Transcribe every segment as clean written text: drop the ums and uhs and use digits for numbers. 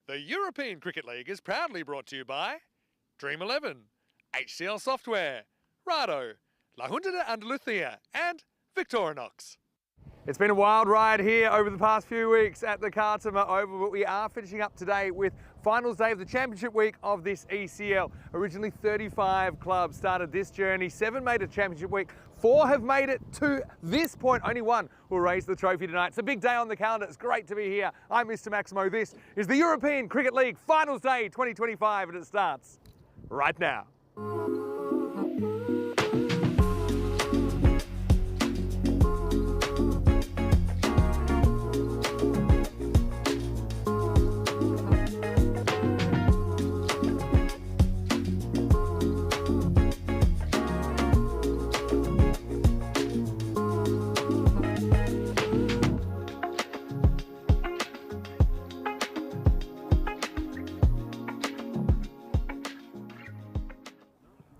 The European Cricket League is proudly brought to you by Dream 11, HCL Software, Rado, La Junta de Andalucía, and Victorinox. It's been a wild ride here over the past few weeks at the Khartoum Oval, but we are finishing up today with finals day of the championship week of this ECL. Originally 35 clubs started this journey, 7 made it championship week, 4 have made it to this point, only 1 will raise the trophy tonight. It's a big day on the calendar, it's great to be here. I'm Mr. Maximo, this is the European Cricket League Finals Day 2025 and it starts right now.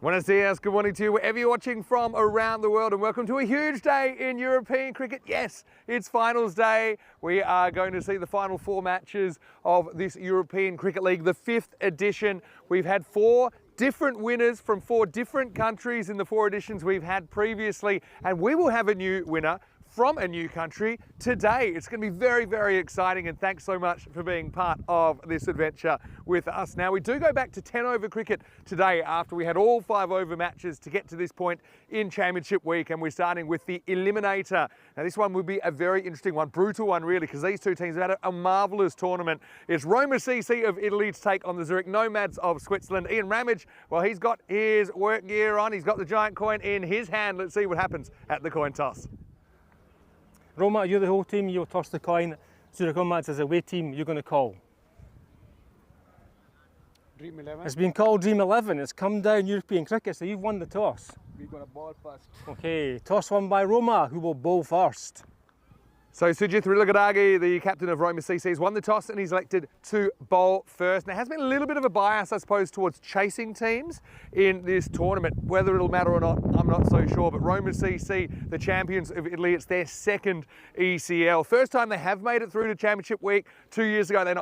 Buenos dias, good morning to you wherever you're watching from around the world, and welcome to a huge day in European cricket. Yes, it's finals day. We are going to see the final 4 matches of this European Cricket League, the 5th edition. We've had 4 different winners from 4 different countries in the 4 editions we've had previously, and we will have a new winner from a new country today. It's going to be very, very exciting, and thanks so much for being part of this adventure with us. Now, we do go back to 10 over cricket today after we had all 5 over matches to get to this point in championship week, and we're starting with the Eliminator. Now, this one will be a very interesting one, brutal one really, because these 2 teams have had a marvellous tournament. It's Roma CC of Italy to take on the Zurich Nomads of Switzerland. Ian Ramage, well, he's got his work gear on, he's got the giant coin in his hand. Let's see what happens at the coin toss. Roma, you're the whole team, you'll toss the coin. Zurich Nomads as a away team, you're going to call. Dream 11. It's been called Dream 11. It's come down European cricket, so you've won the toss. We're going to ball first. Okay, toss one by Roma, who will bowl first. So Sujith Rilagadagi, the captain of Roma CC, has won the toss and he's elected to bowl first. Now, there has been a little bit of a bias, I suppose, towards chasing teams in this tournament. Whether it'll matter or not, I'm not so sure. But Roma CC, the champions of Italy, it's their 2nd ECL. First time they have made it through to championship week. 2 years ago, they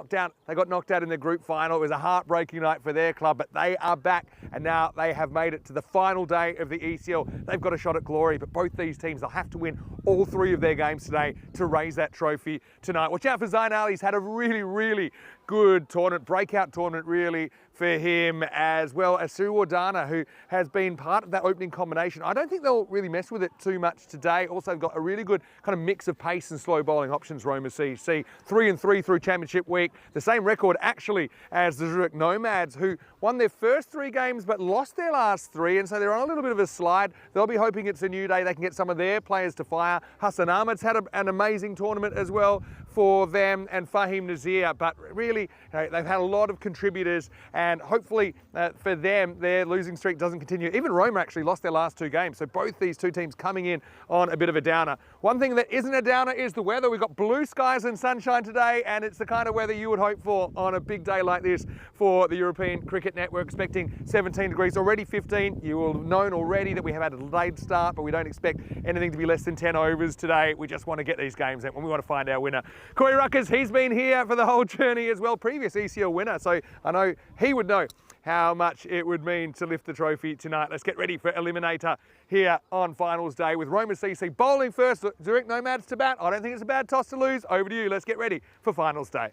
got knocked out in the group final. It was a heartbreaking night for their club, but they are back and now they have made it to the final day of the ECL. They've got a shot at glory, but both these teams, they'll have to win all 3 of their games today to raise that trophy tonight. Watch out for Zain Ali. He's had a really, really good tournament, breakout tournament really for him, as well as Suwardana, who has been part of that opening combination. I don't think they'll really mess with it too much today. Also, they've got a really good kind of mix of pace and slow bowling options, Roma CC. 3-3 through championship week. The same record actually as the Zurich Nomads, who won their first 3 games but lost their last 3, and so they're on a little bit of a slide. They'll be hoping it's a new day. They can get some of their players to fire. Hassan Ahmed's had an amazing tournament as well for them, and Fahim Nazir, but really they've had a lot of contributors, and hopefully for them their losing streak doesn't continue. Even Roma actually lost their last 2 games, so both these 2 teams coming in on a bit of a downer. One thing that isn't a downer is the weather. We've got blue skies and sunshine today, and it's the kind of weather you would hope for on a big day like this for the European Cricket Network, expecting 17 degrees, already 15. You will have known already that we have had a delayed start, but we don't expect anything to be less than 10 overs today. We just want to get these games out when we want to find our winner. Corey Ruckers, he's been here for the whole journey as well, previous ECL winner, so I know he would know how much it would mean to lift the trophy tonight. Let's get ready for Eliminator here on finals day with Roma CC bowling first. Zurich Nomads to bat. I don't think it's a bad toss to lose. Over to you. Let's get ready for finals day.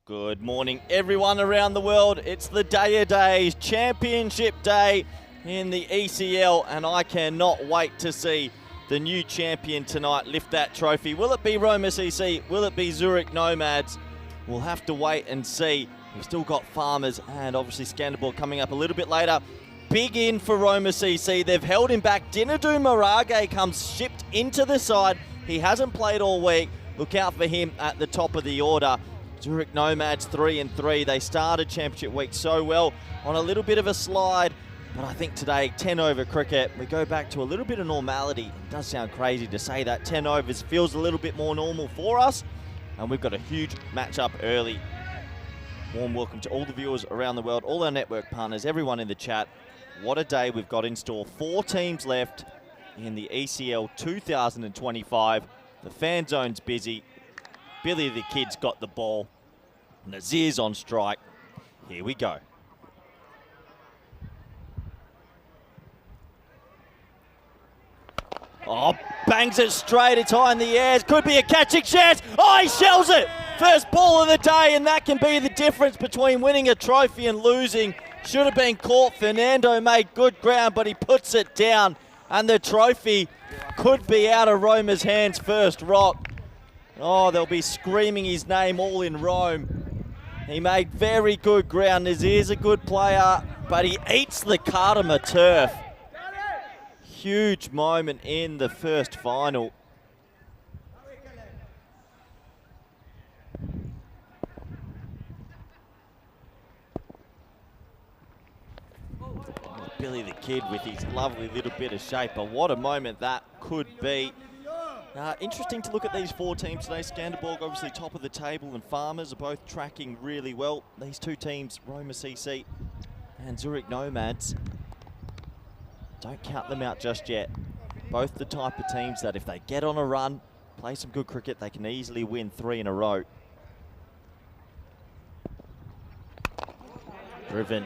Good morning, everyone around the world. It's the day of days, championship day in the ECL, and I cannot wait to see the new champion tonight lift that trophy. Will it be Roma CC? Will it be Zurich Nomads? We'll have to wait and see. We've still got Farmers and obviously Skanderborg coming up a little bit later. Big in for Roma CC. They've held him back. Dinadu Marage comes shipped into the side. He hasn't played all week. Look out for him at the top of the order. Zurich Nomads 3-3. They started championship week so well on a little bit of a slide. But I think today, 10 over cricket, we go back to a little bit of normality. It does sound crazy to say that. 10 overs feels a little bit more normal for us. And we've got a huge matchup early. Warm welcome to all the viewers around the world, all our network partners, everyone in the chat. What a day we've got in store. 4 teams left in the ECL 2025. The fan zone's busy. Billy the Kid's got the ball. Nazir's on strike. Here we go. Oh, bangs it straight. It's high in the air. Could be a catching chance. Oh, he shells it. First ball of the day, and that can be the difference between winning a trophy and losing. Should have been caught. Fernando made good ground, but he puts it down. And the trophy could be out of Roma's hands first rock. Oh, they'll be screaming his name all in Rome. He made very good ground. Nazir's a good player, but he eats the Cardamom turf. Huge moment in the first final. Billy the Kid with his lovely little bit of shape, but what a moment that could be. Interesting to look at these four teams today. Skanderborg obviously top of the table, and Farmers are both tracking really well. These two teams, Roma CC and Zurich Nomads, don't count them out just yet. Both the type of teams that if they get on a run, play some good cricket, they can easily win 3 in a row. Driven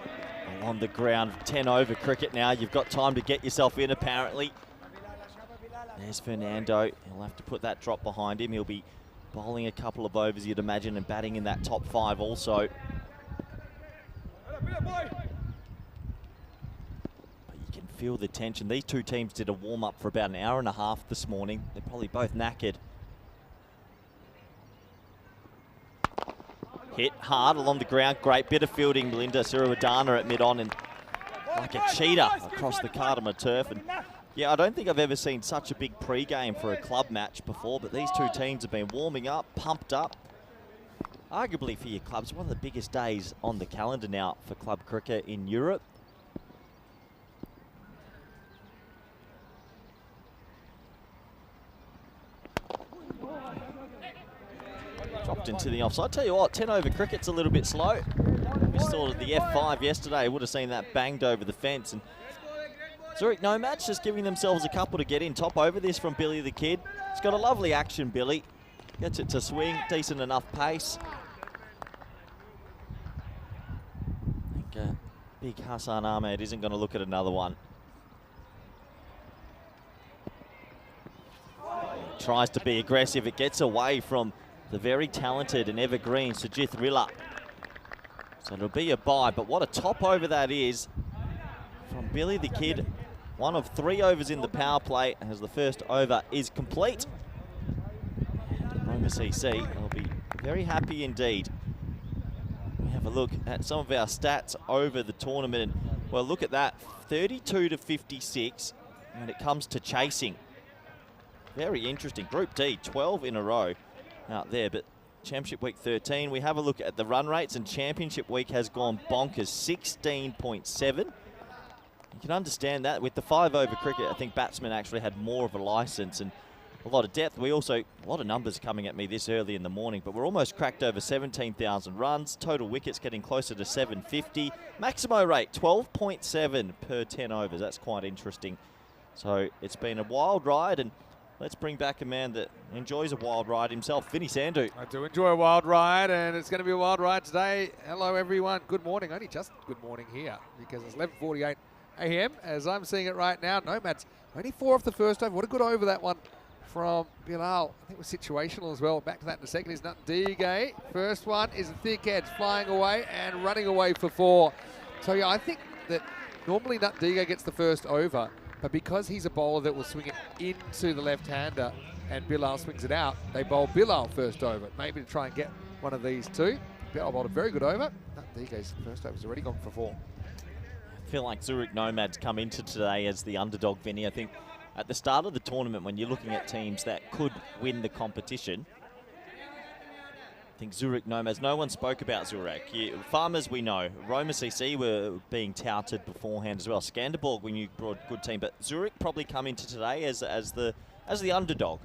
on the ground, 10 over cricket now. You've got time to get yourself in apparently. There's Fernando. He'll have to put that drop behind him. He'll be bowling a couple of overs, you'd imagine, and batting in that top 5 also. Feel the tension. These two teams did a warm-up for about an hour and a half this morning. They're probably both knackered. Hit hard along the ground. Great bit of fielding. Melinda Siriwadana at mid-on and like a cheetah across the Cardamom turf. And yeah, I don't think I've ever seen such a big pre-game for a club match before, but these two teams have been warming up, pumped up. Arguably for your clubs, one of the biggest days on the calendar now for club cricket in Europe. Dropped into the offside. Tell you what, 10 over cricket's a little bit slow. We saw the F5 yesterday. Would have seen that banged over the fence. And Zurich Nomads just giving themselves a couple to get in. Top over this from Billy the Kid. He's got a lovely action, Billy. Gets it to swing, decent enough pace. I think big Hassan Ahmed isn't going to look at another one. He tries to be aggressive. It gets away from the very talented and evergreen Sujith Rilla. So it'll be a bye, but what a top over that is from Billy the Kid. 1 of 3 overs in the power play as the first over is complete. Roma CC will be very happy indeed. We have a look at some of our stats over the tournament. Well, look at that, 32 to 56 when it comes to chasing. Very interesting. Group D, 12 in a row out there, but Championship Week 13, we have a look at the run rates, and Championship Week has gone bonkers, 16.7. You can understand that. With the 5 over cricket, I think batsmen actually had more of a license and a lot of depth. We also, a lot of numbers coming at me this early in the morning, but we're almost cracked over 17,000 runs. Total wickets getting closer to 750. Maximo rate, 12.7 per 10 overs. That's quite interesting. So it's been a wild ride, and let's bring back a man that enjoys a wild ride himself, Vinny Sandhu. I do enjoy a wild ride, and it's going to be a wild ride today. Hello, everyone. Good morning. Only just good morning here because it's 11:48 a.m. as I'm seeing it right now. Nomads only 4 off the first over. What a good over that one from Bilal. I think it was situational as well. Back to that in a second. Is Nutdige. First one is a thick edge, flying away and running away for 4. So yeah, I think that normally Nutdige gets the first over. But because he's a bowler that will swing it into the left-hander and Bilal swings it out, they bowl Bilal first over, maybe to try and get one of these two. Bilal bowled a very good over. Nutdige's first over's already gone for 4. I feel like Zurich Nomads come into today as the underdog, Vinny. I think at the start of the tournament, when you're looking at teams that could win the competition, I think Zurich Nomads, no one spoke about Zurich. Farmers, we know. Roma CC were being touted beforehand as well. Skanderborg, we knew, brought a good team. But Zurich probably come into today as the underdog.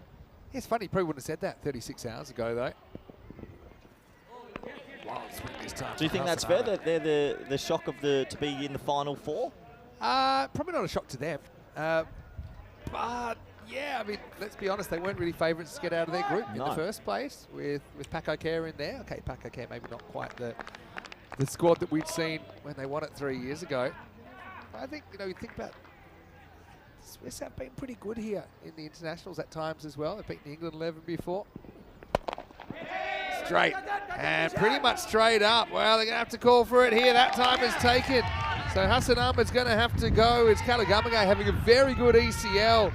Yeah, it's funny, you probably wouldn't have said that 36 hours ago, though. Do you think that's fair, that they're the shock of to be in the final 4? Probably not a shock to them. But, Yeah, I mean, let's be honest, they weren't really favourites to get out of their group in No. the first place with Paco Care in there. Okay, Paco Care maybe not quite the squad that we'd seen when they won it 3 years ago. But I think, you know, you think about Swiss have been pretty good here in the internationals at times as well. They've beaten England 11 before. Straight, and pretty much straight up. Well, they're going to have to call for it here. That time is taken. So Hassan Ahmed's going to have to go. It's Kalagamagay having a very good ECL.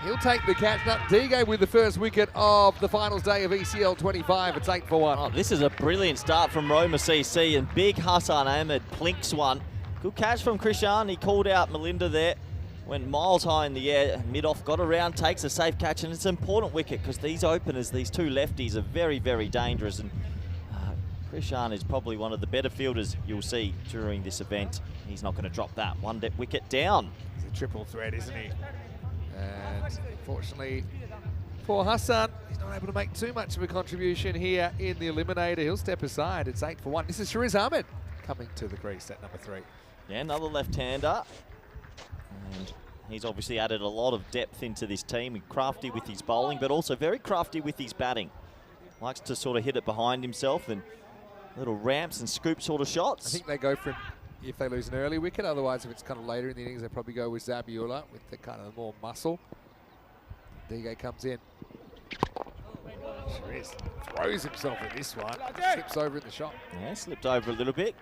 He'll take the catch. Now, Dige with the first wicket of the finals day of ECL 25. It's 8 for 1. Oh, this is a brilliant start from Roma CC, and big Hassan Ahmed plinks one. Good catch from Krishan. He called out Melinda there. Went miles high in the air, mid-off, got around, takes a safe catch, and it's an important wicket because these openers, these two lefties, are very, very dangerous. And Krishan is probably one of the better fielders you'll see during this event. He's not going to drop that. One wicket down. He's a triple threat, isn't he? And unfortunately for Hassan, he's not able to make too much of a contribution here in the Eliminator. He'll step aside. It's 8 for 1. This is Shariz Ahmed coming to the crease at number 3. Yeah, another left-hander. And he's obviously added a lot of depth into this team. Crafty with his bowling, but also very crafty with his batting. Likes to sort of hit it behind himself and little ramps and scoop sort of shots. I think they go for him if they lose an early wicket. Otherwise, if it's kind of later in the innings, they probably go with Zabiula with the kind of more muscle. Dige comes in. Shariz throws himself in this one. Slips over in the shot. Yeah, slipped over a little bit.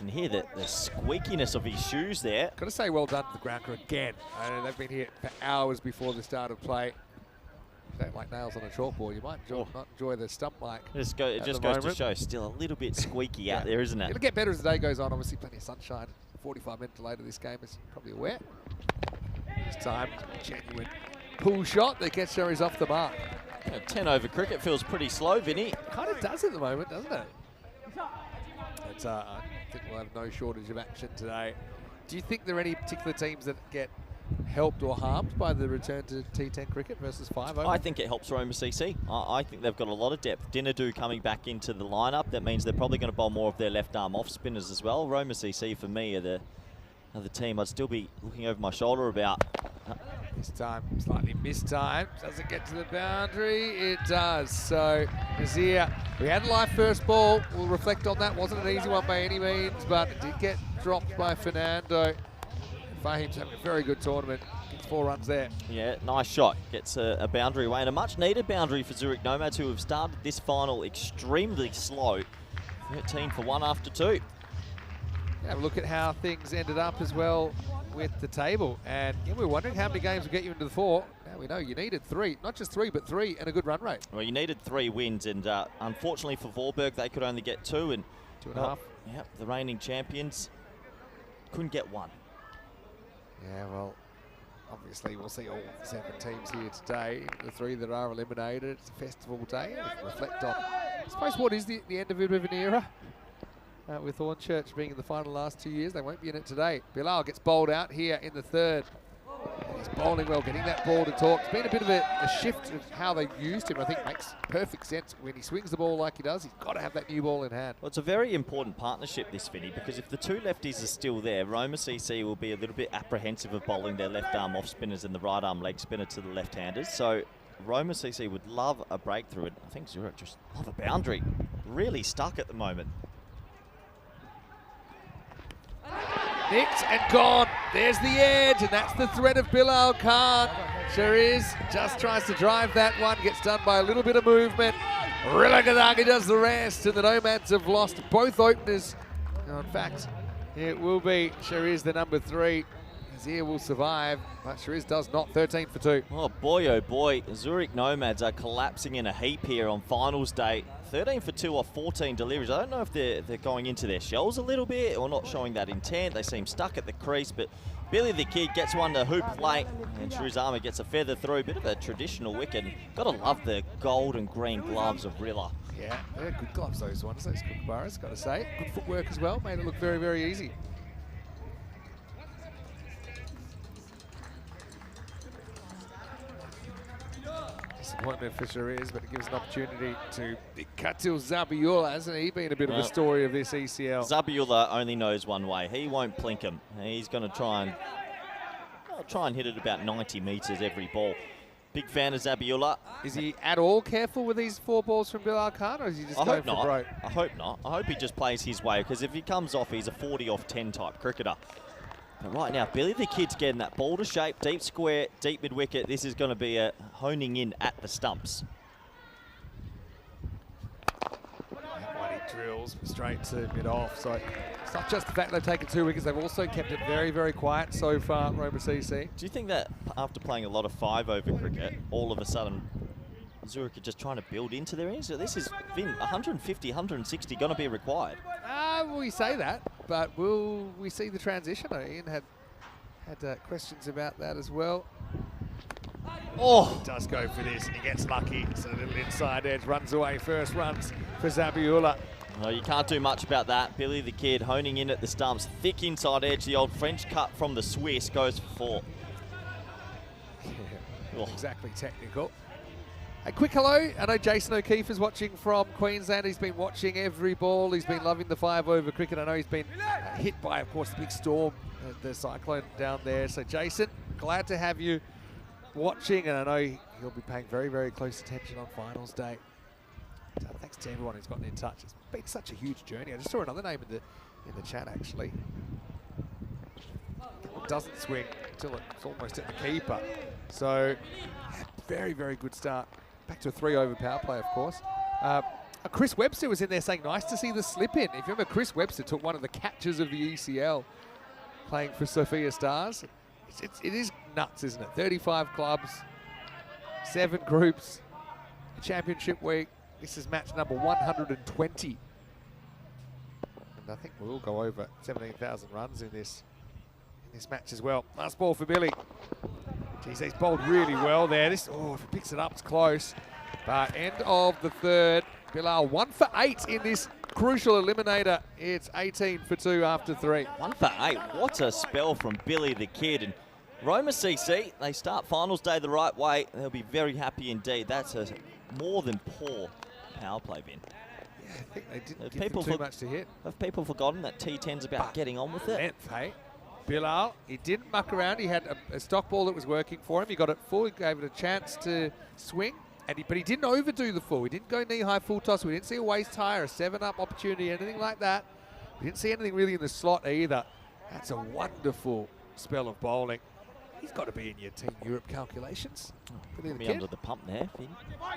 You can hear the squeakiness of his shoes there. Got to say well done to the ground crew again. I know they've been here for hours before the start of play. If you don't like nails on a chalkboard, you might not enjoy the stump mic. It just goes to show, still a little bit squeaky out there, isn't it? It'll get better as the day goes on. Obviously, plenty of sunshine. 45 minutes later, this game is probably aware. This time, genuine pull shot that gets Shariz off the mark. 10 over cricket feels pretty slow, Vinny. Kind of does at the moment, doesn't it? But, I think we'll have no shortage of action today. Do you think there are any particular teams that get helped or harmed by the return to T10 cricket versus 5 over? I think it helps Roma CC. I think they've got a lot of depth. Dinadu coming back into the lineup. That means they're probably going to bowl more of their left arm off spinners as well. Roma CC for me are the team I'd still be looking over my shoulder about. This time, slightly mistimed. Does it get to the boundary? It does. So, Nazir, we had a live first ball. We'll reflect on that. Wasn't an easy one by any means, but it did get dropped by Fernando. Fahim's having a very good tournament. Gets 4 runs there. Yeah, nice shot. Gets a boundary away, and a much-needed boundary for Zurich Nomads, who have started this final extremely slow. 13 for 1 after 2. Have a look at how things ended up as well with the table. And yeah, we were wondering how many games would get you into the 4. Now we know you needed 3. Not just 3, but 3 and a good run rate. Well, you needed 3 wins, and unfortunately for Vorberg, they could only get 2. And 2.5. Yep, the reigning champions couldn't get 1. Yeah, well, obviously we'll see all 7 teams here today. The 3 that are eliminated. It's a festival day. We can reflect on, I suppose, what is the end of a bit of an era. With Hornchurch being in the final last 2 years, they won't be in it today. Bilal gets bowled out here in the 3rd. And he's bowling well, getting that ball to talk. It's been a bit of a shift of how they've used him. I think makes perfect sense. When he swings the ball like he does, he's got to have that new ball in hand. Well, it's a very important partnership, this, Vinny, because if the 2 lefties are still there, Roma CC will be a little bit apprehensive of bowling their left arm off spinners and the right arm leg spinner to the left-handers. So Roma CC would love a breakthrough. And I think Zurich just love a boundary. Really stuck at the moment. Nicked and gone. There's the edge, and that's the threat of Bilal Khan. Shariz just tries to drive that one, gets done by a little bit of movement. Rilagadagi does the rest, and the Nomads have lost both openers. Now, in fact, it will be Shariz, the number 3. Nazir will survive, but Shariz does not. 13 for 2. Oh boy, Zurich Nomads are collapsing in a heap here on finals day. 13 for 2 off 14 deliveries. I don't know if they're going into their shells a little bit or not showing that intent. They seem stuck at the crease, but Billy the Kid gets one to hoop late, and Shariz Ahmed gets a feather through. Bit of a traditional wicket. Gotta love the gold and green gloves of Rilla. Yeah, they're good gloves, those ones, those kookaburras, gotta say. Good footwork as well, made it look very, very easy. Disappointment for Shariz, but it gives an opportunity to Katil Zabiula. Hasn't he been a bit of a story of this ECL? Zabiula only knows one way. He won't plink him. He's going to try and try and hit it about 90 metres every ball. Big fan of Zabiola. Is he at all careful with these 4 balls from Bilal Khan, or is he just going for broke? I hope not. I hope he just plays his way, because if he comes off, he's a 40 off 10 type cricketer. But right now, Billy the Kid's getting that ball to shape, deep square, deep mid-wicket. This is going to be a honing in at the stumps. He drills straight to mid-off. So it's not just the fact they've taken 2 wickets, they've also kept it very, very quiet so far, Roma CC. Do you think that after playing a lot of 5-over cricket, all of a sudden Zurich are just trying to build into their innings? So this is 150, 160 going to be required. We say that, but will we see the transition? Ian had questions about that as well. Oh! He does go for this, and he gets lucky. It's a little inside edge, runs away, first runs for Zabiola. No, you can't do much about that. Billy the Kid honing in at the stumps. Thick inside edge. The old French cut from the Swiss goes for 4. Yeah, Oh. exactly technical. A quick hello. I know Jason O'Keefe is watching from Queensland. He's been watching every ball. He's been loving the 5-over cricket. I know he's been hit by, of course, the big storm, the cyclone down there. So, Jason, glad to have you watching, and I know he'll be paying very, very close attention on finals day. So thanks to everyone who's gotten in touch. It's been such a huge journey. I just saw another name in the chat, actually. It doesn't swing until it's almost at the keeper. So, very, very good start. Back to a 3-over power play, of course. Chris Webster was in there saying, nice to see the slip in. If you remember, Chris Webster took one of the catches of the ECL playing for Sophia Stars. It is nuts, isn't it? 35 clubs, 7 groups, championship week. This is match number 120. And I think we'll go over 17,000 runs in this match as well. Last ball for Billy. Geez, he's bowled really well there. If he picks it up, it's close. But end of the 3rd. Bilal 1 for 8 in this crucial eliminator. It's 18 for 2 after 3. 1 for 8. What a spell from Billy the Kid. And Roma CC, they start finals day the right way. They'll be very happy indeed. That's a more than poor power play, Ben. Yeah, I think they didn't give them too much to hit. Have people forgotten that T10's about getting on with it? Length, hey? Bilal, he didn't muck around. He had a stock ball that was working for him. He got it full. He gave it a chance to swing. But he didn't overdo the full. He didn't go knee-high full toss. We didn't see a waist high or a 7-up opportunity, anything like that. We didn't see anything really in the slot either. That's a wonderful spell of bowling. He's got to be in your Team Europe calculations. Put me under the pump there, Finn.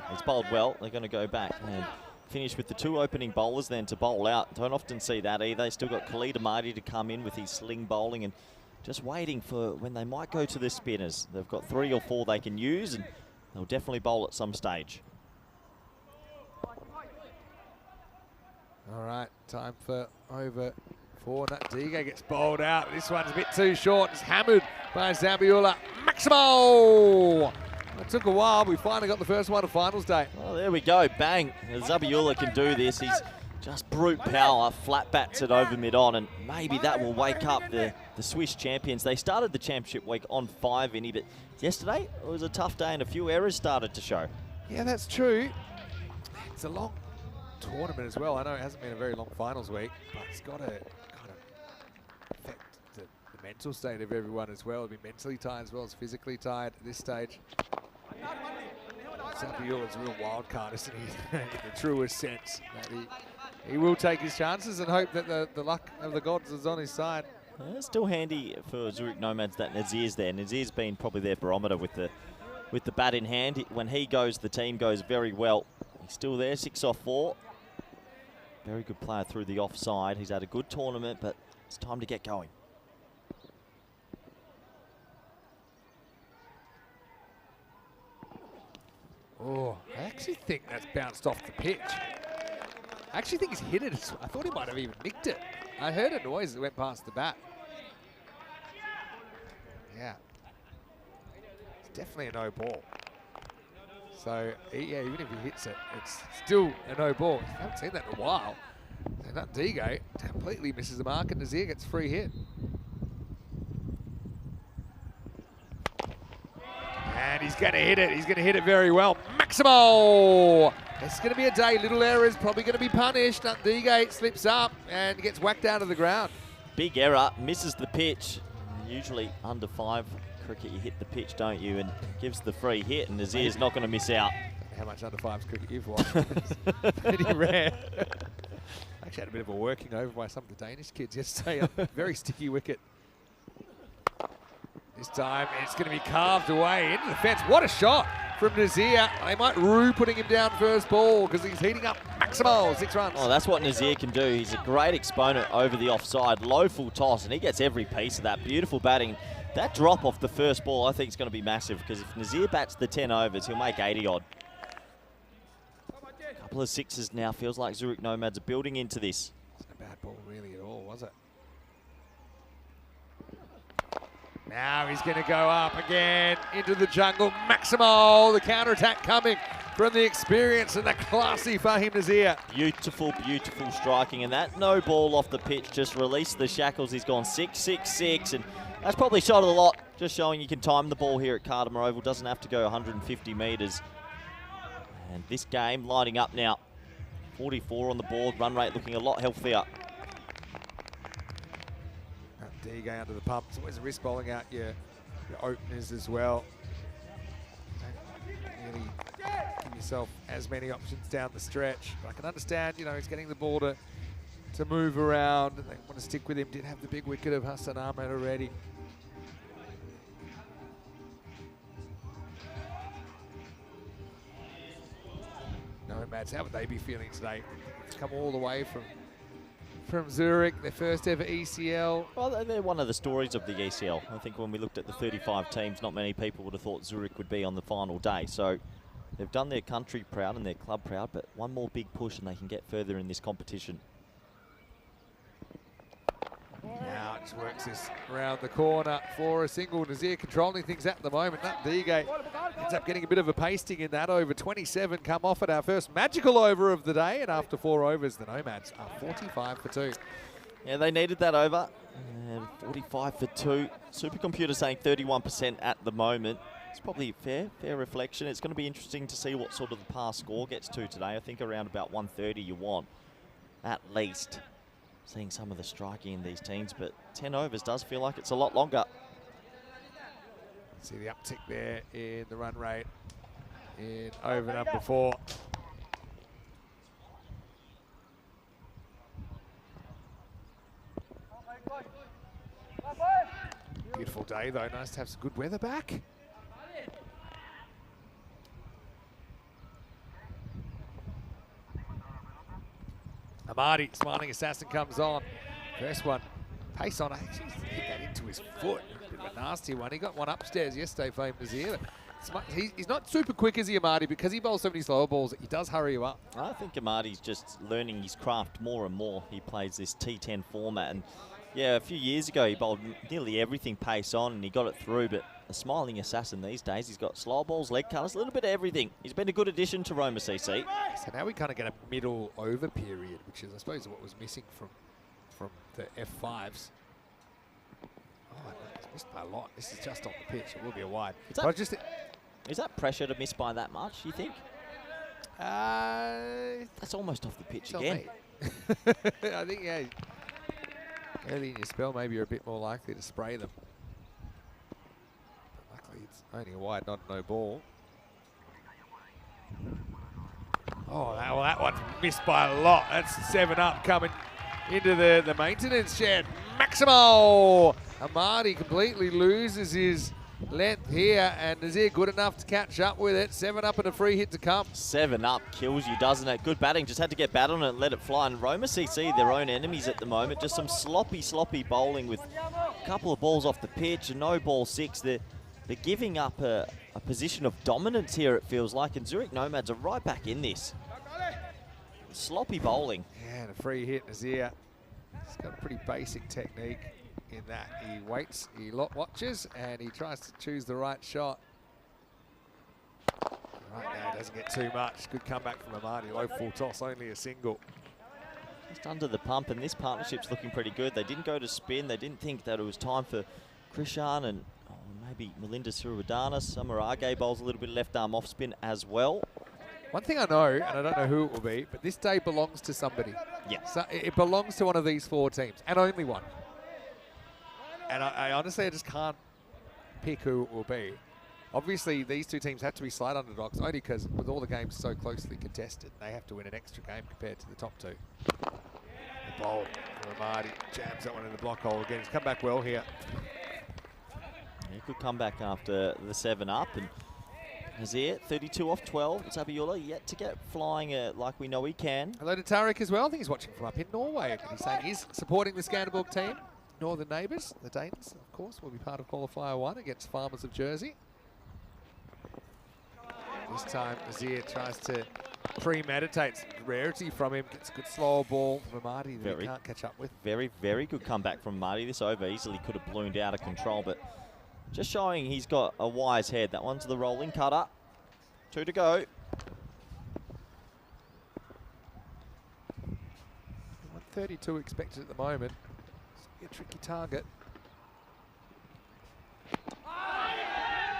He's bowled well. They're going to go back and finish with the 2 opening bowlers then to bowl out. Don't often see that either. They still got Khalid Ahmadi to come in with his sling bowling and just waiting for when they might go to the spinners. They've got 3 or 4 they can use, and they'll definitely bowl at some stage. All right, time for over 4. Nutdiga gets bowled out. This one's a bit too short. It's hammered by Zabiola. Maximo! It took a while. We finally got the first one of finals day. Oh, there we go. Bang. Zabiola can do this. He's just brute power. Flat bats it over mid-on, and maybe that will wake up the Swiss champions. They started the championship week on 5 inning, but yesterday it was a tough day and a few errors started to show. Yeah, that's true. It's a long tournament as well. I know it hasn't been a very long finals week, but it's got to kind of affect the mental state of everyone as well. Be mentally tired as well as physically tired at this stage. Zabiola's a real wild card, isn't he? In the truest sense. That he will take his chances and hope that the luck of the gods is on his side. Still handy for Zurich Nomads that Nazir's there. Nazir's been probably their barometer with the bat in hand. When he goes, the team goes very well. He's still there, 6 off 4. Very good player through the offside. He's had a good tournament, but it's time to get going. Oh, I actually think that's bounced off the pitch. I actually think he's hit it. I thought he might have even nicked it. I heard a noise that went past the bat. Yeah. It's definitely a no ball. So, yeah, even if he hits it, it's still a no ball. I haven't seen that in a while. So Nutdiga completely misses the mark, and Nazir gets free hit. And he's going to hit it. He's going to hit it very well. Maximo! It's going to be a day. Little errors probably going to be punished. Nutdiga slips up and gets whacked out of the ground. Big error, misses the pitch. Usually under 5 cricket, you hit the pitch, don't you? And gives the free hit, and Nazir's not going to miss out. How much under fives cricket you've watched? Pretty rare. Actually had a bit of a working over by some of the Danish kids yesterday. A very sticky wicket. This time it's going to be carved away into the fence. What a shot from Nazir. They might rue putting him down first ball because he's heating up. Maximal, 6 runs. Oh, that's what Nazir can do. He's a great exponent over the offside. Low full toss, and he gets every piece of that. Beautiful batting. That drop off the first ball I think is going to be massive because if Nazir bats the 10 overs, he'll make 80 odd. Couple of sixes now. Feels like Zurich Nomads are building into this. It's not a bad ball really at all, was it? Now he's going to go up again into the jungle. Maximal, the counter-attack coming from the experience and the classy Fahim Nazir. Beautiful, beautiful striking. And that no ball off the pitch just released the shackles. He's gone 6-6-6. And that's probably shot of the lot. Just showing you can time the ball here at Cardamar Oval. Doesn't have to go 150 metres. And this game lighting up now. 44 on the board. Run rate looking a lot healthier. There you go under the pump. It's always a risk bowling out your openers as well. Don't really give yourself as many options down the stretch. But I can understand, you know, he's getting the ball to move around and they want to stick with him. Did have the big wicket of Hassan Ahmed already. Nomads, how would they be feeling today? It's come all the way from Zurich, their first ever ECL. Well, they're one of the stories of the ECL. I think when we looked at the 35 teams, not many people would have thought Zurich would be on the final day. So they've done their country proud and their club proud, but one more big push and they can get further in this competition. Now just works this around the corner for a single. Nazir controlling things at the moment. That Digay ends up getting a bit of a pasting in that over. 27 come off at our first magical over of the day, and after 4 overs, the Nomads are 45 for 2. Yeah, they needed that over. 45 for 2. Supercomputer saying 31% at the moment. It's probably fair reflection. It's going to be interesting to see what sort of the par score gets to today. I think around about 130 you want, at least. Seeing some of the striking in these teams, but 10 overs does feel like it's a lot longer. See the uptick there in the run rate in over number 4. Beautiful day though, nice to have some good weather back. Amadi, Smiling Assassin comes on. First one, pace on. Actually hit that into his foot. A bit of a nasty one. He got one upstairs yesterday for Nazir. He's not super quick as he Amadi because he bowls so many slower balls. He does hurry you up. I think Amadi's just learning his craft more and more. He plays this T10 format. And yeah, a few years ago he bowled nearly everything pace on and he got it through. But a Smiling Assassin these days, he's got slow balls, leg cutters, a little bit of everything. He's been a good addition to Roma CC. So now we kind of get a middle over period, which is, I suppose, what was missing from the F5s. Oh, it's missed by a lot. This is just on the pitch. It will be a wide. Is that pressure to miss by that much, you think? That's almost off the pitch again. I think, yeah, early in your spell, maybe you're a bit more likely to spray them. It's only a wide, not no ball. Oh, that one's missed by a lot. That's 7 up coming into the maintenance shed. Maximal! Amadi completely loses his length here, and Nazir good enough to catch up with it. 7 up and a free hit to come. 7 up kills you, doesn't it? Good batting, just had to get bat on it and let it fly. And Roma CC, their own enemies at the moment. Just some sloppy bowling with a couple of balls off the pitch and no ball 6. They're giving up a position of dominance here, it feels like, and Zurich Nomads are right back in this. Sloppy bowling. Yeah, and a free hit, Nazir. He's got a pretty basic technique in that. He waits, he watches, and he tries to choose the right shot. Right now, he doesn't get too much. Good comeback from Amadi. Low full toss, only a single. Just under the pump, and this partnership's looking pretty good. They didn't go to spin. They didn't think that it was time for Krishan and maybe Melinda Surudana. Samarage bowls a little bit left arm off spin as well. One thing I know, and I don't know who it will be, but this day belongs to somebody. Yeah. So it belongs to one of these 4 teams, and only one. And I honestly, I just can't pick who it will be. Obviously, these two teams have to be slight underdogs, only because with all the games so closely contested, they have to win an extra game compared to the top two. The bowl for Marty jams that one in the block hole again. He's come back well here. He could come back after the 7 up, and Nazir, 32 off 12. Zabiola yet to get flying like we know he can. Hello to Tarek as well. I think he's watching from up in Norway. He's saying he's supporting the Skanderborg team. Northern neighbours, the Danes, of course, will be part of Qualifier 1 against Farmers of Jersey. This time, Nazir tries to premeditate. Some rarity from him. Gets a good slow ball from Amadi that he can't catch up with. Very, very good comeback from Amadi. This over easily could have ballooned out of control, but just showing he's got a wise head. That one's the rolling cutter. 2 to go. 132 expected at the moment. It's a tricky target.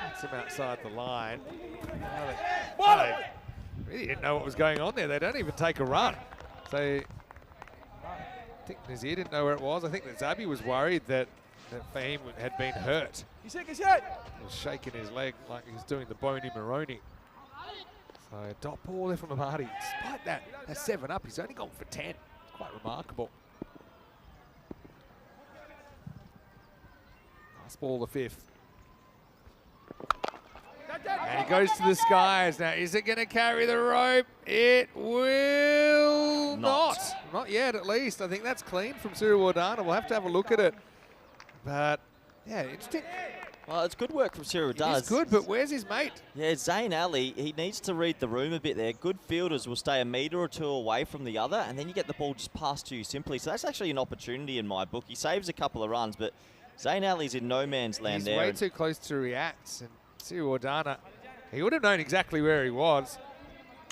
That's him outside the line. They really didn't know what was going on there. They don't even take a run. So I think Nazir didn't know where it was. I think that Zabi was worried that Fahim had been hurt. He was shaking his leg like he was doing the Boney Maroney. So dot ball there from Amadi. Despite that 7 up, he's only gone for 10. It's quite remarkable. Last ball, the 5th. And he goes to the skies. Now, is it going to carry the rope? It will not. Not yet, at least. I think that's clean from Suriwardana. We'll have to have a look at it. But, yeah, interesting. Well, it's good work from Suriwardana. It's good, but where's his mate? Yeah, Zayn Ali, he needs to read the room a bit there. Good fielders will stay a metre or 2 away from the other, and then you get the ball just passed to you simply. So that's actually an opportunity in my book. He saves a couple of runs, but Zayn Ali's in no man's land there. He's way too close to react. And Suriwardana, he would have known exactly where he was.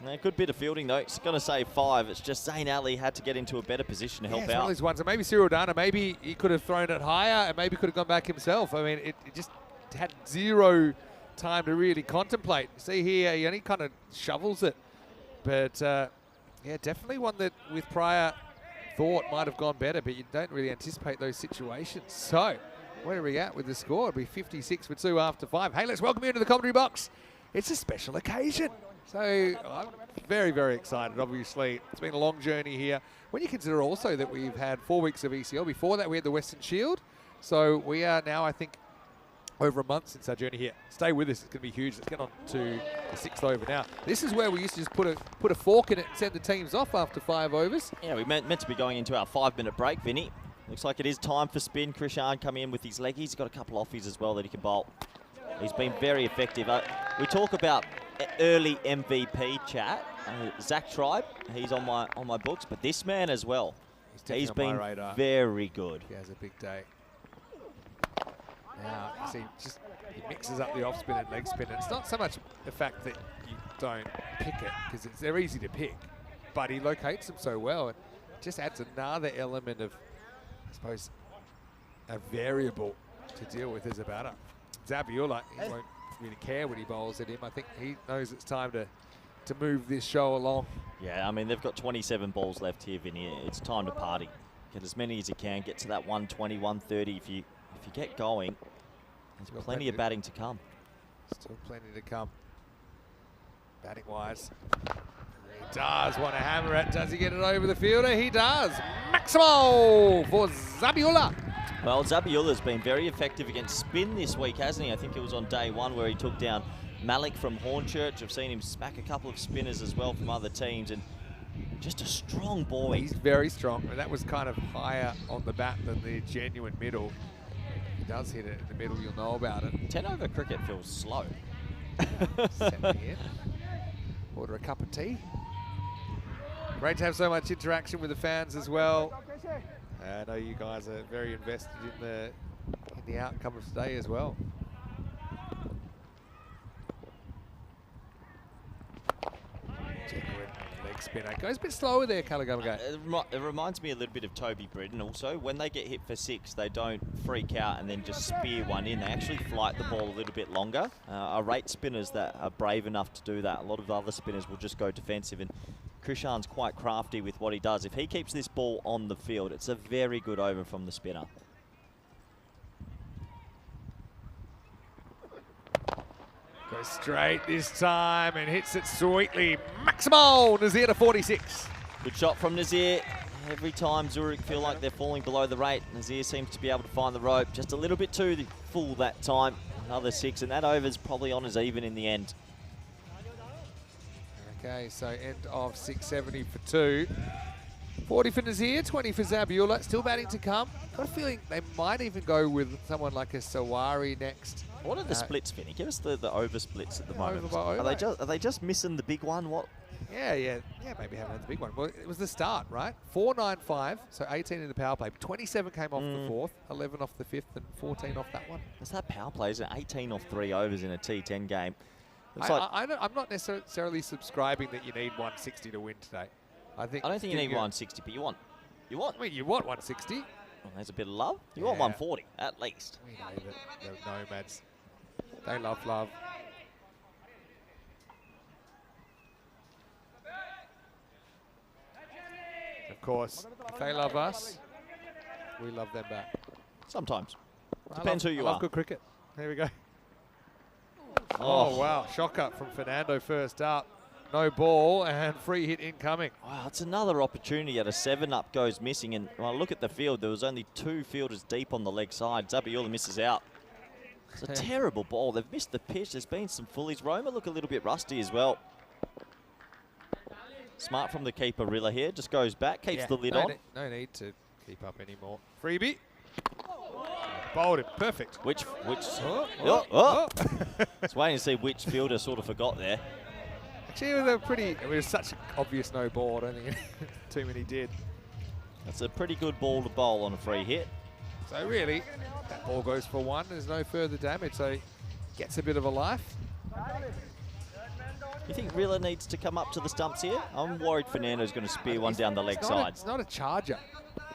Yeah, good bit of fielding, though. He's going to save 5. It's just Zayn Ali had to get into a better position to help It's out. one of these ones. And maybe Suriwardana, maybe he could have thrown it higher and maybe could have gone back himself. I mean, it just had zero time to really contemplate. See here, he only kind of shovels it. But, yeah, definitely one that with prior thought might have gone better, but you don't really anticipate those situations. So, where are we at with the score? It'll be 56 for 2 after 5. Hey, let's welcome you into the commentary box. It's a special occasion. So I'm very, very excited, obviously. It's been a long journey here. When you consider also that we've had 4 weeks of ECL. Before that, we had the Western Shield. So we are now, I think, over a month since our journey here. Stay with us. It's going to be huge. Let's get on to the 6th over now. This is where we used to just put a fork in it and send the teams off after 5 overs. Yeah, we meant to be going into our 5-minute break, Vinny. Looks like it is time for spin. Krishan coming in with his leggies. He's got a couple offies as well that he can bowl. He's been very effective. We talk about early MVP chat. Zach Tribe, he's on my books, but this man as well. He's been very good. He has a big day. Now, see, he mixes up the off spin and leg spin. And it's not so much the fact that you don't pick it, because they're easy to pick, but he locates them so well. It just adds another element of, I suppose, a variable to deal with as a batter. Zabiola, he won't really care when he bowls at him. I think he knows it's time to move this show along. Yeah, I mean, they've got 27 balls left here, Vinny. It's time to party. Get as many as you can. Get to that 120, 130. If you get going, there's plenty of batting to come. Still plenty to come. Batting-wise. He does want to hammer it. Does he get it over the fielder? He does. Maximo for Zabiola. Well, Zabiola's been very effective against spin this week, hasn't he? I think it was on day 1 where he took down Malik from Hornchurch. I've seen him smack a couple of spinners as well from other teams, and just a strong boy. He's very strong, and that was kind of higher on the bat than the genuine middle. He does hit it in the middle, you'll know about it. 10 over cricket feels slow. Set me in. Order a cup of tea. Great to have so much interaction with the fans as well. I know you guys are very invested in the outcome of today as well. Genuine leg spinner. Goes a bit slower there, Kalagamaga. It reminds me a little bit of Toby Britton also. When they get hit for 6, they don't freak out and then just spear one in. They actually flight the ball a little bit longer. I rate spinners that are brave enough to do that. A lot of the other spinners will just go defensive, and Krishan's quite crafty with what he does. If he keeps this ball on the field, it's a very good over from the spinner. Goes straight this time and hits it sweetly. Maximal Nazir to 46. Good shot from Nazir. Every time Zurich feel like they're falling below the rate, Nazir seems to be able to find the rope just a little bit too full that time. Another 6, and that over's probably on as even in the end. Okay, so end of 670 for 2. 40 for Nazir, 20 for Zabiola. Still batting to come. Got a feeling they might even go with someone like a Sawari next. What are the splits, Vinny? Give us the over splits at the moment. Over by over. Are they just missing the big one? What? Yeah, maybe haven't had the big one. Well, it was the start, right? 4-9-5, so 18 in the power play. 27 came off the 4th, 11 off the 5th, and 14 off that one. Is that power play? Is it 18 off 3 overs in a T10 game? I'm not necessarily subscribing that you need 160 to win today. I don't think you need 160, but you want. I mean, you want 160. Well, there's a bit of love. You want 140 at least. We know that the Nomads, they love love. Of course, if they love us, we love them back. Sometimes. Depends who you I are. love good cricket. There we go. Oh, wow. Shocker from Fernando first up. No ball and free hit incoming. Wow, it's another opportunity at a 7-up goes missing. And when I look at the field, there was only 2 fielders deep on the leg side. Zabiola misses out. It's a terrible ball. They've missed the pitch. There's been some fullies. Roma look a little bit rusty as well. Smart from the keeper, Rilla here. Just goes back, keeps the lid on. No need to keep up anymore. Freebie. Bowled him. Perfect. Which Oh. It's waiting to see which fielder sort of forgot there. Actually, it was such an obvious no ball. I don't think too many did. That's a pretty good ball to bowl on a free hit. So really, that ball goes for 1. There's no further damage, so he gets a bit of a life. You think Rilla needs to come up to the stumps here? I'm worried Fernando's going to spear one down the leg side. It's not a charger,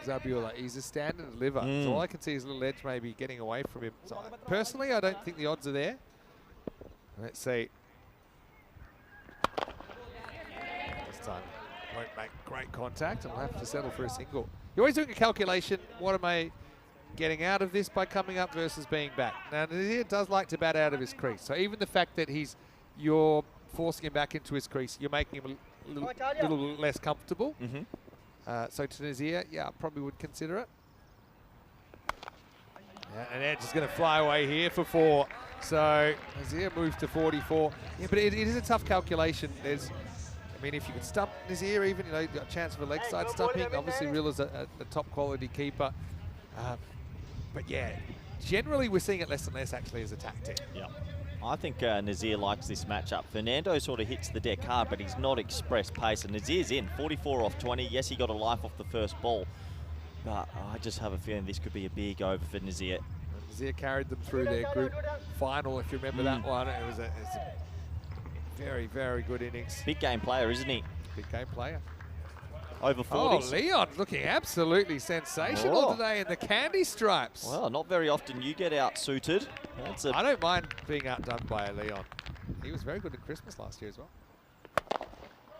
Zabiola. He's a stand and deliver. So all I can see is a little edge maybe getting away from him. So personally, I don't think the odds are there. Let's see. This time won't make great contact, and we'll have to settle for a single. You're always doing a calculation. What am I getting out of this by coming up versus being back? Now, Nazir does like to bat out of his crease. So even the fact that you're forcing him back into his crease, you're making him a little less comfortable. So to Nazir, I probably would consider it. Yeah, and Edge is going to fly away here for 4. So Nazir moves to 44. Yeah, but it is a tough calculation. I mean, if you can stump Nazir even, you've got a chance of a leg side stumping. Obviously, Rilla's a top quality keeper. But yeah, generally we're seeing it less and less actually as a tactic. Yeah. I think Nazir likes this matchup. Fernando sort of hits the deck hard, but he's not express pace. And Nazir's in, 44 off 20. Yes, he got a life off the first ball. But I just have a feeling this could be a big over for Nazir. Nazir carried them through their group final, if you remember that one. It was a very, very good innings. Big game player, isn't he? Big game player. Over 40s. Oh, Leon looking absolutely sensational today in the candy stripes. Well, not very often you get out-suited. I don't mind being outdone by a Leon. He was very good at Christmas last year as well.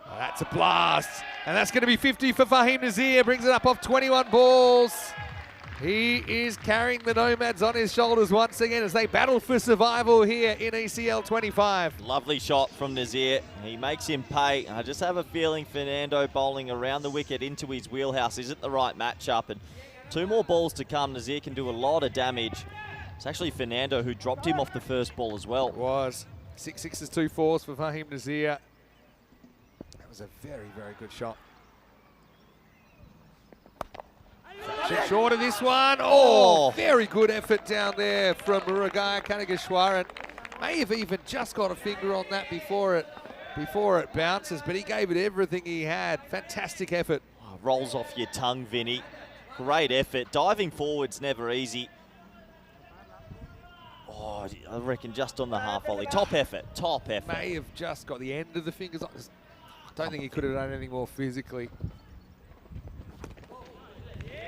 Oh, that's a blast. And that's going to be 50 for Fahim Nazir. Brings it up off 21 balls. He is carrying the Nomads on his shoulders once again as they battle for survival here in ECL 25. Lovely shot from Nazir. He makes him pay. I just have a feeling Fernando bowling around the wicket into his wheelhouse isn't the right matchup. And 2 more balls to come. Nazir can do a lot of damage. It's actually Fernando who dropped him off the first ball as well. It was. 6 sixes, 2 fours for Fahim Nazir. That was a very, very good shot. Short of this one. Oh, very good effort down there from Murugaya Kanageshwaran. May have even just got a finger on that before it bounces, but he gave it everything he had. Fantastic effort. Oh, rolls off your tongue, Vinny. Great effort. Diving forward's never easy. Oh, I reckon just on the half volley. Top effort, top effort. May have just got the end of the fingers on. I don't think he could have done anything more physically.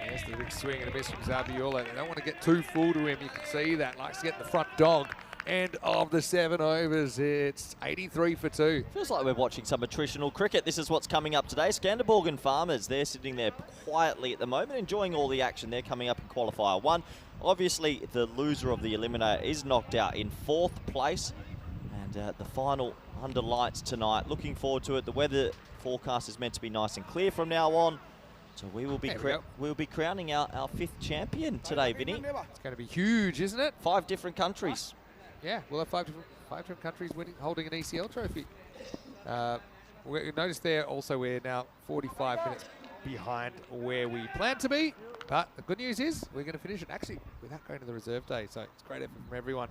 There's the big swing and a miss from Zabiola. They don't want to get too full to him. You can see that. Likes to get in the front dog. End of the 7 overs. It's 83 for 2. Feels like we're watching some attritional cricket. This is what's coming up today. Skanderborg Farmers, they're sitting there quietly at the moment, enjoying all the action. They're coming up in Qualifier 1. Obviously, the loser of the Eliminator is knocked out in 4th place. And the final under lights tonight. Looking forward to it. The weather forecast is meant to be nice and clear from now on. So we will be we'll be crowning our 5th champion today, Vinny. It's going to be huge, isn't it? 5 different countries. Yeah, we'll have five different countries holding an ECL trophy. Notice there also we're now 45 minutes behind where we plan to be. But the good news is we're going to finish it actually without going to the reserve day. So it's great effort from everyone.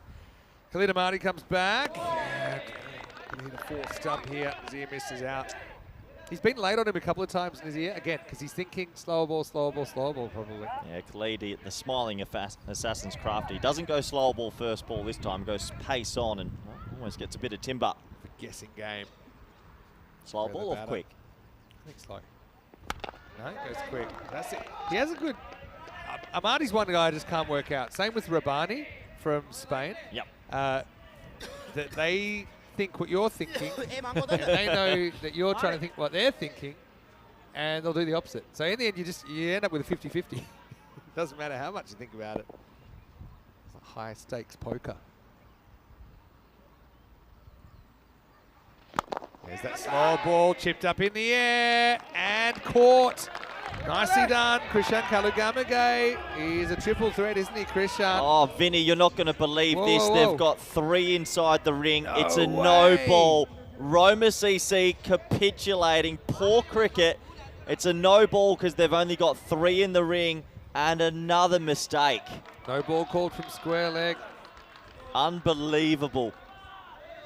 Khalid Amadi comes back. And going to hit a 4th stump here. Zia misses out. He's been late on him a couple of times in his ear, again, because he's thinking slower ball, probably. Yeah, Khalid, the smiling assassin's crafty. He doesn't go slower ball first ball this time, goes pace on and almost gets a bit of timber. The guessing game. Slow ball or quick? I think slow. No, it goes quick. That's it. He has a good... Amadi's one guy I just can't work out. Same with Rabani from Spain. Yep. That they think what you're thinking, and they know that you're trying to think what they're thinking, and they'll do the opposite. So in the end, you end up with a 50-50. It doesn't matter how much you think about it. It's a high stakes poker. There's that slow ball chipped up in the air and caught. Nicely done, Krishan Kalugamage. He's a triple threat, isn't he, Krishan? Oh, Vinny, you're not going to believe this. Whoa. They've got 3 inside the ring. It's a no ball. Roma CC capitulating. Poor cricket. It's a no ball because they've only got 3 in the ring and another mistake. No ball called from square leg. Unbelievable.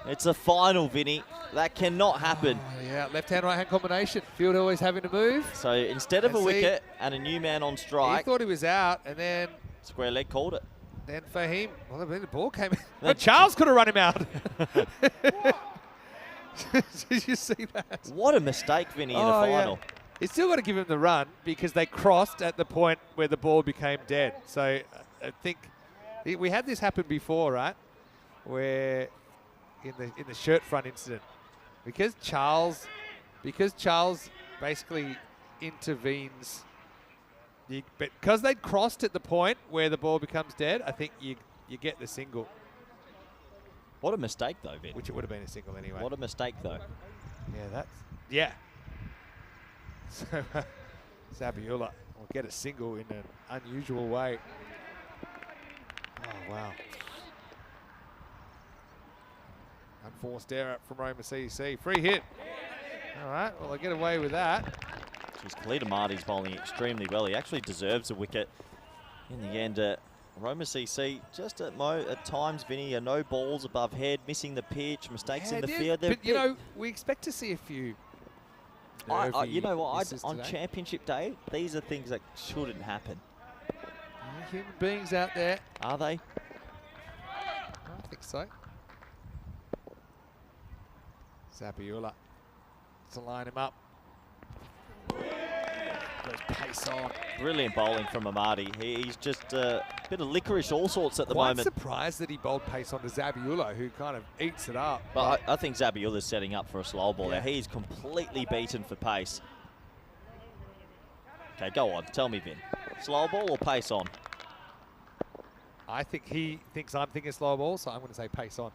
It's a final, Vinny. That cannot happen. Oh, yeah, left-hand, right-hand combination. Field always having to move. So instead of a wicket and a new man on strike... He thought he was out, and then... Square leg called it. Then Fahim... Well, the ball came in. Oh, Charles could have run him out. Did you see that? What a mistake, Vinny, in the final. Yeah. You still got to give him the run because they crossed at the point where the ball became dead. So I think... We had this happen before, right? Where... In the shirt front incident, because Charles basically intervenes, but because they'd crossed at the point where the ball becomes dead, I think you get the single. What a mistake though, Vin. Which it would have been a single anyway. What a mistake though. Yeah. So Zabiula will get a single in an unusual way. Oh wow. Unforced error from Roma CC. Free hit. All right, well, they get away with that. Khalid Amadi's bowling extremely well. He actually deserves a wicket. In the end, Roma CC just at times, Vinny, no balls above head, missing the pitch, mistakes in the field. But, you know, we expect to see a few. You know what? On championship day, these are things that shouldn't happen. Human beings out there. Are they? I think so. Zabiula to line him up. Goes pace on. Brilliant bowling from Amadi. He's just a bit of licorice all sorts at the moment. I'm surprised that he bowled pace on to Zabiula, who kind of eats it up. But I think Zabiula's setting up for a slow ball there. He's completely beaten for pace. Okay, go on. Tell me, Vin. Slow ball or pace on? I think he thinks I'm thinking slow ball, so I'm going to say pace on.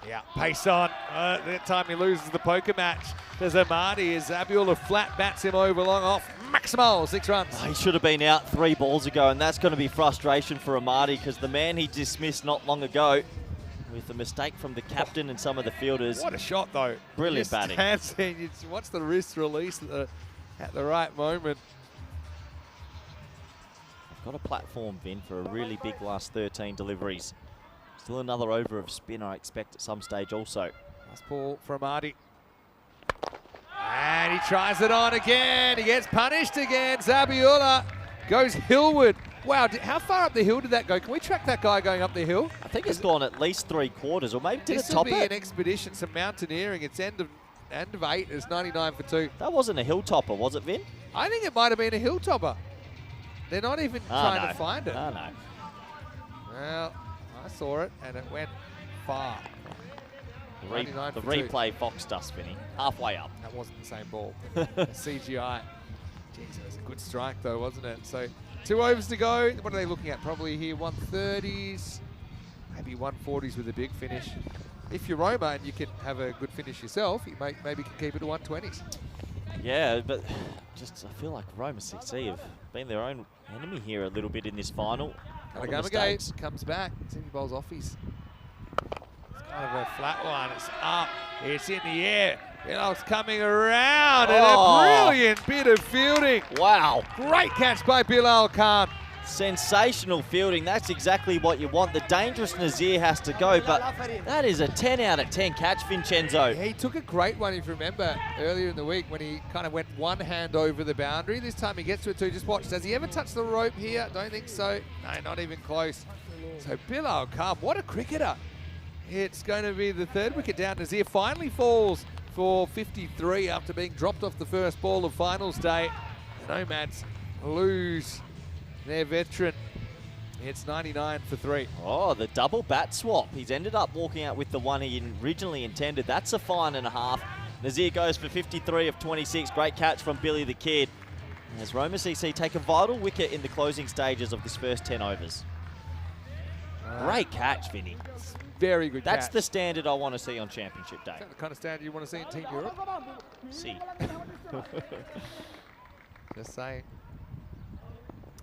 Yeah, pace on. That time he loses the poker match. There's Amadi as Zabiula flat bats him over long off. Maximal, 6 runs. Oh, he should have been out 3 balls ago, and that's going to be frustration for Amadi because the man he dismissed not long ago with a mistake from the captain and some of the fielders. What a shot, though. Brilliant batting. You watch the wrist release at the right moment. I've got a platform, Vin, for a really big last 13 deliveries. Still another over of spin, I expect, at some stage also. Last ball for Amadi. And he tries it on again. He gets punished again. Zabiula goes hillward. Wow, how far up the hill did that go? Can we track that guy going up the hill? I think it's gone at least 3/4, or maybe did it top it? This will be an expedition, some mountaineering. It's end of 8. It's 99 for 2. That wasn't a hill topper, was it, Vin? I think it might have been a hill topper. They're not even trying to find it. No. Well, I saw it, and it went far. The replay foxed us, Vinny. Halfway up. That wasn't the same ball. CGI. Jeez, it was a good strike, though, wasn't it? So 2 overs to go. What are they looking at? Probably here 130s. maybe 140s with a big finish. If you're Roma and you can have a good finish yourself, you maybe can keep it to 120s. Yeah, but just I feel like Roma CC have been their own enemy here a little bit in this final. Eliminator comes back. Sydney bowls offies. It's kind of a flat one. It's up. It's in the air. It's coming around. And a brilliant bit of fielding. Wow. Great catch by Bilal Khan. Sensational fielding. That's exactly what you want. The dangerous Nazir has to go, but that is a 10 out of 10 catch, Vincenzo. Yeah, he took a great one, if you remember, earlier in the week when he kind of went one hand over the boundary. This time he gets to it too. Just watch. Does he ever touch the rope here? Don't think so. No, not even close. So Bilal Khan, what a cricketer. It's going to be the third wicket down. Nazir finally falls for 53 after being dropped off the first ball of finals day. The Nomads lose their veteran. It's 99 for 3. Oh, the double bat swap. He's ended up walking out with the one he originally intended. That's a fine and a half. Nazir goes for 53 of 26. Great catch from Billy the Kid. As Roma CC take a vital wicket in the closing stages of this first 10 overs. Great catch, Vinny. Very good That's catch. the standard I want to see on Championship Day. Is that the kind of standard you want to see in Team Europe? See. Just saying.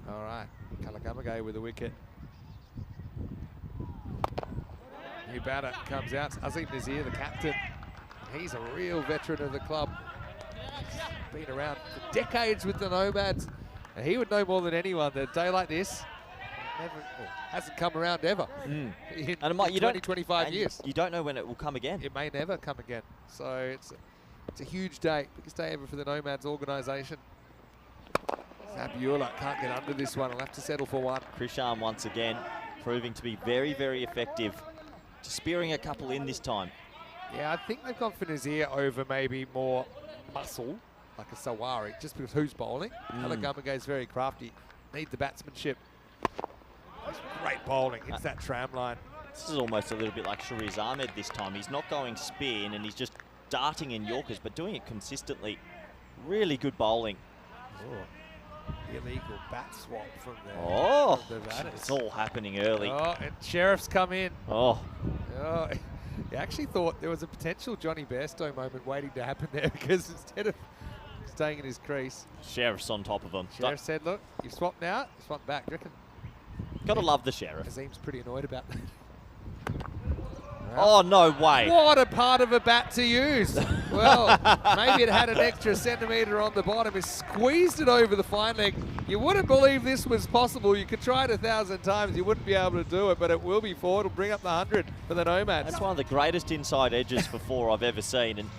All right, Kalagamagay with a wicket. New batter comes out. Azim Nazir, the captain. He's a real veteran of the club. He's been around for decades with the Nomads. And he would know more than anyone that a day like this hasn't come around ever. And In you 20, 25 years. You don't know when it will come again. It may never come again. So it's a huge day. Biggest day ever for the Nomads organisation. Zabiola can't get under this one. He'll have to settle for one. Krishan once again proving to be very, very effective. Just spearing a couple in this time. Yeah, I think they've gone for Nazir over maybe more muscle, like a Sawari, just because who's bowling. Kalagamagay is very crafty. Need the batsmanship. Great bowling. Hits that tram line. This is almost a little bit like Shariz Ahmed this time. He's not going spin and he's just darting in Yorkers, but doing it consistently. Really good bowling. Illegal bat swap from there. Oh, it's all happening early. Oh, and Sheriff's come in. Oh. He actually thought there was a potential Johnny Bairstow moment waiting to happen there because instead of staying in his crease, Sheriff's on top of him. Sheriff said, look, you've swapped now, you swapped back. Do you reckon? Gotta love the Sheriff. Azim's pretty annoyed about that. Oh, no way. What a part of a bat to use. Well, maybe it had an extra centimetre on the bottom. It squeezed it over the fine leg. You wouldn't believe this was possible. You could try it 1,000 times. You wouldn't be able to do it, but it will be 4. It'll bring up the 100 for the Nomads. That's one of the greatest inside edges for 4 I've ever seen. And,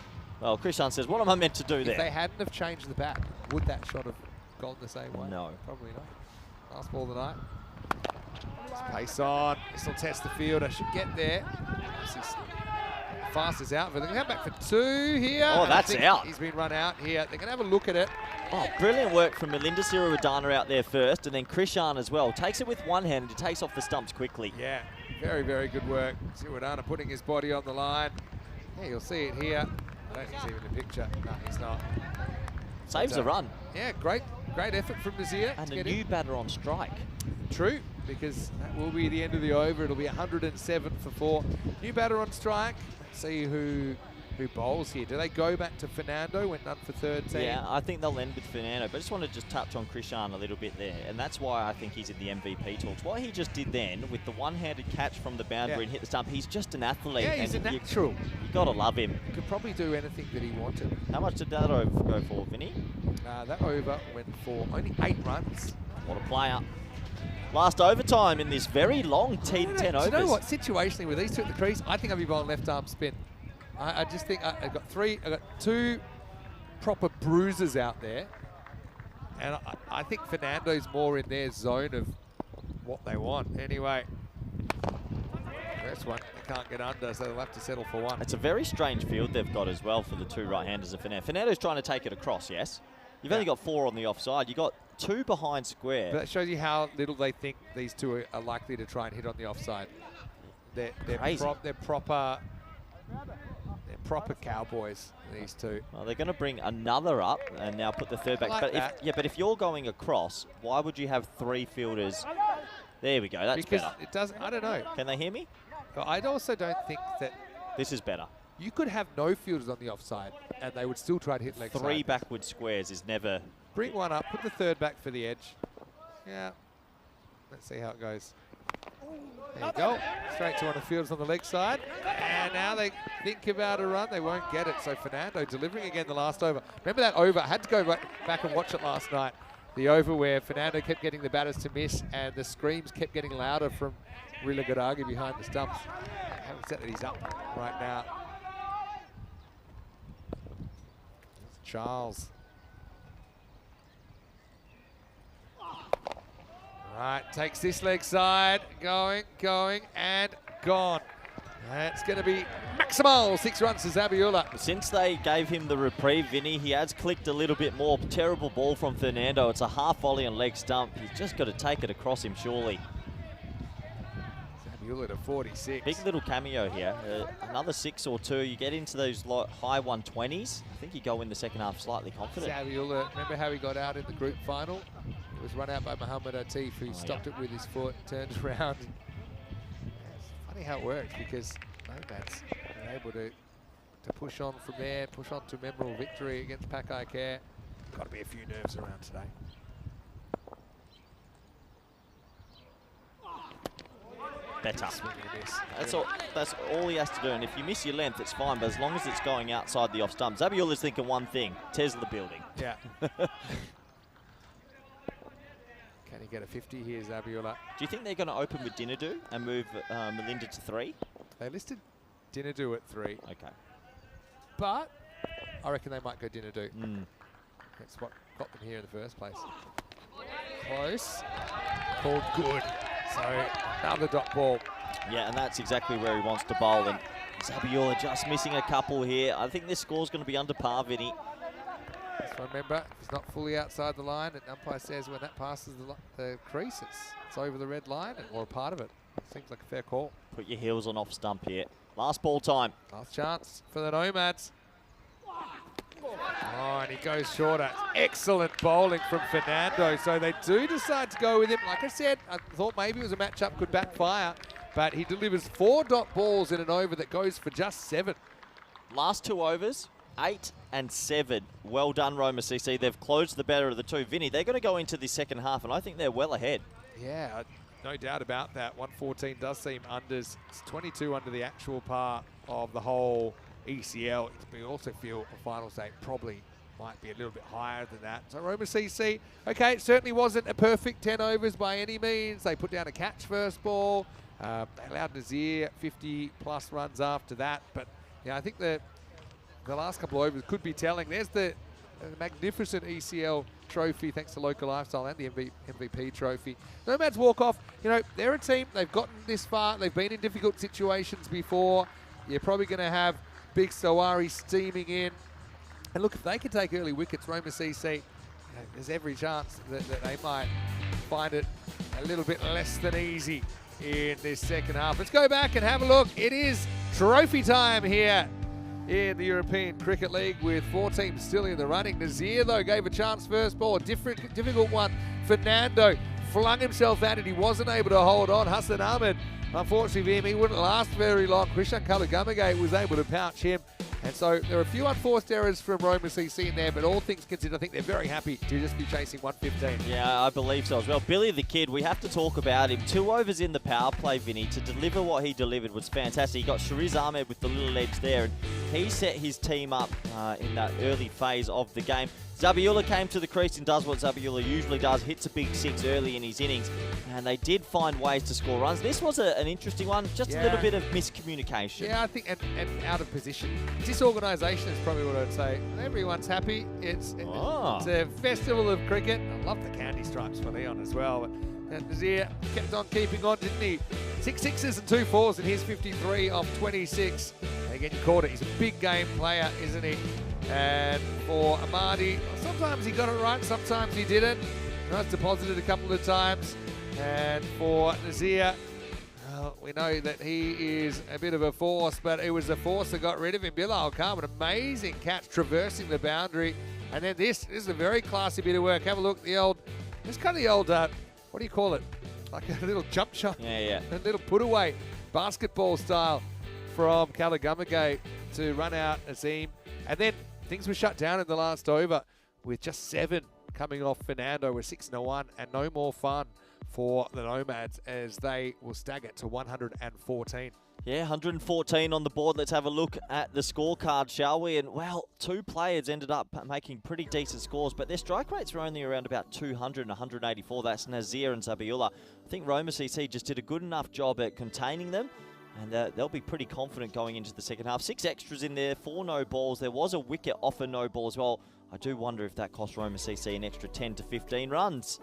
well, Krishan says, what am I meant to do there? If they hadn't have changed the bat, would that shot have gone the same way? No. Probably not. Last ball of the night. Pace on. This will test the field. I should get there. Fast is out. But they're going to come back for 2 here. Oh, that's out. He's been run out here. They're going to have a look at it. Oh, brilliant work from Melinda Siriwadana out there first, and then Krishan as well. Takes it with one hand and he takes off the stumps quickly. Yeah, very, very good work. Siriwadana putting his body on the line. Yeah, you'll see it here. I don't think he's even in the picture. No, he's not. Saves a run. Yeah, great effort from Nazir. And a new batter on strike. True, because that will be the end of the over. It'll be 107 for 4. New batter on strike. Let's see who bowls here. Do they go back to Fernando, went none for 13? Yeah, I think they'll end with Fernando, but I just want to just touch on Krishan a little bit there, and that's why I think he's in the MVP talks. What he just did then, with the one-handed catch from the boundary and hit the stump, he's just an athlete. Yeah, he's a natural. You got to love him. Could probably do anything that he wanted. How much did that over go for, Vinny? That over went for only 8 runs. What a player. Last overtime in this very long T10 overs. Do you know what? Situationally, with these two at the crease, I think I'll be bowling left arm spin. I just think I've got 2 proper bruisers out there. And I think Fernando's more in their zone of what they want. Anyway, first one, they can't get under, so they'll have to settle for 1. It's a very strange field they've got as well for the 2 right-handers of Fernando. Fernando's trying to take it across, yes? You've only got 4 on the offside. You've got 2 behind square. But that shows you how little they think these 2 are likely to try and hit on the offside. They're proper cowboys, these 2. Well, they're going to bring another up and now put the third back. But if you're going across, why would you have 3 fielders? There we go. That's because better. it does. I don't know. Can they hear me? I also don't think that This is better. you could have no fielders on the offside and they would still try to hit leg side. 3 backward squares is never... Bring one up, put the third back for the edge. Yeah. Let's see how it goes. There you go. Straight to one of the fielders on the leg side. And now they think about a run. They won't get it. So Fernando delivering again the last over. Remember that over? I had to go back and watch it last night. The over where Fernando kept getting the batters to miss and the screams kept getting louder from Riligaragi behind the stumps. Having said that, he's up right now. Charles. Right, takes this leg side, going, and gone. That's going to be maximal. 6 runs to Zabiola. Since they gave him the reprieve, Vinny, he has clicked a little bit more. Terrible ball from Fernando. It's a half volley and leg stump. He's just got to take it across him, surely. Zabiola to 46. Big little cameo here. Another 6 or 2. You get into those high 120s. I think you go in the second half slightly confident. Zabiola, remember how he got out in the group final? He was run out by Mohamed Atif, who stopped it with his foot, turned around. It's funny how it works because Nomads are able to push on from there, push on to a memorable victory against Pakai Care. Got to be a few nerves around today. Better. That's all he has to do. And if you miss your length, it's fine. But as long as it's going outside the off stump, Zabiola's thinking one thing: Tesla building. Yeah. Can he get a 50 here, Zabiola? Do you think they're going to open with Dinadu and move Melinda to 3? They listed Dinadu at 3. Okay. But I reckon they might go Dinadu. Mm. That's what got them here in the first place. Close. Called good. So another dot ball. Yeah, and that's exactly where he wants to bowl. And Zabiola just missing a couple here. I think this score's going to be under par, Vinny. So remember, if it's not fully outside the line, and umpire says when that passes the crease, it's over the red line, or a part of it. Seems like a fair call. Put your heels on off stump here. Last ball time. Last chance for the Nomads. Oh, and he goes shorter. Excellent bowling from Fernando. So they do decide to go with him. Like I said, I thought maybe it was a matchup could backfire, but he delivers 4 dot balls in an over that goes for just 7. Last 2 overs, 8 and 7. Well done, Roma CC. They've closed the better of the 2. Vinny, they're going to go into the second half, and I think they're well ahead. Yeah, no doubt about that. 114 does seem unders. It's 22 under the actual par of the whole ECL. We also feel the final state probably might be a little bit higher than that. So Roma CC, okay, it certainly wasn't a perfect 10 overs by any means. They put down a catch first ball. They allowed Nazir 50+ runs after that. But yeah, I think the last couple of overs could be telling. There's the magnificent ECL trophy thanks to Local Lifestyle and the MVP trophy. Nomads walk off. You know, they're a team. They've gotten this far. They've been in difficult situations before. You're probably going to have Big Sawari steaming in. And look, if they can take early wickets, Roma CC, you know, there's every chance that they might find it a little bit less than easy in this second half. Let's go back and have a look. It is trophy time here in the European Cricket League with 4 teams still in the running. Nazir, though, gave a chance first ball. A difficult one. Fernando flung himself at it. He wasn't able to hold on. Hassan Ahmed, unfortunately for him, he wouldn't last very long. Krishan Kalagamage was able to pouch him. And so there are a few unforced errors from Roma CC in there, but all things considered, I think they're very happy to just be chasing 115. Yeah, I believe so as well. Billy the Kid, we have to talk about him. 2 overs in the power play, Vinny. To deliver what he delivered was fantastic. He got Shariz Ahmed with the little edge there, and he set his team up in that early phase of the game. Zabiola came to the crease and does what Zabiola usually does, hits a big 6 early in his innings, and they did find ways to score runs. This was an interesting one, just a little bit of miscommunication. Yeah, I think, and out of position. Disorganisation is probably what I'd say. Everyone's happy. It's a festival of cricket. I love the candy stripes for Leon as well. And Nazir kept on keeping on, didn't he? 6 sixes and 2 fours in his 53 off 26. And again, you called it. He's a big game player, isn't he? And for Amadi, sometimes he got it right, sometimes he didn't. Nice deposited a couple of times. And for Nazir, we know that he is a bit of a force, but it was the force that got rid of him. Bilal Khan, an amazing catch traversing the boundary. And then this is a very classy bit of work. Have a look at the old, it's kind of the old, what do you call it? Like a little jump shot. Yeah. A little put away basketball style from Calagamagate to run out Azim. And then things were shut down in the last over with just 7 coming off Fernando with 6-1 and no more fun for the Nomads as they will stagger to 114. Yeah, 114 on the board. Let's have a look at the scorecard, shall we? And, well, 2 players ended up making pretty decent scores, but their strike rates were only around about 200 and 184. That's Nazir and Zabiullah. I think Roma CC just did a good enough job at containing them, and they'll be pretty confident going into the second half. 6 extras in there, 4 no balls. There was a wicket off a no ball as well. I do wonder if that cost Roma CC an extra 10 to 15 runs.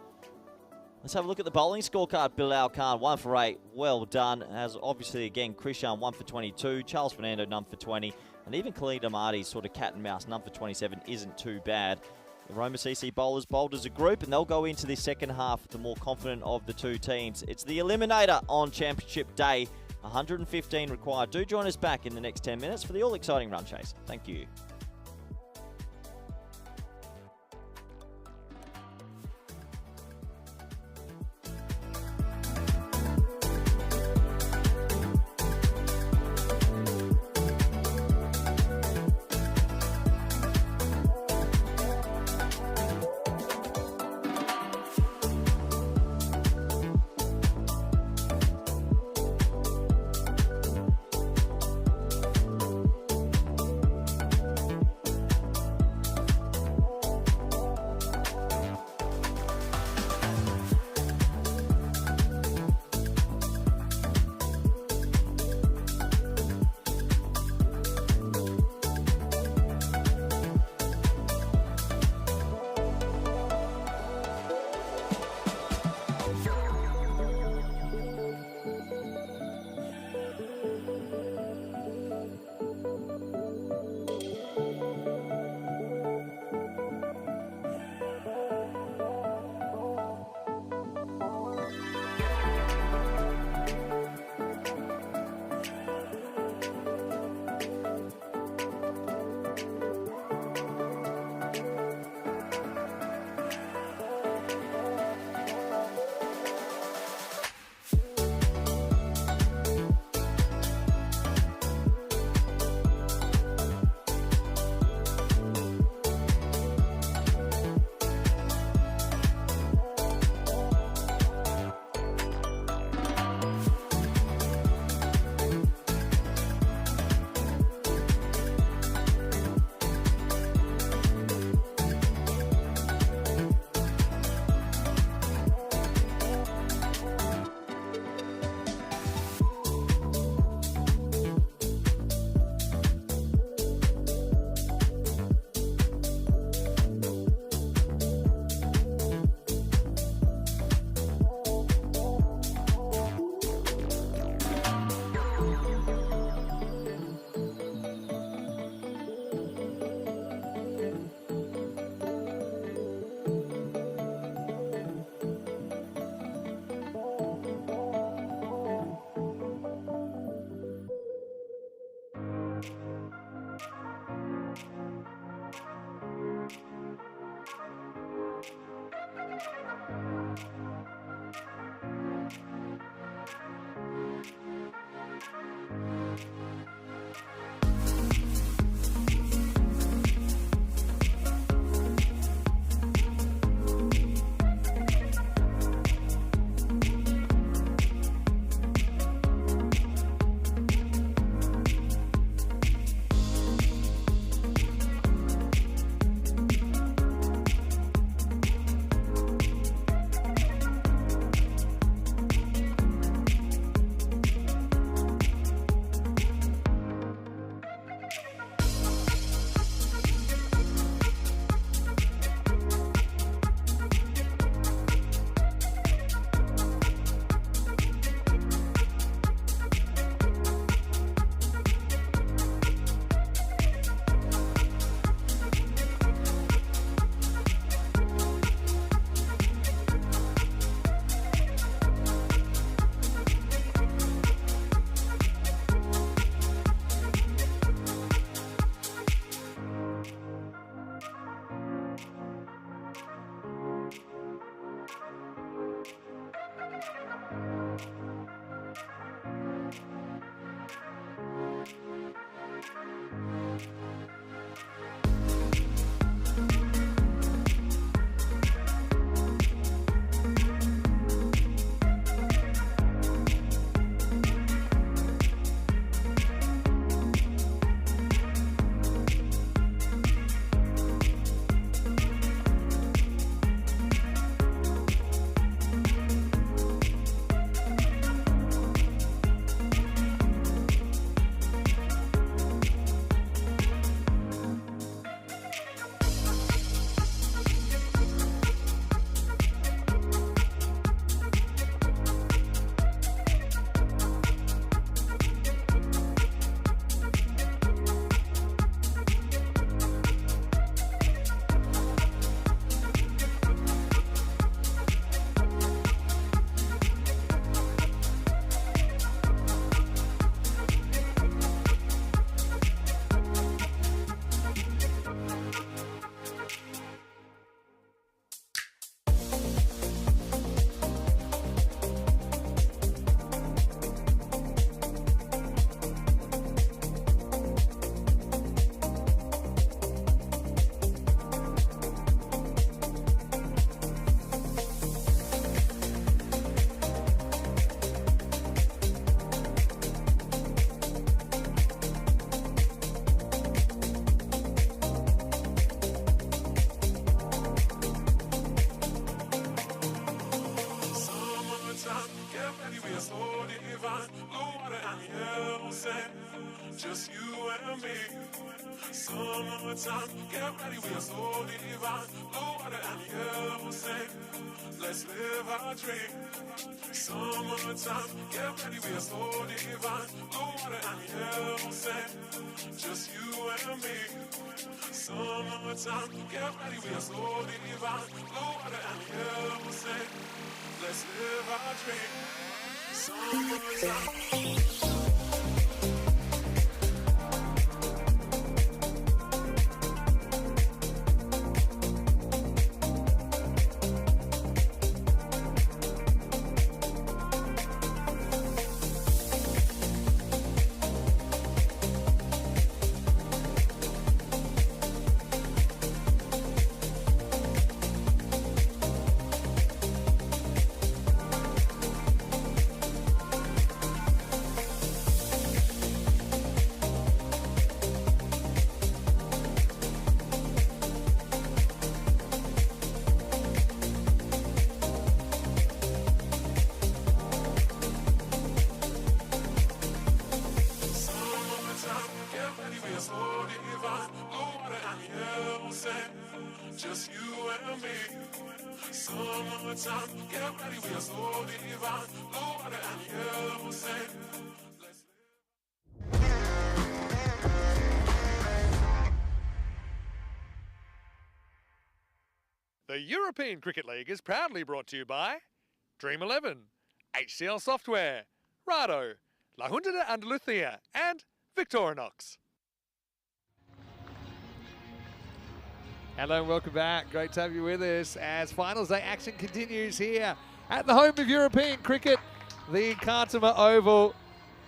Let's have a look at the bowling scorecard. Bilal Khan, 1 for 8. Well done. As obviously, again, Krishan, 1 for 22. Charles Fernando, none for 20. And even Khalid Ahmadi's sort of cat and mouse, none for 27, isn't too bad. The Roma CC bowlers bowled as a group, and they'll go into this second half the more confident of the 2 teams. It's the Eliminator on Championship Day. 115 required. Do join us back in the next 10 minutes for the all-exciting run chase. Thank you. just you and me. Summertime, get ready, we are so divine. Blue water and the air will sing. Let's live our dream. Summertime, get ready, we are so divine. Blue water and the air will sing. Just you and me. Summertime, get ready, we are so divine. Blue water and the air will sing. Let's live our dream. Summertime. Just you and me. Summertime, get ready, we are so divine. Blue water and the air will sing. The European Cricket League is proudly brought to you by Dream 11, HCL Software, Rado, La Junta de Andalucía, and Victorinox. Hello and welcome back. Great to have you with us as finals day action continues here at the home of European cricket, the Cartama Oval,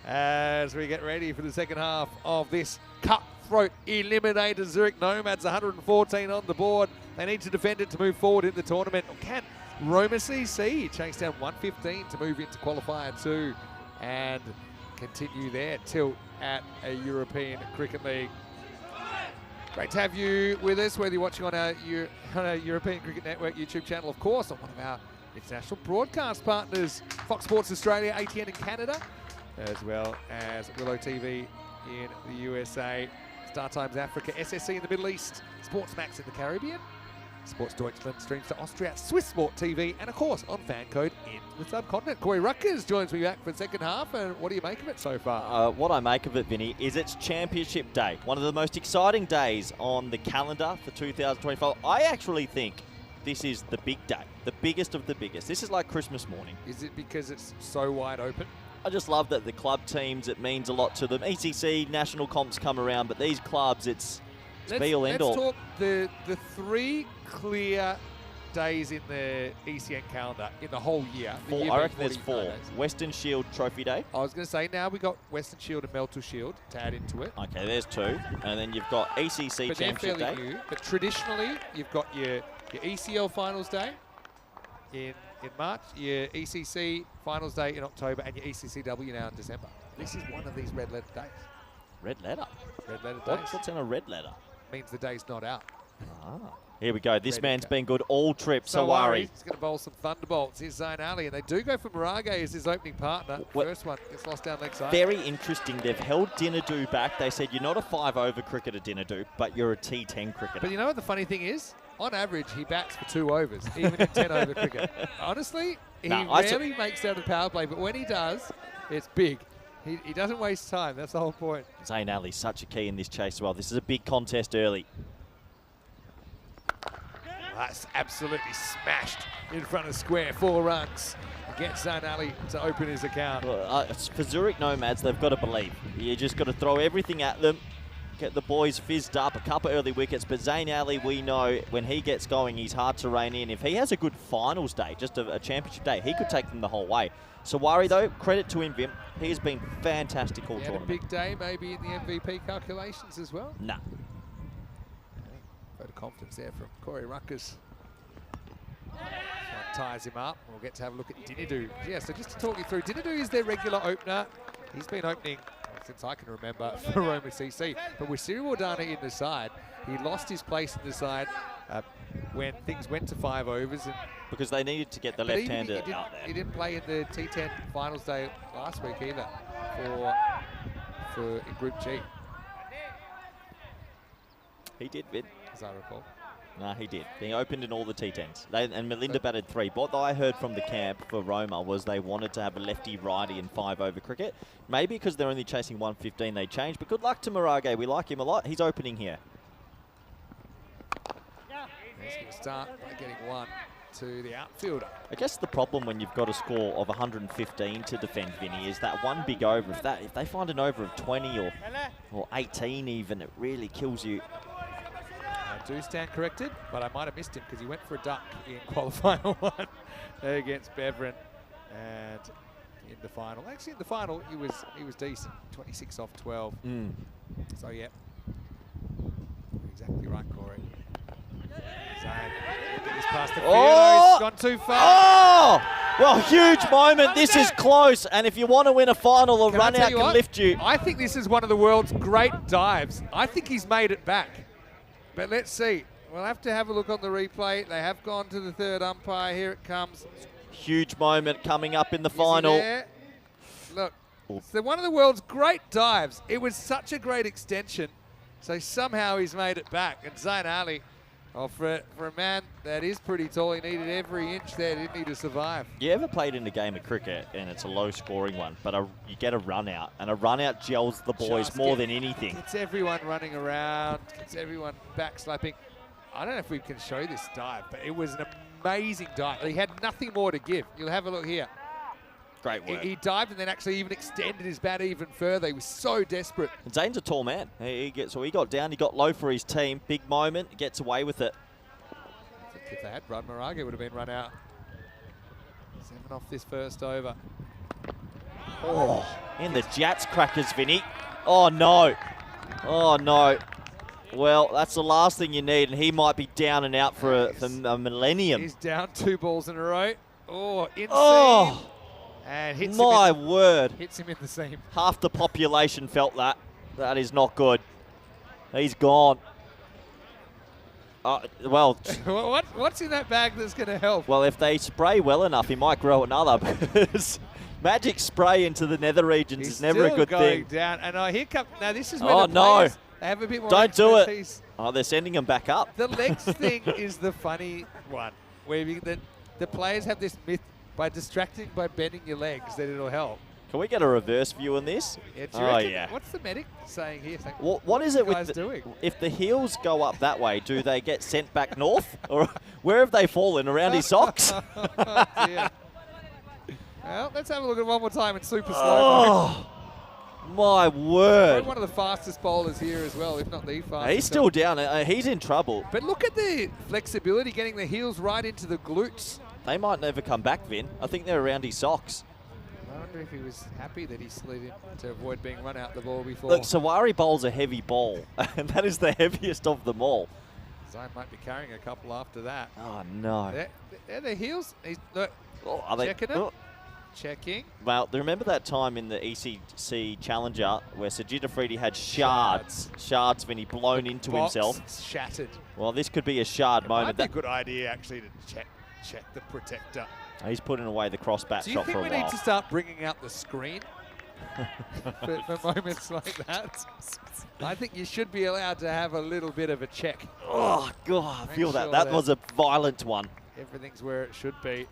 as we get ready for the second half of this cutthroat Eliminator. Zurich Nomads 114 on the board. They need to defend it to move forward in the tournament. Or can Roma CC chase down 115 to move into Qualifier 2 and continue their tilt at a European Cricket League? Great to have you with us, whether you're watching on our European Cricket Network YouTube channel, of course, on one of our international broadcast partners, Fox Sports Australia, ATN in Canada, as well as Willow TV in the USA, Star Times Africa, SSC in the Middle East, Sportsmax in the Caribbean, Sports Deutschland streams to Austria, Swiss Sport TV, and of course on fan code in the subcontinent. Corey Ruckers joins me back for the second half, and what do you make of it so far? What I make of it, Vinny, is it's Championship Day, one of the most exciting days on the calendar for 2024. I actually think this is the big day, the biggest of the biggest. This is like Christmas morning. Is it because it's so wide open? I just love that the club teams, it means a lot to them. ECC, national comps come around, but these clubs, it's be all end all. Let's talk the three clear days in the ECN calendar in the whole year. I reckon there's 4. Days. Western Shield Trophy Day. I was going to say, now we've got Western Shield and Melton Shield to add into it. Okay, there's 2. And then you've got ECC Championship Day. New, but traditionally, you've got your ECL Finals Day in March, your ECC Finals Day in October, and your ECCW now in December. This is one of these red letter days. Red letter? Red letter days. What's in a red letter? Means the day's not out. Ah. Here we go. This man's been good all trip. Sawari. He's going to bowl some thunderbolts. Here's Zayn Ali, and they do go for Marage as his opening partner. First one gets lost down leg side. Very interesting. They've held Dinadoo back. They said you're not a 5-over cricketer, Dinadoo, but you're a T10 cricketer. But you know what the funny thing is? On average, he bats for 2 overs, even in 10-over cricket. Honestly, he rarely makes out a power play, but when he does, it's big. He doesn't waste time. That's the whole point. Zayn Ali's such a key in this chase as well. This is a big contest early. That's absolutely smashed in front of square. 4 runs. Gets Zayn Ali to open his account. Well, for Zurich Nomads, they've got to believe. You just got to throw everything at them. Get the boys fizzed up, a couple early wickets, but Zayn Ali, we know when he gets going, he's hard to rein in. If he has a good finals day, just a championship day, he could take them the whole way. Sawari, though, credit to him, Vim. He has been fantastic all tournament. He had a big day, maybe in the MVP calculations as well? Nah. Vote of confidence there from Corey Ruckers. Ties him up. We'll get to have a look at Dinadoo. Yeah, so just to talk you through, Dinadoo is their regular opener. He's been opening since I can remember for Roma CC. But with Cyril Wardana in the side, he lost his place in the side when things went to 5 overs. And because they needed to get the left-hander out there. He didn't play in the T10 finals day last week either in Group G, He did, Vid. as I recall. No, he did. He opened in all the T10s. And Melinda batted 3. What I heard from the camp for Roma was they wanted to have a lefty-righty in 5-over cricket. Maybe because they're only chasing 115, they changed. But good luck to Marage. We like him a lot. He's opening here. He's going to start by getting one to the outfielder. I guess the problem when you've got a score of 115 to defend, Vinny, is that one big over. If they find an over of 20 or 18 even, it really kills you. I do stand corrected, but I might have missed him because he went for a duck in qualifier 1 against Beverin, and in the final. Actually, in the final, he was decent. 26 off 12. So yeah, exactly right, Corey. Zane, get this past the field. Oh! He's gone too far. Oh! Well, huge moment. This is close. And if you want to win a final, a run out can lift you. I think this is one of the world's great dives. I think he's made it back. But let's see. We'll have to have a look on the replay. They have gone to the third umpire. Here it comes. Huge moment coming up in the Is he final. there? Look, it's one of the world's great dives. It was such a great extension. So somehow he's made it back. And Zayn Ali, for a man that is pretty tall, he needed every inch there, didn't he, to survive? You ever played in a game of cricket and it's a low-scoring one, but you get a run-out, and a run-out gels the boys Just more than anything. Gets everyone running around, gets everyone backslapping. I don't know if we can show this dive, but it was an amazing dive. He had nothing more to give. You'll have a look here. Great work. He dived and then actually even extended his bat even further. He was so desperate. And Zane's a tall man. So he got down, he got low for his team. Big moment, gets away with it. I think if they had run, Marage would have been run out. 7 off this first over. Oh, in the Jats crackers, Vinny. Oh, no. Oh, no. Well, that's the last thing you need, and he might be down and out for a millennium. He's down 2 balls in a row. Oh, insane. Oh, and hits my him word. Hits him in the seam. Half the population felt that. That is not good. He's gone. Well, what's in that bag that's going to help? well, if they spray well enough, he might grow another. Because magic spray into the nether regions He's is never a good still going thing. down. And here come. Now this is where the no. players, they have a bit more Don't do it. expertise. Oh, they're sending him back up. The legs thing is the funny one, where the players have this myth by distracting by bending your legs that it'll help. Can we get a reverse view on this? Yeah, do you reckon- yeah. What's the medic saying here? Saying, What is it with guys doing? if the heels go up that way, do they get sent back north? Or where have they fallen? Around his socks? Oh, dear. Well, let's have a look at it one more time in super slow. Oh, my word. One of the fastest bowlers here as well, if not the fastest. He's still down. He's in trouble. But look at the flexibility, getting the heels right into the glutes. They might never come back, Vin. I think they're around his socks. I wonder if he was happy that he slid in to avoid being run out the ball before. Look, Sawari bowls a heavy ball, and that is the heaviest of them all. Zion might be carrying a couple after that. Oh, no. They're the heels. Look, Oh, are they? checking it. Oh. Checking. Well, remember that time in the ECC Challenger where Sajid Afridi had shards, Vinny, blown into Box himself? shattered. Well, this could be a shard Might moment. be a good idea actually to check the protector. He's putting away the cross bat Do you shot think for a we while. need to start bringing out the screen for moments like that? I think you should be allowed to have a little bit of a check. Oh, God, I Make feel sure that. That that- was a violent one. Everything's where it should be.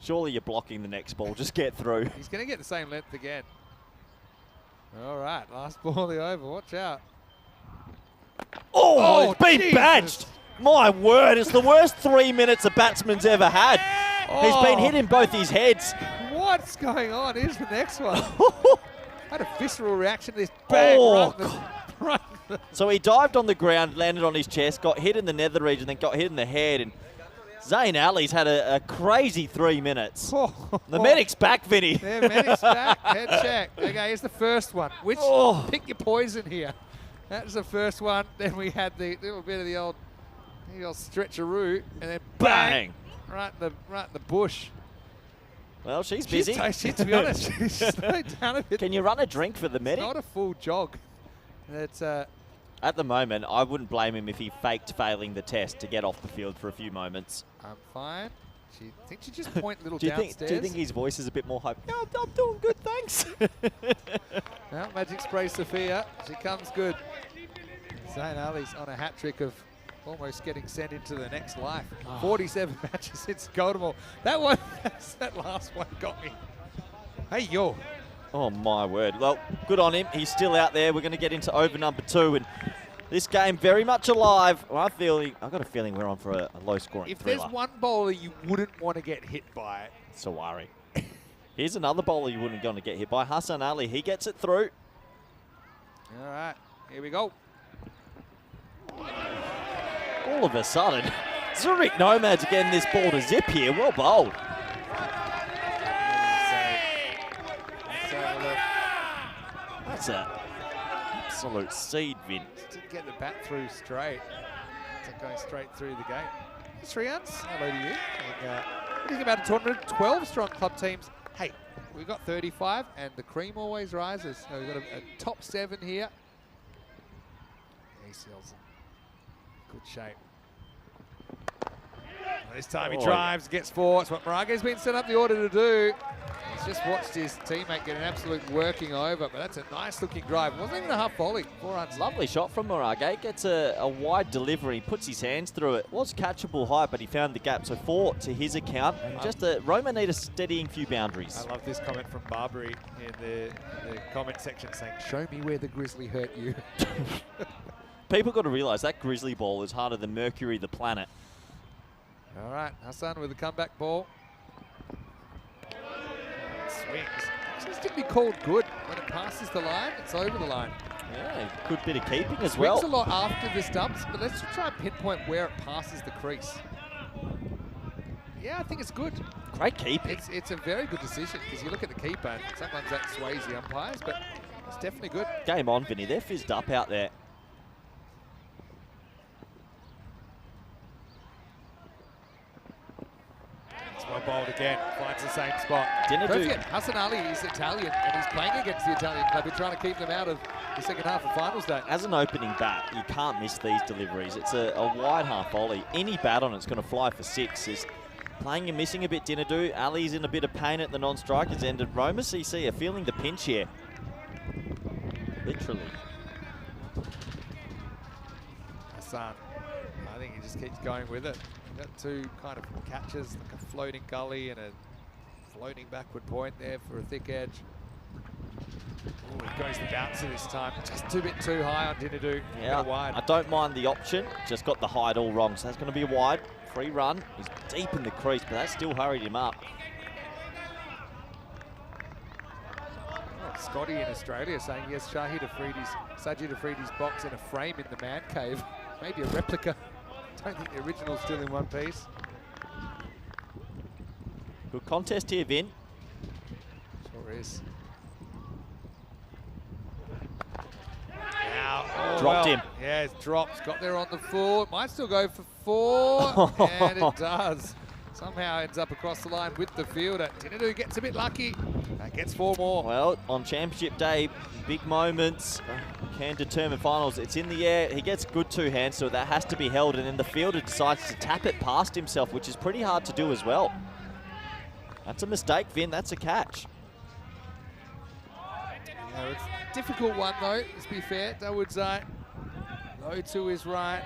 Surely you're blocking the next ball. Just get through. He's going to get the same length again. All right, last ball of the over. Watch out. Oh, it's been Jesus. badged. My word, it's the worst 3 minutes a batsman's ever had. He's been hit in both his heads. What's going on? Here's the next one. Had a visceral reaction to this bang Oh, right So he dived on the ground, landed on his chest, got hit in the nether region, then got hit in the head. And Zayn Ali's had a crazy 3 minutes. The medic's back, Vinny. There, medic's back. Head check. Okay, here's the first one. Which pick your poison here. That was the first one. Then we had the little bit of the old stretcheroo, and then bang, right in the bush. Well, she's busy. To be honest, she's slowed down a bit. Can you run a drink for the It's medic? not a full jog. It's At the moment, I wouldn't blame him if he faked failing the test to get off the field for a few moments. I'm fine. She thinks she just point a little do downstairs. you think his voice is a bit more hype? Yeah, I'm doing good, thanks. Well, Magic Spray Sophia, she comes good. Zayn Ali's on a hat trick of almost getting sent into the next life. 47 matches since Goldemore. That one, that last one got me. Hey, yo. Oh, my word. Well, good on him. He's still out there. We're going to get into over number 2. And this game very much alive. Well, I've got a feeling we're on for a low-scoring If thriller. there's one bowler you wouldn't want to get hit by, Sawari. Here's another bowler you wouldn't want to get hit by. Hassan Ali. He gets it through. all right, here we go. All of a sudden, Zurich Nomads getting this ball to zip here. Well bowled. That's an absolute seed, Vin. Didn't get the bat through straight. It's going straight through the gate. Shriyans, hello to you. And, what do you think about a tournament? 12 strong club teams. Hey, we've got 35, and the cream always rises. So we've got a top 7 here. ACL's in good shape. This time he drives, gets 4. It's what Marage's been set up the order to do. He's just watched his teammate get an absolute working over, but that's a nice looking drive. It wasn't even a half volley. 4 runs. Lovely shot from Marage. Gets a wide delivery, puts his hands through it. Was catchable high, but he found the gap. So 4 to his account. And just Roma need a steadying few boundaries. I love this comment from Barbary in the comment section saying, show me where the grizzly hurt you. People got to realise that grizzly ball is harder than Mercury, the planet. All right, Hassan with the comeback ball. Swings. This can be called good. When it passes the line, it's over the line. Yeah, good bit of keeping as Swings well. a lot after the stumps, but let's try and pinpoint where it passes the crease. Yeah, I think it's good. Great keeping. It's a very good decision because you look at the keeper and sometimes that sways the umpires, but it's definitely good. Game on, Vinny. They're fizzed up out there. Well bowled again, finds the same spot. Dinadu. Hassan Ali is Italian and he's playing against the Italian club. We're trying to keep them out of the second half of finals day. As an opening bat, you can't miss these deliveries. It's a wide half volley. Any bat on it's going to fly for 6. Is playing and missing a bit, Dinadu. Ali's in a bit of pain at the non-strikers end. And Roma CC are feeling the pinch here. Literally. Hassan, I think he just keeps going with it. Got 2 kind of catches, like a floating gully and a floating backward point there for a thick edge. Oh, he goes the bouncer this time. Just a bit too high on Dinadu. Yeah, wide. I don't mind the option. Just got the height all wrong. So that's going to be a wide. Free run. He's deep in the crease, but that still hurried him up. Oh, Scotty in Australia saying, yes, Sajid Afridi's box in a frame in the man cave. Maybe a replica. I don't think the original's still in one piece. Good contest here, Vin. Sure is. Now, Dropped him. Yeah, it's dropped. Got there on the 4. It might still go for 4. And it does. Somehow ends up across the line with the fielder. Dinadu gets a bit lucky. That gets 4 more. Well, on championship day, big moments can determine finals. It's in the air. He gets good 2 hands, so that has to be held. And then the fielder decides to tap it past himself, which is pretty hard to do as well. That's a mistake, Vin. That's a catch. Yeah, it's a difficult one, though. Let's be fair. Dawood's right. Low 2 is right.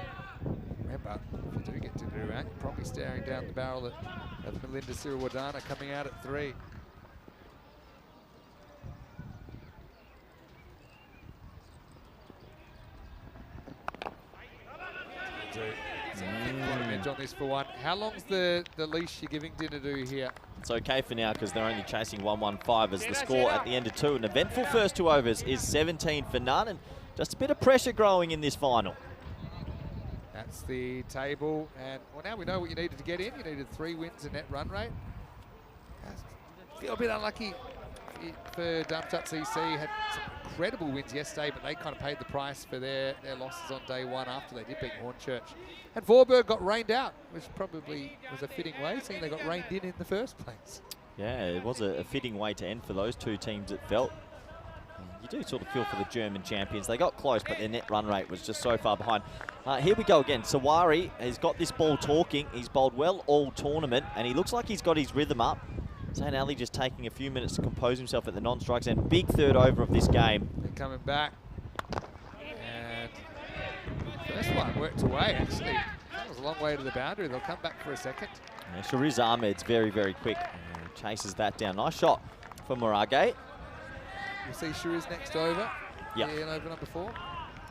Remember, if you do get to do that, you're probably staring down the barrel of Melinda Siriwadana coming out at 3. On this for 1. How long's the leash you're giving Dinadu here? It's okay for now because they're only chasing 115 as the score at the end of 2. An eventful first 2 overs is 17 for none, and just a bit of pressure growing in this final. That's the table, and well, now we know what you needed to get in. You needed 3 wins and net run rate. Feel a bit unlucky for Darmstadt CC. Had some incredible wins yesterday, but they kind of paid the price for their losses on day 1 after they did beat Hornchurch. And Vorberg got rained out, which probably was a fitting way, seeing they got rained in the first place. Yeah, it was a fitting way to end for those 2 teams, it felt. You do sort of feel for the German champions. They got close, but their net run rate was just so far behind. Here we go again. Sawari has got this ball talking. He's bowled well all tournament, and he looks like he's got his rhythm up. Zain Ali just taking a few minutes to compose himself at the non-strikes, and big third over of this game. They're coming back. And first one worked away, actually. That was a long way to the boundary. They'll come back for a second. Yeah, Shariz Ahmed's very, very quick. Chases that down. Nice shot for Morage. We'll see Shariz next over. Yeah. In over number 4.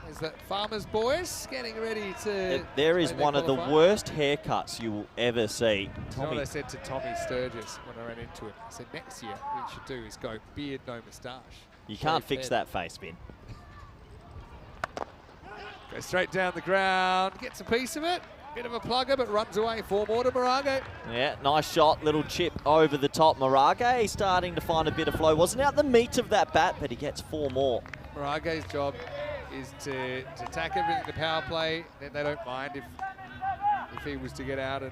Is that Farmer's Boys getting ready to... There is one of the qualifier? worst haircuts you will ever see. You know Tommy. what I said to Tommy Sturgis when I ran into him? I said, next year, what you should do is go beard, no moustache. You can't Shave fix head. that face, Vin. Go straight down the ground, gets a piece of it. Bit of a plugger, but runs away. 4 more to Morage. Yeah, nice shot. Little chip over the top. Morage starting to find a bit of flow. Wasn't out the meat of that bat, but he gets 4 more. Morage's job is to attack everything in the power play. Then they don't mind if he was to get out and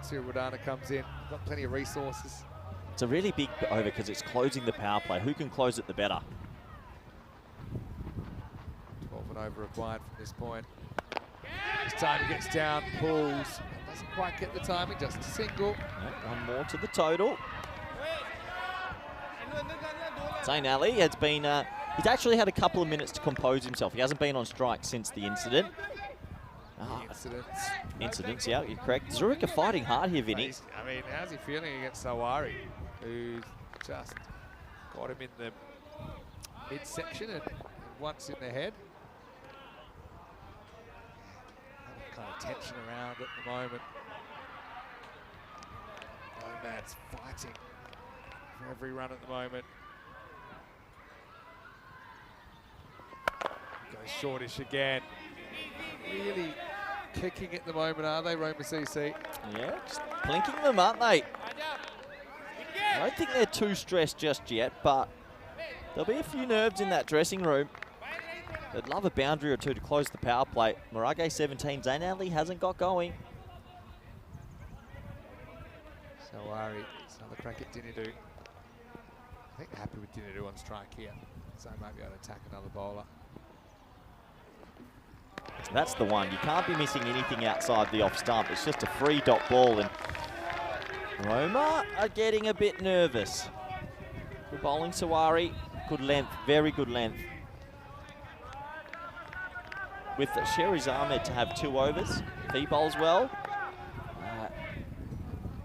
Sirwadana comes in. Got plenty of resources. It's a really big over because it's closing the power play. Who can close it the better? 12 and over required from this point. This time he gets down, pulls. Doesn't quite get the timing, just a single. Yeah, 1 more to the total. Zain Ali has been, he's actually had a couple of minutes to compose himself. He hasn't been on strike since the incident. Incidents, yeah, you're correct. Zurich are fighting hard here, Vinny. I mean, how's he feeling against Sawari, who's just got him in the midsection and once in the head? Kind of tension around at the moment. Nomad's fighting for every run at the moment. Goes shortish again. Really kicking at the moment, are they, Roma CC? Yeah, just plinking them, aren't they? I don't think they're too stressed just yet, but there'll be a few nerves in that dressing room. They'd love a boundary or two to close the power play. Morage 17, Zain Ali hasn't got going. Sawari, it's another crack at Dinadu. I think they're happy with Dinadu on strike here, so they might be able to attack another bowler. That's the one. You can't be missing anything outside the off stump. It's just a free dot ball, and Roma are getting a bit nervous. Good bowling, Sawari. Good length, very good length. With Shariz Ahmed to have 2 overs, if he bowls well.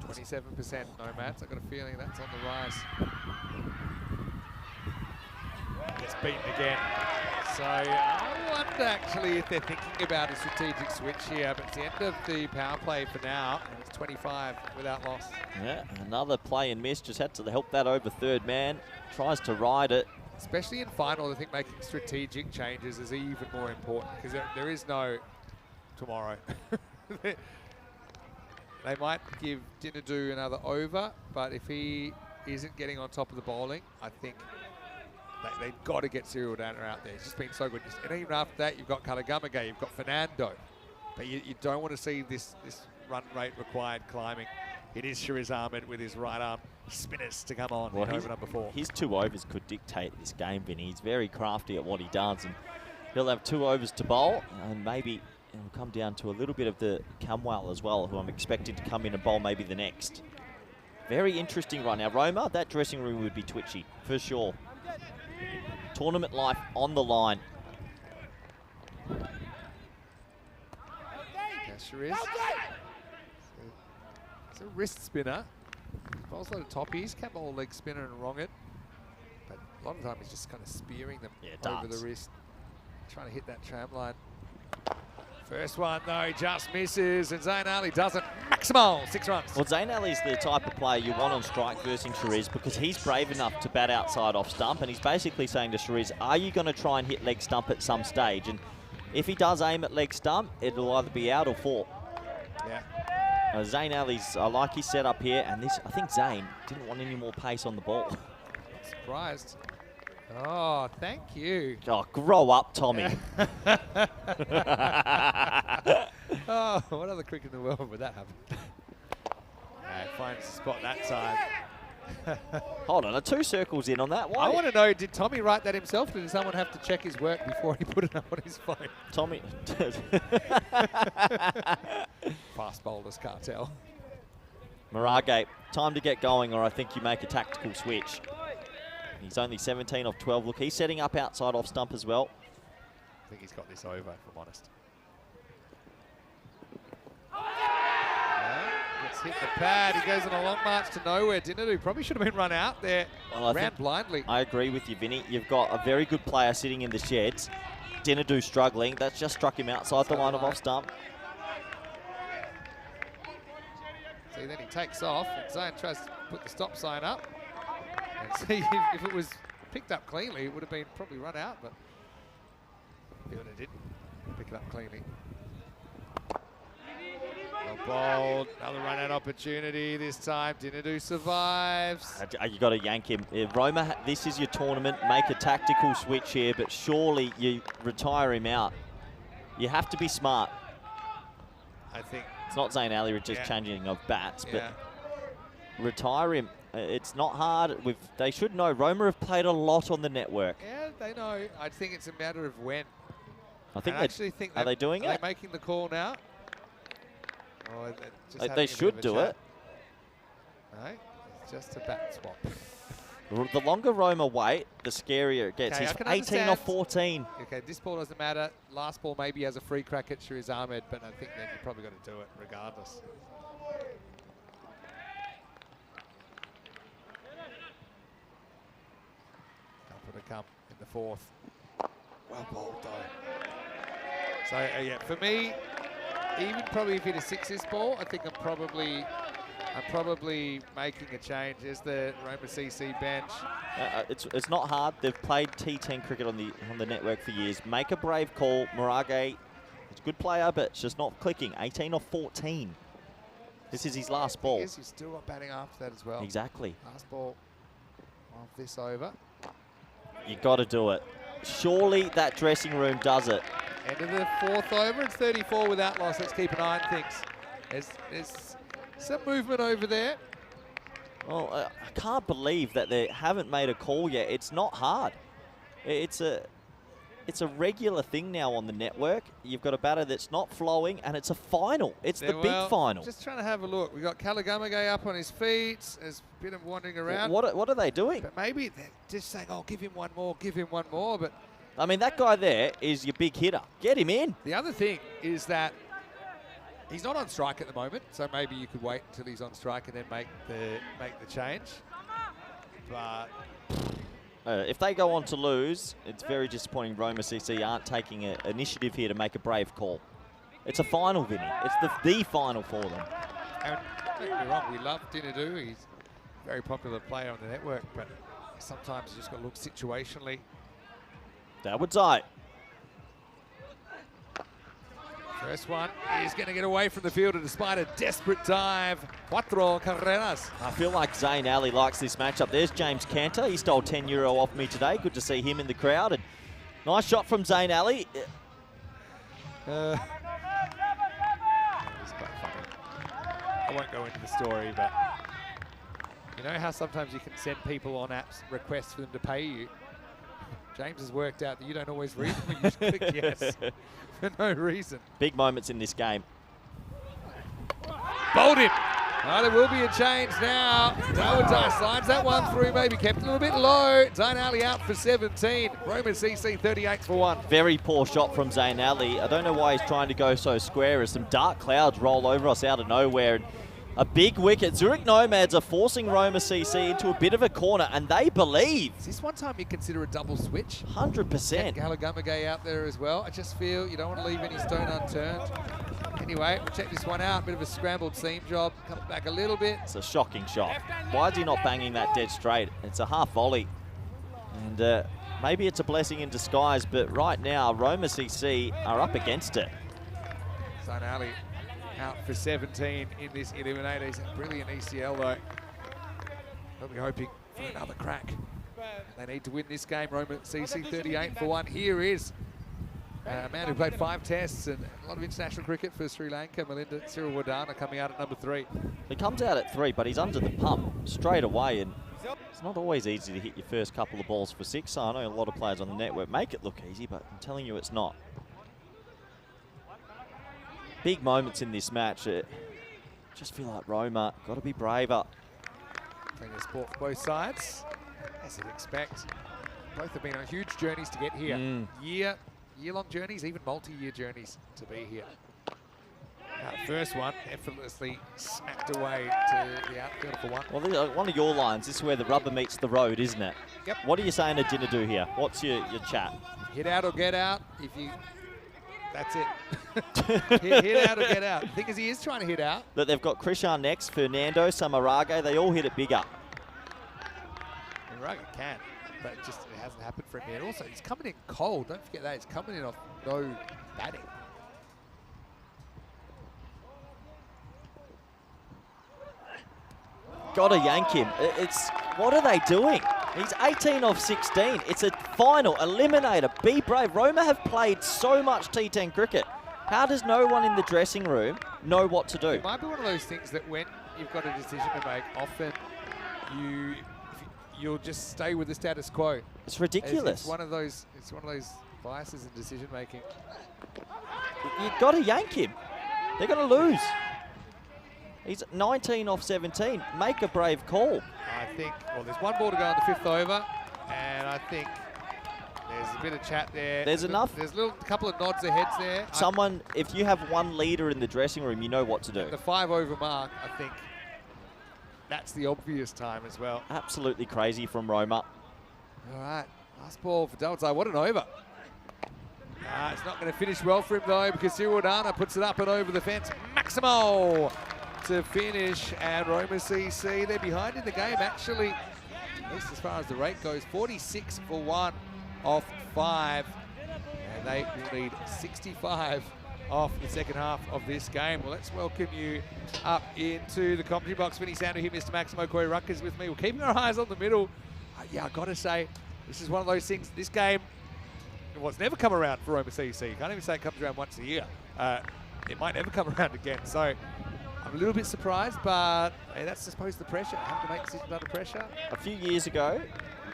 27% Nomads. I've got a feeling that's on the rise. Gets beaten again. So I wonder actually if they're thinking about a strategic switch here, but it's the end of the power play for now, and it's 25 without loss. Yeah, another play and miss. Just had to help that over third man. Tries to ride it. Especially in finals, I think making strategic changes is even more important because there is no tomorrow. They might give Dinadu another over, but if he isn't getting on top of the bowling, I think they've got to get Cyril Danner out there. He's just been so good. And even after that, you've got Kalagamage, you've got Fernando. But you don't want to see this run rate required climbing. It is Shariz Ahmed with his right arm spinners to come on in over number 4. His 2 overs could dictate this game, Vinny. He's very crafty at what he does, and he'll have 2 overs to bowl, and maybe it'll come down to a little bit of the Camwell as well, who I'm expecting to come in and bowl maybe the next. Very interesting right now. Roma, that dressing room would be twitchy, for sure. Tournament life on the line. Shariz. It's a wrist spinner. Bowls a lot of toppies, can't bowl a leg spinner and wrong it. But a lot of the time he's just kind of spearing them over the wrist. Trying to hit that tram line. First one though, just misses, and Zain Ali doesn't. Maximal, 6 runs. Well, Zain Ali is the type of player you want on strike versus Shariz because he's brave enough to bat outside off stump, and he's basically saying to Shariz, are you going to try and hit leg stump at some stage? And if he does aim at leg stump, it'll either be out or 4. Yeah. Zain Ali's, I like his setup here, and this, I think Zain didn't want any more pace on the ball. Not surprised. Oh, thank you. Oh, grow up, Tommy. Oh, what other cricket in the world would that happen? Finds the spot that time. Hold on, 2 circles in on that. Why? I want to know, did Tommy write that himself, or did someone have to check his work before he put it up on his phone? Tommy. Fast bowlers cartel. Maragate, time to get going, or I think you make a tactical switch. He's only 17 of 12. Look, he's setting up outside off stump as well. I think he's got this over, if I'm honest. Gets hit the pad. He goes on a long march to nowhere. Dinadu probably should have been run out there. Well, Ran blindly. I agree with you, Vinny. You've got a very good player sitting in the sheds. Dinadu struggling. That's just struck him outside the line of off stump. See, then he takes off, and Zane tries to put the stop sign up. And see, if it was picked up cleanly, it would have been probably run out, but fielder didn't pick it up cleanly. Well bowled, another run-out opportunity this time. Dinadu survives. You got to yank him. Roma, this is your tournament. Make a tactical switch here, but surely you retire him out. You have to be smart. I think it's not Zayn Ali just changing of bats, but retire him. It's not hard. They should know. Roma have played a lot on the network. Yeah, they know. I think it's a matter of when. I think are they doing it? Are they making the call now? Or they should do it. No, it's just a bat swap. The longer Roma wait, the scarier it gets. Okay, He's I can 18 understand. off 14. Okay, this ball doesn't matter. Last ball maybe has a free crack at Shiriz Ahmed, but I think then you probably got to do it regardless. Couple to come in the 4th. Well bowled though. So yeah, for me, even probably if it is 6 this ball, I think I'm probably making a change. There's the Roma CC bench. It's not hard. They've played T10 cricket on the network for years. Make a brave call. Maragate, he's a good player, but it's just not clicking. 18 off 14. This is his last ball. Yes, he's still got batting after that as well. Exactly. Last ball of this over. You got to do it. Surely that dressing room does it. End of the 4th over. It's 34 without loss. Let's keep an eye on things. There's some movement over there. Well, I can't believe that they haven't made a call yet. It's not hard. It's a regular thing now on the network. You've got a batter that's not flowing, and it's a final. It's the big final. Just trying to have a look. We've got Kalagamagay up on his feet. There's a bit of wandering around. What are they doing? But maybe they're just saying, oh, give him one more, give him one more. But I mean, that guy there is your big hitter. Get him in. The other thing is that he's not on strike at the moment, so maybe you could wait until he's on strike and then make the change. But if they go on to lose, it's very disappointing. Roma CC aren't taking an initiative here to make a brave call. It's a final, Vinny. It's the final for them. And don't get me wrong, we love Dinadu. He's a very popular player on the network, but sometimes you just got to look situationally. Downwards eye. First one is going to get away from the fielder despite a desperate dive. Cuatro carreras. I feel like Zayn Ali likes this matchup. There's James Cantor. He stole €10 off me today. Good to see him in the crowd. And nice shot from Zayn Ali. It's quite funny. I won't go into the story, but you know how sometimes you can send people on apps requests for them to pay you? James has worked out that you don't always read them. You just click yes for no reason. Big moments in this game. Bowled him. Oh, there will be a change now. Dawood slides that one through, maybe kept a little bit low. Zayn Ali out for 17. Roma CC 38 for 1. Very poor shot from Zayn Ali. I don't know why he's trying to go so square as some dark clouds roll over us out of nowhere. And a big wicket. Zurich Nomads are forcing Roma CC into a bit of a corner, and they believe. Is this one time you consider a double switch? 100%. Kalagamagay out there as well. I just feel you don't want to leave any stone unturned. Anyway, we'll check this one out. Bit of a scrambled seam job. Comes back a little bit. It's a shocking shot. Why is he not banging that dead straight? It's a half volley. And maybe it's a blessing in disguise, but right now, Roma CC are up against it. Zayn Ali out for 17 in this Eliminator. He's a brilliant ECL though. They'll be hoping for another crack. They need to win this game. Roma CC 38 for 1. Here is A man who played 5 tests and a lot of international cricket for Sri Lanka, Melinda Siriwardana, coming out at number 3. He comes out at 3, but he's under the pump straight away, and it's not always easy to hit your first couple of balls for 6. So I know a lot of players on the network make it look easy, but I'm telling you it's not. Big moments in this match. Just feel like Roma got to be braver. Playing a sport for both sides, as you'd expect. Both have been on huge journeys to get here. Year-long journeys, even multi-year journeys to be here. Now, the first one effortlessly smacked away to the outfield for 1. Well, one of your lines, this is where the rubber meets the road, isn't it? Yep. What are you saying to Dinadu here? What's your chat? Hit out or get out. If you, that's it. hit out or get out. The thing is, he is trying to hit out. That they've got Krishan next, Fernando, Samarage, they all hit it bigger. And Raga can, but it hasn't happened for him yet. Also, he's coming in cold. Don't forget that. He's coming in off no batting. Gotta yank him. What are they doing? He's 18 off 16. It's a final eliminator. Be brave. Roma have played so much T10 cricket. How does no one in the dressing room know what to do? It might be one of those things that when you've got a decision to make, often you'll just stay with the status quo. It's ridiculous. It's one of those biases in decision making. You've got to yank him. They're going to lose. He's 19 off 17. Make a brave call. I think, well, there's 1 ball to go on the 5th over, and I think there's a bit of chat there. There's enough. There's a couple of nods of heads there. Someone, if you have one leader in the dressing room, you know what to do. The 5 over mark, I think that's the obvious time as well. Absolutely crazy from Roma. All right, last ball for Dalzai. What an over. It's not going to finish well for him, though, because Siriwardana puts it up and over the fence. Maximo to finish, and Roma CC, they're behind in the game, actually, at least as far as the rate goes, 46 for 1 off 5, and they will need 65 off the second half of this game. Well, let's welcome you up into the commentary box. Vinny Sandu here, Mr. Maximo Corey Ruckers with me. We're keeping our eyes on the middle. Yeah, I've got to say, this is one of those things, this game, well, it's never come around for Roma CC. You can't even say it comes around once a year. It might never come around again. So I'm a little bit surprised, but hey, that's, I suppose, the pressure. Having to make decisions under pressure. A few years ago,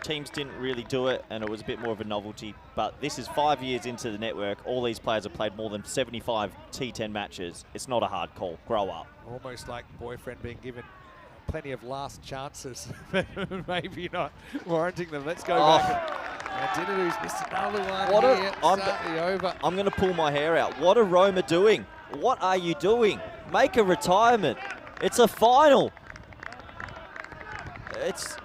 teams didn't really do it, and it was a bit more of a novelty. But this is 5 years into the network. All these players have played more than 75 T10 matches. It's not a hard call. Grow up. Almost like boyfriend being given plenty of last chances, maybe not warranting them. Let's go back. And Dinadu's missed another one here. I'm going to pull my hair out. What are Roma doing? What are you doing? Make a retirement. It's a final. It's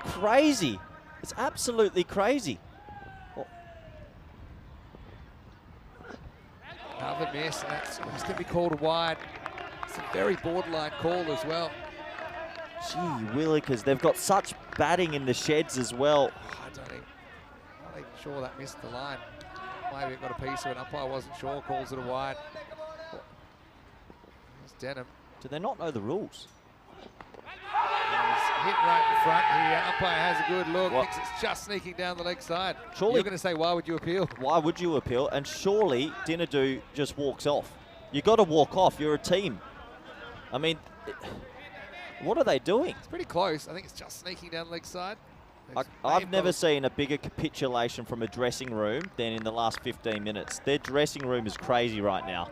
crazy. It's absolutely crazy. Another miss, and that's going to be called wide. It's a very borderline call as well. Gee willikers, they've got such batting in the sheds as well. I'm not even sure that missed the line. Maybe it got a piece of it. Umpire wasn't sure, calls it a wide. There's Denham. Do they not know the rules? He's hit right in front here. Umpire has a good look. Thinks it's just sneaking down the leg side. Surely, you're going to say, why would you appeal? Why would you appeal? And surely Dinadu just walks off. You got to walk off. You're a team. I mean, what are they doing? It's pretty close. I think it's just sneaking down the leg side. I've never seen a bigger capitulation from a dressing room than in the last 15 minutes. Their dressing room is crazy right now.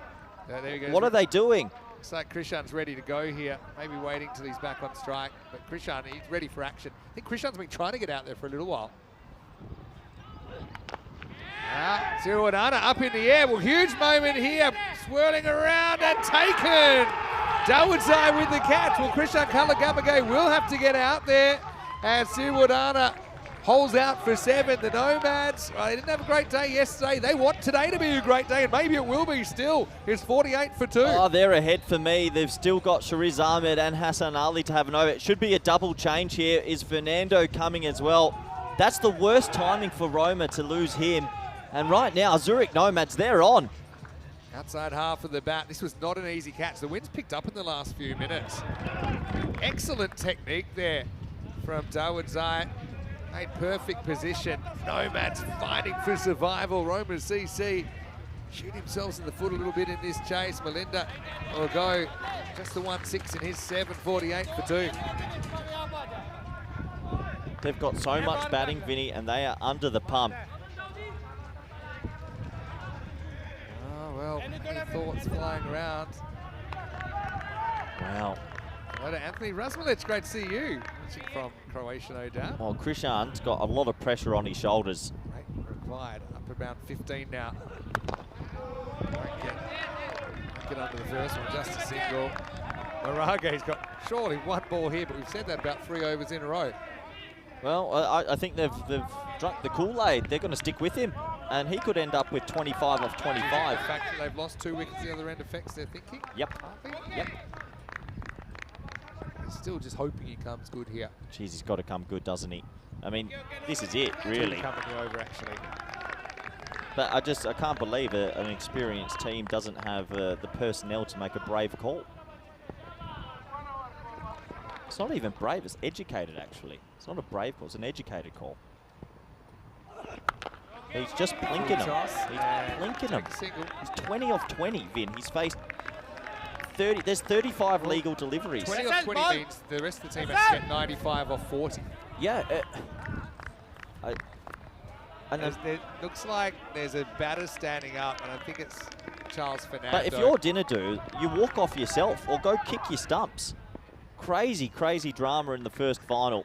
There he goes. What are they doing? Looks like Krishan's ready to go here. Maybe waiting till he's back on strike. But Krishan, he's ready for action. I think Krishan's been trying to get out there for a little while. Siriwardana up in the air. Well, huge moment here. Swirling around and taken. Dawodzai with the catch. Well, Krishan Kalagamage will have to get out there. And Siriwardana holds out for 7. The Nomads, well, they didn't have a great day yesterday. They want today to be a great day, and maybe it will be still. It's 48 for 2. Oh, they're ahead for me. They've still got Shariz Ahmed and Hassan Ali to have an over. It should be a double change here. Is Fernando coming as well? That's the worst timing for Roma to lose him. And right now, Zurich Nomads, they're on. Outside half of the bat. This was not an easy catch. The wind's picked up in the last few minutes. Excellent technique there from Dawodzai. Made perfect position. Nomads fighting for survival. Roma CC shoot themselves in the foot a little bit in this chase. Melinda will go just the 1-6 in his 7:48 for 2. They've got so much batting, Vinny, and they are under the pump. Oh, well, any thoughts flying around? Wow. Hello to Anthony Razmalic, great to see you. Watching from Croatia, no doubt. Well, Krishan's got a lot of pressure on his shoulders. Rate required, up around 15 now. Won't get under the first one, just a single. Marage's got surely one ball here, but we've said that about 3 overs in a row. Well, I think they've drunk the Kool-Aid. They're going to stick with him, and he could end up with 25 off 25. The fact that they've lost 2 wickets the other end affects their thinking. Yep. Yep. They're still just hoping he comes good here. Jeez, he's got to come good, doesn't he? I mean, this is it, really. Coming over, actually. But I can't believe an experienced team doesn't have the personnel to make a brave call. It's not even brave, it's educated, actually. It's not a brave call, it's an educated call. He's just plinking him. He's plinking him. He's 20 off 20, Vin. He's faced 30. There's 35 legal deliveries. 20 off 20 means the rest of the team has to get 95 off 40. Yeah. It looks like there's a batter standing up, and I think it's Charles Fernando. But if you're Dinadu, you walk off yourself or go kick your stumps. Crazy, crazy drama in the first final.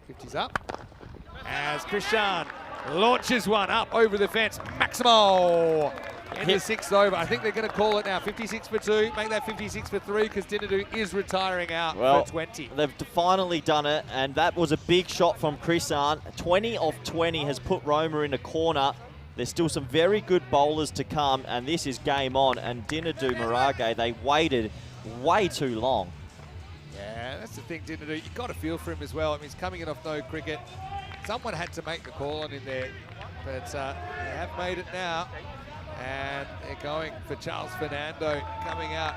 50's up. As Krishan launches one up over the fence. Maximo in the 6th over. I think they're going to call it now. 56 for 2. Make that 56 for 3 because Dinadu is retiring out for 20. They've finally done it, and that was a big shot from Krishan. 20 off 20 has put Roma in a corner. There's still some very good bowlers to come, and this is game on. And Dinadu Marage, they waited way too long. Yeah, that's the thing, Dinadu. You've got to feel for him as well. I mean, he's coming in off no cricket. Someone had to make the call on in there, but they have made it now. And they're going for Charles Fernando coming out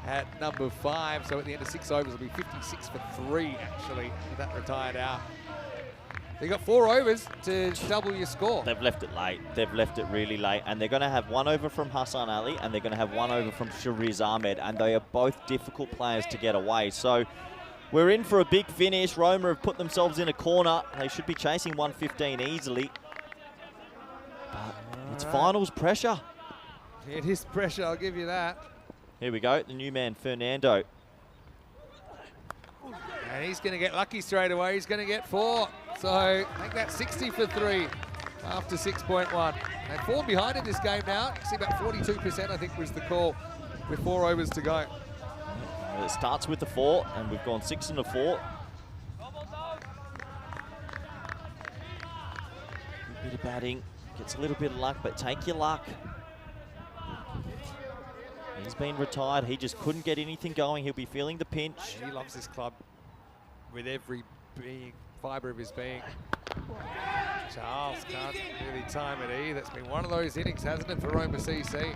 at number 5. So at the end of 6 overs, it'll be 56 for 3, actually, with that retired out. They got 4 overs to double your score. They've left it late. They've left it really late. And they're going to have 1 over from Hassan Ali, and they're going to have 1 over from Shariz Ahmed. And they are both difficult players to get away. So we're in for a big finish. Roma have put themselves in a corner. They should be chasing 115 easily. But it's finals pressure. It is pressure, I'll give you that. Here we go, the new man, Fernando. And he's going to get lucky straight away. He's going to get 4. So make that 60 for 3 after 6.1. They've fallen behind in this game now. You see about 42%, I think, was the call with 4 overs to go. It starts with the 4, and we've gone 6 and a 4. A bit of batting, gets a little bit of luck, but take your luck. He's been retired. He just couldn't get anything going. He'll be feeling the pinch. He loves this club with every fibre of his being. Charles can't really time it either. It's been one of those innings, hasn't it, for Roma CC?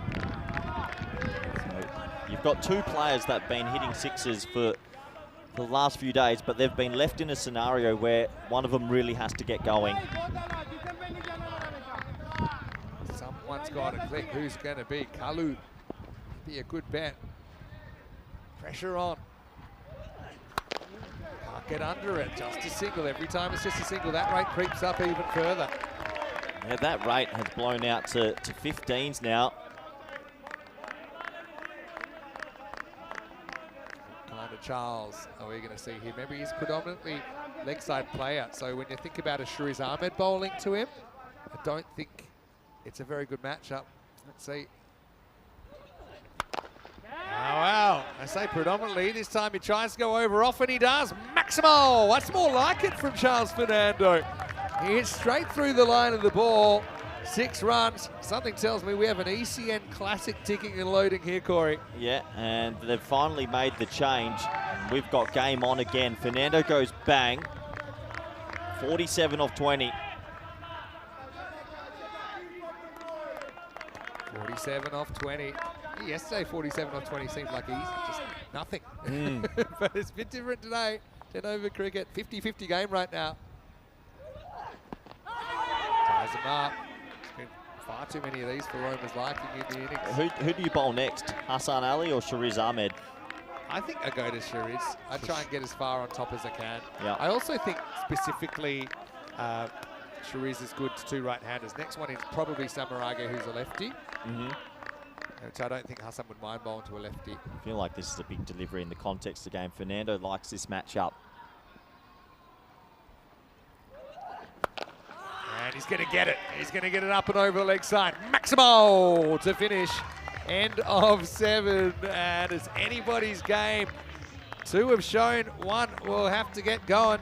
So you've got 2 players that have been hitting sixes for the last few days, but they've been left in a scenario where one of them really has to get going. Someone's got to click. Who's going to be? Kalu. Be a good bet. Pressure on. Can't get under it. Just a single. Every time it's just a single, that rate creeps up even further. Yeah, that rate has blown out to 15s now. What kind of Charles are we going to see here? Remember, he's predominantly leg side player. So when you think about a Shariz Ahmed bowling to him, I don't think it's a very good matchup. Let's see. Oh, wow. I say predominantly. This time he tries to go over off, and he does. Maximo! That's more like it from Charles Fernando. He hits straight through the line of the ball. 6 runs. Something tells me we have an ECN Classic ticking and loading here, Corey. Yeah, and they've finally made the change. We've got game on again. Fernando goes bang. 47 off 20. 47 off 20. Yesterday, 47 off 20 seemed like easy, just nothing. But it's a bit different today. 10 over cricket, 50-50 game right now. Ties them up. There's been far too many of these for Roma's liking in the innings. Who do you bowl next? Hassan Ali or Shariz Ahmed? I think I go to Shariz. I try and get as far on top as I can. Yeah. I also think specifically Shariz is good to two right-handers. Next one is probably Samarage, who's a lefty. Which I don't think Hassan would mind bowling to a lefty. I feel like this is a big delivery in the context of the game. Fernando likes this matchup. And he's going to get it. He's going to get it up and over the leg side. Maximo to finish. End of 7. And it's anybody's game. 2 have shown. 1 will have to get going.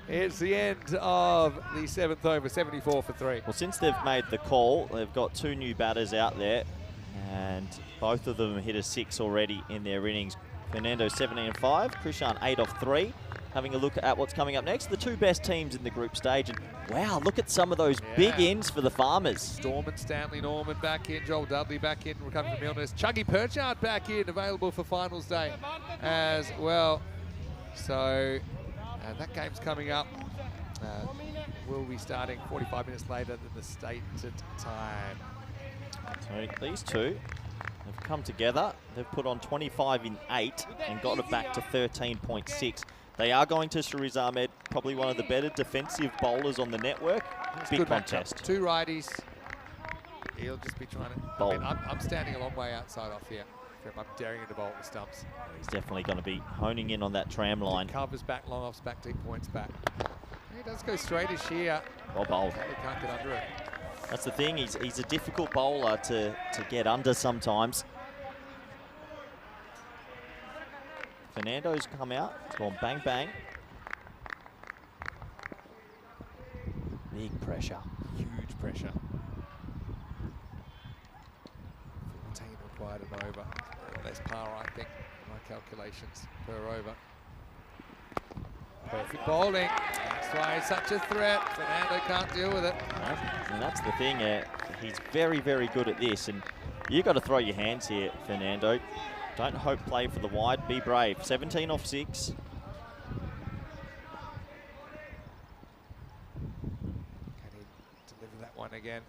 It's the end of the 7th over, 74 for 3. Well, since they've made the call, they've got 2 new batters out there. And both of them hit a 6 already in their innings. Fernando 17 and 5, Krishan 8 off 3. Having a look at what's coming up next, the 2 best teams in the group stage. And wow, look at some of those big ins for the Farmers. Storm, Stanley Norman back in, Joel Dudley back in, recovering from illness. Chuggy Perchard back in, available for finals day as well. So that game's coming up. We'll be starting 45 minutes later than the stated time. So these 2 have come together. They've put on 25 in 8 and got it back to 13.6. They are going to Shariz Ahmed, probably one of the better defensive bowlers on the network. Big contest. Matchup. 2 righties. He'll just be trying to bowl. I mean, I'm standing a long way outside off here. I'm daring him to bowl the stumps. He's definitely going to be honing in on that tram line. Covers back, long offs back, deep points back. He does go straightish here. Well bowled. He can't get under it. That's the thing, he's a difficult bowler to get under sometimes. Fernando's come out, it's gone bang bang. Big pressure. Huge pressure. 14 required an over. Less par, I think, in my calculations, per over. Perfect bowling. That's why he's such a threat. Fernando can't deal with it. And that's the thing, he's very, very good at this. And you've got to throw your hands here, Fernando. Don't hope play for the wide, be brave. 17 off 6. Can he deliver that one again?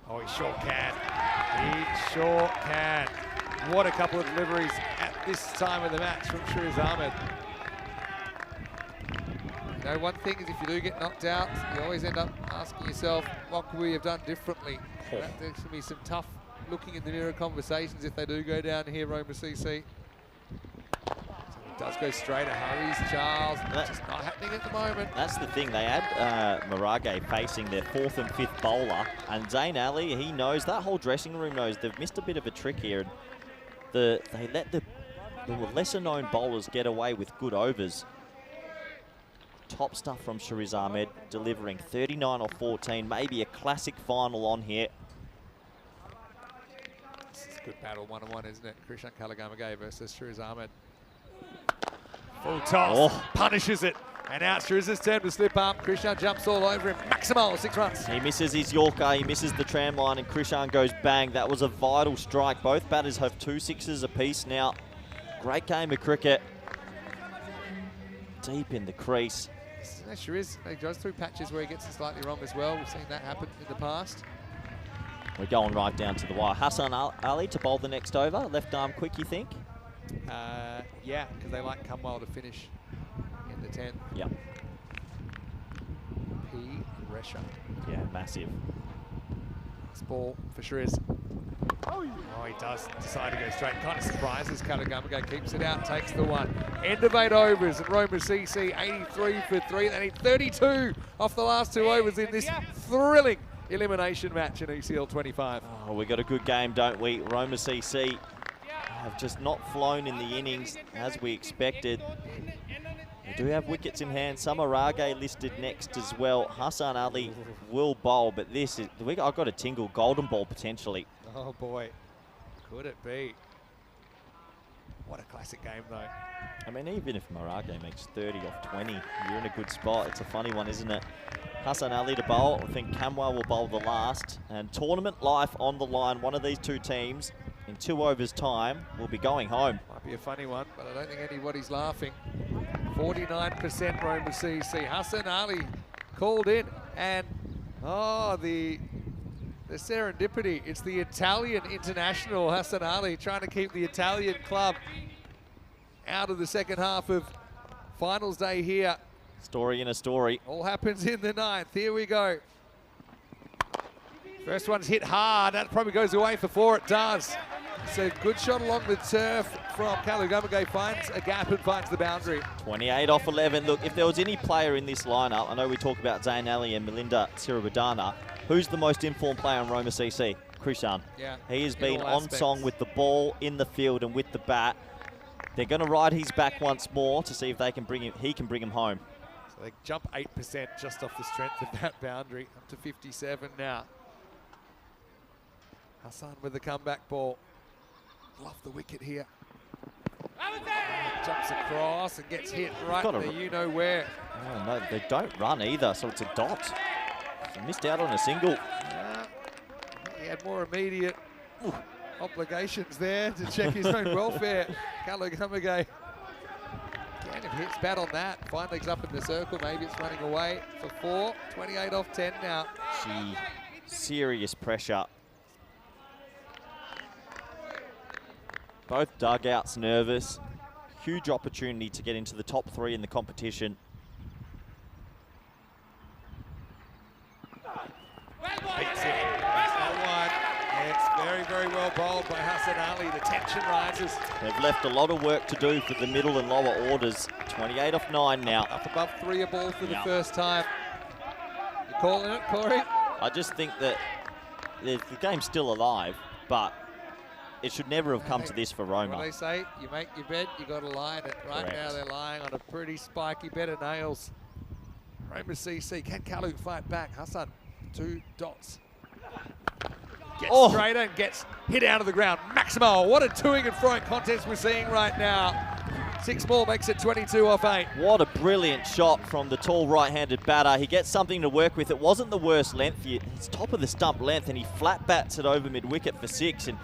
Oh, he sure can. He sure can. What a couple of deliveries at this time of the match from Shariz Ahmed. You know, one thing is if you do get knocked out, you always end up asking yourself, what could we have done differently? There's going to be some tough looking in the mirror conversations if they do go down here, Roma CC. So it does go straight, hurries Charles. That's just not happening at the moment. That's the thing, they had Marage facing their 4th and 5th bowler, and Zayn Ali, he knows, that whole dressing room knows they've missed a bit of a trick here. And they let the lesser known bowlers get away with good overs. Top stuff from Shariz Ahmed, delivering 39 off 14, maybe a classic final on here. This is a good battle, 1-on-1, isn't it? Krishan Kalagamage versus Shariz Ahmed. Full toss, punishes it. And now Shariz's turn to slip up. Krishan jumps all over him. Maximo, 6 runs. He misses his Yorker, he misses the tram line, and Krishan goes bang. That was a vital strike. Both batters have 2 6s apiece now. Great game of cricket. Deep in the crease. Shariz, he goes through patches where he gets it slightly wrong as well. We've seen that happen in the past. We're going right down to the wire. Hassan Ali to bowl the next over. Left arm quick, you think? Yeah, because they like Cumwell to finish in the 10th. Yep. P. Resha. Yeah, massive. This ball for Shariz. Oh, he does decide to go straight. Kind of surprises. Kalagamage keeps it out, takes the 1. End of 8 overs, and Roma CC 83 for 3. They need 32 off the last 2 overs in this thrilling elimination match in ECL 25. Oh, we got a good game, don't we? Roma CC have just not flown in the innings as we expected. We do have wickets in hand. Samarage listed next as well. Hassan Ali will bowl, but this is, I've got a tingle golden ball potentially. Oh boy, could it be? What a classic game though. I mean, even if Marage makes 30 off 20, you're in a good spot. It's a funny one, isn't it? Hassan Ali to bowl. I think Camwell will bowl the last. And tournament life on the line. One of these 2 teams in 2 overs time will be going home. Might be a funny one, but I don't think anybody's laughing. 49% Roma CC. Hassan Ali called in, and the serendipity. It's the Italian international Hassan Ali trying to keep the Italian club out of the second half of finals day here. Story in a story. All happens in the 9th. Here we go. First one's hit hard. That probably goes away for 4. It does. It's a good shot along the turf from Kalugamage. Finds a gap and finds the boundary. 28 off 11. Look, if there was any player in this lineup, I know we talk about Zayn Ali and Melinda Siribadana. Who's the most informed player on Roma CC? Krishan. Yeah. He has been all on aspects. song with the ball in the field and with the bat. They're going to ride his back once more to see if they can bring him. He can bring him home. So they jump 8% just off the strength of that boundary. Up to 57 now. Hassan with the comeback ball. Love the wicket here. Jumps across and gets hit right Got a- there, you know where. Oh, no, they don't run either, so it's a dot. So missed out on a single. He had more immediate obligations there to check his own welfare. Kalugamage. Again, if he hits bat on that, fine legs up in the circle, maybe it's running away for 4. 28 off 10 now. Gee, serious pressure. Both dugouts nervous. Huge opportunity to get into the top 3 in the competition. Beats it. That's not one. And it's very, very well bowled by Hassan Ali. The tension rises. They've left a lot of work to do for the middle and lower orders. 28 off 9 now. Up above 3 a ball for the Yeah. first time. You calling it, Corey? I just think that the game's still alive, but it should never have come to this for What Roma. they say, you make your bed, you got to lie in it. Right Correct. now they're lying on a pretty spiky bed of nails. Roma CC, can Kalu fight back? Hassan, 2 dots. Gets straight and gets hit out of the ground. Maximo, what a toing and throwing contest we're seeing right now. 6 more makes it 22 off 8. What a brilliant shot from the tall right-handed batter. He gets something to work with. It wasn't the worst length. It's top of the stump length, and he flat bats it over mid-wicket for 6. And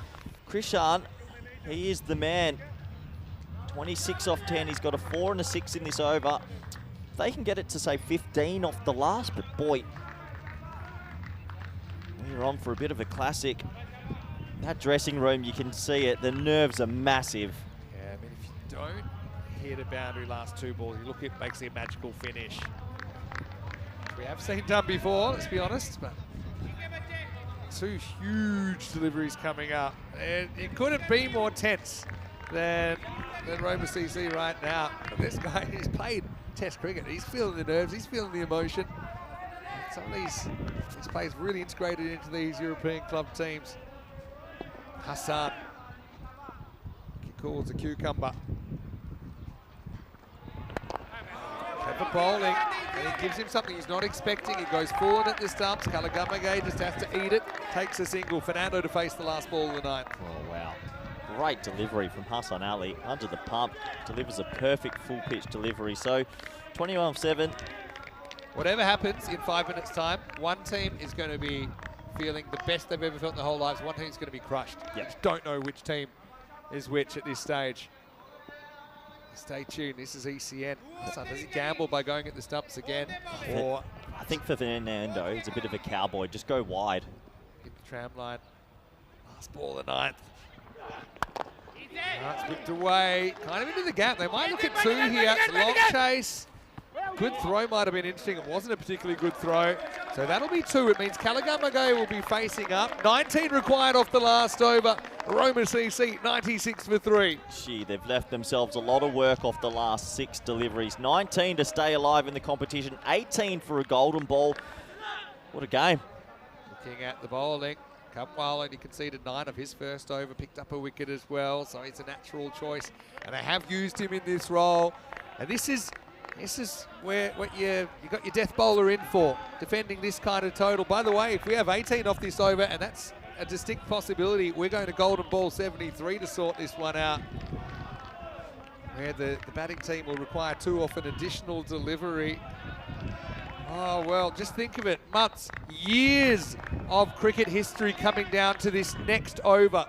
Krishan, he is the man. 26 off 10. He's got a 4 and a 6 in this over. They can get it to, say, 15 off the last, but boy, we're on for a bit of a classic. That dressing room, you can see it. The nerves are massive. Yeah, I mean, if you don't hit a boundary last 2 balls, you look at basically a magical finish. We have seen done before, let's be honest, but 2 huge deliveries coming up. And it couldn't be more tense than Roma CC right now. But this guy, he's played Test cricket. He's feeling the nerves, he's feeling the emotion. Some of these players really integrated into these European club teams. Hassan. Cool as a cucumber. Clever bowling, and it gives him something he's not expecting. He goes forward at the stumps. Kalugamage just has to eat it. Takes a single. Fernando to face the last ball of the 9th. Oh, wow. Great delivery from Hassan Ali. Under the pump, delivers a perfect full pitch delivery. So 21 off 7. Whatever happens in 5 minutes' time, one team is going to be feeling the best they've ever felt in their whole lives. One team's going to be crushed. Yep. You just don't know which team is which at this stage. Stay tuned. This is ECN. Hassan, does he gamble by going at the stumps again? Or I think for Fernando, he's a bit of a cowboy. Just go wide. hit the tram line? Last ball of the 9th. It's whipped away. Kind of into the gap. They might look at 2 here. It's a long chase. Good throw might have been interesting. It wasn't a particularly good throw. So that'll be 2. It means Kalugamage will be facing up. 19 required off the last over. Roma CC, 96 for 3. Gee, they've left themselves a lot of work off the last 6 deliveries. 19 to stay alive in the competition. 18 for a golden ball. What a game. Looking at the bowling. Cumwell only conceded 9 of his first over. Picked up a wicket as well. So it's a natural choice. And they have used him in this role. And this is where what you got your death bowler in for, defending this kind of total. By the way, if we have 18 off this over, and that's a distinct possibility, we're going to golden ball 73 to sort this one out. Where the batting team will require 2 off an additional delivery. Oh, well, just think of it. Months, years of cricket history coming down to this next over.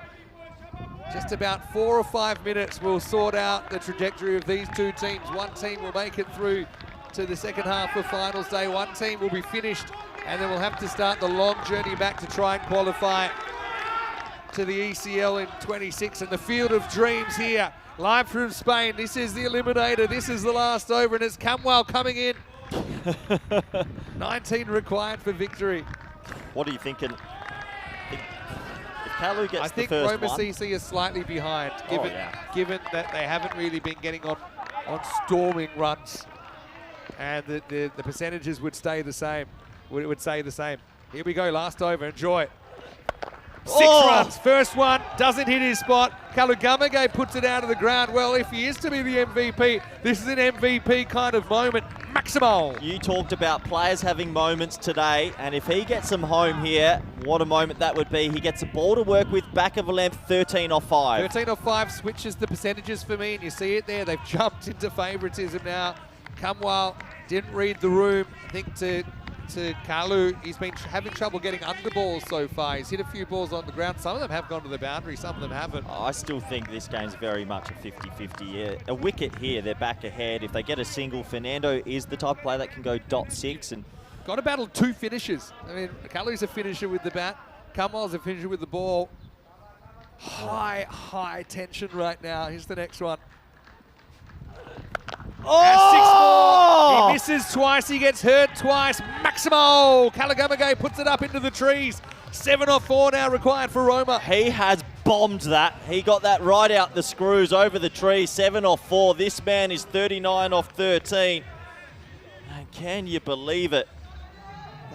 Just about 4 or 5 minutes will sort out the trajectory of these two teams. One team will make it through to the second half of finals day. One team will be finished, and then we'll have to start the long journey back to try and qualify to the ECL in 26. And the field of dreams here, live from Spain. This is the Eliminator. This is the last over, and it's Camwell coming in. 19 required for victory. What are you thinking? If Kalu gets I think the first Roma one, CC is slightly behind, given that they haven't really been getting on storming runs, and the percentages would stay the same. Would say the same. Here we go, last over. Enjoy it. 6 runs. First one doesn't hit his spot. Kalugamage puts it out of the ground. Well, if he is to be the MVP, this is an MVP kind of moment. Maximal. you talked about players having moments today, and if he gets them home here, what a moment that would be. He gets a ball to work with, back of a length, 13 off 5. 13 off 5 switches the percentages for me, and you see it there. They've jumped into favouritism now. Kamwal didn't read the room. I think to Kalu, he's been having trouble getting under balls so far. He's hit a few balls on the ground. Some of them have gone to the boundary, some of them haven't. I still think this game's very much a 50-50. Yeah. A wicket here, they're back ahead. If they get a single, Fernando is the type of player that can go .6 and got to battle 2 finishers. I mean, Kalu's a finisher with the bat. Kamwal's a finisher with the ball. High tension right now. Here's the next one. Oh! 6 more. He misses twice. He gets hurt twice. Maximo. Kalugamage puts it up into the trees. 7 off 4 now required for Roma. He has bombed that. He got that right out the screws over the tree. 7 off 4. This man is 39 off 13. And can you believe it?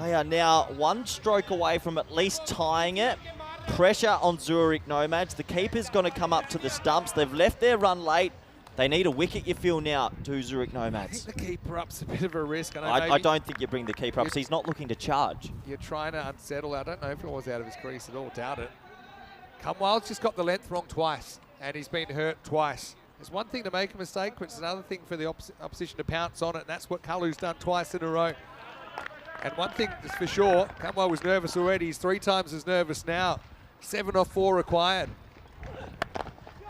They are now 1 stroke away from at least tying it. Pressure on Zurich Nomads. The keeper's going to come up to the stumps. They've left their run late. They need a wicket, you feel, now, to Zurich Nomads. I think the keeper up's a bit of a risk. I don't think you bring the keeper up, so he's not looking to charge. You're trying to unsettle. I don't know if it was out of his crease at all. Doubt it. Kamwal's just got the length wrong twice, and he's been hurt twice. It's one thing to make a mistake, but it's another thing for the opposition to pounce on it, and that's what Kalu's done twice in a row. And one thing is for sure, Kamwal was nervous already. He's 3 times as nervous now. 7 off 4 required.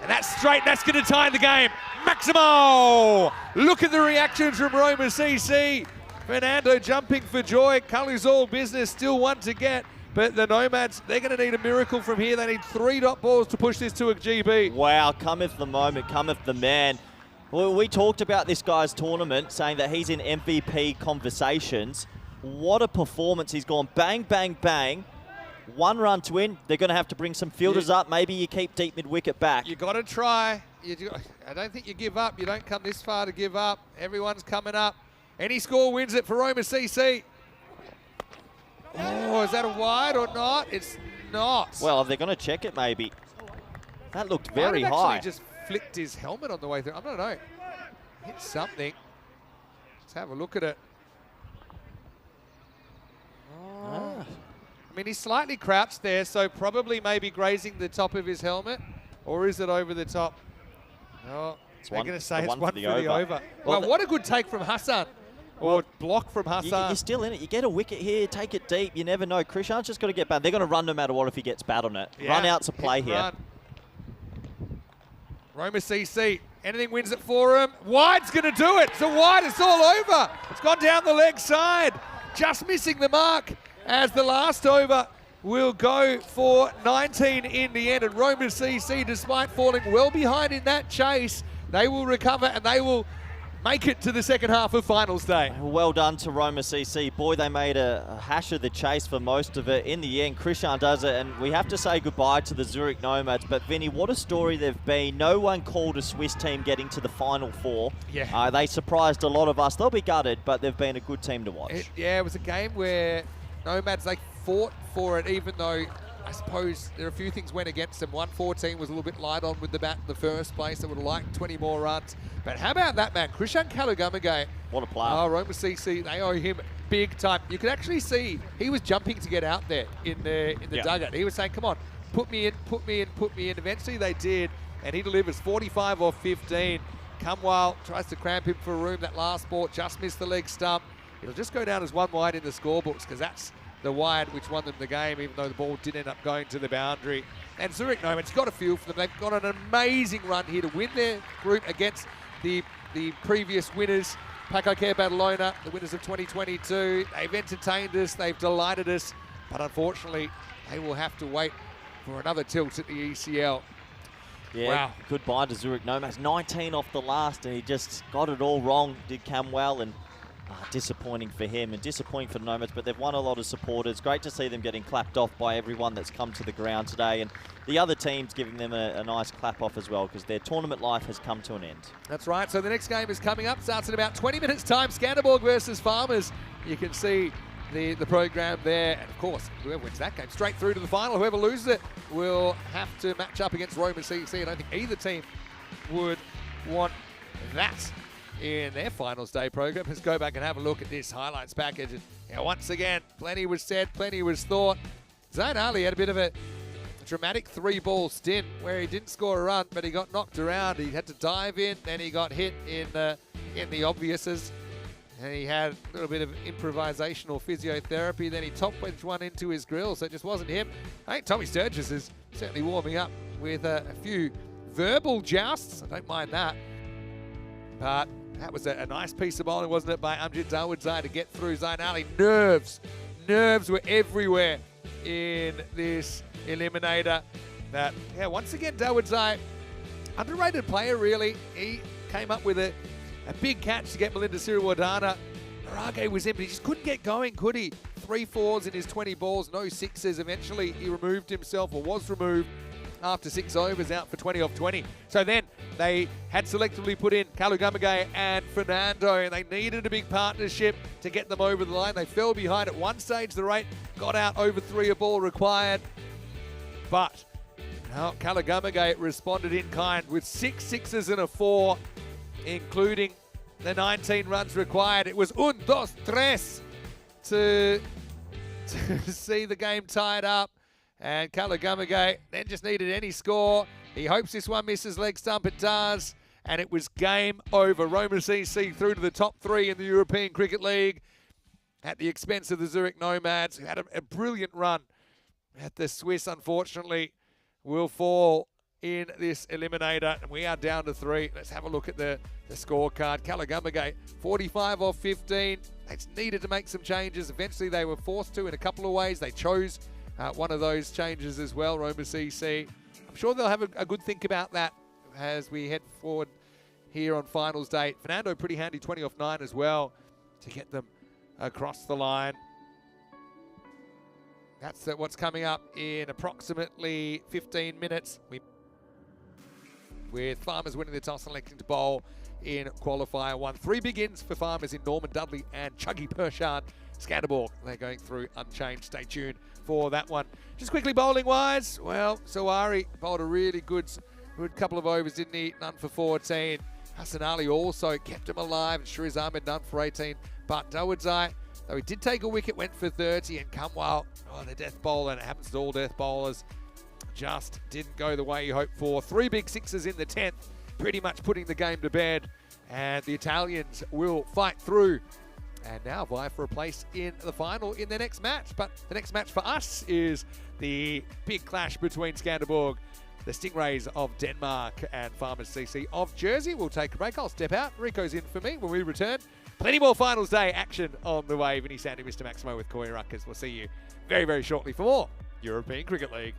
And that's straight, that's going to tie the game. Maximo! Look at the reactions from Roma CC. Fernando jumping for joy. Kalu's all business, still 1 to get. But the Nomads, they're going to need a miracle from here. They need 3 dot balls to push this to a GB. Wow, cometh the moment, cometh the man. Well, we talked about this guy's tournament, saying that he's in MVP conversations. What a performance. He's gone bang, bang, bang. 1 run to win. They're going to have to bring some fielders up. Maybe you keep deep mid-wicket back. You got to try. I don't think you give up. You don't come this far to give up. Everyone's coming up. Any score wins it for Roma CC. Oh, is that a wide or not? It's not. Well, they're going to check it maybe. That looked very high. Actually just flicked his helmet on the way through. I don't know. Hit something. Let's have a look at it. Oh. I mean, he's slightly crouched there, so probably maybe grazing the top of his helmet. Or is it over the top? Oh, they're going to say it's one for the over. Well, what a good take from Hassan. Or block from Hassan. You're still in it. You get a wicket here, take it deep. You never know. Krishan's just got to get back. They're going to run no matter what if he gets bad on it. Yeah, run out's a play here. Run. Roma CC. Anything wins it for him. Wide's going to do it. It's a wide. It's all over. It's gone down the leg side. Just missing the mark as the last over will go for 19 in the end. And Roma CC, despite falling well behind in that chase, they will recover and they will make it to the second half of finals day. Well done to Roma CC. Boy, they made a hash of the chase for most of it. In the end, Krishan does it, and we have to say goodbye to the Zurich Nomads. But Vinny, what a story they've been. No one called a Swiss team getting to the Final Four. Yeah. They surprised a lot of us. They'll be gutted, but they've been a good team to watch. It was a game where Nomads, they fought for it, even though I suppose there are a few things went against them. 114 was a little bit light on with the bat in the first place. They would have liked 20 more runs. But how about that man, Krishan Kalugamage? What a player. Oh, Roma CC, they owe him big time. You could actually see he was jumping to get out there in the dugout. He was saying, come on, put me in, put me in, put me in. Eventually they did, and he delivers 45 off 15. Kamwal tries to cramp him for room. That last ball just missed the leg stump. It'll just go down as 1 wide in the scorebooks because that's the wide which won them the game, even though the ball did end up going to the boundary. And Zurich Nomad's got a feel for them. They've got an amazing run here to win their group against the previous winners, Paco Care Badalona, the winners of 2022. They've entertained us, they've delighted us, but unfortunately, they will have to wait for another tilt at the ECL. Yeah, wow. Goodbye to Zurich Nomads. 19 off the last, and he just got it all wrong, did Camwell, and disappointing for him and disappointing for the Nomads, but they've won a lot of supporters. Great to see them getting clapped off by everyone that's come to the ground today, and the other teams giving them a nice clap off as well, because their tournament life has come to an end. That's right. So the next game is coming up. Starts in about 20 minutes time. Skanderborg versus Farmers. You can see the program there. And of course, whoever wins that game straight through to the final. Whoever loses it will have to match up against Roma CC. I don't think either team would want that in their finals day program. Let's go back and have a look at this highlights package. And, once again, plenty was said, plenty was thought. Zain Ali had a bit of a dramatic 3-ball stint where he didn't score a run, but he got knocked around. He had to dive in, then he got hit in the obviouses, and he had a little bit of improvisational physiotherapy. Then he top-wedged one into his grill, so it just wasn't him. I think Tommy Sturgis is certainly warming up with a few verbal jousts. I don't mind that. But that was a nice piece of bowling, wasn't it, by Amjad Dawodzai to get through Zain Ali. Nerves were everywhere in this eliminator. That, once again, Dawodzai, underrated player, really. He came up with a big catch to get Melinda Siriwardana. Marage was in, but he just couldn't get going, could he? 3 4s in his 20 balls, no 6s. Eventually, he removed himself, or was removed, after 6 overs, out for 20 off 20. So then they had selectively put in Kalugamage and Fernando, and they needed a big partnership to get them over the line. They fell behind at one stage. The rate got out over 3 a ball required. But now Kalugamage responded in kind with 6 6s and a 4, including the 19 runs required. It was 1, 2, 3 to see the game tied up. And Kalugamage then just needed any score. He hopes this one misses leg stump. It does. And it was game over. Roma CC through to the top 3 in the European Cricket League at the expense of the Zurich Nomads, who had a brilliant run at the Swiss. Unfortunately, will fall in this eliminator. And we are down to 3. Let's have a look at the scorecard. Kalugamage, 45 off 15. They just needed to make some changes. Eventually, they were forced to in a couple of ways. They chose one of those changes as well, Roma CC. I'm sure they'll have a good think about that as we head forward here on finals day. Fernando, pretty handy, 20 off 9 as well to get them across the line. That's what's coming up in approximately 15 minutes. With Farmers winning the toss and electing to bowl in Qualifier 1. 3 big ins for Farmers in Norman Dudley and Chuggy Pershard. Skanderborg, they're going through unchanged. Stay tuned for that one. Just quickly, bowling-wise, well, Sawari bowled a really good couple of overs, didn't he? None for 14. Hassan Ali also kept him alive. Shriz Ahmed, none for 18. But Dawodzai, though he did take a wicket, went for 30. And Kamwal, the death bowler, and it happens to all death bowlers, just didn't go the way you hoped for. 3 big 6s in the 10th, pretty much putting the game to bed. And the Italians will fight through and now vie for a place in the final in their next match. But the next match for us is the big clash between Skanderborg, the Stingrays of Denmark, and Farmers CC of Jersey. We'll take a break. I'll step out. Rico's in for me. When we return, plenty more finals day action on the way. Vinny Sandy, Mr. Maximo with Koi Ruckers. We'll see you very, very shortly for more European Cricket League.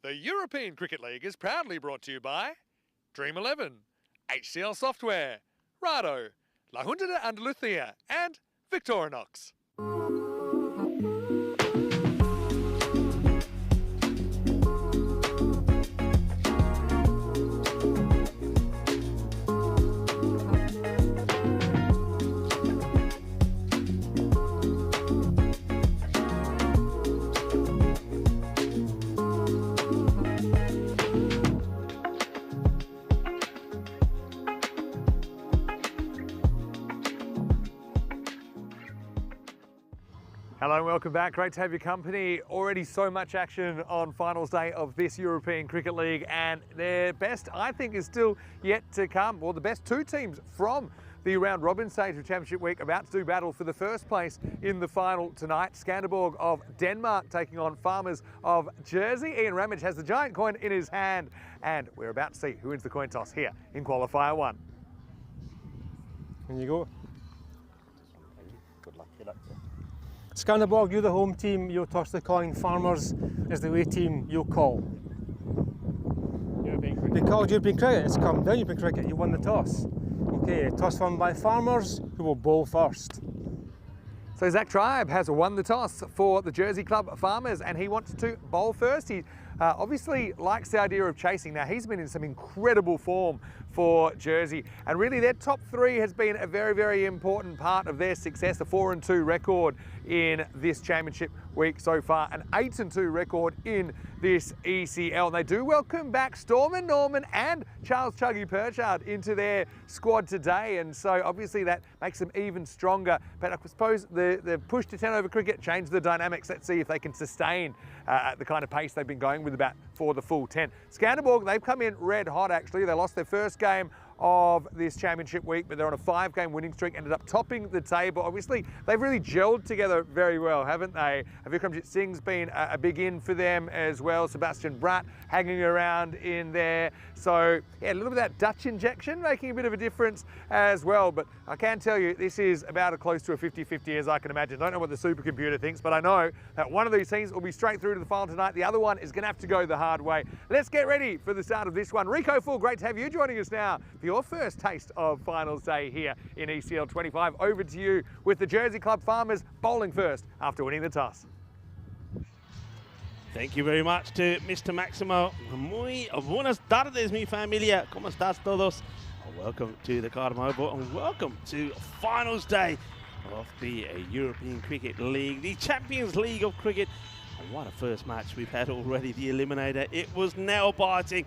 The European Cricket League is proudly brought to you by Dream 11, HCL Software, Rado, La Junta de Andalucía, and Victorinox. Hello and welcome back. Great to have your company. Already so much action on finals day of this European Cricket League, and their best, I think, is still yet to come. Well, the best two teams from the round robin stage of Championship Week about to do battle for the first place in the final tonight. Skanderborg of Denmark taking on Farmers of Jersey. Ian Ramage has the giant coin in his hand, and we're about to see who wins the coin toss here in Qualifier 1. In you go. Good luck. Good luck. Skanderborg, you're the home team, you'll toss the coin. Farmers is the away team, you'll call. European cricket. They called European cricket, it's come down European cricket, you won the toss. Okay, toss won by Farmers, who will bowl first. So Zach Tribe has won the toss for the Jersey Club Farmers, and he wants to bowl first. He obviously likes the idea of chasing. Now, he's been in some incredible form for Jersey, and really their top three has been a very, very important part of their success. A 4-2 record in this Championship Week so far, an 8-2 record in this ECL. And they do welcome back Stormin Norman and Charles Chuggy Perchard into their squad today, and so obviously that makes them even stronger. But I suppose the push to 10 over cricket changed the dynamics. Let's see if they can sustain the kind of pace they've been going with for the full 10. Skanderborg, they've come in red hot actually. They lost their first game of this Championship Week, but they're on a 5-game winning streak, ended up topping the table. Obviously, they've really gelled together very well, haven't they? Vikramjit Singh's been a big in for them as well. Sebastian Bratt hanging around in there. So, yeah, a little bit of that Dutch injection making a bit of a difference as well. But I can tell you, this is about as close to a 50-50 as I can imagine. Don't know what the supercomputer thinks, but I know that one of these teams will be straight through to the final tonight. The other one is going to have to go the hard way. Let's get ready for the start of this one. Rico Full, great to have you joining us now for your first taste of finals day here in ECL 25. Over to you with the Jersey Club Farmers bowling first after winning the toss. Thank you very much to Mr. Maximo. Muy buenas tardes, mi familia. ¿Cómo estás todos? Welcome to the Cardamom Oval and welcome to finals day of the European Cricket League, the Champions League of Cricket. And what a first match we've had already, the Eliminator. It was nail-biting.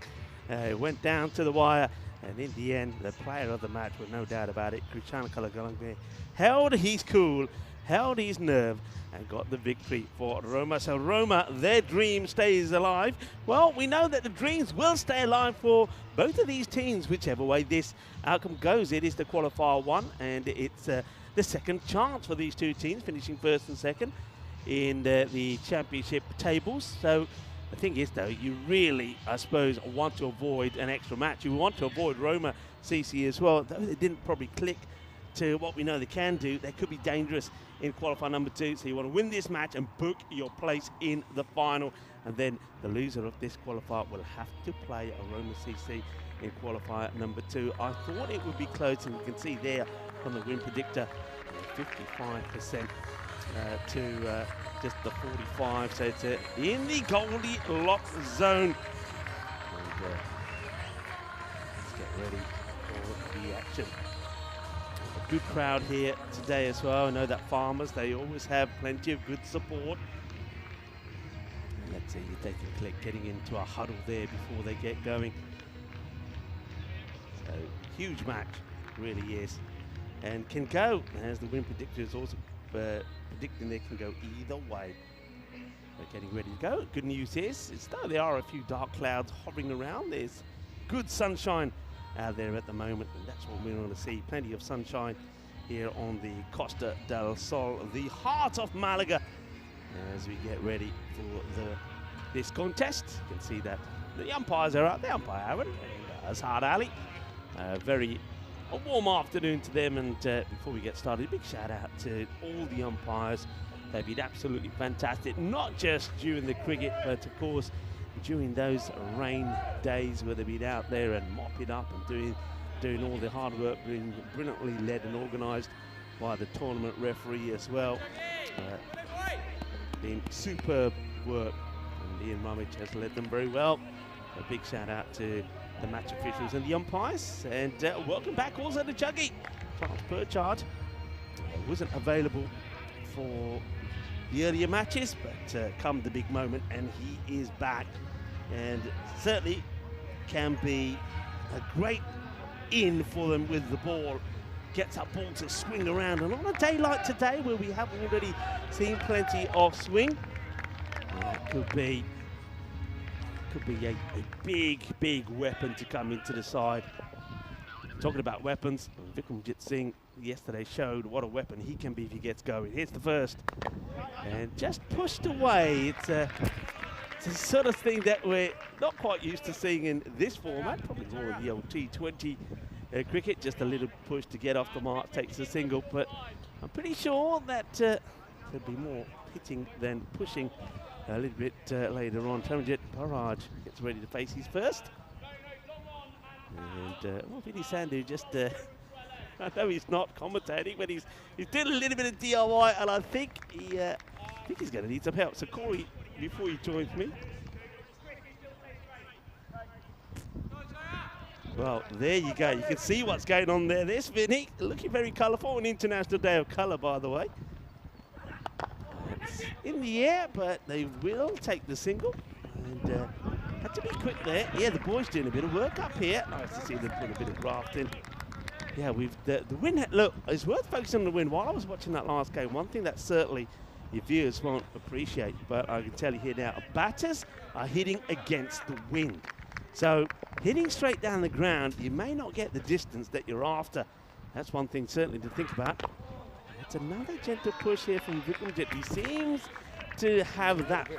It went down to the wire. And in the end, the player of the match, with no doubt about it, Krishana Kalagalange, held his cool, held his nerve, and got the victory for Roma. So Roma, their dream stays alive. Well, we know that the dreams will stay alive for both of these teams, whichever way this outcome goes. It is the Qualifier 1, and it's the second chance for these two teams, finishing first and second in the championship tables. So the thing is, though, you really, I suppose, want to avoid an extra match. You want to avoid Roma CC as well. Though they didn't probably click to what we know they can do, they could be dangerous in qualifier number 2. So you want to win this match and book your place in the final. And then the loser of this qualifier will have to play a Roma CC in qualifier number 2. I thought it would be close, and you can see there on the win predictor, 55% to just the 45, so it's in the Goldilocks zone. And let's get ready for the action. A good crowd here today as well. I know that Farmers, they always have plenty of good support. And let's see if they can click getting into a huddle there before they get going. So huge match, really is, and can go, as the win predictor is also predicting they can go either way. They're getting ready to go. Good news is though there are a few dark clouds hovering around, there's good sunshine out there at the moment, and that's what we want to see. Plenty of sunshine here on the Costa del Sol, the heart of Malaga, as we get ready for this contest. You can see that the umpires are out. The umpire Aaron and Azhar Ali. A warm afternoon to them, and before we get started, a big shout out to all the umpires. They've been absolutely fantastic, not just during the cricket, but of course during those rain days where they've been out there and mopping up and doing all the hard work, being brilliantly led and organised by the tournament referee as well. Been superb work, and Ian Rummage has led them very well. A big shout out to the match officials and the umpires, and welcome back also to Juggy. Charles Burchard wasn't available for the earlier matches, but come the big moment and he is back, and certainly can be a great in for them with the ball. Gets that ball to swing around, and on a day like today where we have already seen plenty of swing, could be a big weapon to come into the side. Talking about weapons, Vikramjit Singh yesterday showed what a weapon he can be if he gets going. Here's the first, and just pushed away. It's a sort of thing that we're not quite used to seeing in this format, probably more of the old T20 cricket, just a little push to get off the mark, takes a single, but I'm pretty sure that there'll be more hitting than pushing a little bit later on. Taranjit Paraj gets ready to face his first. And well, Vinny Sandhu just, I know he's not commentating, but he's doing a little bit of DIY, and I think he's going to need some help. So Corey, before you join me. Well, there you go. You can see what's going on there. There's Vinny, looking very colourful. An International Day of Colour, by the way. It's in the air, but they will take the single. And had to be quick there. Yeah, the boys doing a bit of work up here. Nice to see them put a bit of graft in. Yeah, the wind. Look, it's worth focusing on the wind. While I was watching that last game, one thing that certainly your viewers won't appreciate, but I can tell you here now, batters are hitting against the wind. So hitting straight down the ground, you may not get the distance that you're after. That's one thing certainly to think about. It's another gentle push here from Vikramjit. He seems to have that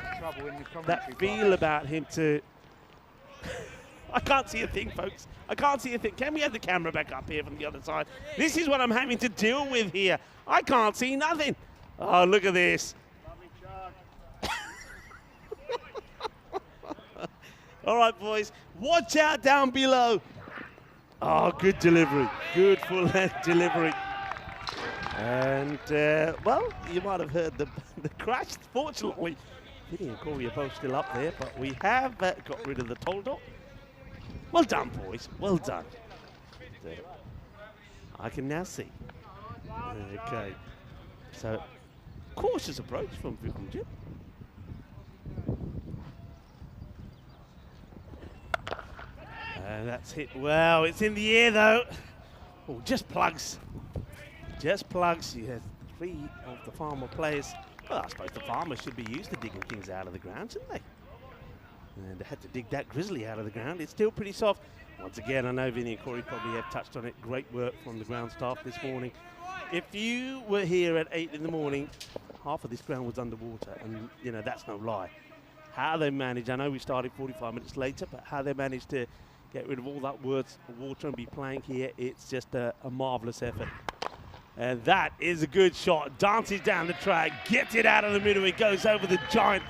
feel about him to... I can't see a thing, folks. I can't see a thing. Can we have the camera back up here from the other side? This is what I'm having to deal with here. I can't see nothing. Oh, look at this. All right, boys, watch out down below. Oh, good delivery. Good full-length delivery. And, well, you might have heard the crash. Fortunately, Vinny and Corey are both still up there, but we have got rid of the Toldo. Well done, boys. Well done. I can now see. Okay. So, cautious approach from Vikramjit. And that's hit well. It's in the air, though. Oh, just plugs. Just plugs. You have 3 of the farmer players. Well, I suppose the farmers should be used to digging things out of the ground, shouldn't they? And they had to dig that grizzly out of the ground. It's still pretty soft. Once again, I know Vinny and Corey probably have touched on it. Great work from the ground staff this morning. If you were here at 8 in the morning, half of this ground was underwater, and, you know, that's no lie. How they managed, I know we started 45 minutes later, but how they managed to get rid of all that water and be playing here, it's just a marvellous effort. And that is a good shot. Dances down the track, gets it out of the middle. It goes over the giant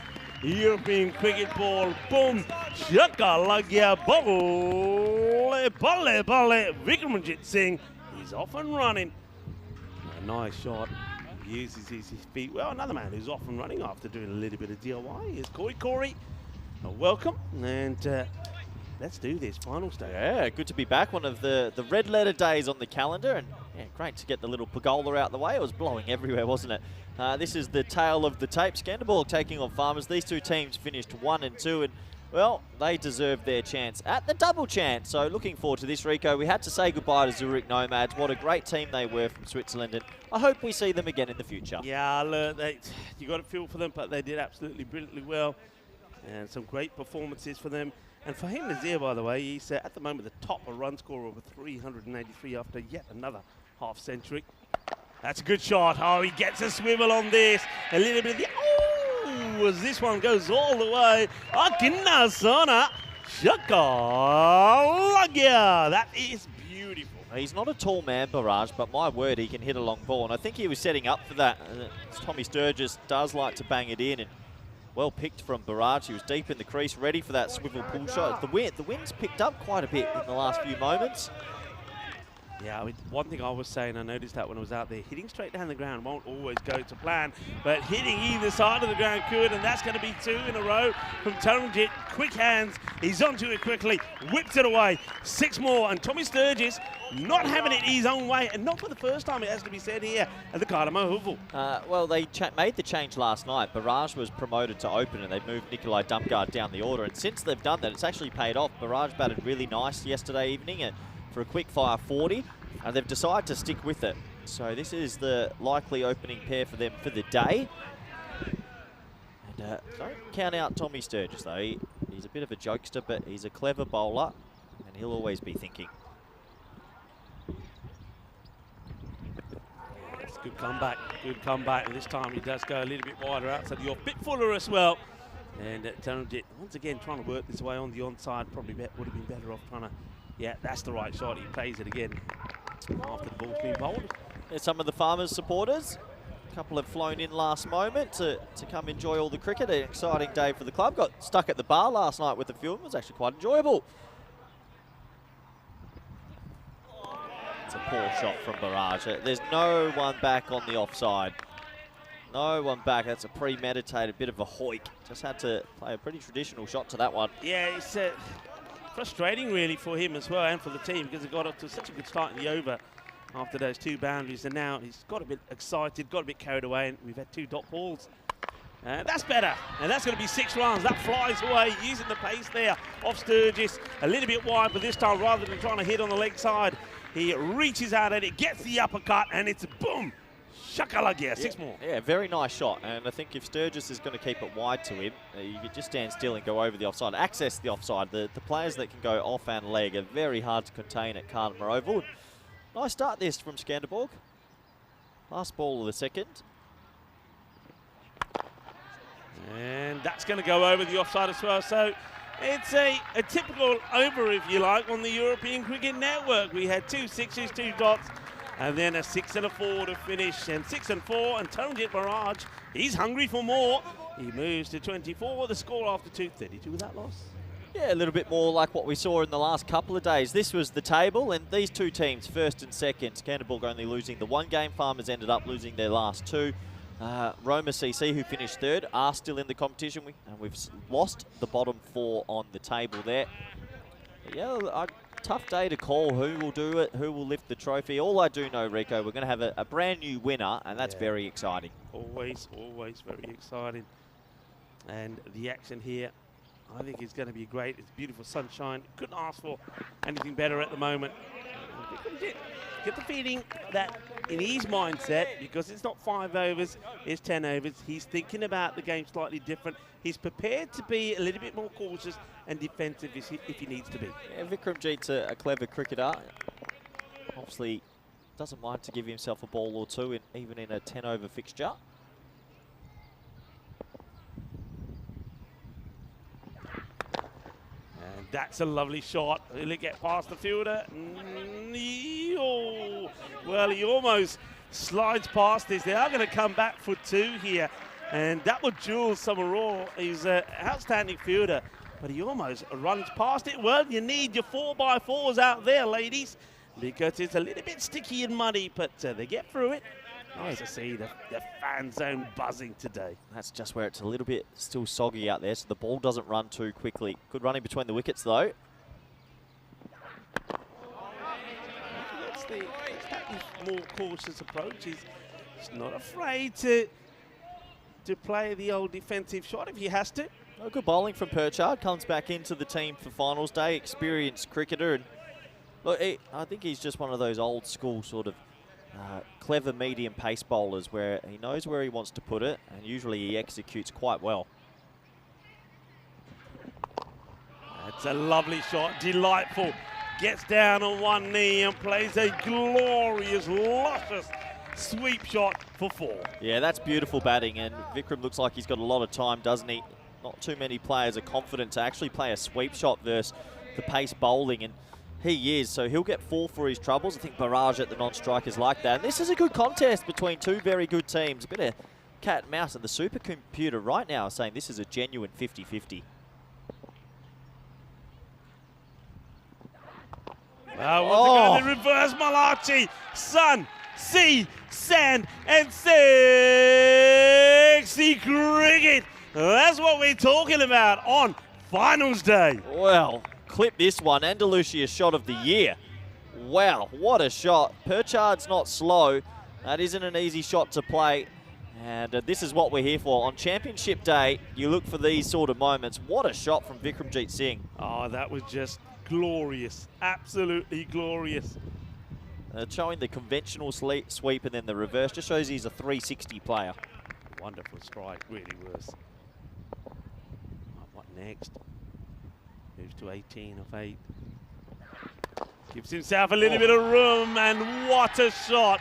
European cricket ball. Boom! Shakalagya bole, bole, bole. Vikramjit Singh is off and running. A nice shot. He uses his feet. Well, another man who's off and running after doing a little bit of DIY is Corey. Corey, welcome. And let's do this finals day. Yeah, good to be back. One of the red letter days on the calendar, and yeah, great to get the little pergola out the way. It was blowing everywhere, wasn't it? This is the tail of the tape. Skanderborg taking on Farmers. These two teams finished 1 and 2, and well, they deserved their chance at the double chance. So looking forward to this, Rico. We had to say goodbye to Zurich Nomads. What a great team they were from Switzerland, and I hope we see them again in the future. Yeah, look, you got to feel for them, but they did absolutely brilliantly well, and some great performances for them. And for him, Nazir, by the way, he's at the moment the top run scorer over 383 after yet another half century. That's a good shot. Oh, he gets a swivel on this. A little bit of the... Oh, as this one goes all the way. Akinasana Shakalagya. That is beautiful. He's not a tall man, Barrage, but my word, he can hit a long ball. And I think he was setting up for that. Tommy Sturgis does like to bang it in. And Well picked from Barrage. He was deep in the crease, ready for that swivel pull shot. The wind's picked up quite a bit in the last few moments. Yeah, I mean, one thing I was saying, I noticed that when I was out there, hitting straight down the ground won't always go to plan, but hitting either side of the ground could, and that's going to be 2 in a row from Taranjit. Quick hands, he's onto it quickly, whipped it away. 6 more, and Tommy Sturgis not having it his own way, and not for the first time, it has to be said here at the Cardamom Oval. Well, they made the change last night. Barrage was promoted to open, and they moved Nikolai Dumpgard down the order, and since they've done that, it's actually paid off. Barrage batted really nice yesterday evening, and for a quick fire 40, and they've decided to stick with it. So this is the likely opening pair for them for the day. And don't count out Tommy Sturgis though. He's a bit of a jokester, but he's a clever bowler, and he'll always be thinking. It's a good comeback, and this time he does go a little bit wider outside the off, bit fuller as well. And Taranjit, once again, trying to work this way on the onside, probably would have been better off trying to. Yeah, that's the right shot. He plays it again after the ball's been bowled. There's some of the Farmers supporters. A couple have flown in last moment to come enjoy all the cricket. An exciting day for the club. Got stuck at the bar last night with the film. It was actually quite enjoyable. It's a poor shot from Barrage. There's no one back on the offside. No one back. That's a premeditated bit of a hoik. Just had to play a pretty traditional shot to that one. Yeah, it's frustrating really for him as well and for the team, because he got off to such a good start in the over after those 2 boundaries, and now he's got a bit excited, got a bit carried away, and we've had 2 dot balls. That's better, and that's going to be 6 runs. That flies away, using the pace there off Sturgis. A little bit wide, but this time rather than trying to hit on the leg side, he reaches out at it, gets the uppercut, and it's boom! Shakalagia, 6 more. Yeah, very nice shot. And I think if Sturgis is going to keep it wide to him, you could just stand still and go over the offside, access the offside. The players that can go off and leg are very hard to contain at Cardamom Oval. Nice start this from Skanderborg. Last ball of the second. And that's going to go over the offside as well. So it's a typical over, if you like, on the European Cricket Network. We had 2 sixes, 2 dots, and then a 6 and a 4 to finish, and 6 and 4, and Taranjit Barrage, he's hungry for more. He moves to 24, the score after 232 with that loss. Yeah, a little bit more like what we saw in the last couple of days. This was the table, and these 2 teams, first and second, Skanderborg only losing the 1 game. Farmers ended up losing their last 2. Roma CC, who finished 3rd, are still in the competition, and we've lost the bottom 4 on the table there. But yeah, tough day to call who will do it, who will lift the trophy. All I do know, Rico, we're going to have a brand new winner, and that's very exciting. Always very exciting. And the action here, I think it's going to be great. It's beautiful sunshine. Couldn't ask for anything better at the moment. Get the feeling that in his mindset, because it's not 5 overs, it's 10 overs, he's thinking about the game slightly different. He's prepared to be a little bit more cautious and defensive if he needs to be. Yeah, Vikramjit's a clever cricketer. Obviously, doesn't mind to give himself a ball or 2, even in a 10-over fixture. And that's a lovely shot. Will it get past the fielder? Oh, well, he almost slides past this. They are going to come back for 2 here. And that was Jules Summerall. He's an outstanding fielder, but he almost runs past it. Well, you need your 4x4s out there, ladies, because it's a little bit sticky and muddy, but they get through it. Nice to see the fan zone buzzing today. That's just where it's a little bit still soggy out there, so the ball doesn't run too quickly. Good running between the wickets, though. That's that more cautious approach. He's not afraid to play the old defensive shot if he has to. Oh, good bowling from Perchard. Comes back into the team for finals day. Experienced cricketer. And look, I think he's just one of those old school sort of clever medium pace bowlers where he knows where he wants to put it, and usually he executes quite well. That's a lovely shot. Delightful. Gets down on one knee and plays a glorious, luscious sweep shot for 4. Yeah, that's beautiful batting, and Vikram looks like he's got a lot of time, doesn't he? Not too many players are confident to actually play a sweep shot versus the pace bowling, and he is, so he'll get 4 for his troubles. I think Barrage at the non-strikers like that. And this is a good contest between 2 very good teams. A bit of cat and mouse, and the supercomputer right now is saying this is a genuine 50-50. Once again, the reverse Malachi. Sun, sea, sand, and sexy cricket. That's what we're talking about on finals day. Well, clip this one. Andalusia's shot of the year. Wow, what a shot. Perchard's not slow. That isn't an easy shot to play. And this is what we're here for. On championship day, you look for these sort of moments. What a shot from Vikramjit Singh. Oh, that was just glorious. Absolutely glorious. Showing the conventional sweep and then the reverse. Just shows he's a 360 player. Wonderful strike, really was. What next? Moves to 18 of 8. Gives himself a little bit of room, and what a shot.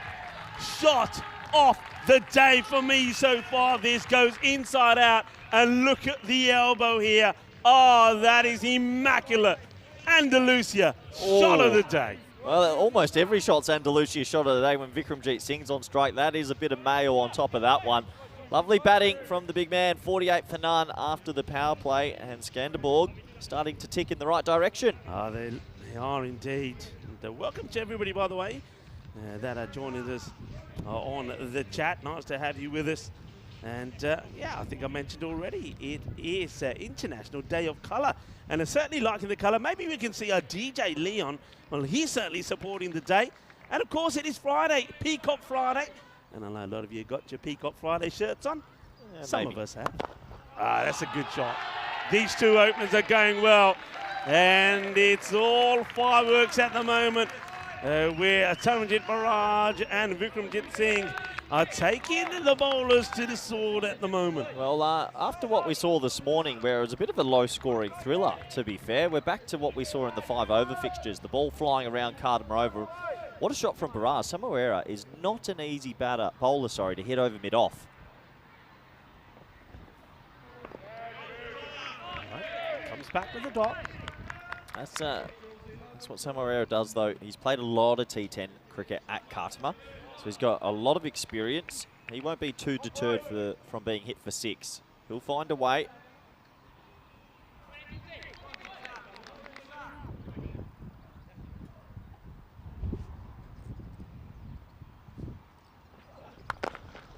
Shot off the day for me so far. This goes inside out, and look at the elbow here. Oh, that is immaculate. Andalusia, shot of the day. Well, almost every shot's Andalusia shot of the day when Vikramjit Singh's on strike. That is a bit of mayo on top of that one. Lovely batting from the big man, 48 for none after the power play, and Skanderborg starting to tick in the right direction. They are indeed. And, welcome to everybody, by the way, that are joining us on the chat. Nice to have you with us. And yeah, I think I mentioned already, it is International Day of Colour. And I'm certainly liking the colour. Maybe we can see our DJ Leon. Well, he's certainly supporting the day. And of course, it is Friday, Peacock Friday. And I know a lot of you got your Peacock Friday shirts on. Yeah, Some maybe. of us have. That's a good shot. These two openers are going well. And it's all fireworks at the moment. Where Taranjit Barrage and Vikramjit Singh are taking the bowlers to the sword at the moment. Well, after what we saw this morning, where it was a bit of a low-scoring thriller, to be fair, we're back to what we saw in the 5-over fixtures. The ball flying around Cardamom Oval. What a shot from Barrage. Samuera is not an easy bowler to hit over mid-off. Right. Comes back with the dot. That's what Samuera does, though. He's played a lot of T10 cricket at Cardamom. So he's got a lot of experience. He won't be too deterred from being hit for 6. He'll find a way.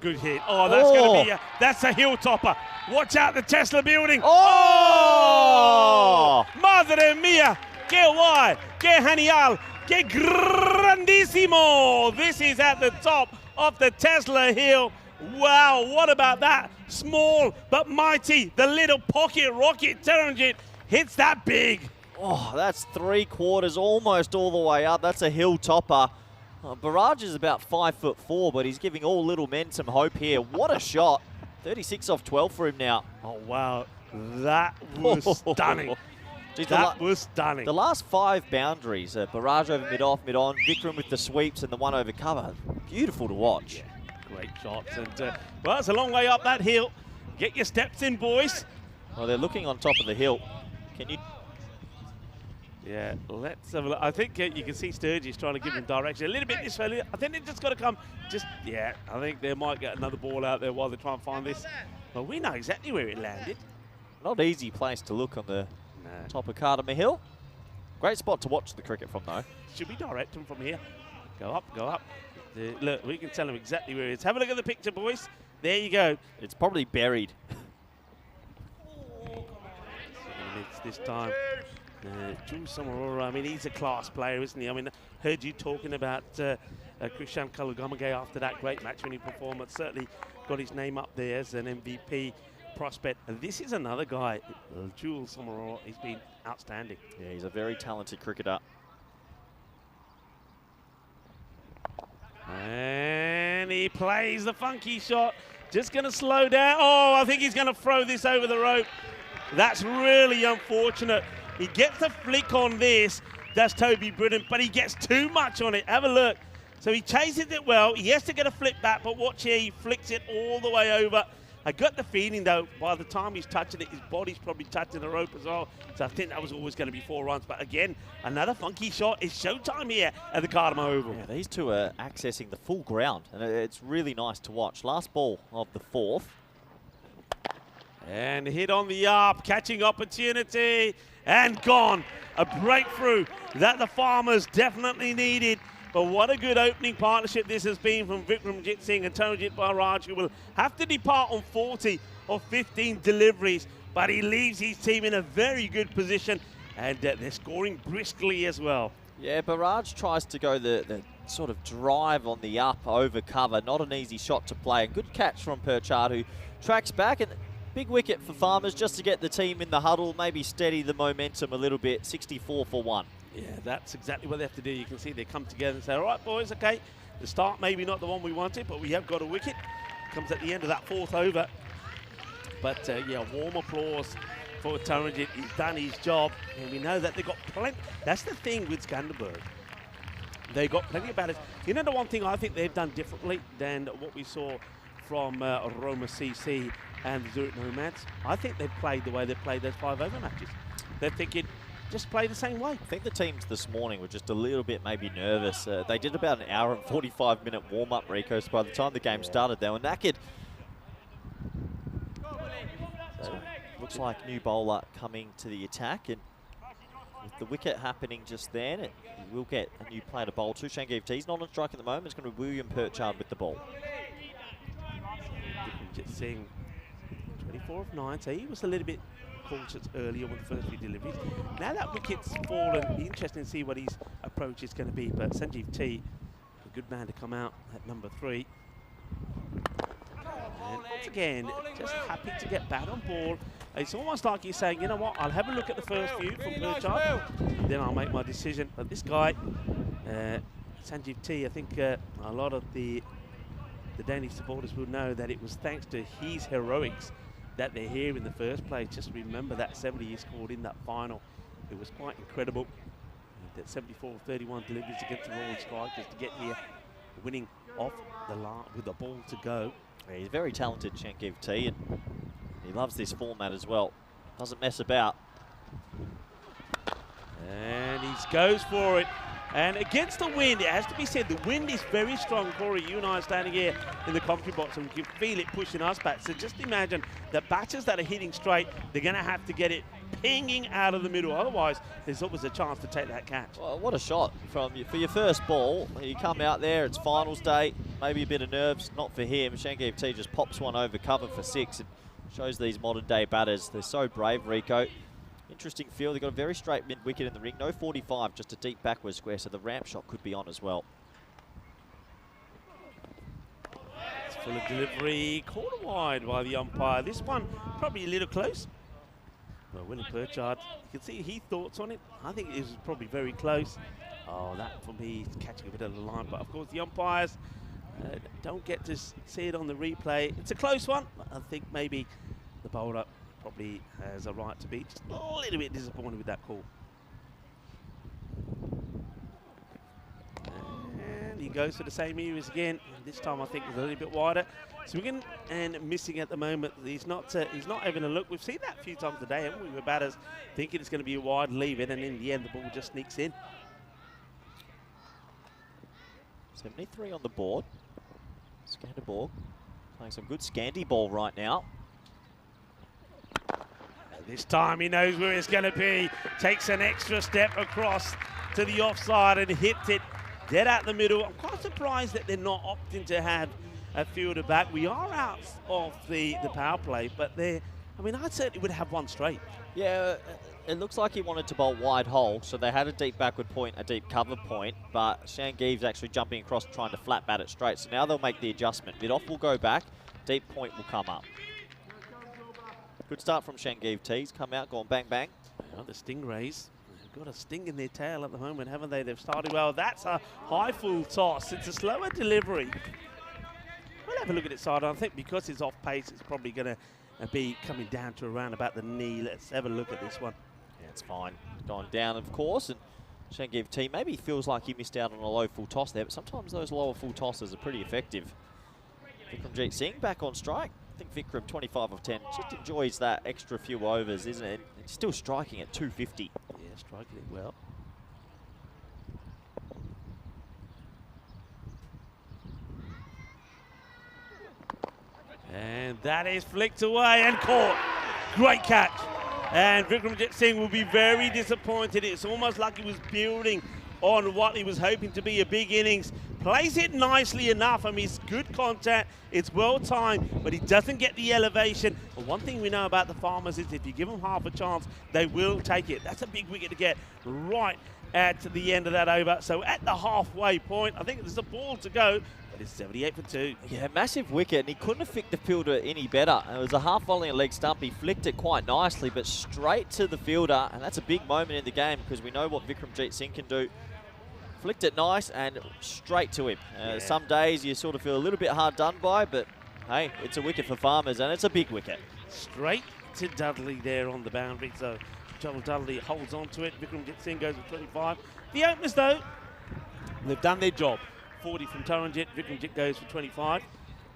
Good hit. Oh, that's going to be that's a hill topper. Watch out, the Tesla building. Oh! Madre mia! Que guay! Que genial! Que grandissimo! This is at the top of the Tesla hill. Wow, what about that? Small but mighty. The little pocket rocket Taranjit hits that big. Oh, that's 3/4, almost all the way up. That's a hill topper. Barrage is about 5'4", but he's giving all little men some hope here. What a shot. 36 off 12 for him now. Oh, wow. That was stunning. Jeez, that was stunning. The last 5 boundaries, Barrage over mid-off, mid-on, Vikram with the sweeps and the one over cover. Beautiful to watch. Yeah, great shots. And, well, it's a long way up that hill. Get your steps in, boys. Well, they're looking on top of the hill. Can you... Yeah, let's have a look. I think you can see Sturgis trying to give him direction. A little bit this way. I think they just got to come. I think they might get another ball out there while they try and find this. Well, we know exactly where it landed. Not easy place to look on the top of Cardamom Hill. Great spot to watch the cricket from, though. Should we direct them from here? Go up, go up. Look, we can tell them exactly where it is. Have a look at the picture, boys. There you go. It's probably buried. It's this time. Jules Samarora, I mean, he's a class player, isn't he? I mean, heard you talking about Krishan Kalugamage after that great match-winning performance. Certainly got his name up there as an MVP prospect. And this is another guy, Jules Samarora. He's been outstanding. Yeah, he's a very talented cricketer. And he plays the funky shot. Just going to slow down. Oh, I think he's going to throw this over the rope. That's really unfortunate. He gets a flick on this. That's Toby Britton, but he gets too much on it. Have a look. So he chases it well. He has to get a flick back, but watch here. He flicks it all the way over. I got the feeling, though, by the time he's touching it, his body's probably touching the rope as well. So I think that was always going to be 4 runs. But again, another funky shot. It's showtime here at the Cardamom Oval. Yeah, these two are accessing the full ground, and it's really nice to watch. Last ball of the 4th. And hit on the up, catching opportunity, and gone. A breakthrough that the Farmers definitely needed. But what a good opening partnership this has been from Vikramjit Singh and Taranjit Barraj, who will have to depart on 40 of 15 deliveries. But he leaves his team in a very good position, and they're scoring briskly as well. Yeah, Barraj tries to go the sort of drive on the up over cover. Not an easy shot to play. A good catch from Perchard, who tracks back. And big wicket for Farmers just to get the team in the huddle, maybe steady the momentum a little bit. 64 for 1. Yeah, that's exactly what they have to do. You can see they come together and say, all right, boys, okay, the start maybe not the one we wanted, but we have got a wicket. Comes at the end of that 4th over. But, yeah, warm applause for Taranjit. He's done his job, and we know that they've got plenty. That's the thing with Skanderberg. They've got plenty of batters. You know, the one thing I think they've done differently than what we saw from Roma CC and the Zurich Nomads, I think they've played the way they played those 5 over matches. They're thinking, just play the same way. I think the teams this morning were just a little bit maybe nervous. They did about an hour and 45-minute warm-up, Rico, so by the time the game started, they were knackered. So, looks like new bowler coming to the attack, and with the wicket happening just then, we will get a new player to bowl to. Shangiv T's not on strike at the moment. It's going to be William Perchard with the ball. Just seeing 24 of 9, so he was a little bit cautious earlier with the first few deliveries. Now that wicket's fallen, interesting to see what his approach is going to be. But Sanjeev T, a good man to come out at number 3. And once again, just happy to get bat on ball. It's almost like he's saying, you know what, I'll have a look at the first few from Perchard, and then I'll make my decision. But this guy, Sanjeev T, I think a lot of the Danish supporters will know that it was thanks to his heroics that they're here in the first place. Just remember that 70 he scored in that final. It was quite incredible. That 74-31 deliveries against the Royal Strikers to get here, winning off the line with the ball to go. Yeah, he's very talented, Shangiv T, and he loves this format as well. Doesn't mess about. And he goes for it. And against the wind, it has to be said, the wind is very strong. Corey, you and I are standing here in the commentary box and we can feel it pushing us back. So just imagine that batters that are hitting straight, they're going to have to get it pinging out of the middle. Otherwise, there's always a chance to take that catch. Well, what a shot from you for your first ball. You come out there, it's finals day, maybe a bit of nerves. Not for him. Shangiv T just pops one over cover for 6 and shows these modern day batters. They're so brave, Rico. Interesting field. They've got a very straight mid-wicket in the ring. No 45, just a deep backwards square, so the ramp shot could be on as well. It's full of delivery, corner wide by the umpire. This one probably a little close. Well, William Perchard, you can see his thoughts on it. I think it was probably very close. Oh, that for me is catching a bit of the line. But of course, the umpires don't get to see it on the replay. It's a close one. I think maybe the bowler probably has a right to be just a little bit disappointed with that call. And he goes for the same areas again. This time I think it's a little bit wider. Swinging and missing at the moment. He's not having a look. We've seen that a few times today, haven't we? With batters thinking it's going to be a wide, leave it, and in the end the ball just sneaks in. 73 on the board. Skanderborg playing some good Scandi ball right now. This time he knows where it's going to be. Takes an extra step across to the offside and hits it dead out the middle. I'm quite surprised that they're not opting to have a fielder back. We are out of the power play, but I mean, I certainly would have one straight. Yeah, it looks like he wanted to bowl wide hole, so they had a deep backward point, a deep cover point, but Shangiv's actually jumping across trying to flat bat it straight. So now they'll make the adjustment. Mid-off will go back, deep point will come up. Good start from Shangiv T's. Come out, gone bang, bang. Well, the Stingrays have got a sting in their tail at the moment, haven't they? They've started well. That's a high full toss. It's a slower delivery. We'll have a look at it side. I think because it's off pace, it's probably going to be coming down to around about the knee. Let's have a look at this one. Yeah, it's fine. Gone down, of course. And Shangiv T maybe feels like he missed out on a low full toss there, but sometimes those lower full tosses are pretty effective. Vikramjit Singh back on strike. I think Vikram, 25 of 10, just enjoys that extra few overs, isn't it? It's still striking at 250. Yeah, striking it well. And that is flicked away and caught. Great catch. And Vikramjit Singh will be very disappointed. It's almost like he was building on what he was hoping to be a big innings. Plays it nicely enough. I mean, it's good contact. It's well timed, but he doesn't get the elevation. And one thing we know about the Farmers is if you give them half a chance, they will take it. That's a big wicket to get right at the end of that over. So at the halfway point, I think there's a ball to go. But it's 78 for 2. Yeah, massive wicket, and he couldn't have flicked the fielder any better. It was a half volley and leg stump. He flicked it quite nicely, but straight to the fielder, and that's a big moment in the game because we know what Vikramjit Singh can do. Flicked it nice and straight to him. Some days you sort of feel a little bit hard done by, but hey, it's a wicket for Farmers, and it's a big wicket. Straight to Dudley there on the boundary, so Joel Dudley holds on to it. Vikramjit Singh goes with 25. The openers, though, they've done their job. 40 from Taranjit, Vikramjit goes for 25.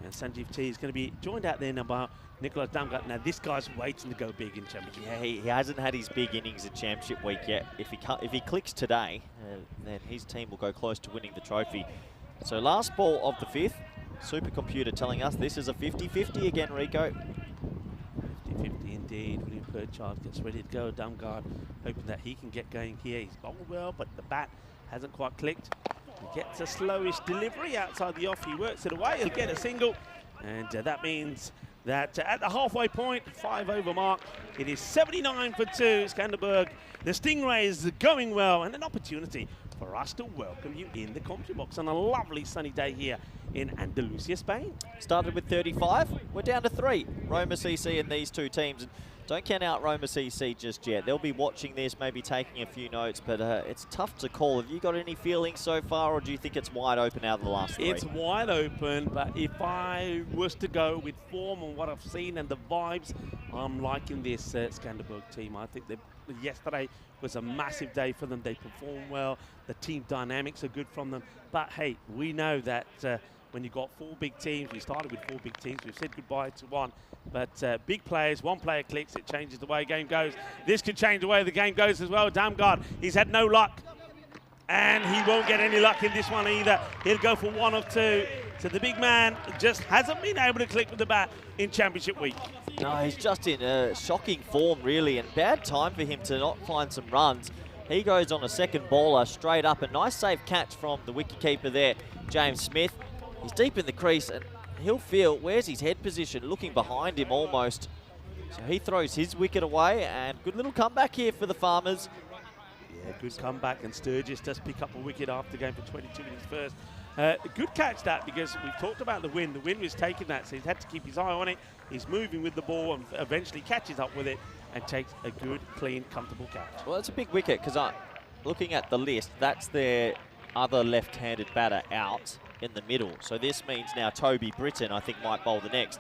And Sanjeev T is going to be joined out there now by Nicholas Damgat. Now this guy's waiting to go big in Championship. Yeah, he hasn't had his big innings in Championship week yet. If he clicks today, then his team will go close to winning the trophy. So last ball of the 5th, Supercomputer telling us this is a 50-50 again, Rico. 50-50 indeed. William Perchard gets ready to go. Damgat hoping that he can get going here. He's bowled well, but the bat hasn't quite clicked. He gets a slowish delivery outside the off. He works it away. He'll get a single. And that means that at the halfway point, 5 over mark, it is 79 for 2. Skanderberg, the Stingrays are going well, and an opportunity for us to welcome you in the commentary box on a lovely sunny day here in Andalusia, Spain. Started with 35. We're down to 3. Roma CC and these two teams. And don't count out Roma CC just yet. They'll be watching this, maybe taking a few notes, but it's tough to call. Have you got any feelings so far, or do you think it's wide open out of the last 3? It's wide open, but if I was to go with form and what I've seen and the vibes, I'm liking this Skanderberg team. I think yesterday was a massive day for them. They performed well. The team dynamics are good from them. But hey, we know that when you've got 4 big teams, we started with 4 big teams. We've said goodbye to 1. But big players, 1 player clicks, it changes the way the game goes. This could change the way the game goes as well. Damgard, he's had no luck. And he won't get any luck in this one either. He'll go for 1 of 2. So the big man just hasn't been able to click with the bat in Championship week. No, he's just in shocking form, really, and bad time for him to not find some runs. He goes on a second bowler straight up. A nice safe catch from the wicketkeeper there, James Smith. He's deep in the crease, and he'll feel, where's his head position? Looking behind him almost. So he throws his wicket away, and good little comeback here for the Farmers. Yeah, good comeback, and Sturgis does pick up a wicket after going for 22 minutes first. Good catch that, because we've talked about the wind. The wind was taking that, so he's had to keep his eye on it. He's moving with the ball and eventually catches up with it and takes a good, clean, comfortable catch. Well, it's a big wicket, because looking at the list, that's their other left-handed batter out in the middle. So this means now Toby Britton, I think, might bowl the next.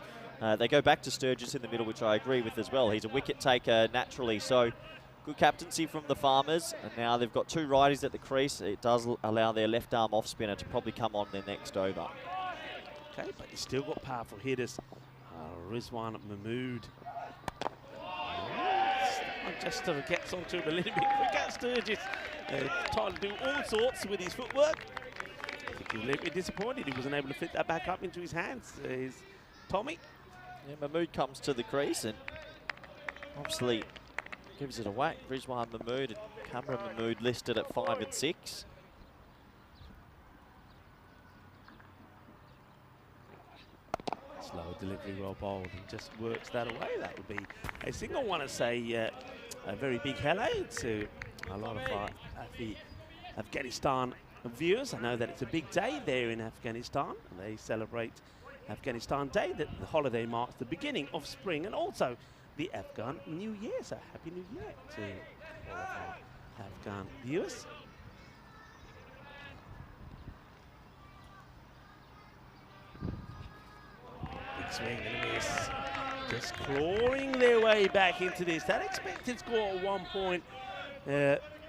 They go back to Sturgis in the middle, which I agree with as well. He's a wicket taker naturally, so good captaincy from the Farmers. And now they've got 2 righties at the crease. It does allow their left-arm off-spinner to probably come on their next over. Okay, but you've still got powerful hitters. Rizwan Mahmood. Just sort of gets onto him a little bit quicker. Sturgis trying to do all sorts with his footwork. I think he was a little bit disappointed he wasn't able to fit that back up into his hands. Is Tommy. Yeah, Mahmood comes to the crease and obviously gives it a whack. Rizwan Mahmood and Cameron Mahmood listed at 5 and 6. Slow delivery, well bowled, and just works that away. That would be a single. I want to say a very big hello to a lot of our Afghanistan viewers. I know that it's a big day there in Afghanistan. They celebrate Afghanistan Day. The holiday marks the beginning of spring and also the Afghan New Year. So Happy New Year to all of our Afghan viewers. Big swing and a miss. Just clawing their way back into this. That expected score at 1 point,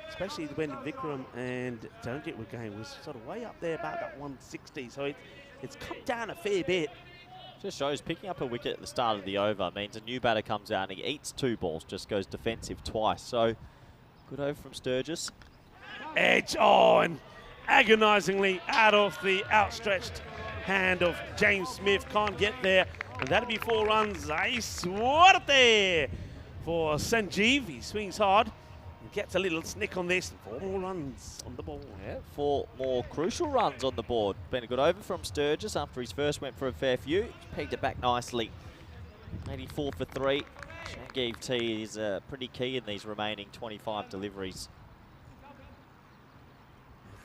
especially when Vikram and Taranjit were going, was sort of way up there about that 160. So it's come down a fair bit. Just shows picking up a wicket at the start of the over means a new batter comes out and he eats 2 balls, just goes defensive twice. So good over from Sturgis. Edge on, agonisingly out of the outstretched hand of James Smith. Can't get there, and that'll be 4 runs. Ay suerte for Sanjeev. He swings hard and gets a little snick on this. 4 more runs on the board. Yeah, 4 more crucial runs on the board. Been a good over from Sturgis after his first went for a fair few. He's pegged it back nicely. 84 for 3. Sanjeev T is pretty key in these remaining 25 deliveries.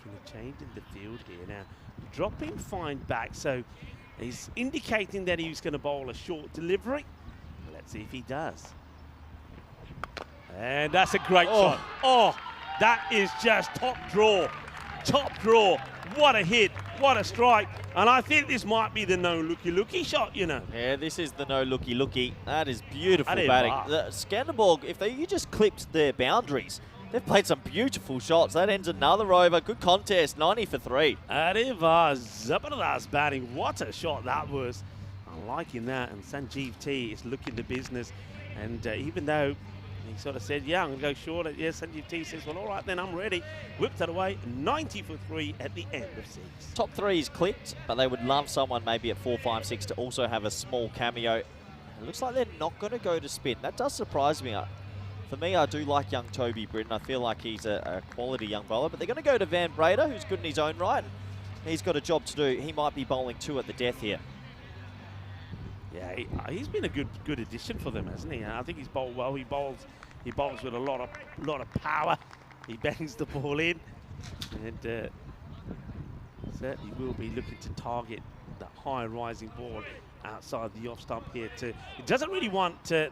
A change in the field here now. Dropping fine back, so he's indicating that he was going to bowl a short delivery. Let's see if he does. And that's a great shot. Oh, that is just top draw. Top draw. What a hit. What a strike. And I think this might be the no looky shot, you know. Yeah, this is the no looky. That is beautiful That is batting. rough. The Skanderborg, if you just clipped their boundaries, they've played some beautiful shots. That ends another over. Good contest, 90 for 3. That is Zabardast batting. What a shot that was. I'm liking that. And Sanjeev T is looking the business. And even though he sort of said, yeah, I'm going to go short. Yeah, Sanjeev T says, well, all right, then I'm ready. Whipped it away. 90 for 3 at the end of 6. Top 3 is clipped, but they would love someone maybe at 4, 5, 6 to also have a small cameo. It looks like they're not going to go to spin. That does surprise me. For me, I do like young Toby Britton. I feel like he's a quality young bowler, but they're going to go to Van Breda, who's good in his own right. He's got a job to do. He might be bowling 2 at the death here. Yeah, he's been a good addition for them, hasn't he? I think he's bowled well. He bowls with a lot of power. He bangs the ball in, and certainly will be looking to target the high rising ball outside the off stump here too. He doesn't really want the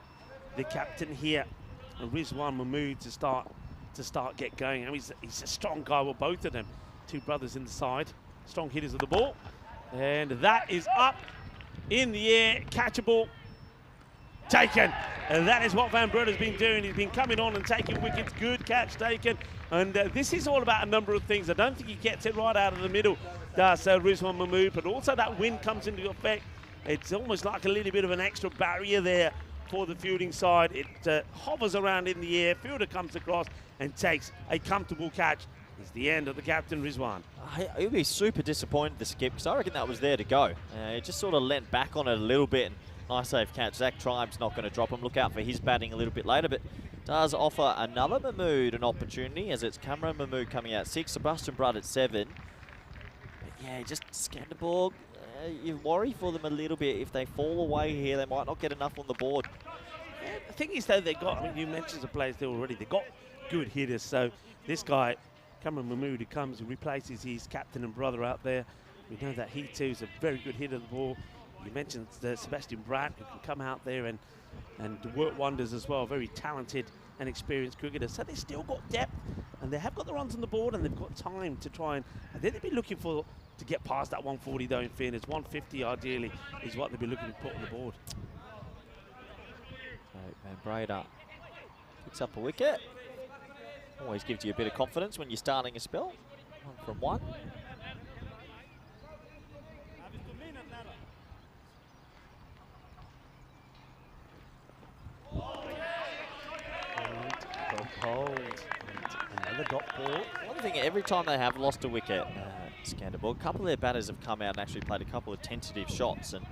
captain here, Rizwan Mahmood, to start get going. I mean, he's a strong guy with both of them. 2 brothers in the side, strong hitters of the ball, and that is up in the air, catchable, taken. And that is what Van Breda's been doing. He's been coming on and taking wickets. Good catch taken. And this is all about a number of things. I don't think he gets it right out of the middle, does Rizwan Mahmood, but also that wind comes into effect. It's almost like a little bit of an extra barrier there for the fielding side. It hovers around in the air. Fielder comes across and takes a comfortable catch. It's the end of the captain, Rizwan. He'll be super disappointed, the skip, because I reckon that was there to go. He just sort of leant back on it a little bit. And nice safe catch. Zach Tribe's not going to drop him. Look out for his batting a little bit later, but does offer another Mahmood an opportunity, as it's Cameron Mahmood coming out 6, Sebastian Brudd at 7. But yeah, just Skanderborg, you worry for them a little bit. If they fall away here, they might not get enough on the board. Yeah, the thing is, though, they got, I mean, you mentioned the players there already. They got good hitters. So this guy, Cameron Mahmood, who comes and replaces his captain and brother out there. We know that he too is a very good hitter of the ball. You mentioned Sebastian Brandt, who can come out there and work wonders as well. Very talented and experienced cricketer. So they've still got depth, and they have got the runs on the board, and they've got time to try and I think they'll be looking to get past that 140 though, in fairness. 150 ideally is what they'll be looking to put on the board. So Van Breda picks up a wicket. Always gives you a bit of confidence when you're starting a spell. 1 from 1. Another dot ball. One thing, every time they have lost a wicket, Skanderborg, a couple of their batters have come out and actually played a couple of tentative shots and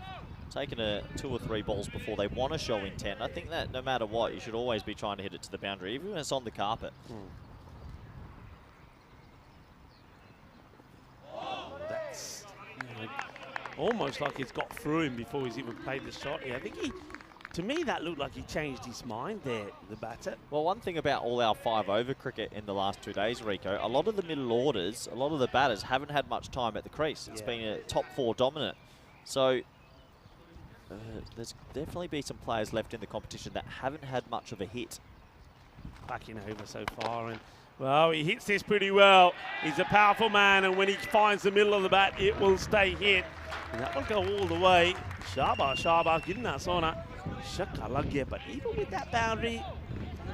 taken 2 or 3 balls before they want to show intent. I think that no matter what, you should always be trying to hit it to the boundary, even when it's on the carpet. That's almost like it's got through him before he's even played the shot here. I think to me, that looked like he changed his mind there, the batter. Well, one thing about all our 5-over cricket in the last 2 days, Rico, a lot of the middle orders, a lot of the batters haven't had much time at the crease. It's been a top 4 dominant. So there's definitely been some players left in the competition that haven't had much of a hit. Backing over so far, and well, he hits this pretty well. He's a powerful man, and when he finds the middle of the bat, it will stay hit. And that will go all the way. Shaba, giving Sona. Shakalagya, but even with that boundary,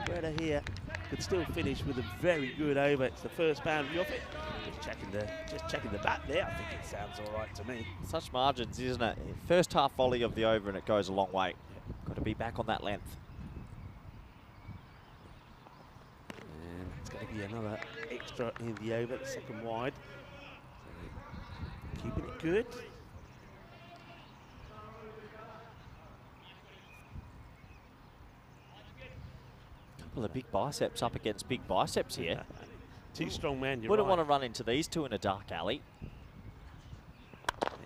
Breda here could still finish with a very good over. It's the first boundary off it. Just checking the bat there. I think it sounds all right to me. Such margins, isn't it? First half volley of the over and it goes a long way. Got to be back on that length. And it's going to be another extra in the over, the second wide. So keeping it good. Couple of big biceps up against big biceps here. Too strong man, you're Wouldn't right. want to run into these two in a dark alley.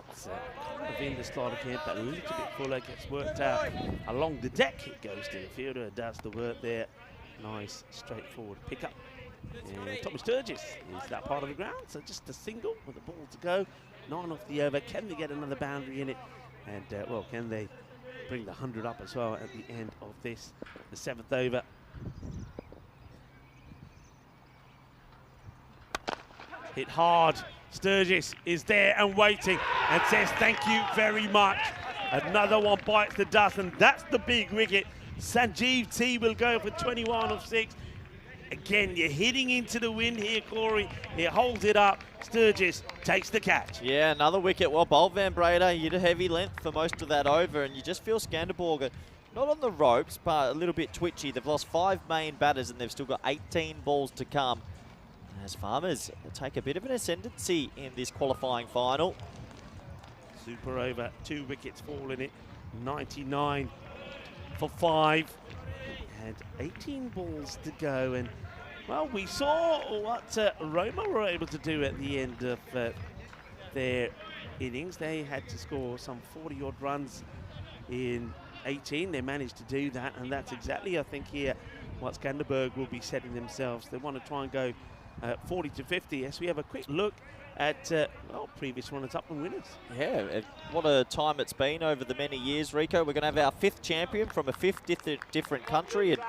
It's kind of in the slider camp, but a little bit fuller, gets worked out along the deck. It goes to the fielder, does the work there. Nice, straightforward pickup. And Tommy Sturgis is that part of the ground, so just a single with the ball to go. 9 off the over. Can they get another boundary in it? And, well, can they bring the 100 up as well at the end of this, the 7th over? Hit hard. Sturgis is there and waiting and says thank you very much. Another one bites the dust, and that's the big wicket. Sanjeev T will go for 21 of 6. Again, you're hitting into the wind here, Corey. He holds it up. Sturgis takes the catch. Yeah, another wicket. Well bowled, Van Breda. You had a heavy length for most of that over, and you just feel Skanderborg not on the ropes, but a little bit twitchy. They've lost 5 main batters, and they've still got 18 balls to come. As Farmers take a bit of an ascendancy in this qualifying final. Super over, 2 wickets fall in it. 99 for 5. And 18 balls to go. And, well, we saw what Roma were able to do at the end of their innings. They had to score some 40-odd runs in 18. They managed to do that, and that's exactly, I think, here what Skanderborg will be setting themselves. They want to try and go 40 to 50 as we have a quick look at well, previous runners-up and winners. Yeah, what a time it's been over the many years, Rico. We're going to have our 5th champion from a 5th different country, and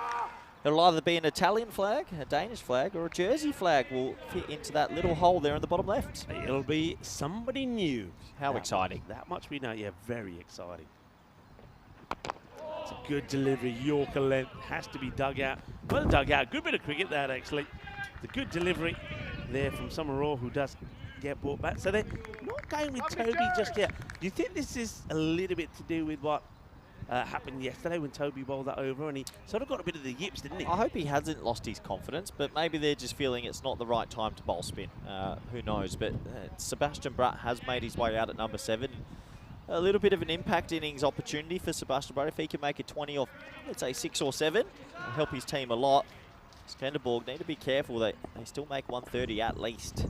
it'll either be an Italian flag, a Danish flag, or a Jersey flag will fit into that little hole there in the bottom left. It'll be somebody new. How exciting. That much we know. Yeah, very exciting. It's a good delivery. Yorker length has to be dug out. Well dug out. Good bit of cricket that, actually. The good delivery there from Summerall, who does get brought back. So they're not going with Toby just yet. Do you think this is a little bit to do with what happened yesterday when Toby bowled that over and he sort of got a bit of the yips, didn't he? I hope he hasn't lost his confidence, but maybe they're just feeling it's not the right time to bowl spin. Who knows? But Sebastian Bratt has made his way out at number 7. A little bit of an impact innings opportunity for Sebastian Bratt. If he can make it 20 off, let's say 6 or 7, it'll help his team a lot. Skanderborg need to be careful. They still make 130 at least.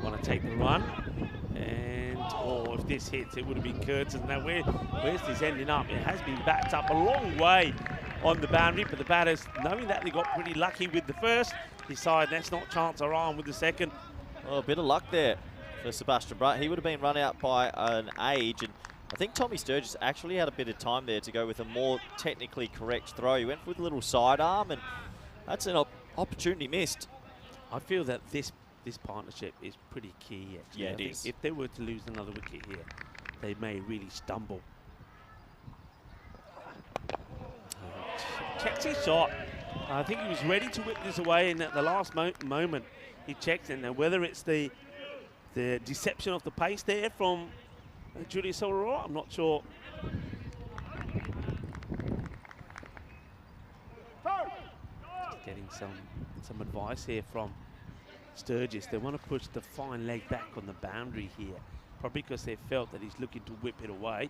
Want to take the run. And, oh, if this hits, it would have been Curtin. Now, where's this ending up? It has been backed up a long way on the boundary, but the batters, knowing that they got pretty lucky with the first, decide let's not chance our arm with the second. Well, a bit of luck there for Sebastian Bratt. He would have been run out by an age, and I think Tommy Sturgis actually had a bit of time there to go with a more technically correct throw. He went with a little sidearm, and that's an opportunity missed. I feel that this partnership is pretty key, actually. Yeah, I it think is. if they were to lose another wicket here, they may really stumble. Checks his shot. I think he was ready to whip this away, and at the last moment, he checks it. Now, whether it's the deception of the pace there from Julius Aurora, I'm not sure. Just getting some advice here from Sturgis. They want to push the fine leg back on the boundary here, probably because they felt that he's looking to whip it away.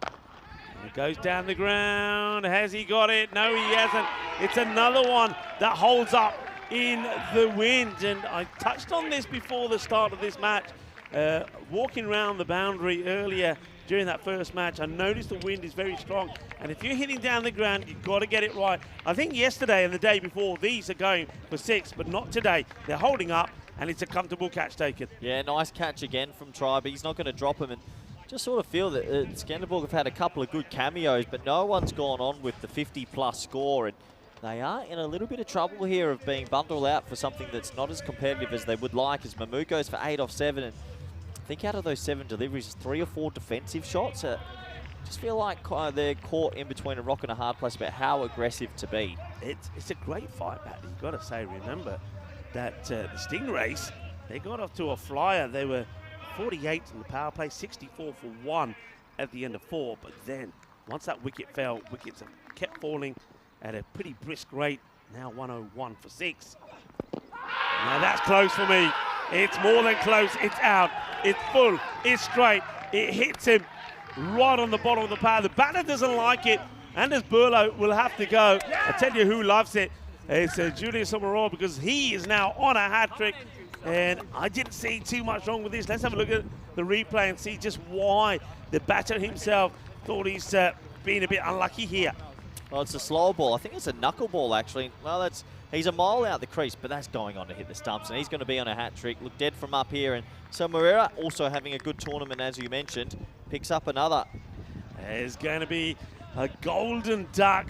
And it goes down the ground. Has he got it? No, he hasn't. It's another one that holds up in the wind. And I touched on this before the start of this match. Walking around the boundary earlier during that first match, I noticed the wind is very strong. And if you're hitting down the ground, you've got to get it right. I think yesterday and the day before, these are going for 6, but not today. They're holding up, and it's a comfortable catch taken. Yeah, nice catch again from Tribe. He's not going to drop him, and just sort of feel that Skanderborg have had a couple of good cameos, but no one's gone on with the 50-plus score, and they are in a little bit of trouble here of being bundled out for something that's not as competitive as they would like, as Mamu goes for 8 off 7, and I think out of those 7 deliveries, 3 or 4 defensive shots. Just feel like they're caught in between a rock and a hard place about how aggressive to be. it's a great fight back. You've got to say, remember that the Stingrays, they got off to a flyer. They were 48 in the power play, 64 for 1 at the end of 4. But then once that wicket fell, wickets have kept falling at a pretty brisk rate. Now 101 for 6. Now that's close for me. It's more than close. It's out. It's full. It's straight. It hits him right on the bottom of the pad. The batter doesn't like it. Anders Burlow will have to go. I tell you who loves it. It's Julius Samaroa, because he is now on a hat-trick. And I didn't see too much wrong with this. Let's have a look at the replay and see just why the batter himself thought he's been a bit unlucky here. Well, it's a slow ball. I think it's a knuckleball, actually. Well, he's a mile out the crease, but that's going on to hit the stumps, and he's going to be on a hat-trick. Look dead from up here. And so Moreira, also having a good tournament, as you mentioned, picks up another. There's going to be a golden duck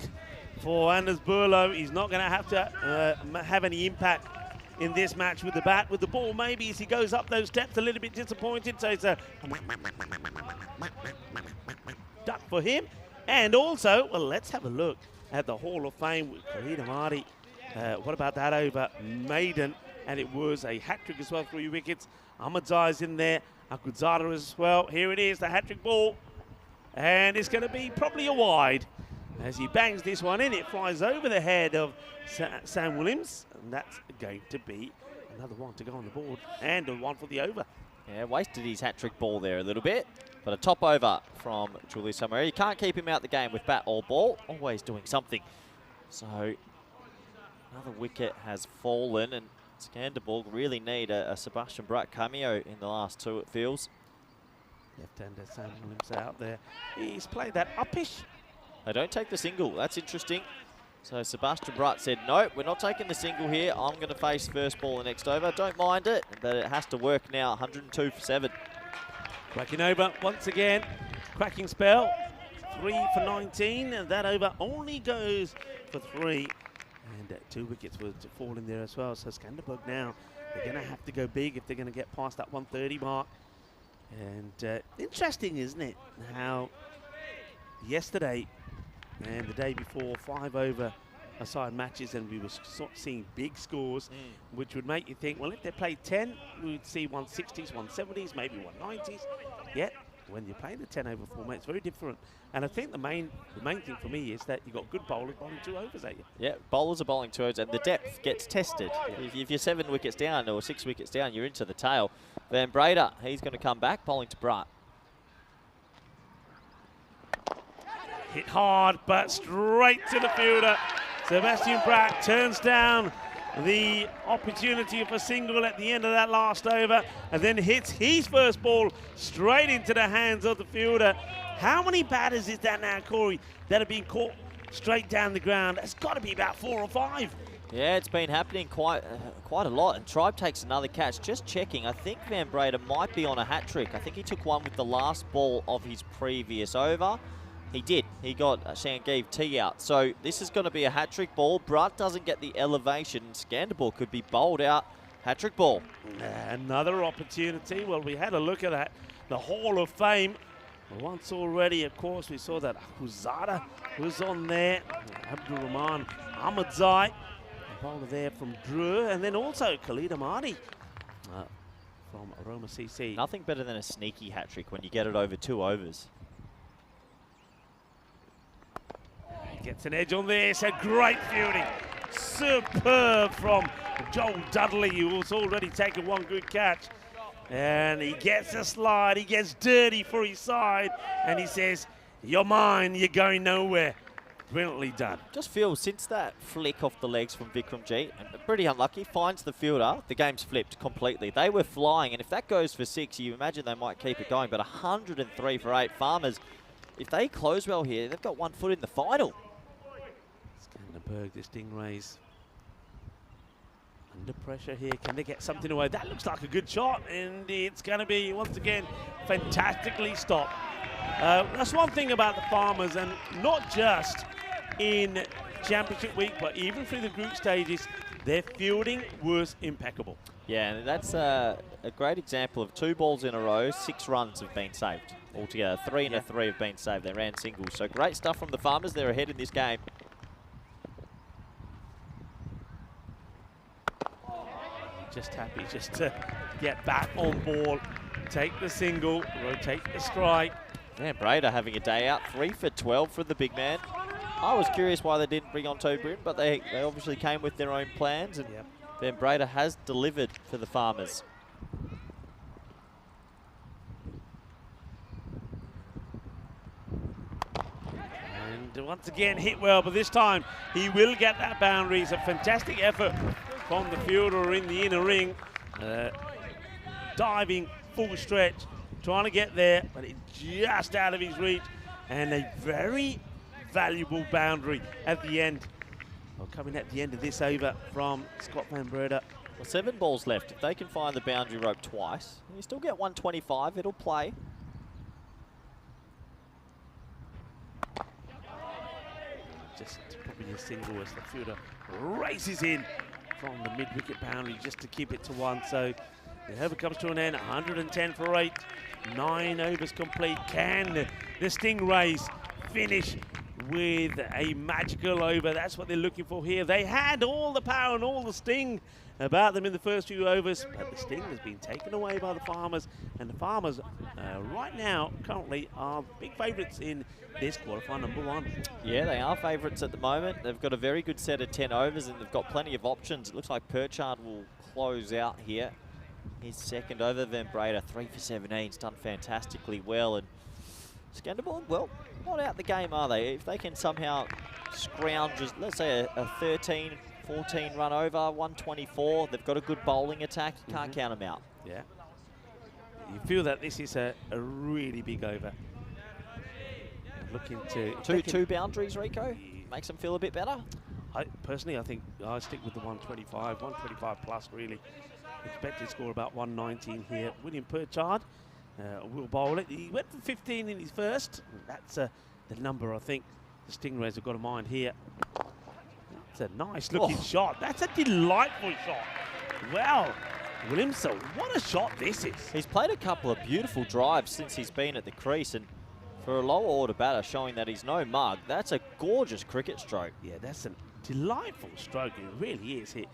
for Anders Burlow. He's not going to have to have any impact in this match with the bat. With the ball, maybe as he goes up those steps, a little bit disappointed. So it's a duck for him. And also, well, let's have a look at the Hall of Fame with Khalid Ahmadi. What about that over maiden? And it was a hat-trick as well, 3 wickets. Ahmadzai's in there, Akuzada as well. Here it is, the hat-trick ball. And it's going to be probably a wide. As he bangs this one in, it flies over the head of Sam Williams. And that's going to be another one to go on the board. And a one for the over. Yeah, wasted his hat-trick ball there a little bit. But a top over from Julius Samaroa. You can't keep him out the game with bat or ball. Always doing something. So another wicket has fallen, and Skanderborg really need a Sebastian Bratt cameo in the last 2, it feels. Left-hander Sam Williams out there. He's played that uppish. They don't take the single. That's interesting. So Sebastian Bratt said, no, we're not taking the single here. I'm going to face first ball the next over. Don't mind it, but it has to work now. 102 for 7. Cracking over once again. Cracking spell. 3 for 19, and that over only goes for 3. And 2 wickets were to fall in there as well. So Skanderborg now, they're going to have to go big if they're going to get past that 130 mark. And interesting, isn't it, how yesterday and the day before, 5 over aside matches, and we were seeing big scores, which would make you think, well, if they played 10, we would see 160s, 170s, maybe 190s. Yet, when you're playing the 10 over format, it's very different. And I think the main thing for me is that you've got good bowlers bowling 2 overs at you. Yeah, bowlers are bowling 2 overs, and the depth gets tested. If you're 7 wickets down or 6 wickets down, you're into the tail. Van Breda, he's going to come back, bowling to Bratt. Hit hard, but straight to the fielder. Sebastian Bratt turns down the opportunity for a single at the end of that last over, and then hits his first ball straight into the hands of the fielder. How many batters is that now, Corey, that have been caught straight down the ground? It's got to be about 4 or 5. Yeah, it's been happening quite a lot, and Tribe takes another catch. Just checking, I think Van Breda might be on a hat-trick. I think he took one with the last ball of his previous over. He did. He got Shangiv T out. So this is going to be a hat-trick ball. Bratt doesn't get the elevation. Skanderborg could be bowled out. Hat-trick ball. Another opportunity. Well, we had a look at that. The Hall of Fame. Once already, of course, we saw that Akuzada was on there. Abdul Rahman Ahmadzai, a bowler there from Drew. And then also Khalid Ahmadi from Aroma CC. Nothing better than a sneaky hat-trick when you get it over 2 overs. Gets an edge on this, a great fielding. Superb from Joel Dudley, who's already taken 1 good catch. And he gets a slide, he gets dirty for his side, and he says, you're mine, you're going nowhere. Brilliantly done. Just feels since that flick off the legs from Vikramjit, pretty unlucky, finds the fielder, the game's flipped completely. They were flying, and if that goes for 6, you imagine they might keep it going, but 103 for 8. Farmers, if they close well here, they've got 1 foot in the final. Skanderborg, the Stingrays, under pressure here. Can they get something away? That looks like a good shot, and it's going to be, once again, fantastically stopped. That's one thing about the Farmers, and not just in Championship Week, but even through the group stages, their fielding was impeccable. Yeah, and that's a great example of 2 balls in a row, 6 runs have been saved altogether. 3 and a 3 have been saved. They ran singles. So great stuff from the Farmers. They're ahead in this game. just happy just to get back on ball, take the single, rotate the strike. Yeah, Brader having a day out, 3 for 12 for the big man. I was curious why they didn't bring on Toby Britton, but they obviously came with their own plans, and Ben Brader has delivered for the Farmers. And once again hit well, but this time he will get that boundary. It's a fantastic effort from the fielder in the inner ring. Diving full stretch, trying to get there, but it's just out of his reach. And a very valuable boundary at the end. Well, coming at the end of this over from Scott Van Breda. Well, 7 balls left. If they can find the boundary rope twice, you still get 125. It'll play. Just probably a single as the fielder races in from the mid-wicket boundary just to keep it to 1. So the over comes to an end, 110 for 8. 9 overs complete. Can the Stingrays finish with a magical over? That's what they're looking for here. They had all the power and all the sting about them in the first few overs, but the sting has been taken away by the Farmers, and the Farmers right now currently are big favourites in this qualifier number 1. Yeah, they are favourites at the moment. They've got a very good set of 10 overs, and they've got plenty of options. It looks like Perchard will close out here. His second over, Van Breda, 3 for 17. He's done fantastically well, and Skanderborg, well, not out the game, are they? If they can somehow scrounge, let's say a 13, 14 run over, 124, they've got a good bowling attack, you can't count them out. Yeah. You feel that this is a really big over. Looking to... Two boundaries, Rico? Makes them feel a bit better? Personally, I think I stick with the 125 plus, really. Expected to score about 119 here. William Perchard will bowl it. He went for 15 in his first. That's the number I think the Stingrays have got in mind here. That's a nice looking shot. That's a delightful shot. Wow. Williamson, what a shot this is. He's played a couple of beautiful drives since he's been at the crease, and for a lower order batter showing that he's no mug, that's a gorgeous cricket stroke. Yeah, that's a delightful stroke. It really is. It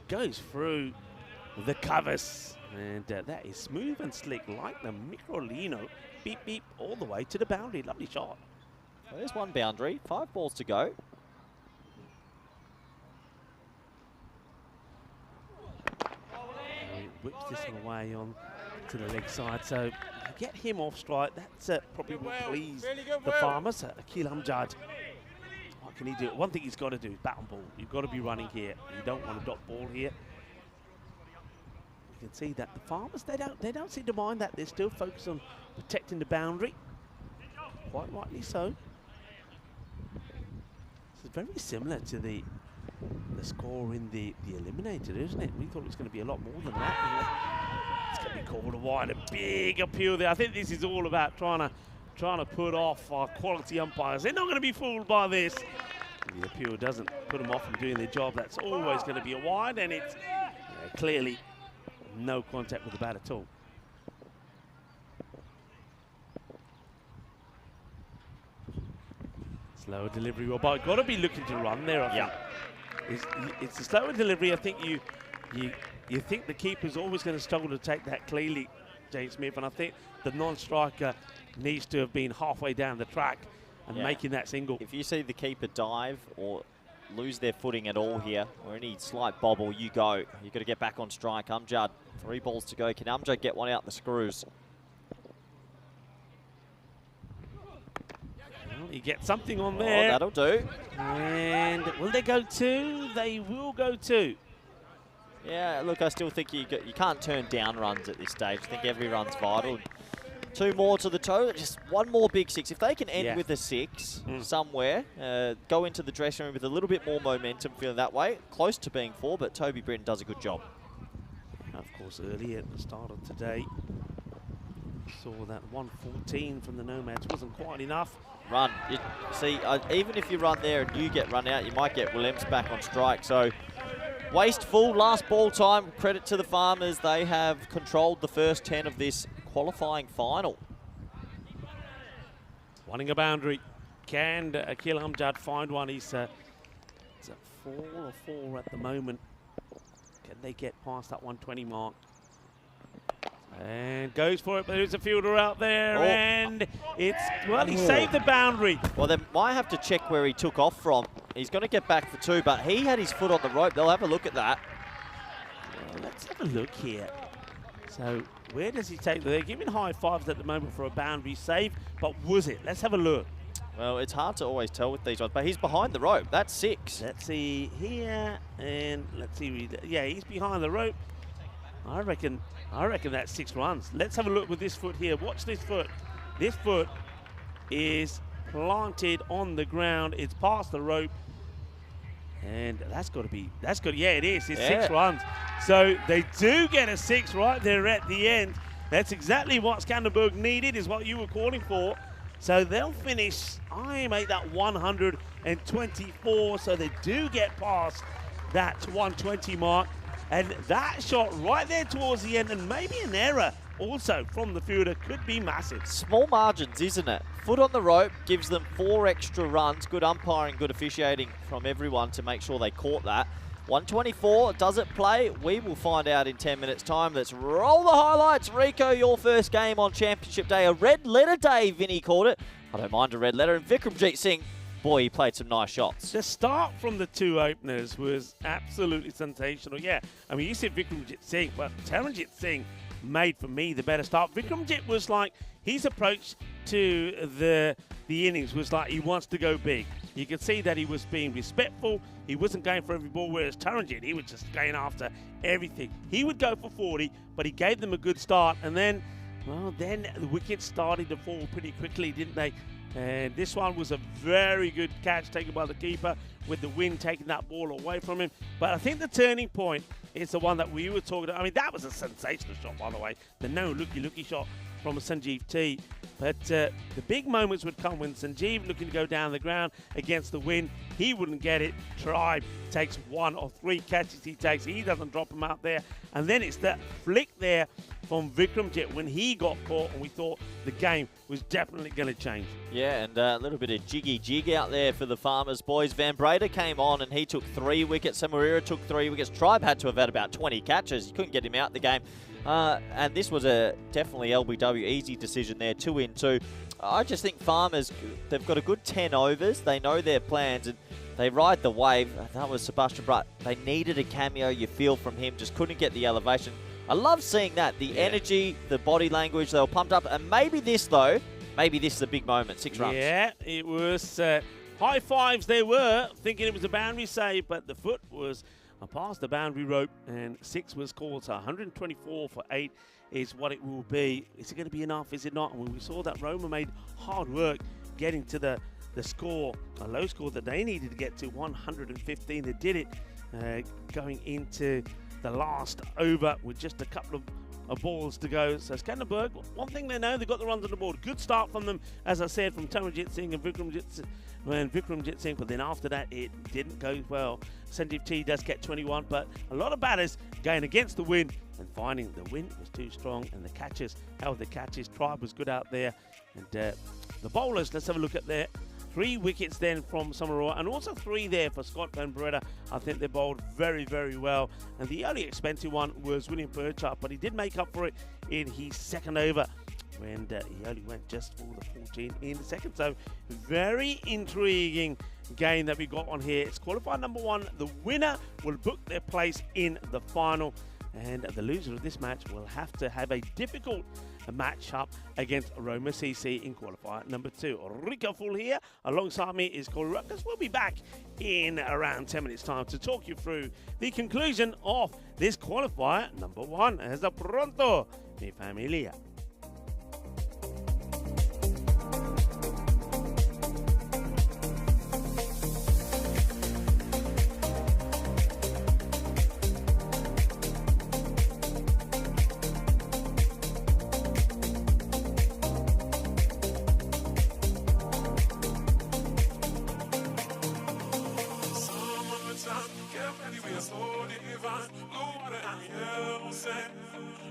goes through the covers, and that is smooth and slick like the Microlino. Beep, beep, all the way to the boundary. Lovely shot. Well, there's one boundary, 5 balls to go. He whips this one away on to the leg side, so get him off strike. That's probably will please the Farmers. Akil Amjad, what can he do? One thing he's got to do is bat on ball. You've got to be running here. You don't want a dot ball here. You can see that the Farmers, they don't seem to mind that. They're still focused on protecting the boundary. Quite rightly so. This is very similar to the score in the Eliminator, isn't it? We thought it was going to be a lot more than that. It's going to be called a wide, a big appeal there. I think this is all about trying to put off our quality umpires. They're not going to be fooled by this. The appeal doesn't put them off from doing their job. That's always going to be a wide, and it's clearly no contact with the bat at all. Slower delivery. Well, but got to be looking to run there, I think. It's a slower delivery. I think you think the keeper's always going to struggle to take that cleanly, James Smith, and I think the non-striker needs to have been halfway down the track and making that single. If you see the keeper dive or lose their footing at all here, or any slight bobble, you go. You've got to get back on strike. Amjad, 3 balls to go. Can Amjad get one out the screws? Well, you get something on Oh, there. that'll do. And will they go 2? They will go 2. Yeah, look, I still think you can't turn down runs at this stage. I think every run's vital. 2 more to the toe, just 1 more big 6. If they can end with a 6 somewhere, go into the dressing room with a little bit more momentum, feeling that way. Close to being 4, but Toby Britton does a good job. Of course, earlier at the start of today, saw that 114 from the Nomads wasn't quite enough. Run. See, even if you run there and you get run out, you might get Williams back on strike. So, wasteful. Last ball time. Credit to the Farmers. They have controlled the first 10 of this qualifying final. Wanting a boundary. Can Akil Amjad find one? He's at 4 or 4 at the moment. Can they get past that 120 mark? And goes for it, but there's a fielder out there, and it's, well, he saved the boundary. Well, they might have to check where he took off from. He's going to get back for 2, but he had his foot on the rope. They'll have a look at that. Well, let's have a look here. So where does he take? They're giving high fives at the moment for a boundary save, but was it? Let's have a look. Well, it's hard to always tell with these ones, but he's behind the rope. That's 6. Let's see here, and let's see. Yeah, he's behind the rope. I reckon that's 6 runs. Let's have a look with this foot here. Watch this foot. This foot is planted on the ground. It's past the rope. And that's got to be, yeah, it is. It's 6 runs. So they do get a 6 right there at the end. That's exactly what Skanderberg needed, is what you were calling for. So they'll finish, I made that 124. So they do get past that 120 mark. And that shot right there towards the end, and maybe an error also from the fielder, could be massive. Small margins, isn't it? Foot on the rope gives them 4 extra runs. Good umpiring, good officiating from everyone to make sure they caught that. 124, does it play? We will find out in 10 minutes' time. Let's roll the highlights. Rico, your first game on Championship Day. A red letter day, Vinny called it. I don't mind a red letter. And Vikramjit Singh, boy, he played some nice shots. The start from the 2 openers was absolutely sensational. Yeah, I mean, you said Vikramjit Singh, but Taranjit Singh made, for me, the better start. Vikramjit was like, his approach to the innings was like he wants to go big. You could see that he was being respectful. He wasn't going for every ball, whereas Taranjit, he was just going after everything. He would go for 40, but he gave them a good start. And then, well, then the wickets started to fall pretty quickly, didn't they? And this one was a very good catch taken by the keeper, with the wind taking that ball away from him. But I think the turning point is the one that we were talking about. I mean, that was a sensational shot, by the way. The no looky shot from Sanjeev T. But the big moments would come when Sanjeev, looking to go down the ground against the wind, he wouldn't get it. Tribe takes 1 of 3 catches he takes. He doesn't drop them out there. And then it's that flick there from Vikramjit when he got caught, and we thought the game was definitely going to change. Yeah, and a little bit of jig out there for the Farmers boys. Van Breda came on and he took 3 wickets. Samarira took 3 wickets. Tribe had to have had about 20 catches. You couldn't get him out the game. And this was a definitely LBW easy decision there, 2 in 2. I just think Farmers, they've got a good 10 overs. They know their plans and they ride the wave. That was Sebastian Brutt. They needed a cameo, you feel, from him. Just couldn't get the elevation. I love seeing that. The energy, the body language, they were pumped up. And maybe this, though, maybe this is a big moment. 6 runs. Yeah, it was high fives they were, thinking it was a boundary save, but the foot was past the boundary rope, and 6 was called. So 124 for 8 is what it will be. Is it going to be enough? Is it not? When we saw that Roma made hard work getting to the score, a low score that they needed to get to, 115. They did it going into the last over with just a couple of balls to go. So Skanderberg, one thing they know, they got the runs on the board. Good start from them, as I said, from Taranjit Singh and Vikramjit Singh, but then after that it didn't go well. Sanjeev T does get 21, but a lot of batters going against the wind and finding the wind was too strong, and the catches, held the catches. Tribe was good out there, and the bowlers, let's have a look at their 3 wickets then from Samaroa, and also 3 there for Scott Van Breda. I think they bowled very, very well. And the only expensive one was William Perchard, but he did make up for it in his second over when he only went just for the 14 in the second. So very intriguing game that we got on here. It's qualifier number 1. The winner will book their place in the final, and the loser of this match will have to have a difficult match up against Roma CC in qualifier number 2. Rico Full here. Alongside me is Corey Rutgers. We'll be back in around 10 minutes time to talk you through the conclusion of this qualifier number 1. Hasta pronto, mi familia.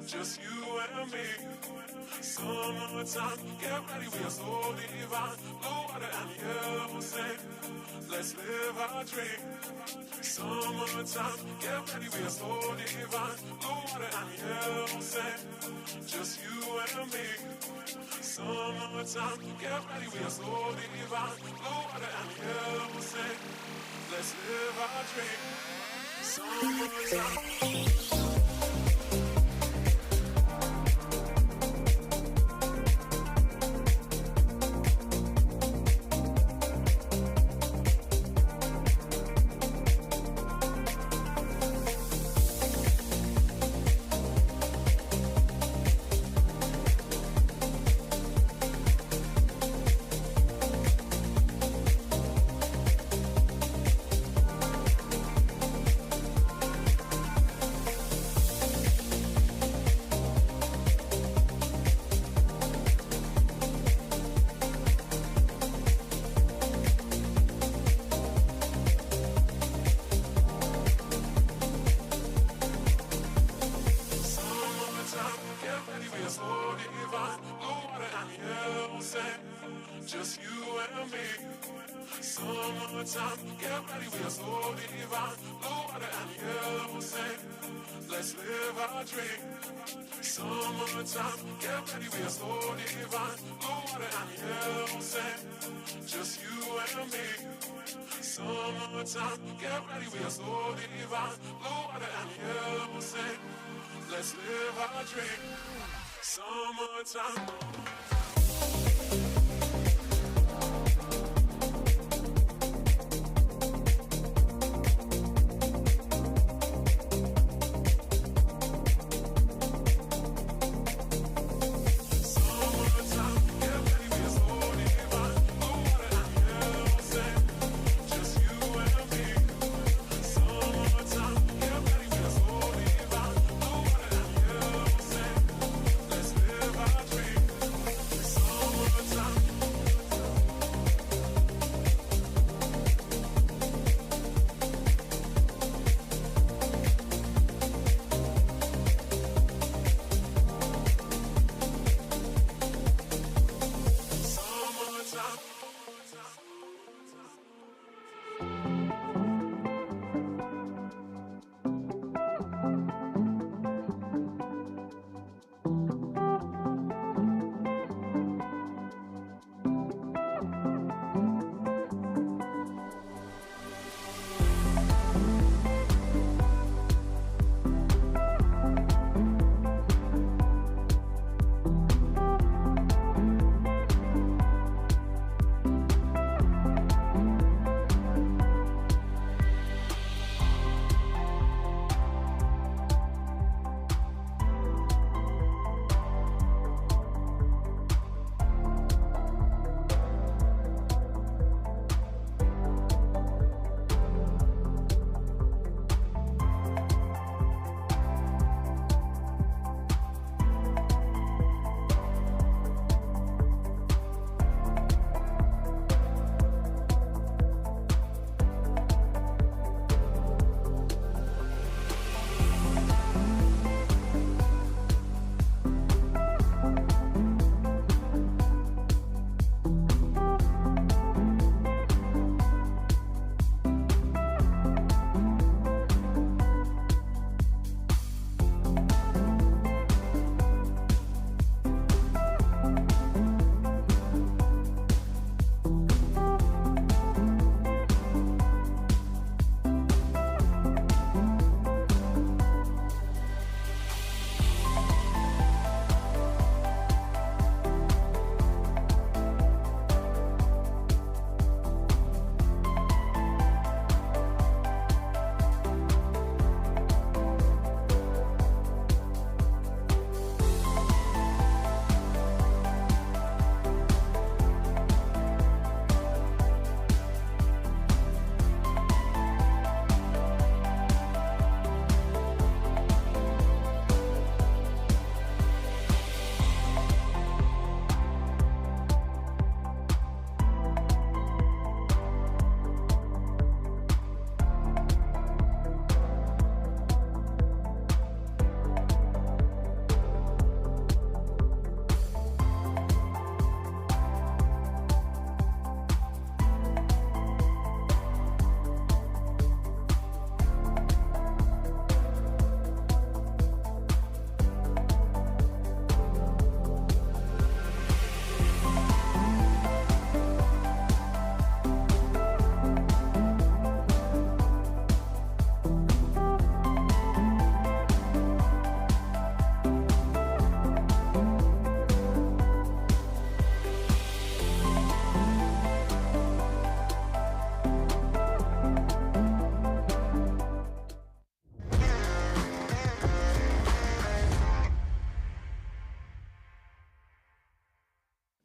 Just you and me. Summertime, get ready, we are so divine. Blue water and yellow sand. Let's live our dream. Summertime, get ready, we are so divine. Blue water and yellow sand. Just you and me. Summertime, get ready, we are so divine. Blue water and yellow sand. Let's live our dream. Summertime. Just you and me. Summertime, get ready, we are so divine. Blue water and yellow sand. Let's live our dream. Summertime, get ready, we are so divine. Blue water and yellow sand. Just you and me. Summertime, get ready, we are so divine. Blue water and yellow sand. Let's live our dream. Summertime.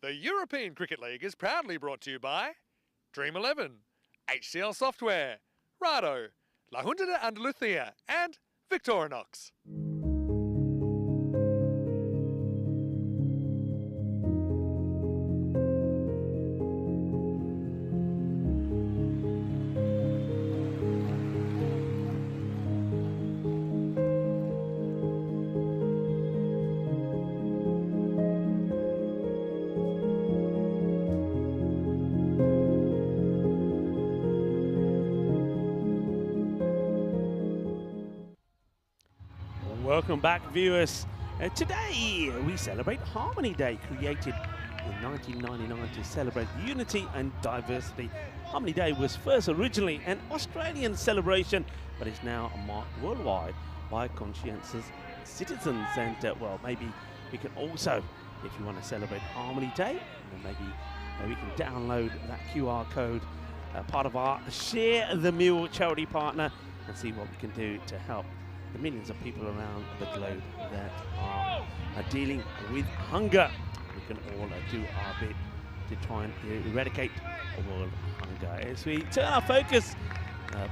The European Cricket League is proudly brought to you by Dream 11, HCL Software, Rado, La Junta de Andalucía, and Victorinox. Welcome back, viewers. Today we celebrate Harmony Day, created in 1999 to celebrate unity and diversity. Harmony Day was first originally an Australian celebration, but is now marked worldwide by conscientious citizens. And well, maybe we can also, if you want to celebrate Harmony Day, then maybe we can download that QR code, part of our Share the Meal charity partner, and see what we can do to help the millions of people around the globe that are dealing with hunger. We can all do our bit to try and eradicate world hunger. As we turn our focus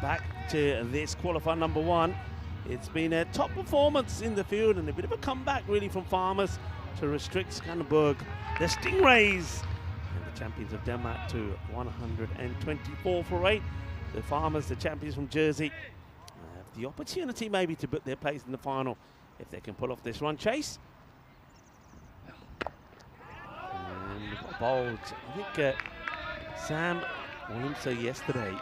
back to this qualifier number 1, it's been a top performance in the field and a bit of a comeback really from Farmers to restrict Skanderborg, the Stingrays, and the champions of Denmark to 124 for 8. The Farmers, the champions from Jersey, the opportunity maybe to put their place in the final if they can pull off this run chase. And bowled, I think Sam Williamson yesterday,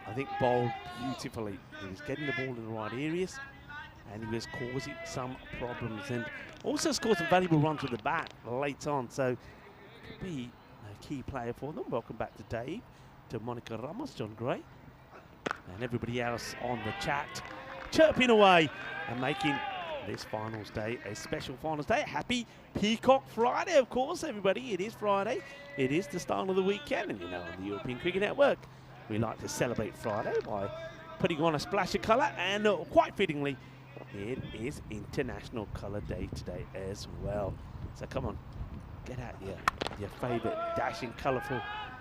I think bowled beautifully. He was getting the ball in the right areas and he was causing some problems, and also scored some valuable runs with the bat late on, so could be a key player for them. Welcome back to Dave, to Monica Ramos, John Gray, and everybody else on the chat, chirping away and making this finals day a special finals day. Happy Peacock Friday, of course, everybody. It is Friday. It is the start of the weekend, and you know, on the European Cricket Network, we like to celebrate Friday by putting on a splash of colour, and quite fittingly, it is International Colour Day today as well. So come on, get out your favourite dashing, colourful.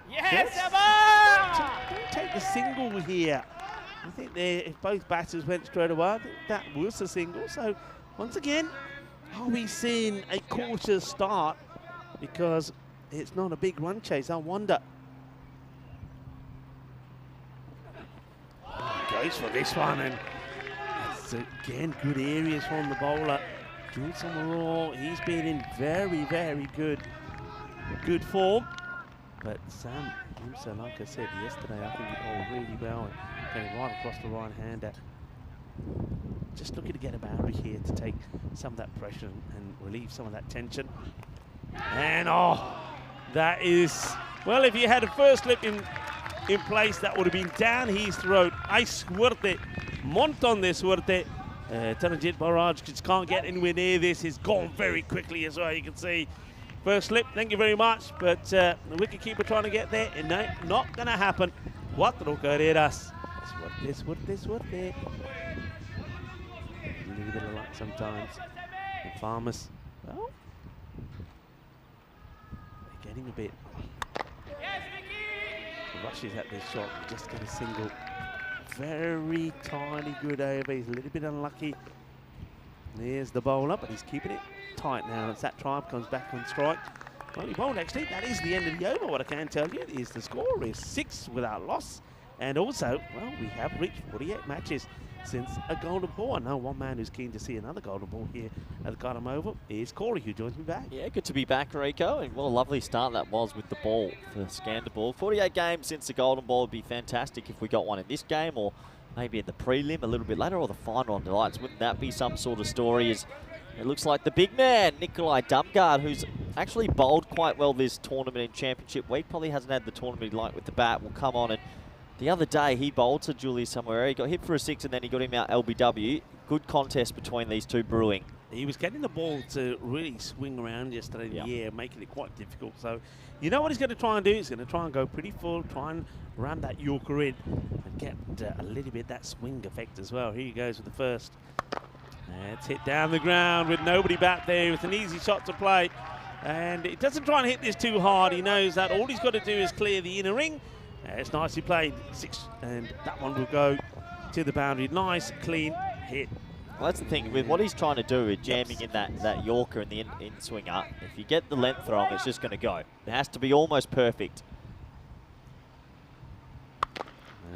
Yes! Don't take the single here. I think if both batters went straight away, I think that was a single. So once again, are we seeing a cautious start because it's not a big run chase? I wonder. Goes for this one, and it's again good areas from the bowler. Jules Summerall, he's been in very, very good form. But Sam Williamson, like I said yesterday, I think he bowled really well and came right across the right-hander. Just looking to get a boundary here to take some of that pressure and relieve some of that tension. And oh, that is, well, if you had a first slip in place, that would have been down his throat. Hay suerte, montón de suerte. Tanajit Barrage just can't get anywhere near this. He's gone very quickly as well, you can see. First slip, thank you very much, but the wicketkeeper trying to get there, and no, not going to happen. Cuatro carreras. Suerte. A little bit of luck sometimes. And Farmers, well, they're getting a bit rushes at this shot. Just get a single. Very tiny good over. He's a little bit unlucky. There's the bowler, but he's keeping it tight now as that Tribe comes back on strike. Well, he bowled actually. That is the end of the over. What I can tell you is the score is 6 without loss. And also, well, we have reached 48 matches since a golden ball. I know one man who's keen to see another golden ball here at the Carlton Oval is Corey, who joins me back. Yeah, good to be back, Rico. And what a lovely start that was with the ball for Skanderborg. 48 games since the golden ball. Would be fantastic if we got one in this game, or maybe in the prelim a little bit later, or the final on the lights. Wouldn't that be some sort of story? As it looks like the big man, Nikolai Dumgard, who's actually bowled quite well this tournament in Championship Week, probably hasn't had the tournament he liked with the bat, will come on. And the other day he bowled to Julius somewhere. He got hit for a 6 and then he got him out LBW. Good contest between these two brewing. He was getting the ball to really swing around yesterday in the air, making it quite difficult. So you know what he's going to try and do? He's going to try and go pretty full, try and ram that Yorker in and get a little bit that swing effect as well. Here he goes with the first. It's hit down the ground with nobody back there. It's an easy shot to play. And he doesn't try and hit this too hard. He knows that all he's got to do is clear the inner ring. It's nicely played. 6, and that one will go to the boundary. Nice, clean hit. Well, that's the thing. With what he's trying to do with jamming in that Yorker and the in-swinger, if you get the length wrong, it's just going to go. It has to be almost perfect.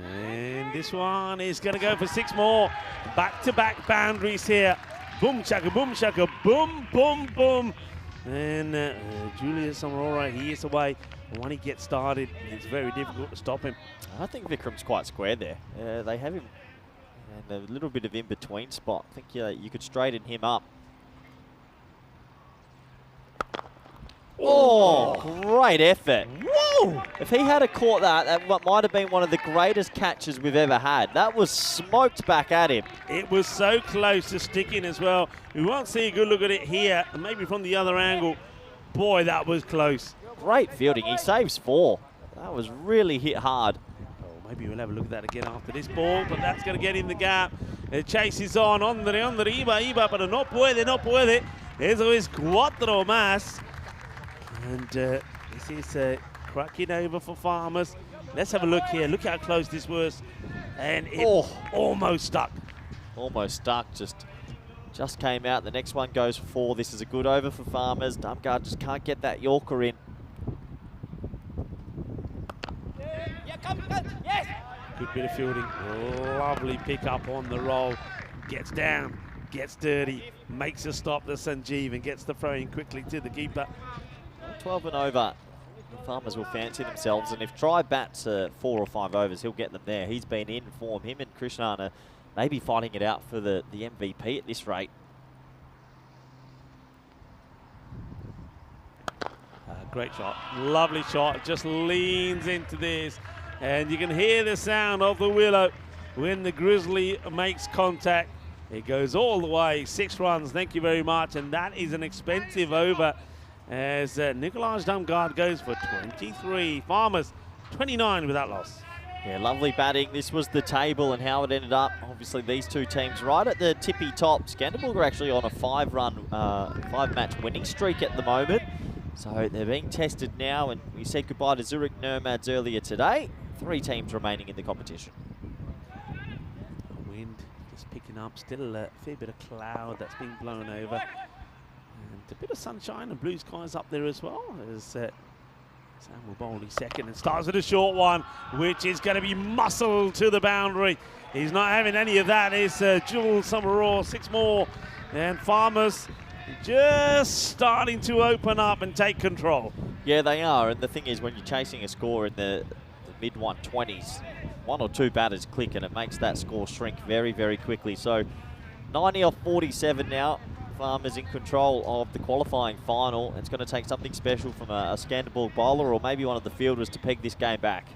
And this one is going to go for 6 more. Back-to-back boundaries here. Boom, shaka, boom, boom, boom. And Julius Aurora, he is away. And when he gets started, it's very difficult to stop him. I think Vikram's quite square there. They have him in a little bit of in-between spot. I think you could straighten him up. Oh, great effort. Whoa! If he had caught that, that might have been one of the greatest catches we've ever had. That was smoked back at him. It was so close to sticking as well. We won't see a good look at it here, and maybe from the other angle. Boy, that was close. Great fielding. He saves 4. That was really hit hard. Oh, maybe we'll have a look at that again after this ball, but that's going to get in the gap. The chase is on. Iba, pero no puede. Eso es 4 más. And this is cracking over for Farmers. Let's have a look here. Look how close this was. And it almost stuck. Almost stuck. Just came out. The next one goes for 4. This is a good over for Farmers. Dumgard just can't get that Yorker in. Good bit of fielding. Lovely pick up on the roll. Gets down, gets dirty, makes a stop to Sanjeev and gets the throw in quickly to the keeper. 12 and over. Farmers will fancy themselves, and if Try bats 4 or 5 overs, he'll get them there. He's been in form. Him and Krishnan are maybe fighting it out for the MVP at this rate. Great shot, lovely shot, just leans into this, and you can hear the sound of the willow when the Grizzly makes contact. It goes all the way, 6 runs, thank you very much, and that is an expensive over as Nikolaj Dumgard goes for 23. Farmers 29 with that loss. Yeah, lovely batting. This was the table and how it ended up. Obviously, these two teams right at the tippy top. Skanderborg are actually on a 5-match winning streak at the moment. So they're being tested now, and we said goodbye to Zurich Nomads earlier today. 3 teams remaining in the competition. Wind just picking up, still a fair bit of cloud that's being blown over. And a bit of sunshine and blue skies up there as well. As Sam will bowl his second and starts with a short one, which is going to be muscled to the boundary. He's not having any of that. It's Jules Summerall, 6 more. And Farmers just starting to open up and take control. Yeah, they are. And the thing is, when you're chasing a score in the mid-120s, 1 or 2 batters click and it makes that score shrink very, very quickly. So 90 off 47 now. Farmers in control of the qualifying final. It's going to take something special from a Skanderborg bowler or maybe one of the fielders to peg this game back.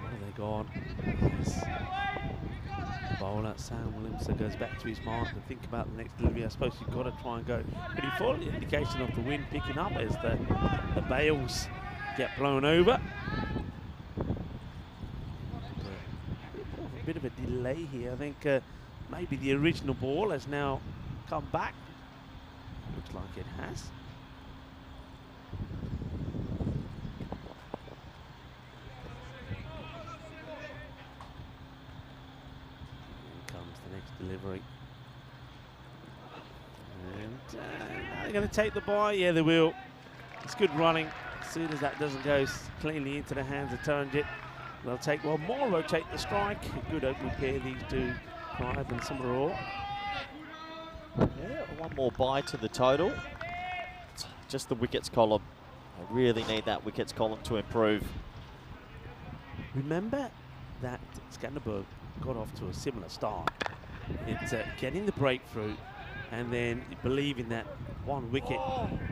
Where are they gone? Yes. Bowler Sam Williamson goes back to his mark and think about the next delivery. I suppose you've got to try and go pretty full. The indication of the wind picking up as the bales get blown over. A bit of a delay here. I think maybe the original ball has now come back. Looks like it has. Delivery. And are they going to take the bye? Yeah, they will. It's good running. As soon as that doesn't go cleanly into the hands of Taranjit, they'll take one more, rotate the strike. A good opening pair, these two, Clive and Summerall. Yeah, 1 more bye to the total. It's just the wickets column. I really need that wickets column to improve. Remember that Skanderborg got off to a similar start. It's getting the breakthrough and then believing that 1 wicket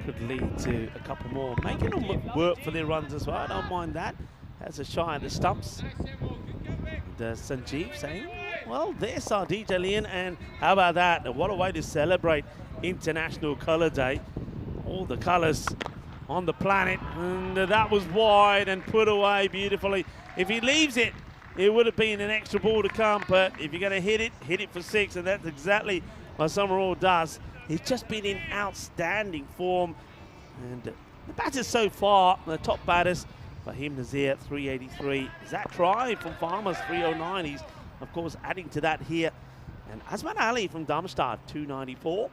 could lead to a couple more, making them work for their runs as well. I don't mind that. Has a shy at the stumps. And Sanjeev saying, well, there's our DJ Leon, and how about that? What a way to celebrate International Colour Day. All the colours on the planet, and that was wide and put away beautifully. If he leaves it, it would have been an extra ball to come, but if you're going to hit it for 6, and that's exactly what Summerall does. He's just been in outstanding form. And the batters so far, the top batters, Fahim Nazir, 383. Zach Try from Farmers, 309. He's, of course, adding to that here. And Asman Ali from Darmstadt, 294.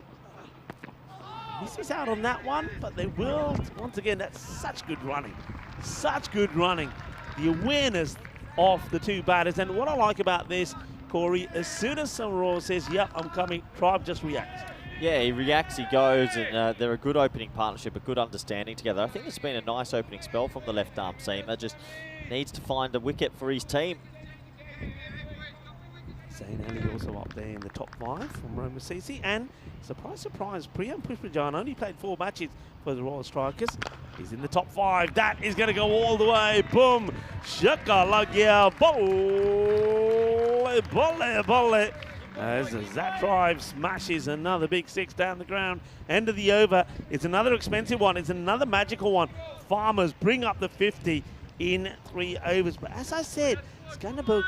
Misses out on that one, but they will, once again, that's such good running. Such good running. The awareness of the two batters. And what I like about this, Corey, as soon as Samaroa says, yep, I'm coming, Tribe just reacts. Yeah, he reacts, he goes, and they're a good opening partnership, a good understanding together. I think it's been a nice opening spell from the left-arm seamer. Just needs to find a wicket for his team. Zain Ali also up there in the top 5 from Roma Sisi. And surprise, surprise, Priyam Pushpajan only played 4 matches for the Royal Strikers. He's in the top 5. That is going to go all the way. Boom. Shaka lagya. Bolle, bolle, bolle. As Zach Drive smashes another big 6 down the ground. End of the over. It's another expensive one. It's another magical one. Farmers bring up the 50 in 3 overs. But as I said, Skanderberg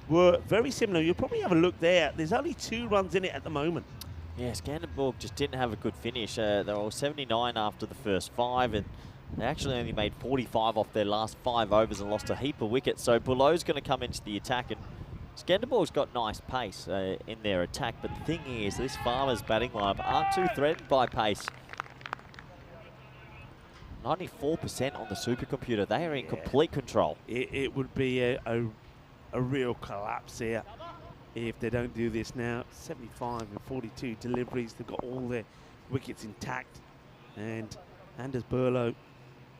were very similar. You'll probably have a look there. There's only 2 runs in it at the moment. Yeah, Skanderborg just didn't have a good finish. They were all 79 after the first 5, and they actually only made 45 off their last 5 overs and lost a heap of wickets. So Bulow's going to come into the attack, and Skanderborg's got nice pace in their attack. But the thing is, this Farmers batting lineup aren't too threatened by pace. 94% on the supercomputer. They are in complete control. It would be a real collapse here if they don't do this now. 75 and 42 deliveries. They've got all their wickets intact. And Anders Burlow,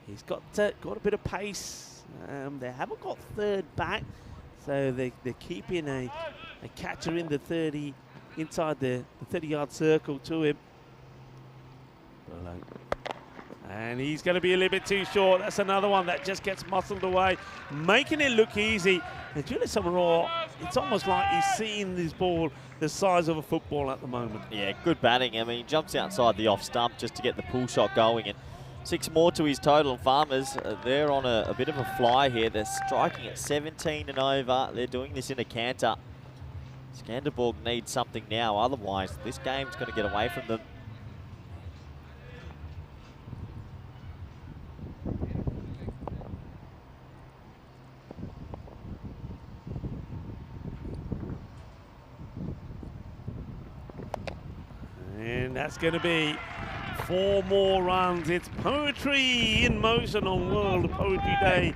he's got a bit of pace. They haven't got third back, so they're keeping a catcher in the 30, inside the 30-yard circle to him. Burlow. And he's going to be a little bit too short. That's another one that just gets muscled away, making it look easy. And Julius Samaroa, it's almost like he's seeing this ball the size of a football at the moment. Yeah, good batting. I mean, he jumps outside the off stump just to get the pull shot going. And 6 more to his total. And Farmers, they're on a bit of a fly here. They're striking at 17 and over. They're doing this in a canter. Skanderborg needs something now. Otherwise, this game's going to get away from them. And that's going to be 4 more runs. It's poetry in motion on World Poetry Day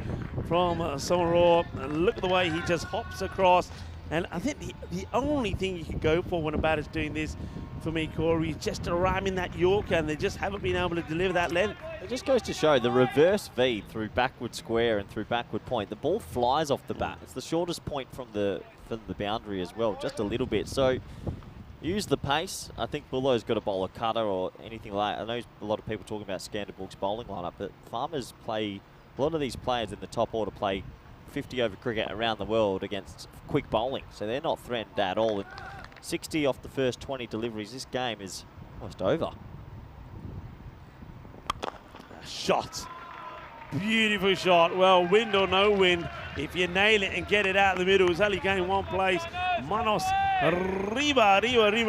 from Samaroa. And look at the way he just hops across. And I think the only thing you can go for when a batter's doing this, for me, Corey, is just to ram in that Yorker, and they just haven't been able to deliver that length. It just goes to show the reverse V through backward square and through backward point. The ball flies off the bat. It's the shortest point from the boundary as well, just a little bit. So use the pace. I think Bullow's got to bowl a cutter or anything like that. I know a lot of people talking about Skanderborg's bowling lineup, but Farmers play, a lot of these players in the top order play 50 over cricket around the world against quick bowling, so they're not threatened at all. And 60 off the first 20 deliveries. This game is almost over. Shot. Beautiful shot. Well, wind or no wind, if you nail it and get it out of the middle, it's only going one place. Manos arriba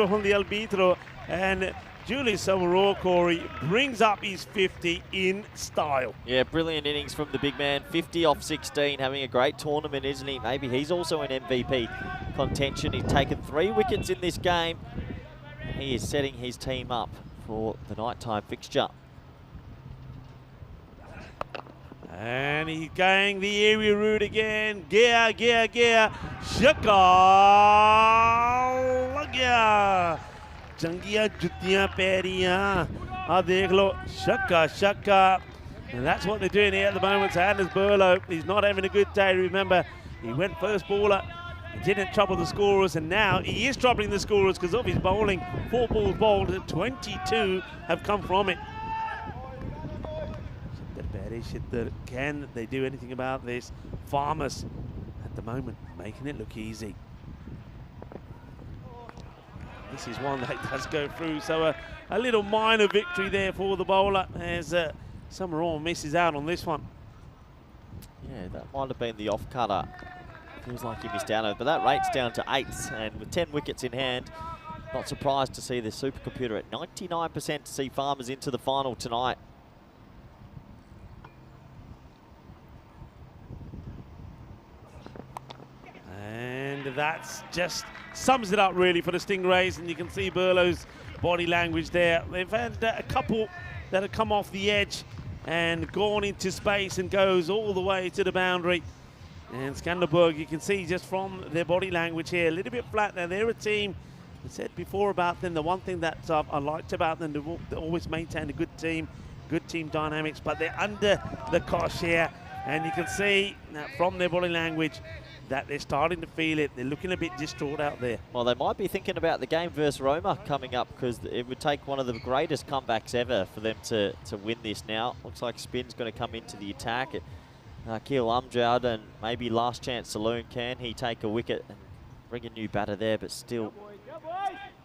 from the arbitro. And Julius Samaroa, Corey, brings up his 50 in style. Yeah, brilliant innings from the big man. 50 off 16, having a great tournament, isn't he? Maybe he's also in MVP contention. He's taken 3 wickets in this game. He is setting his team up for the nighttime fixture. And he's going the area route again. Gear. Shaka lagya. Jangiya jutiyan periyan. Dekh lo. Shaka. And that's what they're doing here at the moment. So Anders Burlow, he's not having a good day. Remember, he went first bowler. He didn't trouble the scorers, and now he is troubling the scorers because of his bowling. 4 balls bowled, 22 have come from it. Can they do anything about this? Farmers, at the moment, making it look easy. This is one that does go through, so a little minor victory there for the bowler as Samaroa misses out on this one. Yeah, that might have been the off cutter. Feels like he missed out on it, but that rate's down to 8, and with 10 wickets in hand, not surprised to see the supercomputer at 99% to see Farmers into the final tonight. that's just sums it up really for the Stingrays, and you can see Burlow's body language there. They've had a couple that have come off the edge and gone into space and goes all the way to the boundary. And Skanderberg, you can see just from their body language here, a little bit flat now. They're a team, I said before about them, the one thing that I liked about them, they always maintain a good team dynamics, but they're under the cosh here. And you can see that from their body language that they're starting to feel it. They're looking a bit distraught out there. Well, they might be thinking about the game versus Roma coming up, because it would take one of the greatest comebacks ever for them to win this now. Looks like Spin's going to come into the attack. Akil Amjad, and maybe last chance Saloon. Can he take a wicket and bring a new batter there? But still,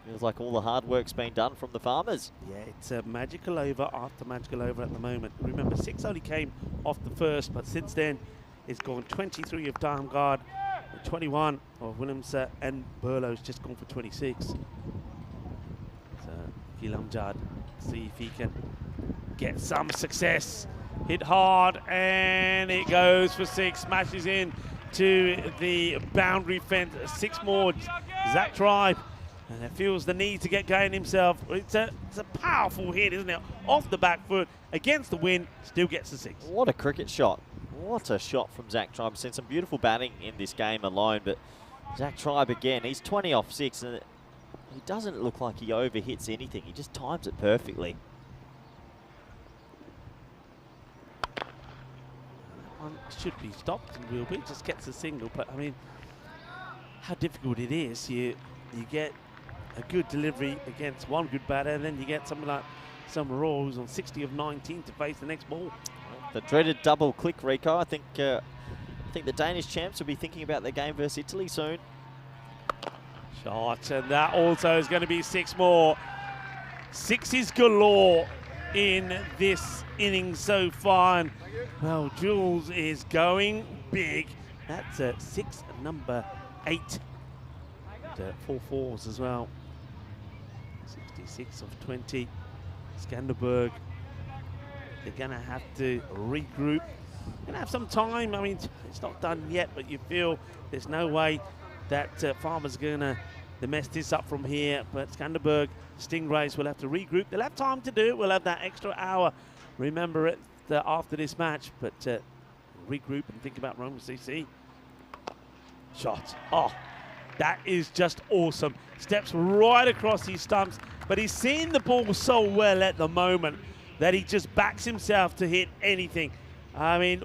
feels like all the hard work's been done from the Farmers. Yeah, it's a magical over after magical over at the moment. Remember, 6 only came off the first, but since then it's gone 23 of Darmgard, 21 of Williams, and Burlow's just gone for 26. So Akil Amjad, see if he can get some success. Hit hard, and it goes for 6. Smashes in to the boundary fence. 6 more. Zach Tribe feels the need to get going himself. It's a powerful hit, isn't it? Off the back foot, against the wind, still gets the 6. What a cricket shot. What a shot from Zach Tribe. I've seen some beautiful batting in this game alone, but Zach Tribe again, he's 20 off 6, and he doesn't look like he overhits anything. He just times it perfectly. One should be stopped and will be, just gets a single, but I mean, how difficult it is. You get a good delivery against one good batter, and then you get something like Summerall, who's on 60 of 19 to face the next ball. The dreaded double click, Rico. I think the Danish champs will be thinking about their game versus Italy soon. Shot, and that also is going to be 6 more. 6s galore in this inning so far. And, well, Jules is going big. That's a 6, number 8. 4 4s as well. 66 of 20. Skanderberg, they're going to have to regroup. Going to have some time. I mean, it's not done yet, but you feel there's no way that Farmer's going to mess this up from here. But Skanderberg, Stingrays will have to regroup. They'll have time to do it. We'll have that extra hour. Remember it after this match, but regroup and think about Roma CC. Shot. Oh, that is just awesome. Steps right across his stumps, but he's seeing the ball so well at the moment that he just backs himself to hit anything. I mean,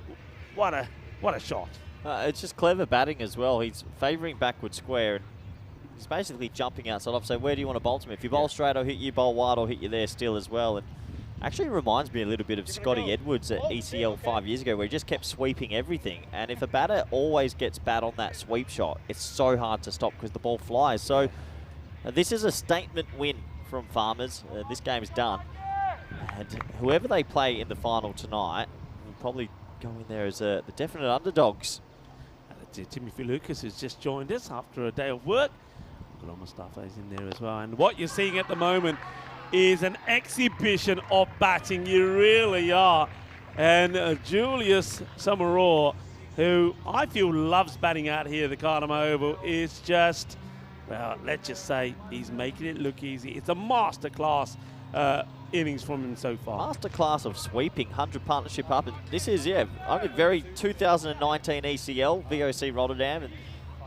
what a shot. It's just clever batting as well. He's favouring backward square, and he's basically jumping outside off. So where do you want to bowl to him? If you bowl straight, I'll hit you. Bowl wide, I'll hit you there still as well. And actually reminds me a little bit of Scotty Edwards at ECL 5 years ago, where he just kept sweeping everything. And if a batter always gets bat on that sweep shot, it's so hard to stop because the ball flies. So this is a statement win from Farmers. This game is done. And whoever they play in the final tonight will probably go in there as the definite underdogs. Timothy Lucas has just joined us after a day of work. Mustafa is in there as well. And what you're seeing at the moment is an exhibition of batting. You really are. And Julius Summerall, who I feel loves batting out here at the Cardamom Oval, is just, well, let's just say he's making it look easy. It's a masterclass innings from him so far. Masterclass of sweeping, 100 partnership up. This is, only very 2019 ECL, VOC Rotterdam, and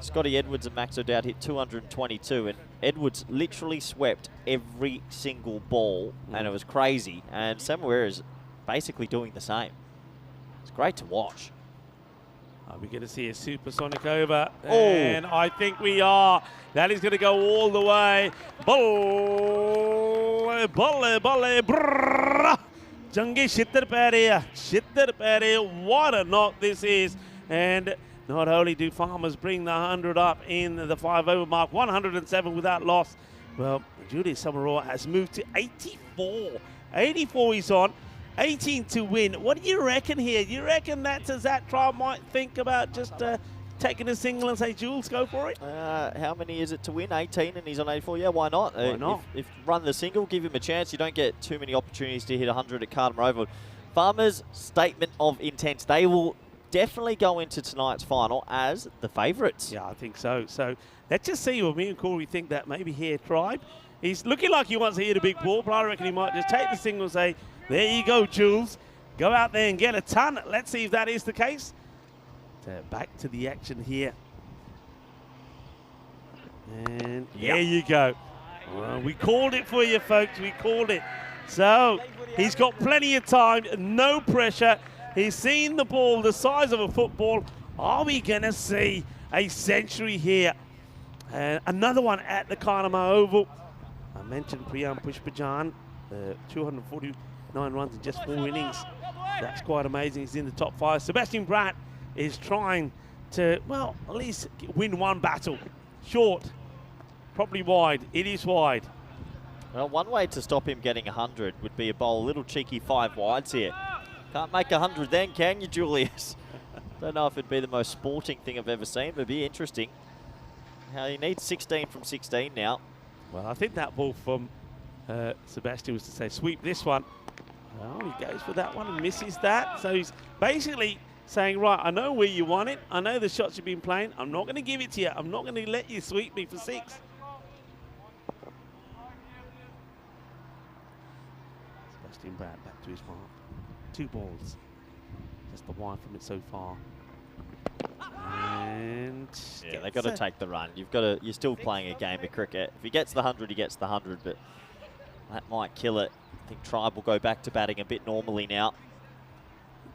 Scotty Edwards and Max O'Dowd hit 222, and Edwards literally swept every single ball, and it was crazy. And Samuel is basically doing the same. It's great to watch. Are we going to see a supersonic over? Oh. And I think we are. That is going to go all the way. Bolle, bolle, bolle, brrrr. Jangi shitter pere. What a knock this is. And not only do Farmers bring the 100 up in the 5 over mark, 107 without loss. Well, Julius Summerall has moved to 84. 84 he's on. 18 to win. What do you reckon here? You reckon that Zach Tribe might think about just taking a single and say, Jules, go for it? How many is it to win? 18, and he's on 84. Yeah, why not? Why not? If run the single, give him a chance. You don't get too many opportunities to hit 100 at Cardamom Oval. Farmers' statement of intent. They will definitely go into tonight's final as the favourites. Yeah, I think so. So let's just see what me and Corey think that maybe here, Tribe. He's looking like he wants to hit a big ball, but I reckon he might just take the single and say, there you go, Jules. Go out there and get a ton. Let's see if that is the case. So back to the action here. And there you go. Well, we called it for you, folks. We called it. So he's got plenty of time, no pressure. He's seen the ball the size of a football. Are we going to see a century here? Another one at the Karnama Oval. I mentioned Priyam Pushpajan, 249 runs in just 4 innings. That's quite amazing. He's in the top 5. Sebastian Brandt is trying to, well, at least win one battle. Short, probably wide. It is wide. Well, one way to stop him getting 100 would be a bowl a little cheeky 5 wides here. Can't make 100 then, can you, Julius? Don't know if it'd be the most sporting thing I've ever seen, but it'd be interesting. How he needs 16 from 16 now. Well, I think that ball from Sebastian was to say, sweep this one. Well, he goes for that one and misses that. So he's basically saying, right, I know where you want it. I know the shots you've been playing. I'm not going to give it to you. I'm not going to let you sweep me for 6. Sebastian Brandt back to his mark. 2 balls. Just the wide from it so far. And yeah, they've got to take the run. You're still playing a game of cricket. If he gets the 100, he gets the 100, but that might kill it. I think Tribe will go back to batting a bit normally now.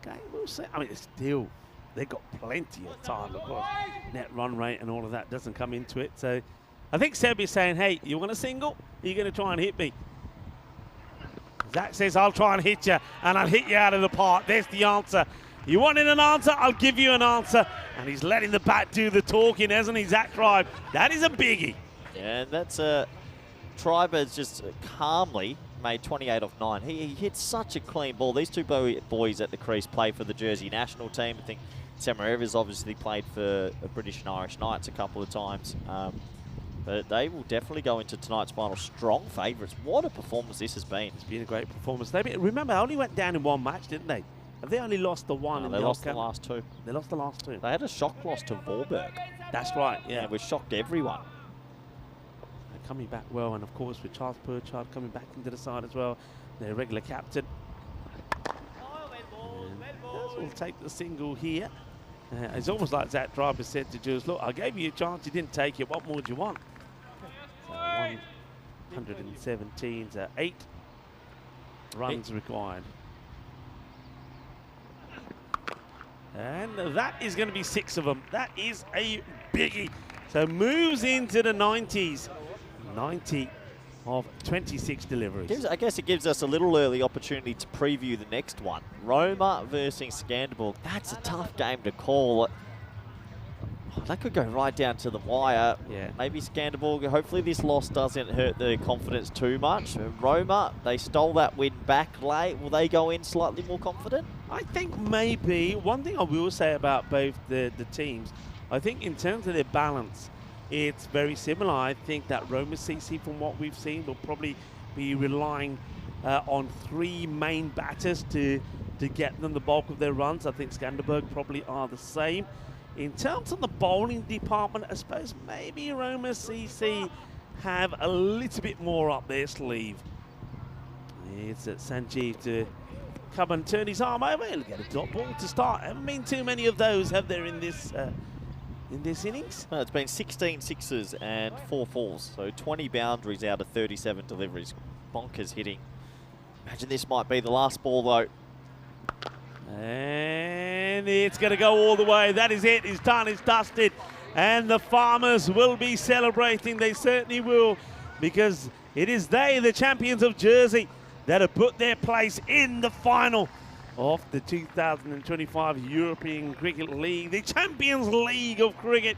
Okay, we'll see. I mean, still, they've got plenty of time. Of course, net run rate and all of that doesn't come into it. So I think Seb is saying, hey, you want a single? Are you going to try and hit me? Zach says, I'll try and hit you, and I'll hit you out of the park. There's the answer. You wanted an answer? I'll give you an answer. And he's letting the bat do the talking, hasn't he, Zach Tribe? That is a biggie. Yeah, and that's Tribe has just calmly made 28 off 9. He hit such a clean ball. These 2 boys at the crease play for the Jersey national team. I think Samarev has obviously played for the British and Irish Knights a couple of times. But they will definitely go into tonight's final strong favourites. What a performance this has been. It's been a great performance. Remember, they only went down in 1 match, didn't they? Have they only lost the one? No, they lost the last 2. They lost the last 2. They had a shock loss to Vorberg. That's right, yeah. Which shocked everyone. They're coming back well, and of course with Charles Purchard coming back into the side as well, their regular captain. We'll take the single here. It's almost like Zach Driver said to Jules, look, I gave you a chance, you didn't take it, what more do you want? So 117, 8 runs required. And that is going to be 6 of them. That is a biggie. So moves into the 90s. 90 of 26 deliveries. I guess it gives us a little early opportunity to preview the next one. Roma versus Skanderborg. That's a tough game to call. Oh, that could go right down to the wire. Yeah. Maybe Skanderborg, hopefully this loss doesn't hurt their confidence too much. Roma, they stole that win back late. Will they go in slightly more confident? I think maybe. One thing I will say about both the teams, I think in terms of their balance, it's very similar. I think that Roma CC, from what we've seen, will probably be relying on 3 main batters to get them the bulk of their runs. I think Skanderborg probably are the same. In terms of the bowling department, I suppose maybe Roma CC have a little bit more up their sleeve. It's Sanjeev to come and turn his arm over and get a dot ball to start. Haven't been too many of those, have there, in this innings? Well, it's been 16 sixes and 4 fours, so 20 boundaries out of 37 deliveries. Bonkers hitting. Imagine this might be the last ball, though. And it's going to go all the way. That is it. It's done. It's dusted. And the Farmers will be celebrating. They certainly will, because it is they, the champions of Jersey, that have put their place in the final of the 2025 European Cricket League, the Champions League of Cricket.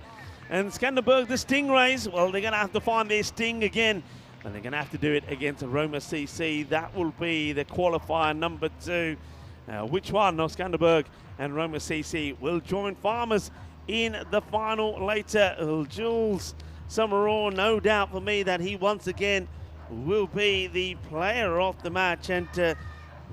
And Skanderborg, the Stingrays, well, they're going to have to find their sting again, and they're going to have to do it against Roma CC. That will be the qualifier number 2. Which one of Skanderborg and Roma CC will join Farmers in the final later? Jules Summerall, no doubt for me that he once again will be the player of the match. And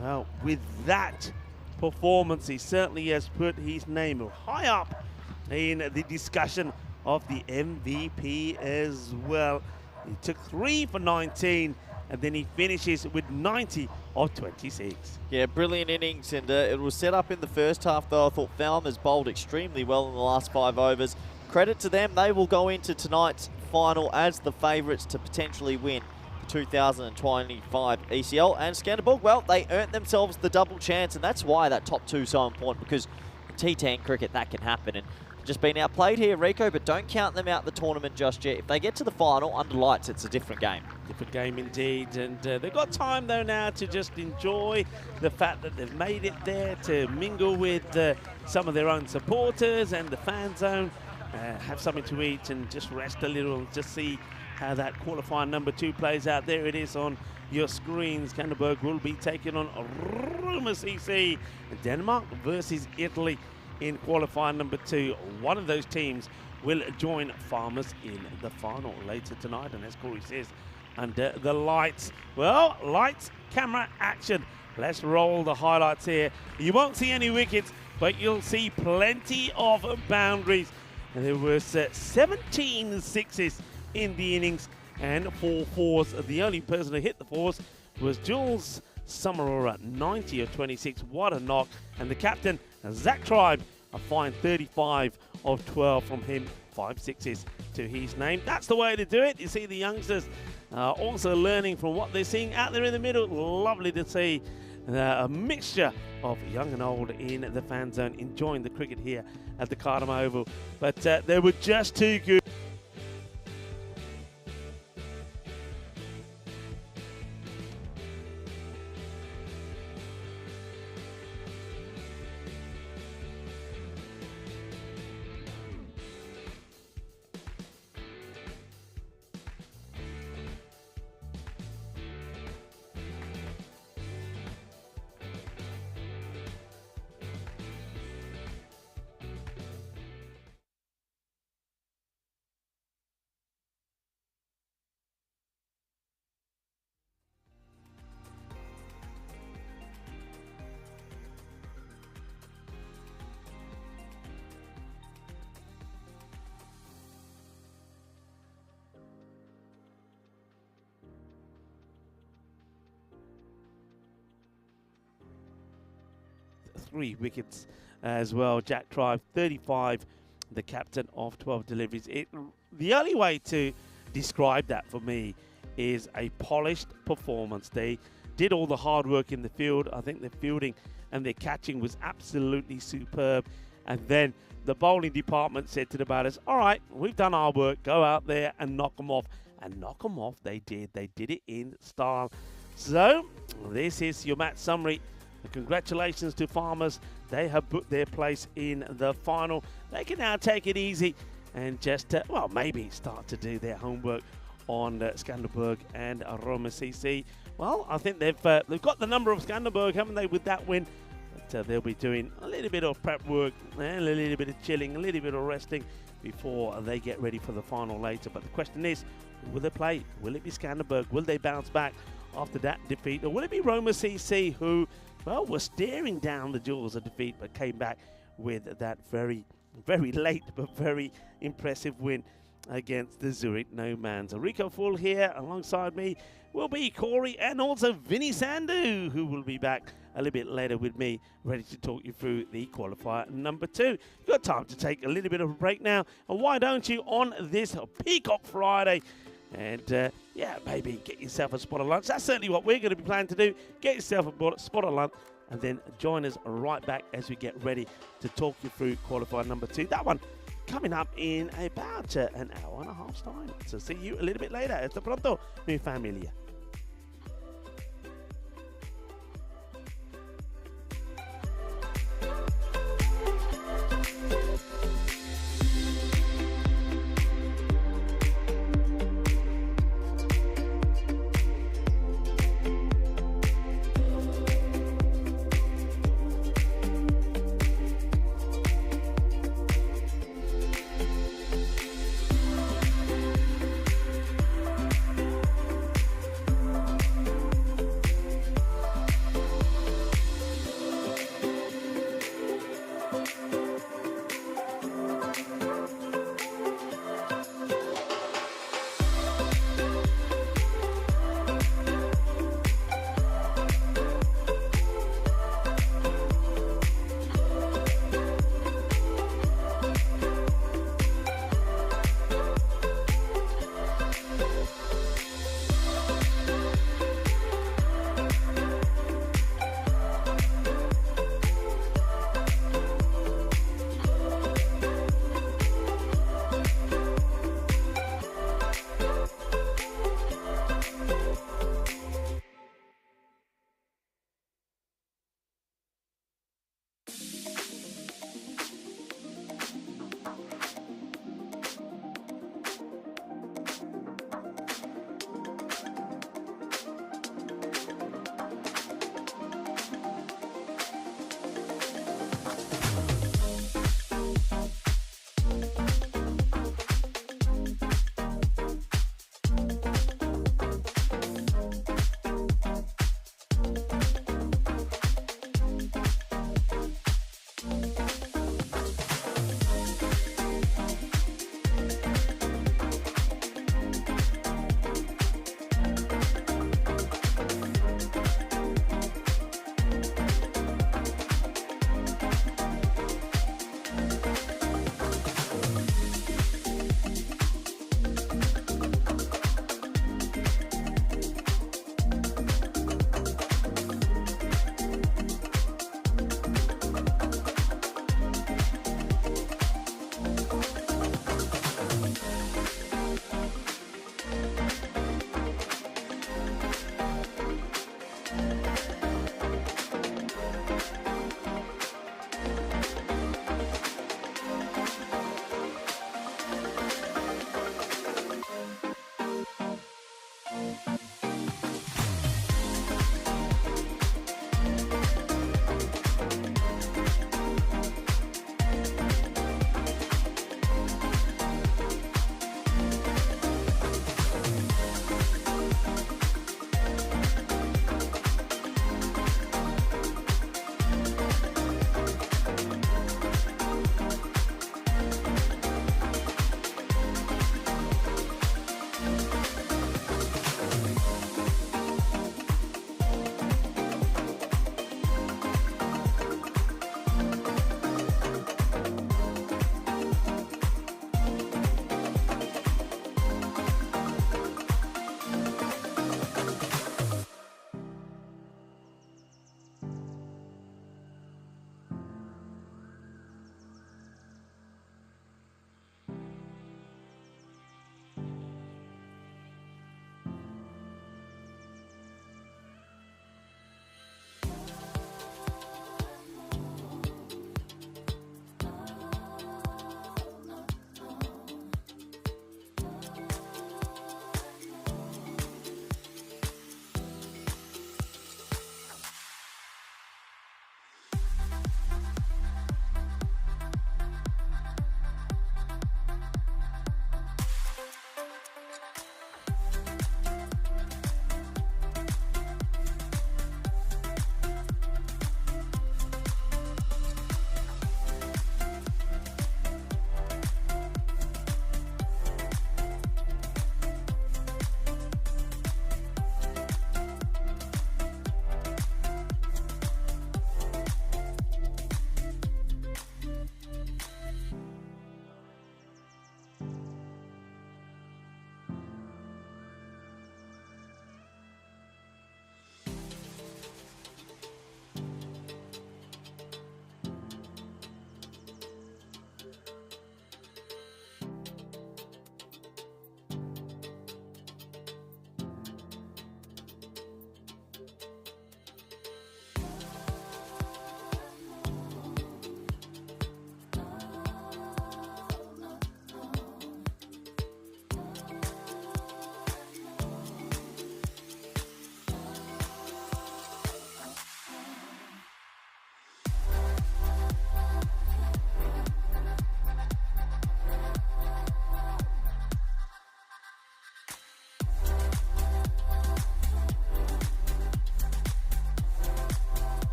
well, with that performance. He certainly has put his name high up in the discussion of the MVP as well. He took 3 for 19, and then he finishes with 90 of 26. Yeah, brilliant innings, and it was set up in the first half, though. I thought Falmers bowled extremely well in the last 5 overs. Credit to them. They will go into tonight's final as the favourites to potentially win the 2025 ECL. And Skanderborg, well, they earned themselves the double chance, and that's why that top 2 is so important, because in T10 cricket, that can happen. And just been outplayed here, Rico, but don't count them out the tournament just yet. If they get to the final under lights, it's a different game. Different game indeed, and they've got time though now to just enjoy the fact that they've made it there, to mingle with some of their own supporters and the fan zone, have something to eat and just rest a little, just see how that qualifier number 2 plays out. There it is on your screens. Skanderborg will be taking on Roma CC, Denmark versus Italy in qualifier number 2. One of those teams will join Farmers in the final later tonight, and as Corey says, under the lights. Well, lights, camera, action. Let's roll the highlights here. You won't see any wickets, but you'll see plenty of boundaries. And there was 17 sixes in the innings and 4 fours. The only person who hit the fours was Jules Summerall at 90 of 26. What a knock. And the captain, Zach Tribe, a fine 35 of 12 from him. 5 sixes to his name. That's the way to do it. You see the youngsters also learning from what they're seeing out there in the middle. Lovely to see a mixture of young and old in the fan zone enjoying the cricket here at the Cardam Oval. But they were just too good. Three wickets as well. Jack Tribe, 35, the captain of 12 deliveries. The only way to describe that for me is a polished performance. They did all the hard work in the field. I think their fielding and their catching was absolutely superb. And then the bowling department said to the batters, all right, we've done our work. Go out there and knock them off. And knock them off they did. They did it in style. So this is your match summary. Congratulations to Farmers. They have booked their place in the final. They can now take it easy and just, well, maybe start to do their homework on Skanderborg and Roma CC. Well, I think they've got the number of Skanderborg, haven't they, with that win? But they'll be doing a little bit of prep work, and a little bit of chilling, a little bit of resting before they get ready for the final later. But the question is, will they play? Will it be Skanderborg? Will they bounce back after that defeat? Or will it be Roma CC, who, well, were staring down the jaws of defeat, but came back with that very, very late but very impressive win against the Zurich No-Mans. Rico Full here alongside me will be Corey and also Vinny Sandu, who will be back a little bit later with me, ready to talk you through the qualifier number 2. You've got time to take a little bit of a break now, and why don't you on this Peacock Friday? And yeah, maybe get yourself a spot of lunch. That's certainly what we're going to be planning to do. Get yourself a spot of lunch and then join us right back as we get ready to talk you through qualifier number 2. That one coming up in about an hour and a half's time. So see you a little bit later. Hasta pronto, mi familia.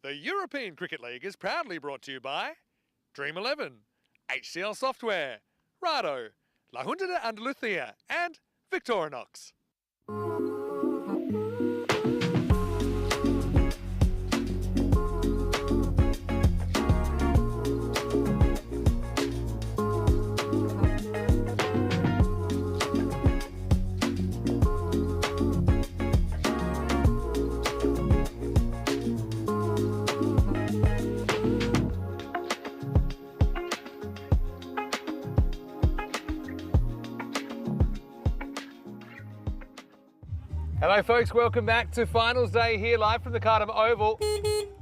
The European Cricket League is proudly brought to you by Dream 11, HCL Software, Rado, La Junta de Andalucía, and Victorinox. Hello folks, welcome back to Finals Day here live from the Cardham Oval.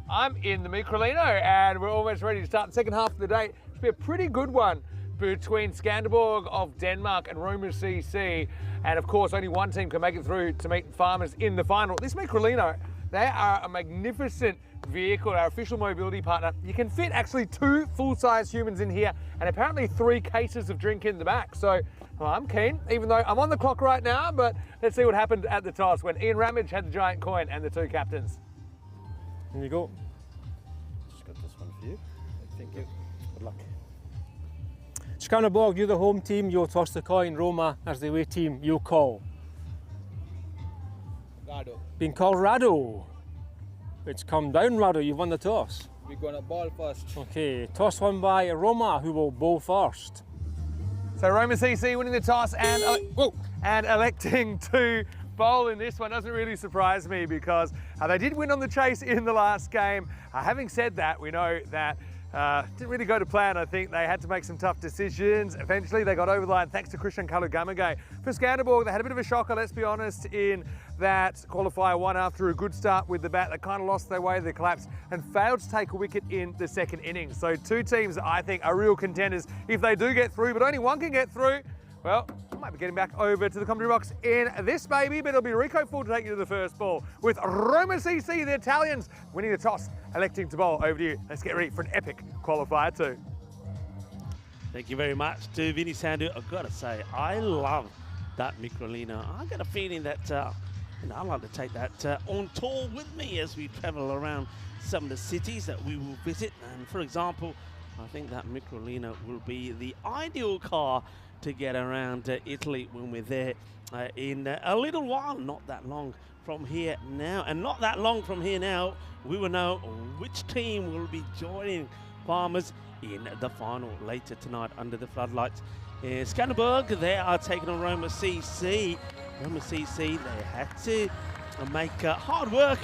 I'm in the Microlino and we're almost ready to start the second half of the day. It's been a pretty good one between Skanderborg of Denmark and Roma CC. And of course, only one team can make it through to meet Farmers in the final. This Microlino, they are a magnificent vehicle, our official mobility partner. You can fit actually 2 full-size humans in here and apparently 3 cases of drink in the back. So well, I'm keen, even though I'm on the clock right now, but let's see what happened at the toss when Ian Ramage had the giant coin and the 2 captains. There you go. Just got this one for you. Thank you. Good luck. Skanderborg, you're the home team, you'll toss the coin. Roma, as the away team, you'll call. Rado. Being called Rado. It's come down, Rado, you've won the toss. We're gonna ball first. Okay, toss won by Roma, who will bowl first. So Roma CC winning the toss and electing to bowl in this one doesn't really surprise me because they did win on the chase in the last game. Having said that, we know that didn't really go to plan. I think they had to make some tough decisions. Eventually they got over the line thanks to Christian Kalugamage. For Skanderborg, they had a bit of a shocker, let's be honest, in that qualifier 1 after a good start with the bat. They kind of lost their way, they collapsed and failed to take a wicket in the second innings. So 2 teams I think are real contenders if they do get through, but only one can get through. Well, I might be getting back over to the commentary box in this baby, but it'll be Rico Full to take you to the first ball with Roma CC, the Italians, winning the toss, electing to bowl. Over to you. Let's get ready for an epic qualifier 2. Thank you very much to Vinny Sandu. I've got to say, I love that Microlino. I got a feeling that I'd like to take that on tour with me as we travel around some of the cities that we will visit. And for example, I think that Microlino will be the ideal car to get around Italy when we're there in a little while, not that long from here now. And not that long from here now, we will know which team will be joining Farmers in the final later tonight under the floodlights. Skanderborg, they are taking on Roma CC. Roma CC, they had to make hard work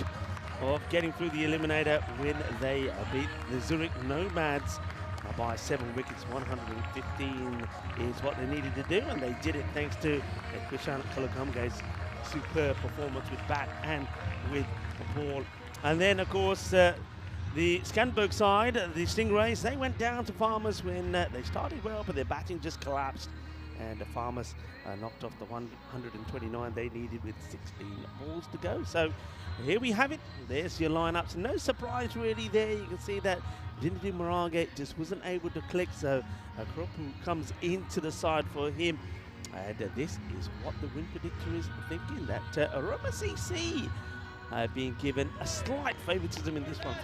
of getting through the Eliminator when they beat the Zurich Nomads by 7 wickets. 115 is what they needed to do, and they did it thanks to Christian Kalugamge's superb performance with bat and with the ball. And then, of course, the Skanderborg side, the Stingrays, they went down to Farmers when they started well, but their batting just collapsed. And the Farmers knocked off the 129 they needed with 16 balls to go. So here we have it. There's your lineups. No surprise really there. You can see that Dindy Morage just wasn't able to click. So Kropu comes into the side for him. And this is what the win predictor is thinking, that Roma CC being given a slight favoritism in this one,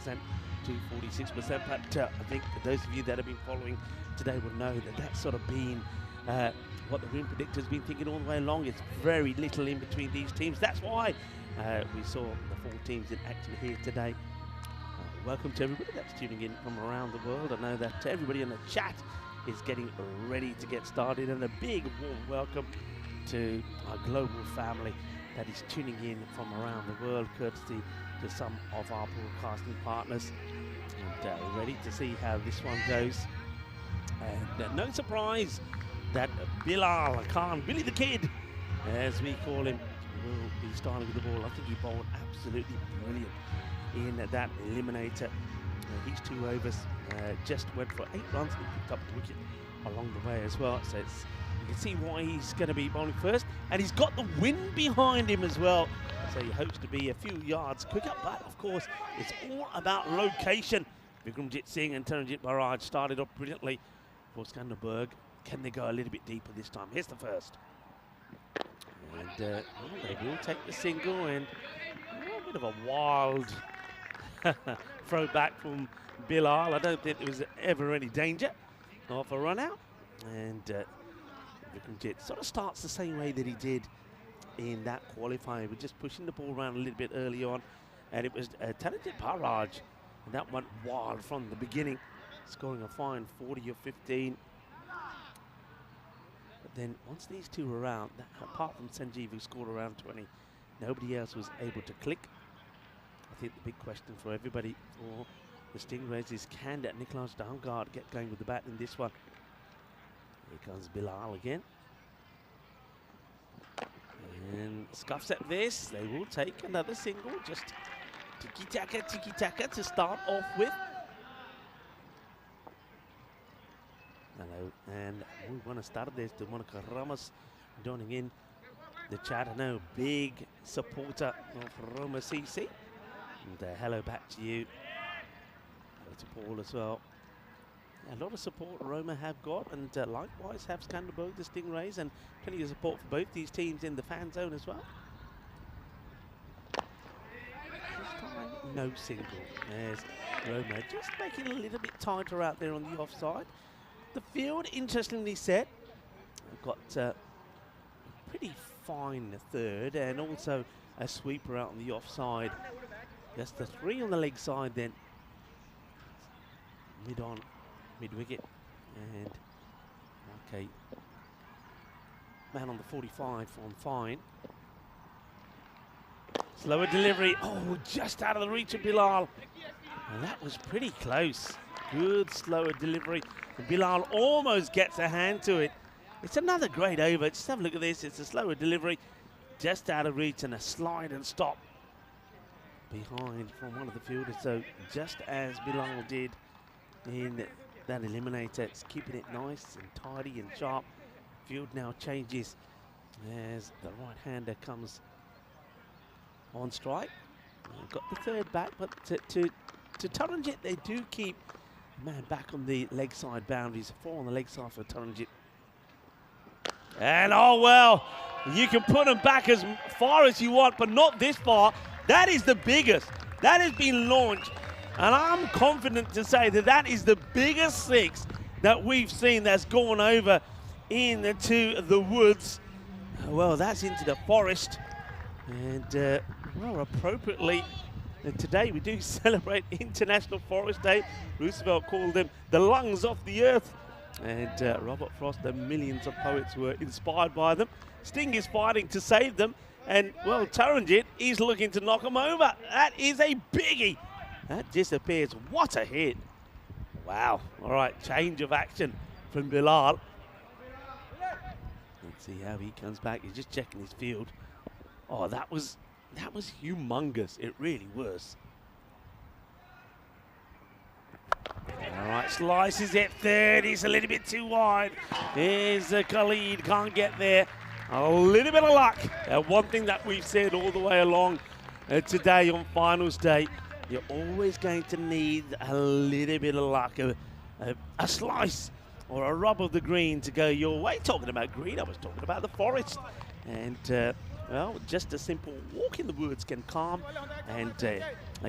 54% to 46%. But I think those of you that have been following today will know that that's sort of been what the win predictor's been thinking all the way along. It's very little in between these teams. That's why we saw the 4 teams in action here today. Welcome to everybody that's tuning in from around the world. I know that everybody in the chat is getting ready to get started, and a big warm welcome to our global family that is tuning in from around the world, courtesy to some of our broadcasting partners, and ready to see how this one goes. And no surprise that Bilal Khan, Billy the Kid, as we call him, will be starting with the ball. I think he bowled absolutely brilliant in that Eliminator. His 2 overs just went for 8 runs and picked up the wicket along the way as well. So you can see why he's going to be bowling first, and he's got the wind behind him as well. So he hopes to be a few yards quicker, but of course it's all about location. Vikramjit Singh and Taranjit Barraj started off brilliantly for Skanderborg. Can they go a little bit deeper this time? Here's the first. And they will take the single, and a bit of a wild throw back from Bilal. I don't think there was ever any danger of a run out. And Vikramjit sort of starts the same way that he did in that qualifier. We're just pushing the ball around a little bit early on. And it was Talented Paraj. And that went wild from the beginning, scoring a fine 40 or 15. But then once these two were out, apart from Sanjeev, who scored around 20, nobody else was able to click. I think the big question for everybody for the Stingrays is, can that Nicholas Damgaard get going with the bat in this one? Here comes Bilal again. And scuffs at this. They will take another single. Just tiki-taka to start off with. Hello, and we want to start this to Monica Ramos joining in the chat. I know, big supporter of Roma CC. And hello back to you. Hello to Paul as well. A lot of support Roma have got, and likewise have Skanderborg, the Stingrays, and plenty of support for both these teams in the fan zone as well. This time, no single. There's Roma just making it a little bit tighter out there on the offside. The field, interestingly set, I've got a pretty fine third, and also a sweeper out on the offside. Just the 3 on the leg side then. Mid-on. Mid-wicket, and okay, man on the 45 on fine. Slower delivery, oh, just out of the reach of Bilal. And that was pretty close. Good slower delivery. And Bilal almost gets a hand to it. It's another great over. Just have a look at this. It's a slower delivery, just out of reach, and a slide and stop behind from one of the fielders. So just as Bilal did in that Eliminator, it's keeping it nice and tidy and sharp. Field now changes as the right-hander comes on strike. Got the third back, but to Taranjit, they do keep man back on the leg side boundaries. 4 on the leg side for Taranjit. And oh well, you can put them back as far as you want, but not this far. That is the biggest. That has been launched. And I'm confident to say that that is the biggest 6 that we've seen that's gone over into the woods. Well, that's into the forest. And, well, appropriately, today we do celebrate International Forest Day. Roosevelt called them the lungs of the earth. And Robert Frost and millions of poets were inspired by them. Sting is fighting to save them. And, well, Taranjit is looking to knock them over. That is a biggie. That disappears. What a hit. Wow. All right, change of action from Bilal. Let's see how he comes back. He's just checking his field. Oh, that was humongous. It really was. All right, slices it third. He's a little bit too wide. Here's Khalid. Can't get there. A little bit of luck. One thing that we've said all the way along today on finals day, you're always going to need a little bit of luck, a slice or a rub of the green to go your way. Talking about green, I was talking about the forest. And, well, just a simple walk in the woods can calm and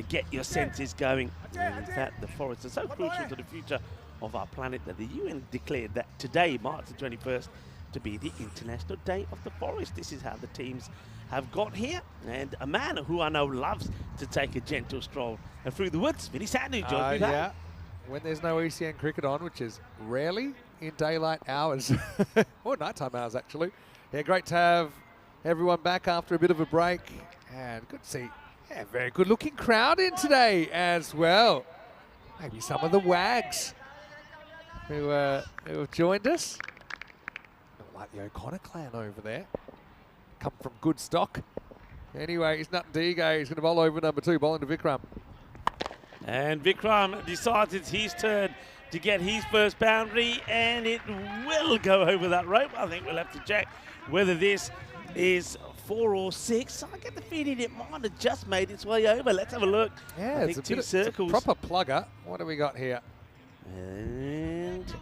get your senses going. And in fact, the forests are so crucial to the future of our planet that the UN declared that today, March the 21st, to be the International Day of the Forest. This is how the teams have got here, and a man who I know loves to take a gentle stroll through the woods. Vinny Sandu joins me back. Yeah, when there's no ECN cricket on, which is rarely in daylight hours, or nighttime hours actually. Yeah, great to have everyone back after a bit of a break, and good to see, yeah, very good looking crowd in today as well. Maybe some of the wags who have joined us. Like the O'Connor clan over there. Come from good stock. Anyway, it's Nut Digo. He's going to bowl over number 2, bowling to Vikram. And Vikram decides it's his turn to get his first boundary, and it will go over that rope. I think we'll have to check whether this is 4 or 6. I get the feeling it might have just made its way over. Let's have a look. Yeah, I it's think a 2 bit circles. It's a proper plugger. What do we got here? And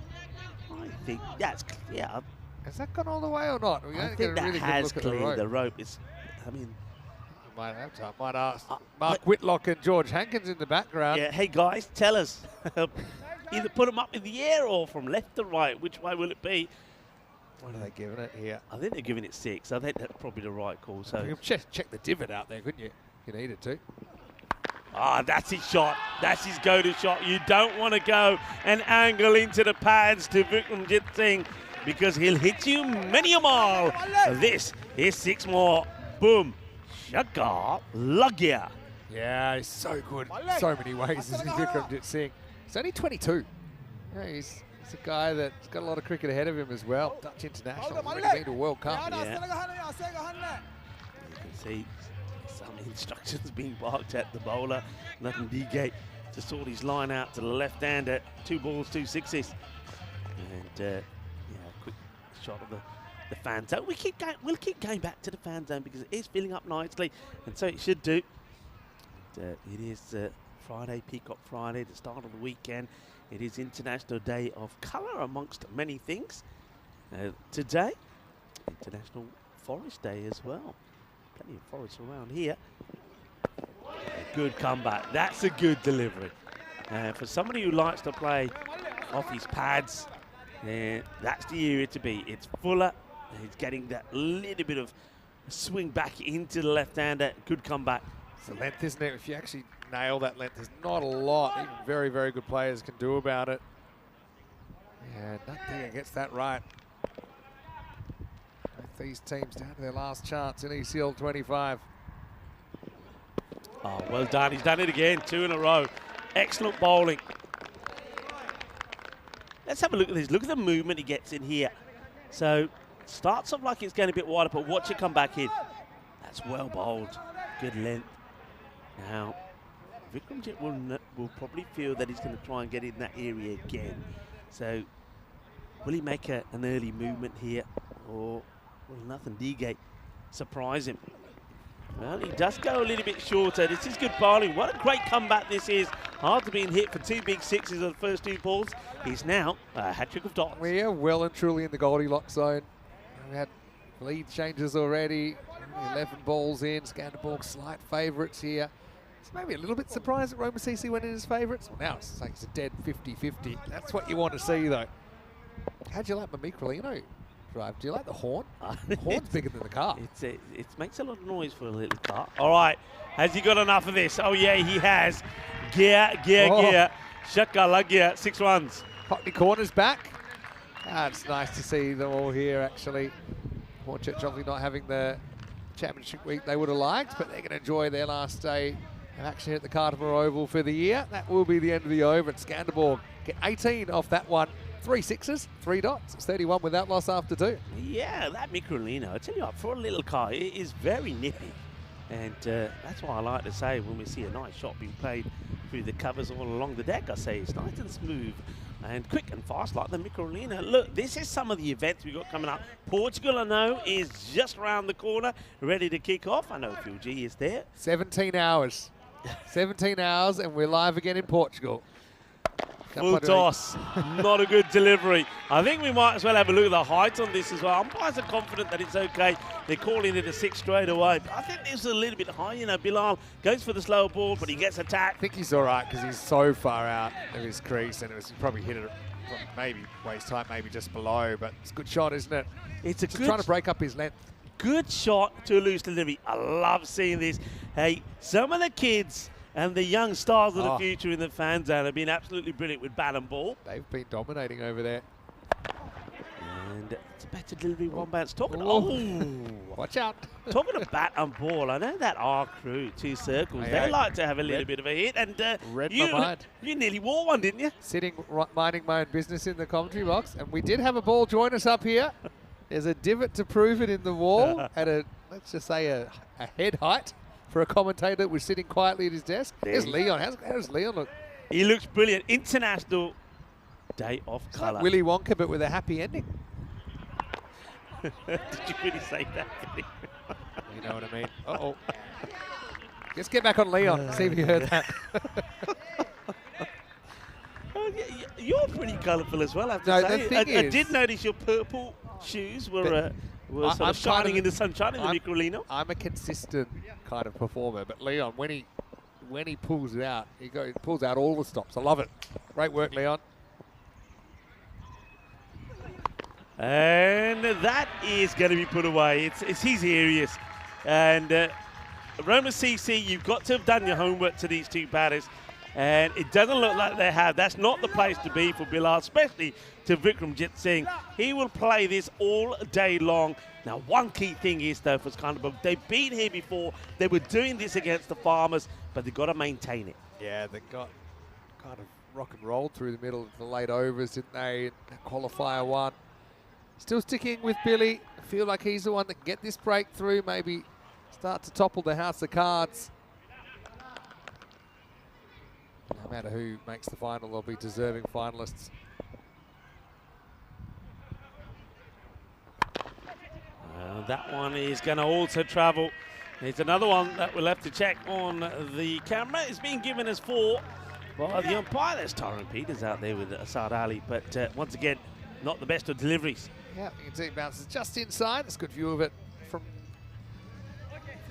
I think that's, yeah. Has that gone all the way or not? I think that has cleared the rope. It's, I mean, might ask Mark Whitlock and George Hankins in the background. Yeah, hey guys, tell us. Either put them up in the air or from left to right. Which way will it be? What are they giving it here? I think they're giving it 6. I think that's probably the right call. So You can check the divot out there, couldn't you? You needed to. that's his shot. That's his go-to shot. You don't want to go and angle into the pads to Vikramjit Singh because he'll hit you many a mile. This is 6 more. Boom. Shaka Lagya. Yeah, he's so good. So many ways, isn't he, Vikramjit Singh? He's only 22. Yeah, he's a guy that's got a lot of cricket ahead of him as well. Dutch international, already been to World Cup. Yeah. You can see some instructions being barked at the bowler. Nothing D-gate to sort his line out to the left-hander. 2 balls, 2 sixes. And quick shot of the fan zone. We'll keep going back to the fan zone because it is filling up nicely, and so it should do. It is Friday, Peacock Friday, the start of the weekend. It is International Day of Colour, amongst many things. Today, International Forest Day as well. Plenty of forests around here. A good comeback. That's a good delivery. For somebody who likes to play off his pads, that's the area to be. It's fuller. He's getting that little bit of swing back into the left-hander. Good comeback. It's the length, isn't it? If you actually nail that length, there's not a lot even very, very good players can do about it. Yeah, nothing gets that right. Both these teams down to their last chance in ECL 25. Oh, well done. He's done it again. 2 in a row. Excellent bowling. Let's have a look at this. Look at the movement he gets in here. So, starts off like it's going a bit wider, but watch it come back in. That's well bowled. Good length. Now, Vikramjit will probably feel that he's going to try and get in that area again. So, will he make an early movement here? Or will nothing D-gate surprise him? Well, he does go a little bit shorter. This is good bowling. What a great comeback this is. After being hit for 2 big sixes on the first 2 balls, he's now a hat-trick of dots. We are well and truly in the Goldilocks zone. We had lead changes already. 11 balls in. Skanderborg slight favourites here. It's maybe a little bit surprised that Roma CC went in as favourites. Well, now it's like it's a dead 50-50. That's what you want to see, though. How'd you like my Microlino drive? Do you like the horn? The horn's bigger than the car. It makes a lot of noise for a little car. All right, has he got enough of this? Oh yeah, he has. Gear. Shaka Lagya, 6 runs. Cockney corners back. It's nice to see them all here, actually. Hornchurch obviously not having the championship week they would have liked, but they're going to enjoy their last day of action at the Cartermore Oval for the year. That will be the end of the over at Skanderborg. Get 18 off that one. 3 sixes, 3 dots. It's 31 without loss after 2. Yeah, that Microlino, I tell you what, for a little car, it is very nippy. And that's why I like to say when we see a nice shot being played through the covers all along the deck, I say it's nice and smooth and quick and fast like the Microlino. Look, this is some of the events we've got coming up. Portugal, I know, is just around the corner, ready to kick off. I know Phil G is there. 17 hours. 17 hours and we're live again in Portugal. Full toss, not a good delivery. I think we might as well have a look at the height on this as well. Umpires are confident that it's okay. They're calling it a 6 straight away. But I think this is a little bit high. You know, Bilal goes for the slower ball, but he gets attacked. I think he's all right because he's so far out of his crease and he probably hit it from maybe waist height, maybe just below. But it's a good shot, isn't it? It's a just good trying to break up his length. Good shot to a loose delivery. I love seeing this. Hey, some of the kids and the young stars of the future in the fan zone have been absolutely brilliant with bat and ball. They've been dominating over there. And it's a better delivery, one bounce. Watch out. Talking of bat and ball, I know that our crew, 2 circles, they like to have a little bit of a hit. And you nearly wore one, didn't you? Sitting, minding my own business in the commentary box. And we did have a ball join us up here. There's a divot to prove it in the wall at a, let's just say, a head height. For a commentator that was sitting quietly at his desk. There's Leon. How does Leon look? He looks brilliant. International Day of Colour. Like Willy Wonka, but with a happy ending. Did you really say that? You know what I mean? Uh-oh. Let's get back on Leon. See if you heard that. You're pretty colourful as well, I have to say. I did notice your purple shoes were was sort of shining in the sunshine in the Microlino. I'm a consistent kind of performer, but Leon, when he pulls it out, he pulls out all the stops. I love it. Great work, Leon. And that is going to be put away. It's his areas. And Roma CC, you've got to have done your homework to these two batters. And it doesn't look like they have. That's not the place to be for Bilal, especially to Vikramjit Singh. He will play this all day long. Now, one key thing is, though, for Skandarbog, they've been here before. They were doing this against the Farmers, but they've got to maintain it. Yeah, they got kind of rock and rolled through the middle of the late overs, didn't they? Qualifier 1. Still sticking with Billy. I feel like he's the one that can get this breakthrough, maybe start to topple the house of cards. No matter who makes the final, they'll be deserving finalists. That one is going to also travel. There's another one that we'll have to check on the camera. It's being given as 4 by the umpire. There's Tyrone Peters out there with Asad Ali, but once again, not the best of deliveries. Yeah, you can see it bounces just inside. It's a good view of it from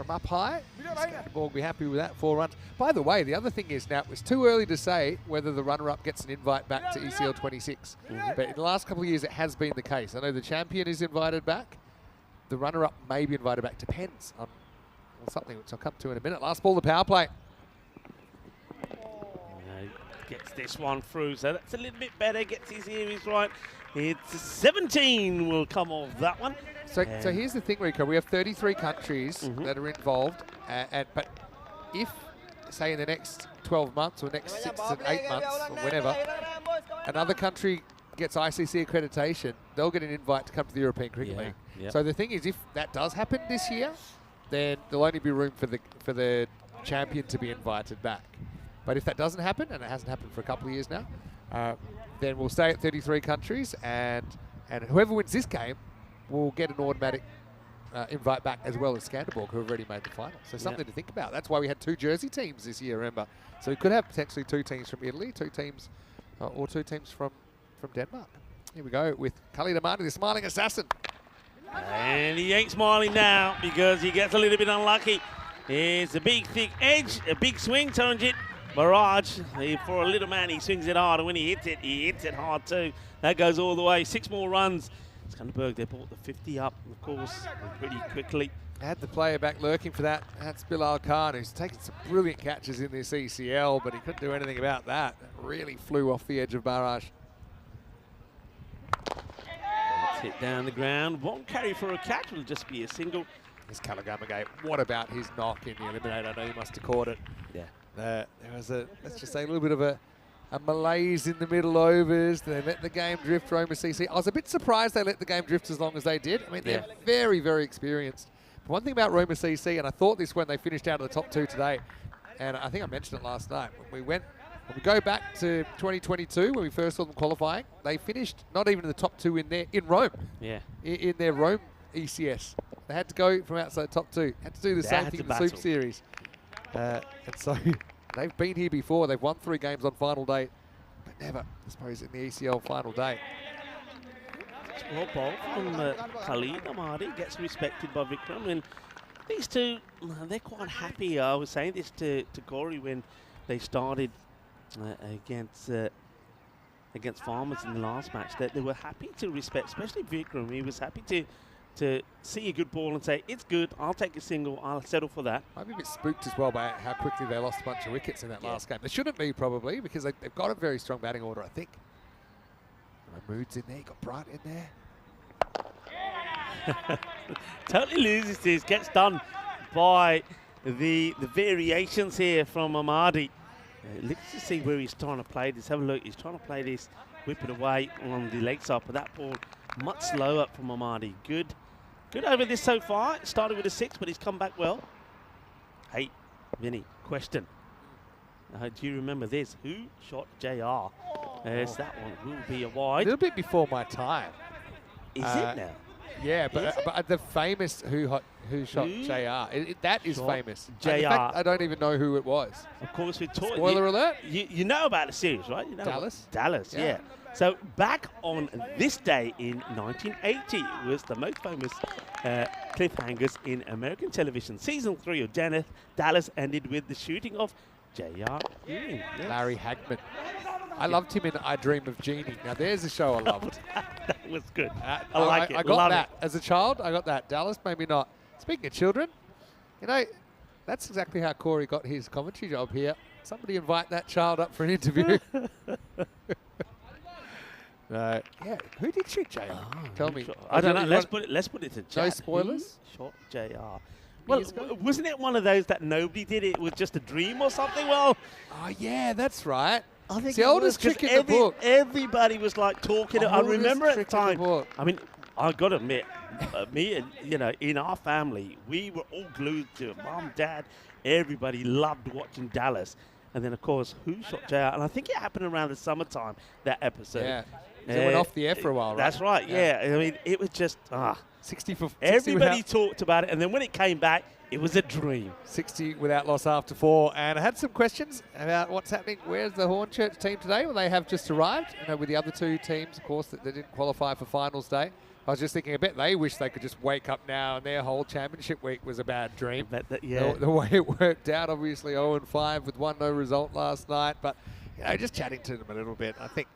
up high. Skandarbog will be happy with that, 4 runs. By the way, the other thing is now, it was too early to say whether the runner-up gets an invite back to ECL 26. But in the last couple of years, it has been the case. I know the champion is invited back. The runner-up may be invited back. Depends on something which I'll come to in a minute. Last ball, the power play. Gets this one through, so that's a little bit better. Gets his areas right. It's 17 will come off that one. So here's the thing, Rico. We have 33 countries that are involved, but if, say, in the next 12 months or next 6 to 8 months or whenever, another country gets ICC accreditation, they'll get an invite to come to the European Cricket League. Yep. So the thing is, if that does happen this year, then there'll only be room for the champion to be invited back. But if that doesn't happen, and it hasn't happened for a couple of years now, then we'll stay at 33 countries, and whoever wins this game will get an automatic invite back, as well as Skandarbog, who have already made the final. So something to think about. That's why we had 2 Jersey teams this year, remember. So we could have potentially 2 teams from Italy, 2 teams, or 2 teams from Denmark. Here we go with Khalid Amani, the smiling assassin. And he ain't smiling now because he gets a little bit unlucky. It's a big, thick edge, a big swing, Taranjit. Barrage, for a little man, he swings it hard, and when he hits it hard too. That goes all the way. 6 more runs. Skandarbog, they brought the 50 up, of course, pretty quickly. Had the player back lurking for that. That's Bilal Khan, who's taken some brilliant catches in this ECL, but he couldn't do anything about that. It really flew off the edge of Barrage. Let's hit down the ground. Won't carry for a catch, will just be a single. This Kalagama, what about his knock in the Eliminator? I know he must have caught it. Yeah. There was let's just say, a little bit of a malaise in the middle overs. They let the game drift, Roma CC. I was a bit surprised they let the game drift as long as they did. I mean, they're very, very experienced. But one thing about Roma CC, and I thought this when they finished out of the top 2 today, and I think I mentioned it last night, when we go back to 2022, when we first saw them qualifying, they finished not even in the top 2 in Rome. Yeah. In their Rome ECS. They had to go from outside the top 2. Had to do the same thing in the Super Series. And so they've been here before. They've won 3 games on final day, but never, I suppose, in the ECL final day. Well, ball from Khalid Amadi gets respected by Vikram, and these two, they're quite happy. I was saying this to Corey when they started against Farmers in the last match, that they were happy to respect, especially Vikram. He was happy to see a good ball and say, it's good, I'll take a single, I'll settle for that. I'd be a bit spooked as well by how quickly they lost a bunch of wickets in that last game. They shouldn't be, probably, because they've got a very strong batting order, I think. Mood's in there, you got Bright in there. Totally loses this, gets done by the variations here from Amadi. Let's just see where he's trying to play this. Have a look, he's trying to play this, whip it away on the leg side, but that ball much slower from Amadi. Good over this so far. It started with a 6, but he's come back well. Hey, Vinny, question. Do you remember this? Who shot JR? As that one will be a wide. A little bit before my time. Is it now? Yeah, but the famous who shot JR. That is famous. JR. In fact, I don't even know who it was. Of course, we taught. Spoiler alert. You know about the series, right? You know Dallas. Dallas, yeah. So back on this day in 1980 was the most famous cliffhangers in American television. Season 3 of Dallas ended with the shooting of J.R. Ewing. Yes. Larry Hagman. I loved him in I Dream of Jeannie. Now there's a show I loved. That was good. I like it. I got Love that. it. As a child, I got that. Dallas, maybe not. Speaking of children, you know, that's exactly how Corey got his commentary job here. Somebody invite that child up for an interview. Yeah, who did shoot JR? Tell me. Sure. I don't know. Let's put it to chat. No spoilers? Who shot JR? Well, wasn't it one of those that nobody did? It was just a dream or something? Well, Oh yeah, that's right. I think It's the it oldest was, 'cause trick in the book. Everybody was like talking. I Oldest remember at the trick in the time. book. I mean, I got to admit, me and in our family, we were all glued to it. Mom, Dad, everybody loved watching Dallas. And then, of course, Who Shot JR? And I think it happened around the summertime, that episode. Yeah. It went off the air for a while, right? That's right, yeah. I mean, it was just, 60 for 60 everybody without, talked about it. And then when it came back, it was a dream. 60 without loss after 4. And I had some questions about what's happening. Where's the Hornchurch team today? Well, they have just arrived. You know, with the other two teams, of course, that they didn't qualify for finals day. I was just thinking, I bet they wish they could just wake up now and their whole championship week was a bad dream. Yeah. The way it worked out, obviously 0-5 with 1-0 result last night. But, you know, just chatting to them a little bit, I think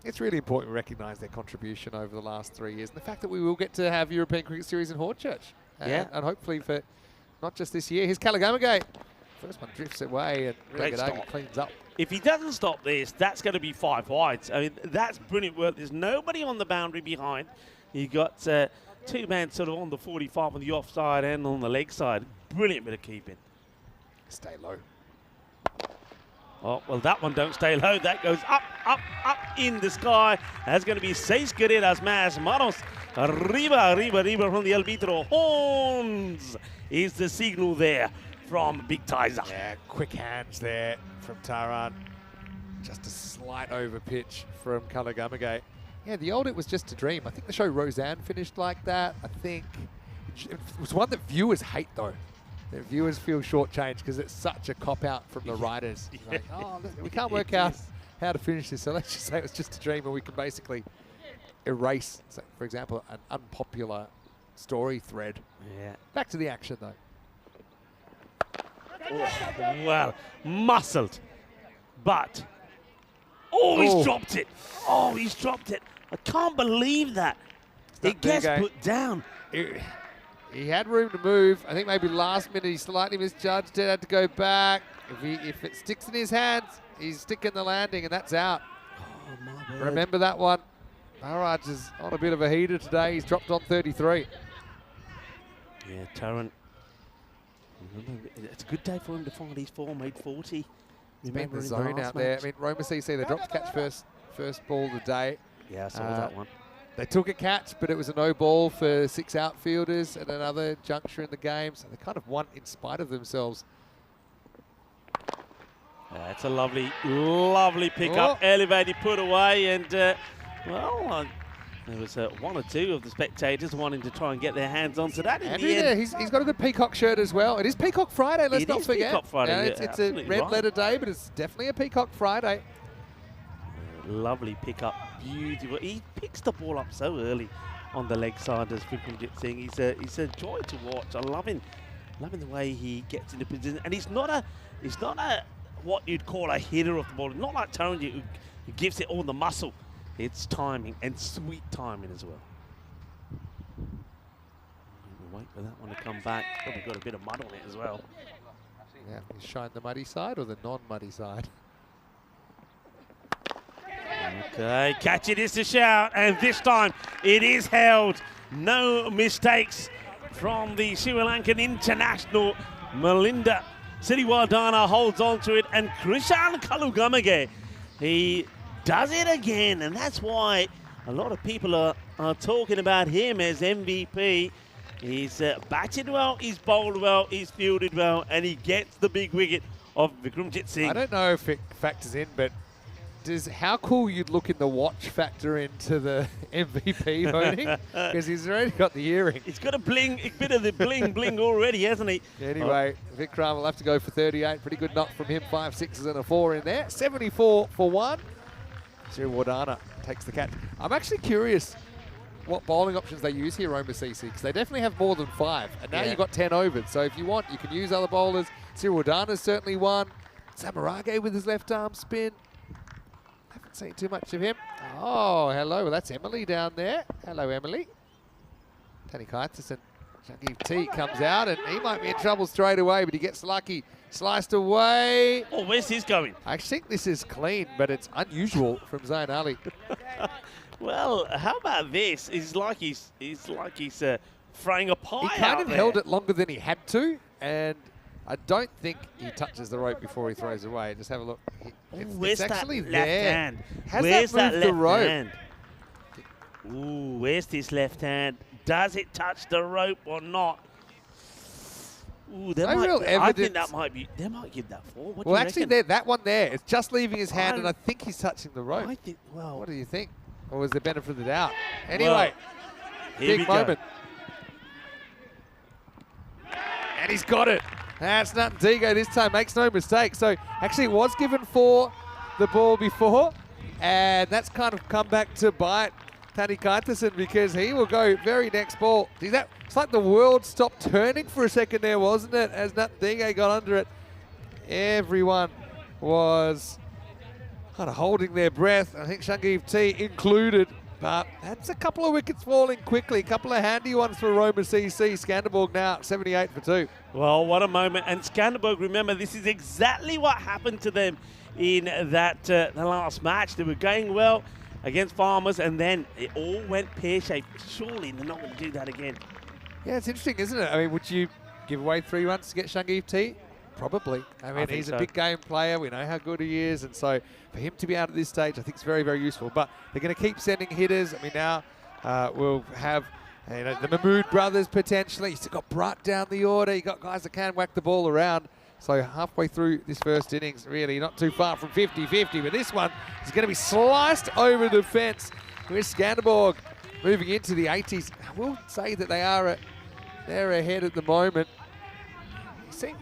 it's really important to recognise their contribution over the last 3 years. And the fact that we will get to have European Cricket Series in Hornchurch. Yeah. And hopefully for not just this year. Here's Calagamagay. First one drifts away and Great Regadagi stop. cleans up. If he doesn't stop this, that's going to be 5 wides. I mean, that's brilliant work. There's nobody on the boundary behind. You got two men sort of on the 45 on the offside and on the leg side. Brilliant bit of keeping. Stay low. Oh, well, that one don't stay low. That goes up, up, up in the sky. That's going to be 6 carreras más. Manos. Arriba, arriba, arriba from the arbitro. Horns is the signal there from Big Tizer. Yeah, quick hands there from Taran. Just a slight over pitch from Calagamagay. Yeah, the old It Was Just a Dream. I think the show Roseanne finished like that. I think it was one that viewers hate, though. The viewers feel shortchanged because it's such a cop-out from the writers. Like, oh, we can't work out how to finish this, so let's just say it was just a dream, and we can basically erase, so, for example, an unpopular story thread. Yeah. Back to the action, though. Oh, well, muscled. But, he's dropped it. Oh, he's dropped it. I can't believe that. It gets put down. He had room to move. I think maybe last minute he slightly misjudged it, had to go back. If it sticks in his hands, he's sticking the landing, and that's out. Oh, my word. Remember that one. Maharaj is on a bit of a heater today. He's dropped on 33. Yeah, Tarrant. It's a good day for him to find his form, made 40. He's been in the zone out there. I mean, Roma CC, they dropped the catch first ball today. Yeah, I saw that one. They took a catch, but it was a no ball for 6 outfielders at another juncture in the game. So they kind of won in spite of themselves. That's a lovely, lovely pickup. Elevated, put away, and there was 1 or 2 of the spectators wanting to try and get their hands onto that. He's got a good Peacock shirt as well. It is Peacock Friday, let's not forget. Peacock Friday, it's a red letter day, but it's definitely a Peacock Friday. Lovely pickup, beautiful. He picks the ball up so early on the leg side as Vikramjit Singh. He's a joy to watch. I love him the way he gets into position. And he's not a what you'd call a hitter of the ball. Not like Taranjit who gives it all the muscle. It's timing and sweet timing as well. We'll wait for that one to come back. Probably got a bit of mud on it as well. Yeah, he's showing the muddy side or the non-muddy side. Okay, catch it is the shout, and this time it is held. No mistakes from the Sri Lankan international. Melinda Siriwardana holds on to it, and Krishan Kalugamage, he does it again, and that's why a lot of people are talking about him as MVP. He's batted well, he's bowled well, he's fielded well, and he gets the big wicket of Vikramjit Singh. I don't know if it factors in, but how cool you'd look in the watch factor into the MVP voting? Because he's already got the earring. He's got a bit of the bling already, hasn't he? Anyway, Vikram will have to go for 38. Pretty good knock from him. 5 6s and a 4 in there. 74 for 1. Siriwardana takes the catch. I'm actually curious what bowling options they use here, Roma CC, because they definitely have more than 5. And now you've got 10 overs. So if you want, you can use other bowlers. Cyril Dana's certainly one. Samarage with his left arm spin. Haven't seen too much of him. Oh, hello. Well, that's Emily down there. Hello, Emily. Tani Kaitison. Shangib T comes out, and he might be in trouble straight away, but he gets lucky. Sliced away. Oh, where's this going? I think this is clean, but it's unusual from Zain Ali. Well, how about this? It's like he's throwing a pie He kind of there. held it longer than he had to, and I don't think he touches the rope before he throws away. Just have a look. Where's it's that actually left there. hand? Has Where's that moved that the left rope? hand? Ooh, where's this left hand? Does it touch the rope or not? Ooh, No real I think evidence. that might be. They might give that for. What do Well, you actually, reckon? that one there, it's just leaving his hand, and I think he's touching the rope. I think. Well, What do you think? Or was there benefit of the doubt? Anyway, here we big go. moment. And he's got it. That's nothing. Digo this time makes no mistake. So actually it was given for the ball before, and that's kind of come back to bite Tani Kaitison, because he will go very next ball. See that? It's like the world stopped turning for a second there, wasn't it? As Nat Digo got under it. Everyone was kind of holding their breath. I think Shangib T included. But that's a couple of wickets falling quickly. A couple of handy ones for Roma CC. Skanderborg now 78 for 2. Well, what a moment. And Skanderborg, remember, this is exactly what happened to them in that the last match. They were going well against Farmers, and then it all went pear-shaped. Surely they're not going to do that again. Yeah, it's interesting, isn't it? I mean, would you give away 3 runs to get Shangib T? Probably. I mean, he's a big game player. We know how good he is. And so for him to be out at this stage, I think it's very, very useful. But they're going to keep sending hitters. I mean, now we'll have the Mahmood brothers potentially. You've still got Brutt down the order. You've got guys that can whack the ball around. So halfway through this first innings, really not too far from 50-50. But this one is going to be sliced over the fence with Skanderborg moving into the 80s. I will say that they're ahead at the moment.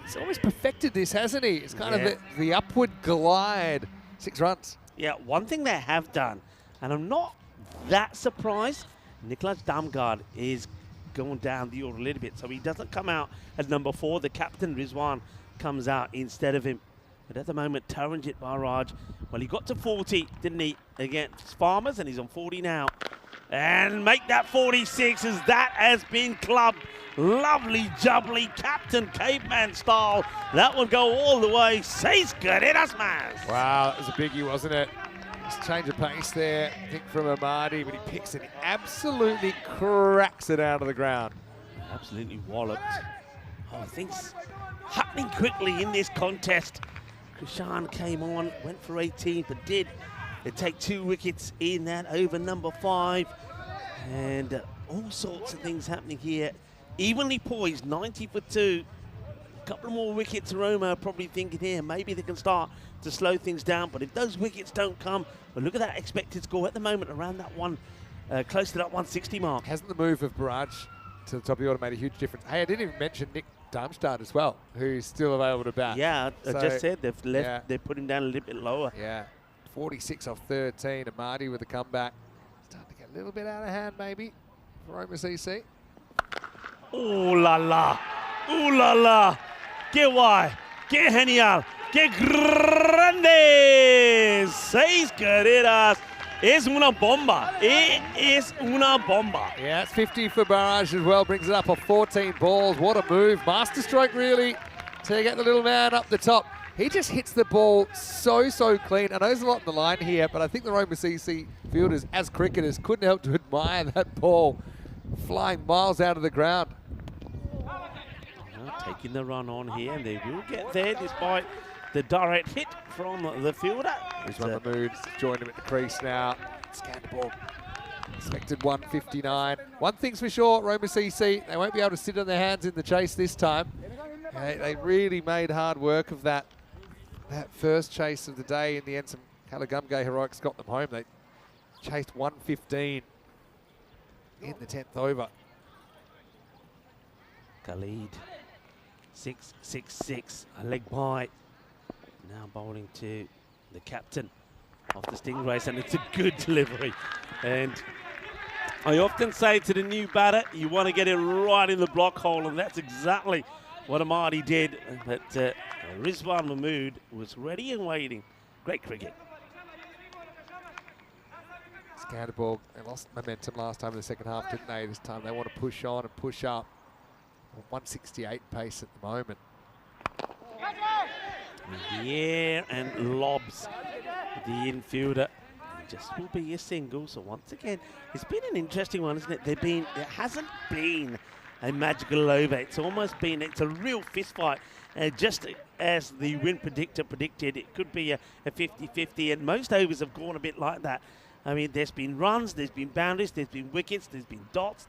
He's almost perfected this, hasn't he? It's kind of the upward glide. 6 runs. Yeah, one thing they have done, and I'm not that surprised, Niklas Damgard is going down the order a little bit, so he doesn't come out at number 4. The captain, Rizwan, comes out instead of him. But at the moment, Taranjit Barraj, well, he got to 40, didn't he, against Farmers, and he's on 40 now. And make that 46 as that has been clubbed. Lovely, jubbly, Captain Caveman style. That will go all the way. Seis carreras más. Wow, that was a biggie, wasn't it? Just change of pace there, I think, from Amadi, but he picks it. He absolutely cracks it out of the ground. Absolutely walloped. Oh, things happening quickly in this contest. Krishan came on, went for 18, but did take 2 wickets in that over number 5. And all sorts of things happening here. Evenly poised, 90 for 2. A couple more wickets, Roma are probably thinking here, maybe they can start to slow things down. But if those wickets don't come, well, look at that expected score at the moment, around that one, close to that 160 mark. Hasn't the move of Barraj to the top of the order made a huge difference? Hey, I didn't even mention Nick Darmstadt as well, who's still available to bat. Yeah, I So, just said they've left, they've put him down a little bit lower. Yeah, 46 off 13. Amadi with the comeback. Starting to get a little bit out of hand, maybe, for Roma CC. Ooh la la, ooh la la, que guay, que genial, que grande, 6 carreras, es una bomba, es una bomba. Yeah, it's 50 for Barraj as well, brings it up off 14 balls. What a move, masterstroke really, to get the little man up the top. He just hits the ball so clean. I know there's a lot in the line here, but I think the Roma CC fielders, as cricketers, couldn't help to admire that ball flying miles out of the ground. Taking the run on here, and they will get there despite the direct hit from the fielder. He's run the mood, joined him at the crease now. Skanderborg expected 159. One thing's for sure, Roma CC, they won't be able to sit on their hands in the chase this time. They really made hard work of that first chase of the day. In the end, some Kalagumge heroics got them home. They chased 115 in the 10th over. Khalid, 6-6-6, a leg by. Now bowling to the captain. of the Stingrays, and it's a good delivery. And I often say to the new batter, you want to get it right in the block hole, and that's exactly what Amadi did. But Rizwan Mahmood was ready and waiting. Great cricket. Scandalborg, they lost momentum last time in the second half, didn't they? This time they want to push on and push up. 168 pace at the moment. Yeah, and lobs the infielder. It just will be a single. So once again, it's been an interesting one, isn't it? It hasn't been a magical over. It's almost been, it's a real fist fight. Just as the win predictor predicted, it could be a 50-50, and most overs have gone a bit like that. I mean, there's been runs, there's been boundaries, there's been wickets, there's been dots.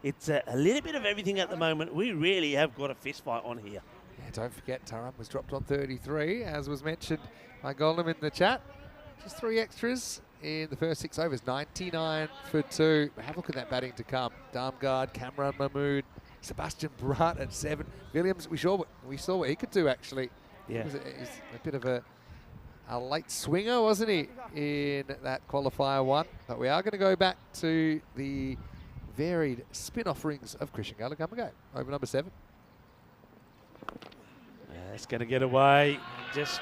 It's a little bit of everything at the moment. We really have got a fist fight on here. Yeah, don't forget Taram was dropped on 33, as was mentioned by Golem in the chat. Just 3 extras in the first 6 overs, 99 for 2. Have a look at that batting to come. Damgard, Kamran Mahmood, Sebastian Bratt at 7. Williams, we saw what he could do actually. Yeah. He's a bit of a late swinger, wasn't he, in that qualifier 1? But we are going to go back to the varied spin offerings of Christian Galagamago. Over number 7. It's going to get away. Just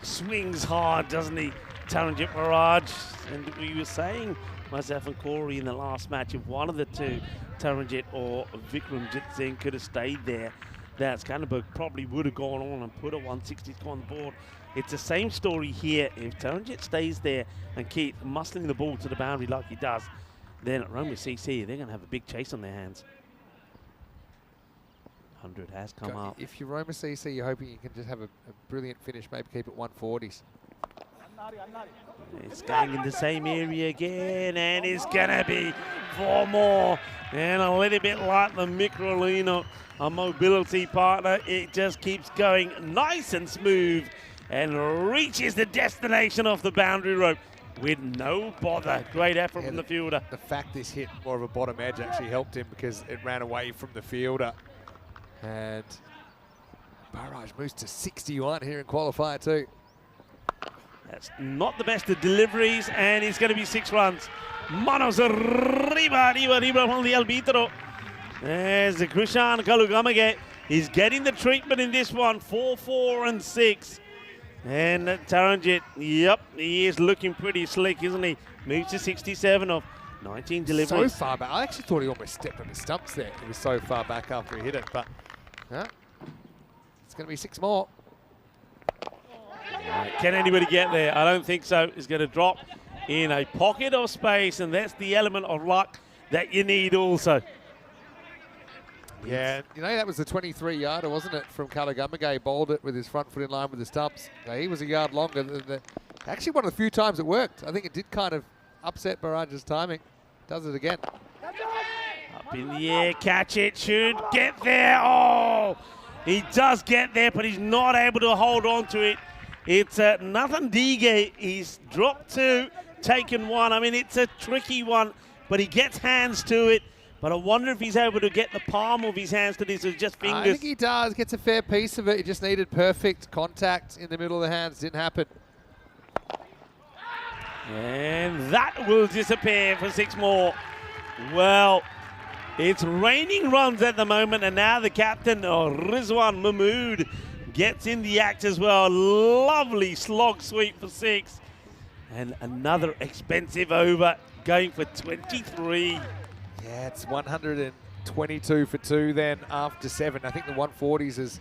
swings hard, doesn't he? Taranjit Barrage. And we were saying, myself and Corey, in the last match, if one of the two, Taranjit or Vikramjit Singh, could have stayed there, that Skanderberg probably would have gone on and put a 160 on the board. It's the same story here. If Taranjit stays there and keeps muscling the ball to the boundary like he does, then at Roma CC, they're going to have a big chase on their hands. 100 has come up. If you're Roma CC, you're hoping you can just have a brilliant finish, maybe keep it 140s. It's going in the same area again, and it's going to be 4 more. And a little bit like the Microlino, a mobility partner, it just keeps going nice and smooth and reaches the destination off the boundary rope with no bother. Great effort from the fielder. The fact this hit more of a bottom edge actually helped him because it ran away from the fielder. And Barrage moves to 61 here in qualifier 2. That's not the best of deliveries, and it's going to be 6 runs. Manos arriba from the arbitro. As the Krishan Kalugamage is getting the treatment in this one. 4, 4, and 6. And Taranjit, yep, he is looking pretty slick, isn't he? Moves to 67 of 19 deliveries. So far back. I actually thought he almost stepped on his stumps there. He was so far back after he hit it, but it's going to be 6 more. Can anybody get there? I don't think so. It's going to drop in a pocket of space, and that's the element of luck that you need also. Yeah, you know, that was the 23-yarder, wasn't it, from Kalagamage. Bowled it with his front foot in line with the stumps. He was a yard longer than actually one of the few times it worked. I think it did kind of upset Barrage's timing. Does it again. Up in the air, catch it, should get there. Oh, he does get there, but he's not able to hold on to it. It's Nathan Dige. He's dropped 2, taken 1. I mean, it's a tricky one, but he gets hands to it. But I wonder if he's able to get the palm of his hands to this with just fingers. I think he does. Gets a fair piece of it. He just needed perfect contact in the middle of the hands. Didn't happen. And that will disappear for 6 more. Well, it's raining runs at the moment, and now the captain, Rizwan Mahmood, gets in the act as well. Lovely slog sweep for 6. And another expensive over, going for 23. Yeah, it's 122 for 2 then after 7. I think the 140s is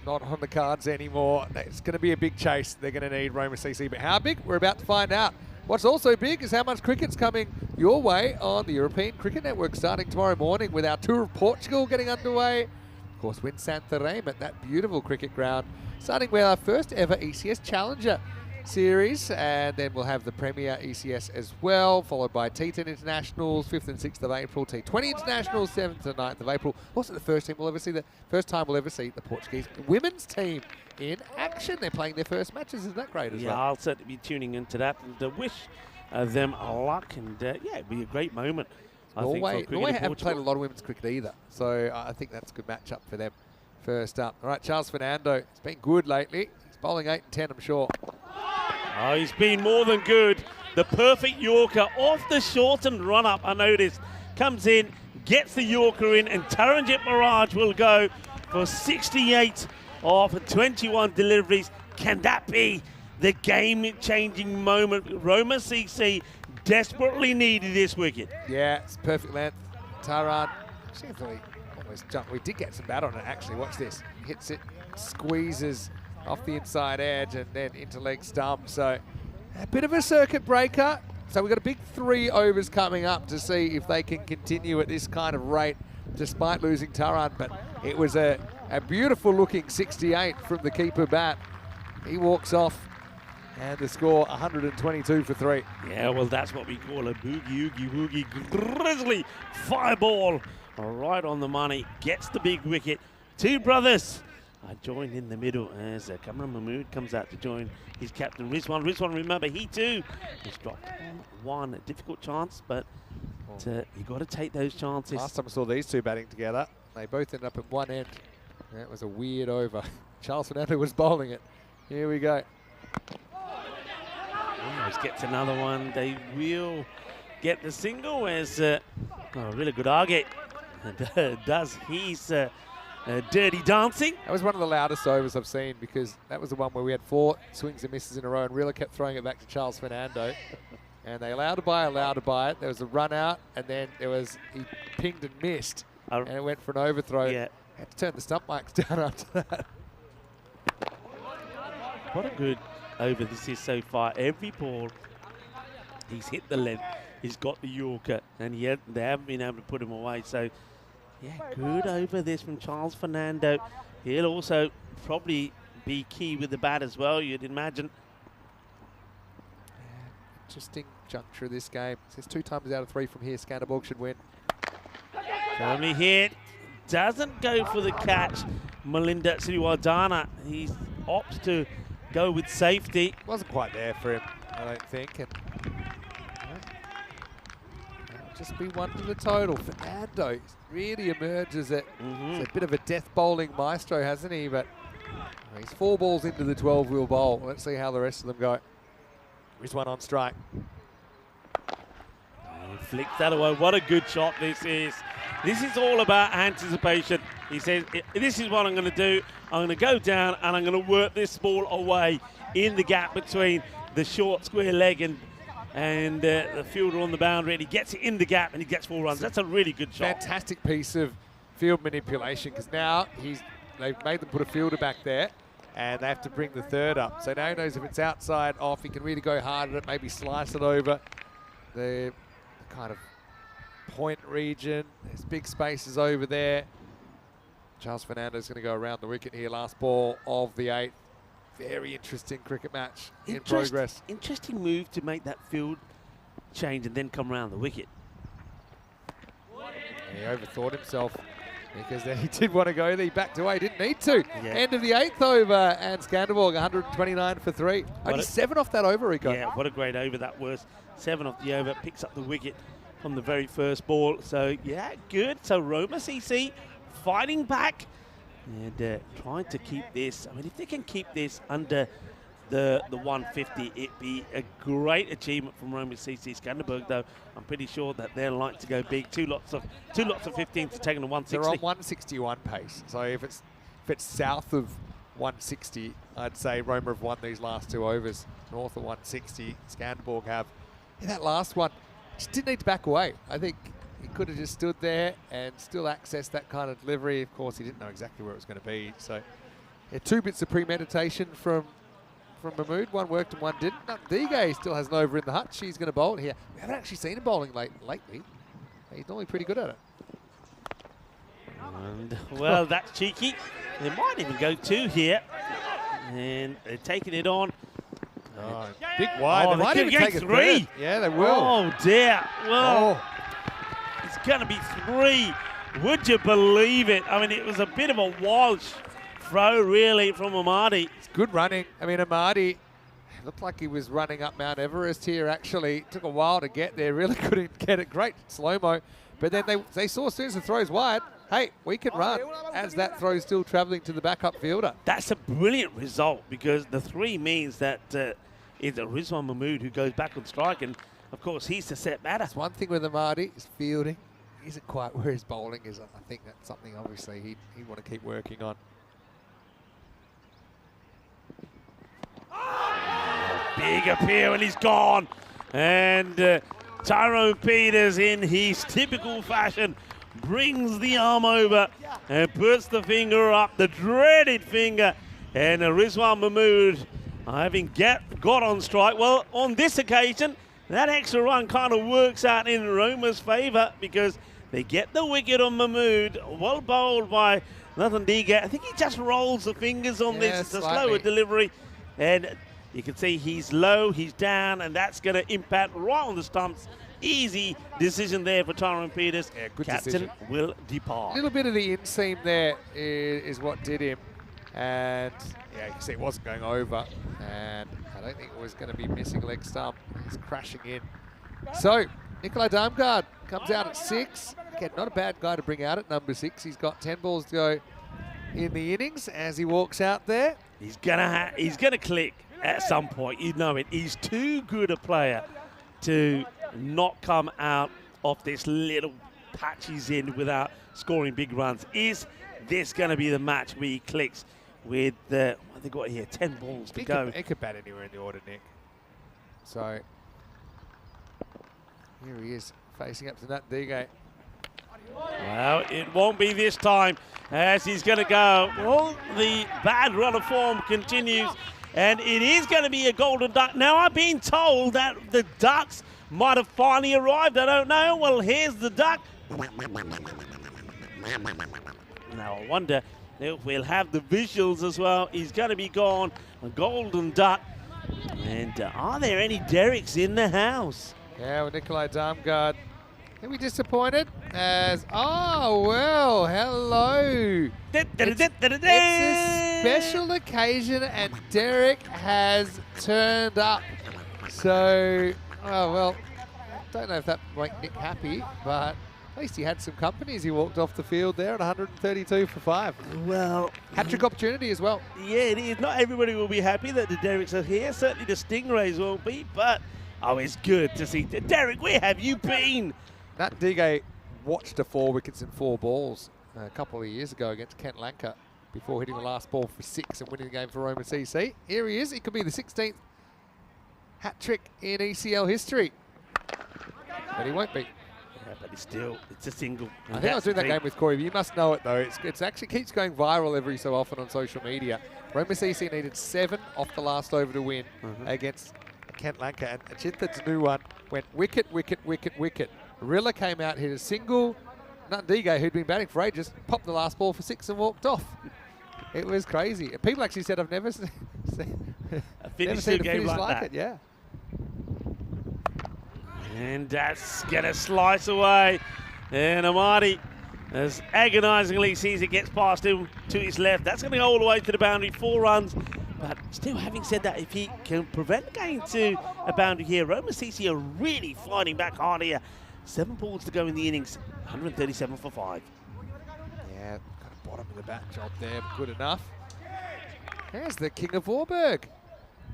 not on the cards anymore. It's going to be a big chase. They're going to need Roma CC. But how big? We're about to find out. What's also big is how much cricket's coming your way on the European Cricket Network starting tomorrow morning with our tour of Portugal getting underway. Of course, Win Santarém at that beautiful cricket ground, starting with our first ever ECS Challenger Series, and then we'll have the Premier ECS as well, followed by T10 Internationals, 5th and 6th of April, T20 Internationals, 7th and 9th of April. Also the first time we'll ever see the Portuguese women's team in action. They're playing their first matches. Isn't that great as well? Yeah, I'll certainly be tuning into that and wish them luck, and yeah, it'd be a great moment. Norway haven't played a lot of women's cricket either, so I think that's a good matchup for them first up. All right, Charles Fernando, it's been good lately. He's bowling 8 and 10, I'm sure. Oh, he's been more than good. The perfect Yorker off the shortened run-up, I noticed. Comes in, gets the Yorker in, and Taranjit Mirage will go for 68 off 21 deliveries. Can that be the game-changing moment? Roma CC desperately needed this wicket. Yeah, it's perfect length. Taran, actually, I thought he almost jumped. We did get some bat on it, actually. Watch this. Hits it, squeezes off the inside edge, and then into leg stump. So a bit of a circuit breaker. So we've got a big 3 overs coming up to see if they can continue at this kind of rate despite losing Taran. But it was a beautiful looking 68 from the keeper bat. He walks off, and the score 122 for 3. Yeah, well, that's what we call a boogie, oogie, woogie, grizzly fireball. Right on the money, gets the big wicket. Two brothers are joined in the middle as Kamran Mahmood comes out to join his captain Rizwan. Rizwan, remember, he too has dropped one difficult chance, but you got to take those chances. Last time I saw these two batting together, they both ended up at one end. That was a weird over. Charles Fernando was bowling it. Here we go. Almost gets another one. They will get the single as really good Argate does his dirty dancing. That was one of the loudest overs I've seen, because that was the one where we had 4 swings and misses in a row, and Rilla kept throwing it back to Charles Fernando. And they allowed to buy it. There was a run out, and then he pinged and missed, and it went for an overthrow. Yeah. Had to turn the stump mics down after that. What a good over this is so far. Every ball, he's hit the length, he's got the Yorker, and they haven't been able to put him away. So, yeah, good over this from Charles Fernando. He'll also probably be key with the bat as well, you'd imagine. Interesting juncture of this game. It says 2 times out of 3 from here, Skanderborg should win. Firmly hit, doesn't go for the catch. Melinda Sriwadana, he opts to go with safety. Wasn't quite there for him, I don't think. And just be 1 to the total. Fernando really emerges as a bit of a death bowling maestro, hasn't he? But he's 4 balls into the 12-wheel bowl. Let's see how the rest of them go. Here's one on strike. Flicks that away. What a good shot this is. This is all about anticipation. He says, this is what I'm going to do. I'm going to go down and I'm going to work this ball away in the gap between the short square leg and the fielder on the boundary. And he gets it in the gap and he gets 4 runs. That's a really good shot. Fantastic piece of field manipulation, because now they've made them put a fielder back there, and they have to bring the 3rd up. So now he knows if it's outside, off, he can really go hard at it, maybe slice it over the kind of point region. There's big spaces over there. Charles Fernando's going to go around the wicket here. Last ball of the 8th. Very interesting cricket match in progress. Interesting move to make that field change and then come around the wicket. He overthought himself, because then he did want to go there. He backed away, didn't need to. Yeah. End End of the 8th over, and Skanderborg 129 for 3. Only 7 off that over, Rico. Yeah, what a great over that was. 7 off the over, picks up the wicket from the very first ball. So, yeah, good. So, Roma CC fighting back and trying to keep this. I mean, if they can keep this under the 150, it'd be a great achievement from Roma CC. Skanderborg, though, I'm pretty sure that they'll like to go big. Two lots of 15 to take on 160. They're on 161 pace. So if it's south of 160, I'd say Roma have won these last 2 overs. North of 160, Skanderborg have. In that last one, just didn't need to back away. I think he could have just stood there and still accessed that kind of delivery. Of course, he didn't know exactly where it was going to be. So, yeah, 2 bits of premeditation from Mahmood. One worked and one didn't. Dige still has an over in the hut. She's going to bowl here. We haven't actually seen him bowling lately. He's normally pretty good at it. And, well, that's cheeky. They might even go 2 here. And they're taking it on. Oh, big wide. They might even take 3. Yeah, they will. Oh, dear. Well, it's going to be 3. Would you believe it? I mean, it was a bit of a wild throw, really, from Amadi. It's good running. I mean, Amadi looked like he was running up Mount Everest here, actually. Took a while to get there. Really couldn't get it. Great slow-mo. But then they saw as soon as the throw's wide, hey, we can run, as that throw's still travelling to the backup fielder. That's a brilliant result, because the 3 means that is Rizwan Mahmood, who goes back on strike, and of course he's the set batter. That's one thing with Amadi, is fielding. He isn't quite where his bowling is. I think that's something obviously he'd want to keep working on. Big appeal, and he's gone. And Tyrone Peters, in his typical fashion, brings the arm over and puts the finger up, the dreaded finger. And Rizwan Mahmood, having got on strike. Well, on this occasion, that extra run kind of works out in Roma's favour because they get the wicket on Mahmood. Well bowled by Nathan Diga. I think he just rolls the fingers on this, the slower delivery. And you can see he's low, he's down, and that's going to impact right on the stumps. Easy decision there for Tyrone Peters. Yeah, good Captain decision. will depart. A little bit of the inseam there is what did him. And yeah, you can see it wasn't going over. And I don't think it was going to be missing leg stump. He's crashing in. So, Nikolai Darmgard comes out at 6. Again, not a bad guy to bring out at number 6. He's got 10 balls to go in the innings as he walks out there. He's gonna click at some point. You know it. He's too good a player to not come out of this little patch he's in without scoring big runs. Is this going to be the match where he clicks with what have they got here? 10 balls to go. He could bat anywhere in the order, Nick. So here he is facing up to Nat Digay. Well, it won't be this time as he's going to go. Well, the bad run of form continues, and it is going to be a golden duck. Now, I've been told that the ducks might have finally arrived. I don't know. Well, here's the duck. Now, I wonder if we'll have the visuals as well. He's going to be gone, a golden duck. And are there any Derricks in the house? Yeah, well, Nikolai Darmgard. Are we disappointed? As, oh, well, hello. It's a special occasion and Derek has turned up. So, oh, well, don't know if that will make Nick happy, but at least he had some company as he walked off the field there at 132 for 5. Well, hat-trick opportunity as well. Yeah, it is. Not everybody will be happy that the Derricks are here. Certainly the Stingrays won't be, but oh, it's good to see. Derek, where have you been? Nat Digay watched a 4 wickets and 4 balls a couple of years ago against Kent Lanka before hitting the last ball for 6 and winning the game for Roma CC. Here he is. He could be the 16th hat-trick in ECL history. But he won't be. Yeah, but it's a single. I think I was doing that game with Corey, but you must know it though. It's actually keeps going viral every so often on social media. Roma CC needed 7 off the last over to win against Kent Lanka, and Achintha Tanu went wicket, wicket, wicket, wicket. Rilla came out, hit a single. Nundiga, who'd been batting for ages, popped the last ball for 6 and walked off. It was crazy. People actually said, I've never seen a game like it. Yeah. And that's going to slice away. And Amadi, as agonisingly sees it gets past him to his left. That's going to go all the way to the boundary, 4 runs. But still, having said that, if he can prevent going to a boundary here, Roma CC are really fighting back hard here. 7 balls to go in the innings, 137 for 5. Yeah, got a bottom of the bat job there, but good enough. There's the King of Warburg,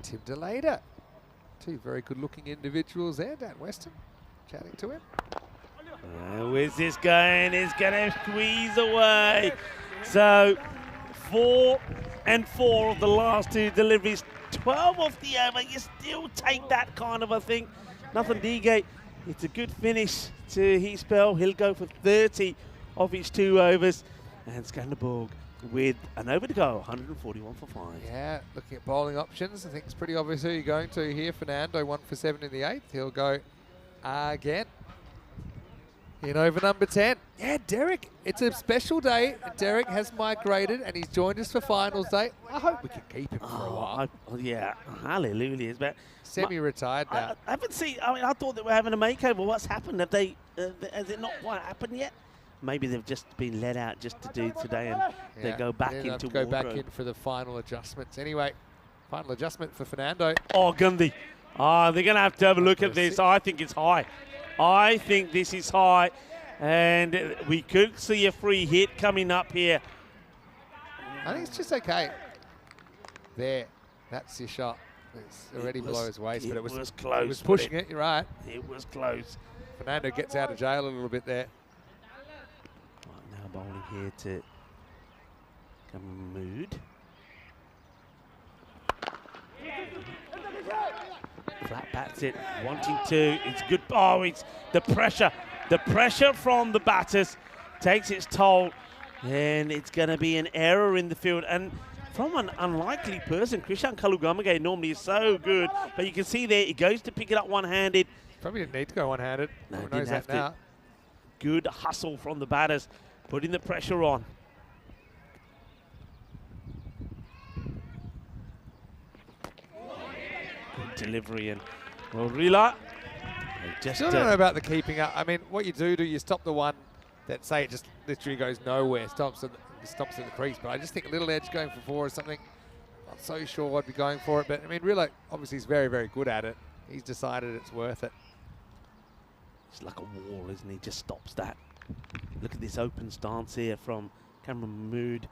Tim DeLader. 2 very good-looking individuals there. Dan Weston chatting to him. Where's this going? It's going to squeeze away. So 4 and 4 of the last 2 deliveries. 12 off the over. You still take that kind of a thing. Nothing Digate. It's a good finish to his spell. He'll go for 30 of his 2 overs. And Skanderborg with an over to go, 141 for 5. Yeah, looking at bowling options, I think it's pretty obvious who you're going to here. Fernando, 1 for 7 in the 8th. He'll go again in over number 10. Yeah, Derek, it's a special day. Derek has migrated and he's joined us for finals day. I hope we can keep him for a while. Yeah, hallelujah. But semi-retired now. I haven't seen, I thought they were having a makeover. What's happened? Have they, has it not quite happened yet? Maybe they've just been let out just to do today and they go back into go back in for the final adjustments. Anyway, final adjustment for Fernando. Oh, Gundy. They're going to have a look at this. I think it's high. I think this is high. And we could see a free hit coming up here. I think it's just okay. There. That's your shot. It's already below his waist, but it was close. It was pushing it, you're right. It was close. Fernando gets out of jail a little bit there. Right, now bowling here to Mood. Flat bats it, wanting to. It's good. Oh, it's the pressure. The pressure from the batters takes its toll, and it's going to be an error in the field. And from an unlikely person, Krishan Kalugamage normally is so good, but you can see there he goes to pick it up one-handed. Probably didn't need to go one-handed. No, Who didn't knows have that to. now? Good hustle from the batters, putting the pressure on. Good delivery, and well, Rila just Still don't know about the keeping up. I mean, what you do, you stop the one that, say, it just literally goes nowhere, stops at the crease. But I just think a little edge going for 4 or something. Not so sure I'd be going for it. But, I mean, Rila obviously is very, very good at it. He's decided it's worth it. It's like a wall, isn't he? Just stops that. Look at this open stance here from Cameron Mood.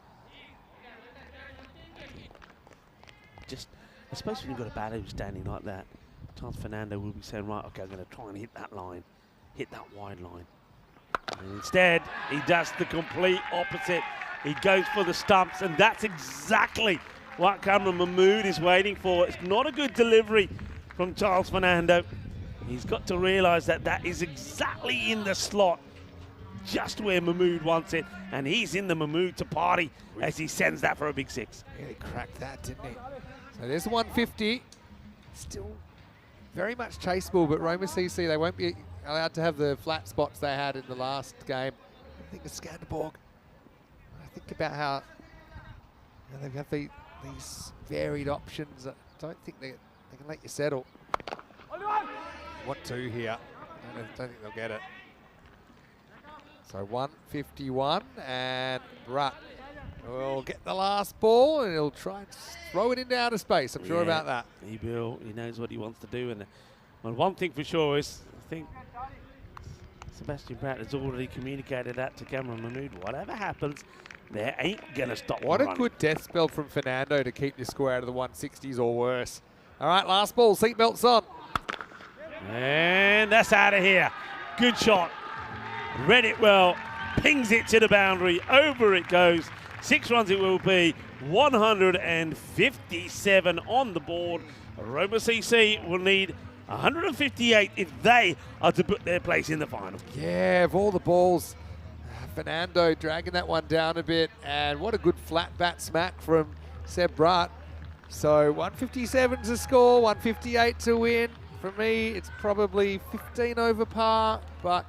Just, I suppose when you've got a batter who's standing like that, Charles Fernando will be saying, right, okay, I'm going to try and hit that line, hit that wide line. And instead, he does the complete opposite. He goes for the stumps, and that's exactly what Cameron Mahmood is waiting for. It's not a good delivery from Charles Fernando. He's got to realise that that is exactly in the slot, just where Mahmood wants it, and he's in the Mahmood to party as he sends that for a big 6. Yeah, he cracked that, didn't he? So there's 150. Still very much chaseable, but Roma CC, they won't be allowed to have the flat spots they had in the last game. I think of Skanderborg. I think about how they have these varied options. I don't think they can let you settle. 1-2 here. I don't think they'll get it. So 151, and Brutt will get the last ball, and he'll try and throw it into outer space. I'm sure about that. He will. He knows what he wants to do. And well, one thing for sure is, I think Sebastian Pratt has already communicated that to Cameron Mahmood. Whatever happens, they ain't going to stop What running. a good death spell from Fernando to keep this score out of the 160s or worse. All right, last ball, seatbelts on. And that's out of here. Good shot. Read it well. Pings it to the boundary. Over it goes. 6 runs it will be. 157 on the board. Roma CC will need 158 if they are to put their place in the final. Yeah, of all the balls, Fernando dragging that one down a bit, and what a good flat bat smack from Seb Brutt. So 157 to score, 158 to win. For me, it's probably 15 over par, but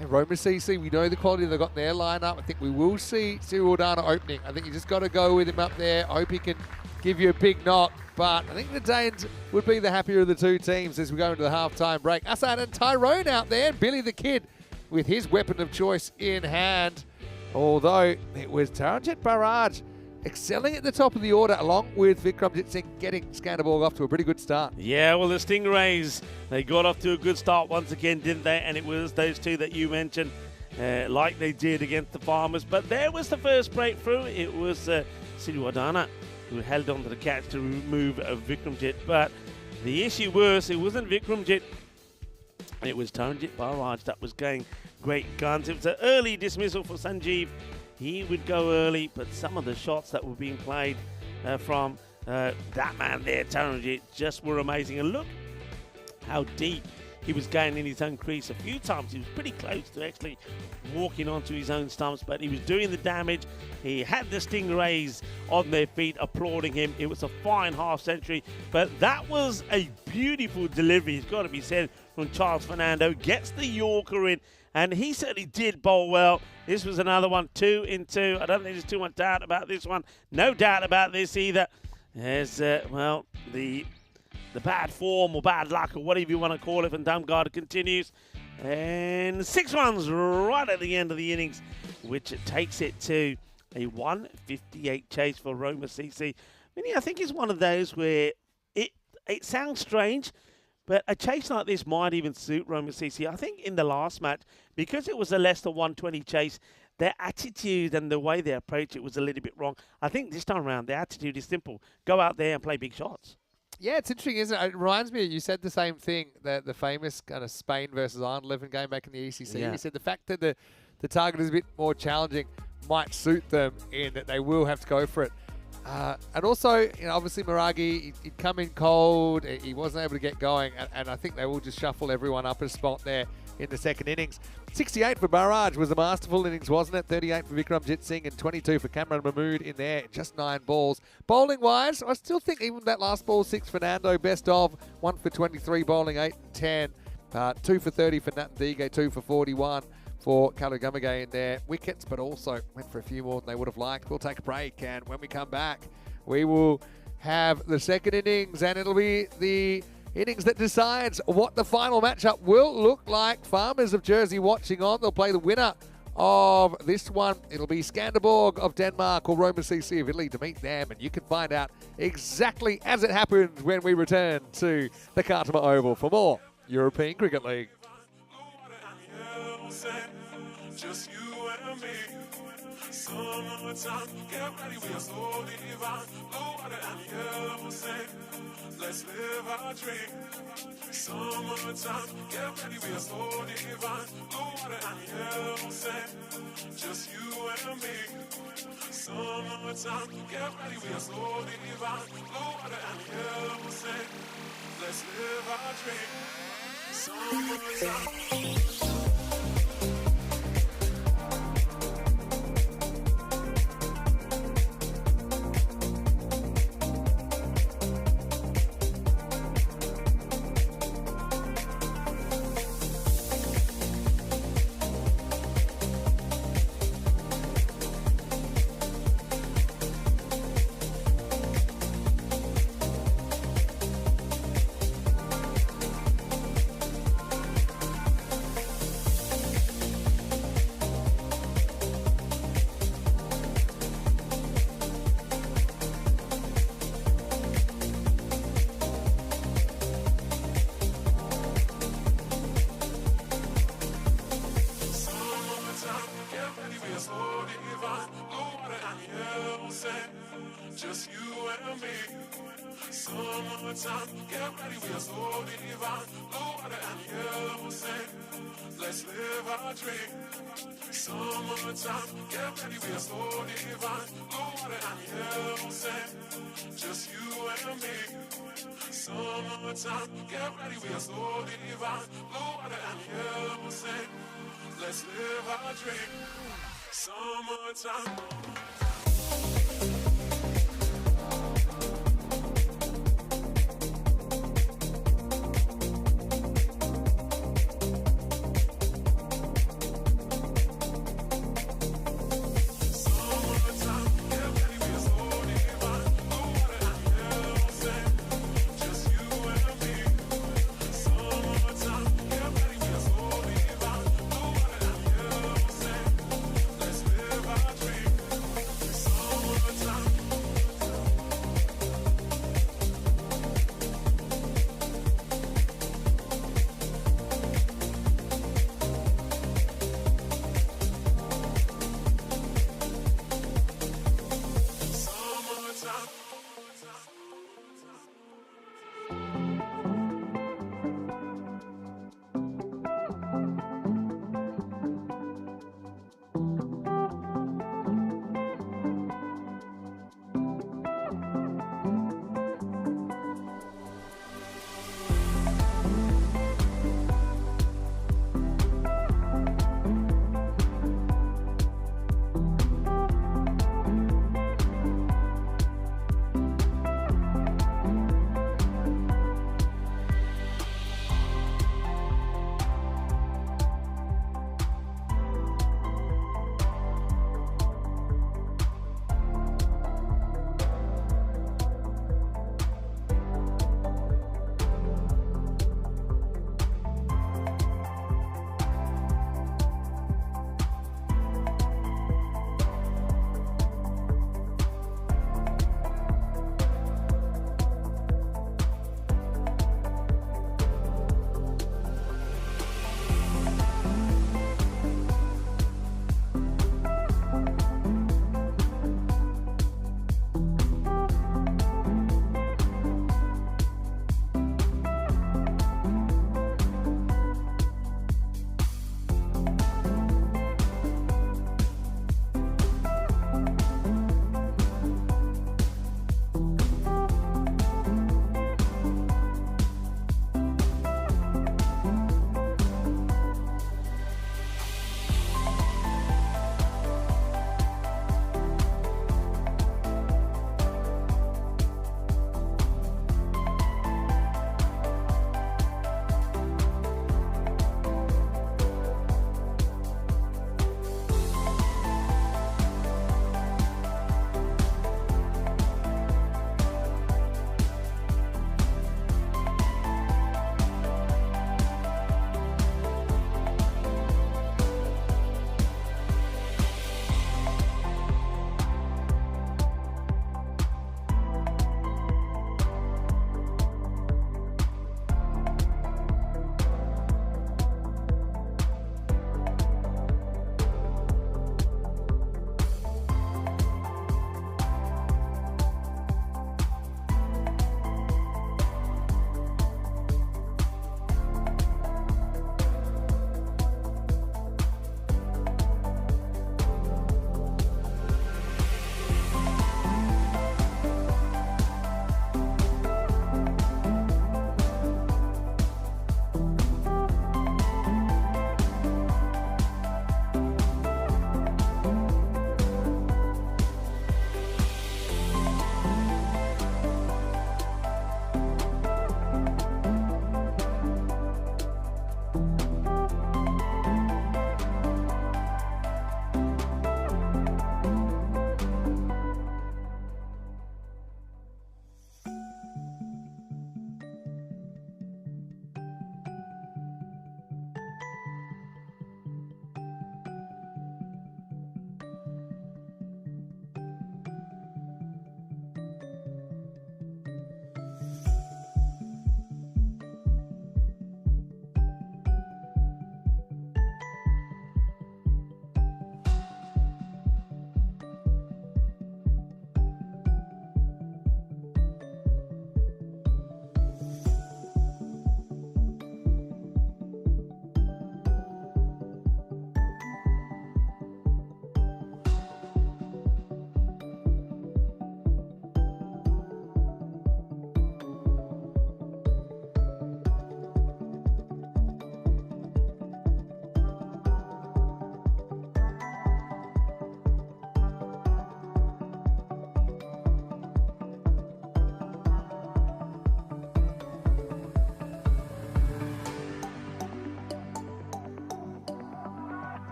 Roma CC, we know the quality they've got in their lineup. I think we will see Cyril Dana opening. I think you just got to go with him up there. I hope he can give you a big knock, but I think the Danes would be the happier of the two teams as we go into the halftime break. Assad and Tyrone out there, Billy the Kid with his weapon of choice in hand. Although it was Taranjit Barrage excelling at the top of the order, along with Vikramjit Singh getting Skanderborg off to a pretty good start. Yeah, well, the Stingrays, they got off to a good start once again, didn't they? And it was those two that you mentioned, like they did against the Farmers. But there was the first breakthrough. It was Cyril Dana who held on to the catch to remove Vikramjit. But the issue was, it wasn't Vikramjit, it was Taranjit Barrage that was going great guns. It was an early dismissal for Sanjeev. He would go early, but some of the shots that were being played from that man there, Taranjit, just were amazing. And look how deep he was going in his own crease. A few times he was pretty close to actually walking onto his own stumps, but he was doing the damage. He had the Stingrays on their feet applauding him. It was a fine half century, but that was a beautiful delivery, it's got to be said, from Charles Fernando. Gets the Yorker in, and he certainly did bowl well. This was another one, 2 in 2. I don't think there's too much doubt about this one. No doubt about this either. As, well, the bad form or bad luck or whatever you want to call it from Damgard continues. And 6 runs right at the end of the innings, which takes it to a 158 chase for Roma CC. I think it's one of those where it sounds strange, but a chase like this might even suit Roma CC. I think in the last match, because it was a less than 120 chase, their attitude and the way they approach it was a little bit wrong. I think this time around, their attitude is simple. Go out there and play big shots. Yeah, it's interesting, isn't it? It reminds me, you said the same thing, the famous kind of Spain versus Ireland 11 game back in the ECC. Yeah. You said the fact that the target is a bit more challenging might suit them in that they will have to go for it. And also, obviously Maragi, he'd come in cold, he wasn't able to get going, and I think they will just shuffle everyone up a spot there in the second innings. 68 for Barrage was a masterful innings, wasn't it? 38 for Vikramjit Singh and 22 for Cameron Mahmood in there, just 9 balls. Bowling-wise, I still think even that last ball, 6 Fernando, best of, 1 for 23, bowling 8 and 10, 2 for 30 for Natandige, 2 for 41 for Kalugamage in their wickets, but also went for a few more than they would have liked. We'll take a break, and when we come back, we will have the second innings, and it'll be the innings that decides what the final matchup will look like. Farmers of Jersey watching on. They'll play the winner of this one. It'll be Skanderborg of Denmark or Roma CC of Italy to meet them, and you can find out exactly as it happened when we return to the Khartoum Oval for more European Cricket League. Just you and me. Summertime, get ready, we are so divine. Blue water and yellow sand. Let's live our dream. Summertime, get ready, we are so divine. Blue water and yellow sand. Just you and me. Summertime, get ready, we are so divine. Blue water and yellow sand. Let's live our dream. Summertime. Just you and me. Summertime, get ready, we are so divine. Blue water and yellow sand. Let's live our dream. Summertime, get ready, we are so divine. Blue water and yellow sand. Just you and me. Summertime, get ready, we are so divine. Blue water and yellow sand. Let's live our dream. Summertime.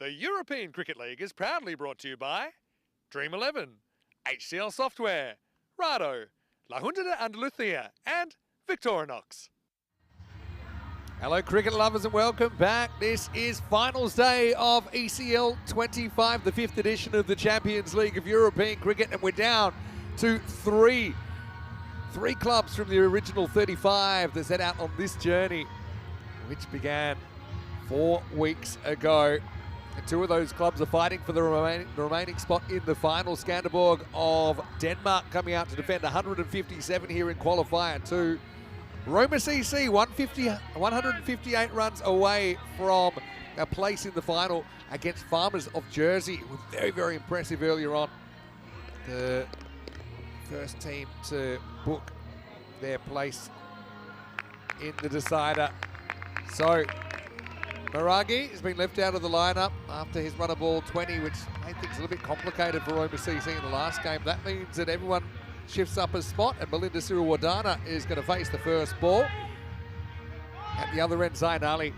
The European Cricket League is proudly brought to you by Dream 11, HCL Software, Rado, La Junta de Andalucía, and Victorinox. Hello cricket lovers and welcome back. This is finals day of ECL 25, the 5th edition of the Champions League of European Cricket, and we're down to three clubs from the original 35 that set out on this journey, which began 4 weeks ago. And 2 of those clubs are fighting for the remaining spot in the final. Skanderborg of Denmark coming out to defend 157 here in Qualifier 2. Roma CC 158 runs away from a place in the final against Farmers of Jersey, who were very, very impressive earlier on. The first team to book their place in the decider. So Maragi has been left out of the lineup after his run of ball 20, which made things a little bit complicated for Roma CC in the last game. That means that everyone shifts up a spot, and Belinda Siriwardana is going to face the first ball. At the other end, Zain Ali.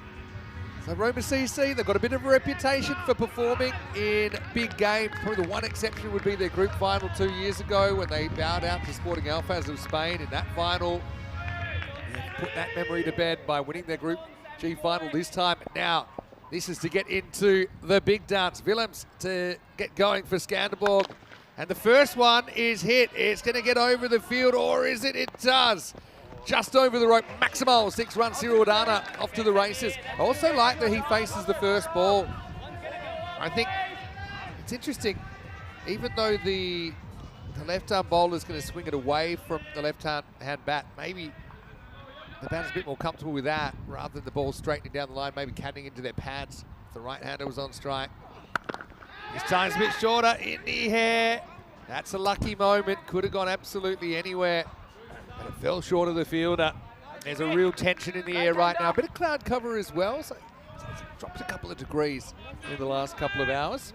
So Roma CC, they've got a bit of a reputation for performing in big games. Probably the one exception would be their group final 2 years ago when they bowed out to Sporting Alfaz of Spain in that final. They've put that memory to bed by winning their Group G final this time. Now, this is to get into the big dance. Willems to get going for Skanderborg. And the first one is hit. It's going to get over the field, or is it? It does. Just over the rope. Maximal 6-run Siriwardana off to the races. I also like that he faces the first ball. I think it's interesting, even though the left-arm bowler is going to swing it away from the left-hand bat, maybe the batter's a bit more comfortable with that rather than the ball straightening down the line, maybe cutting into their pads if the right-hander was on strike. This time's a bit shorter in the air. That's a lucky moment. Could have gone absolutely anywhere, but it fell short of the fielder. There's a real tension in the air right now. A bit of cloud cover as well, so it's dropped a couple of degrees in the last couple of hours.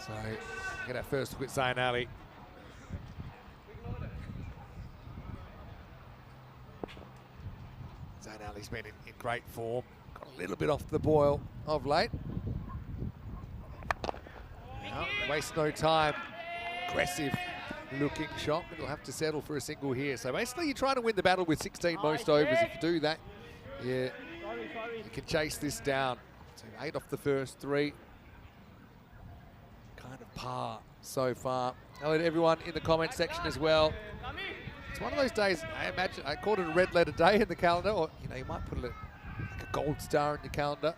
So get our first look at Zain Ali. Zain Ali's been in great form. Got a little bit off the boil of late. Now, waste no time. Aggressive looking shot, but he'll have to settle for a single here. So basically you're trying to win the battle with 16 most overs. If you do that, you can chase this down. So 8 off the first 3. Kind of par so far. Hello to everyone in the comment section as well. It's one of those days, I called it a red letter day in the calendar, or you might put like a gold star in your calendar.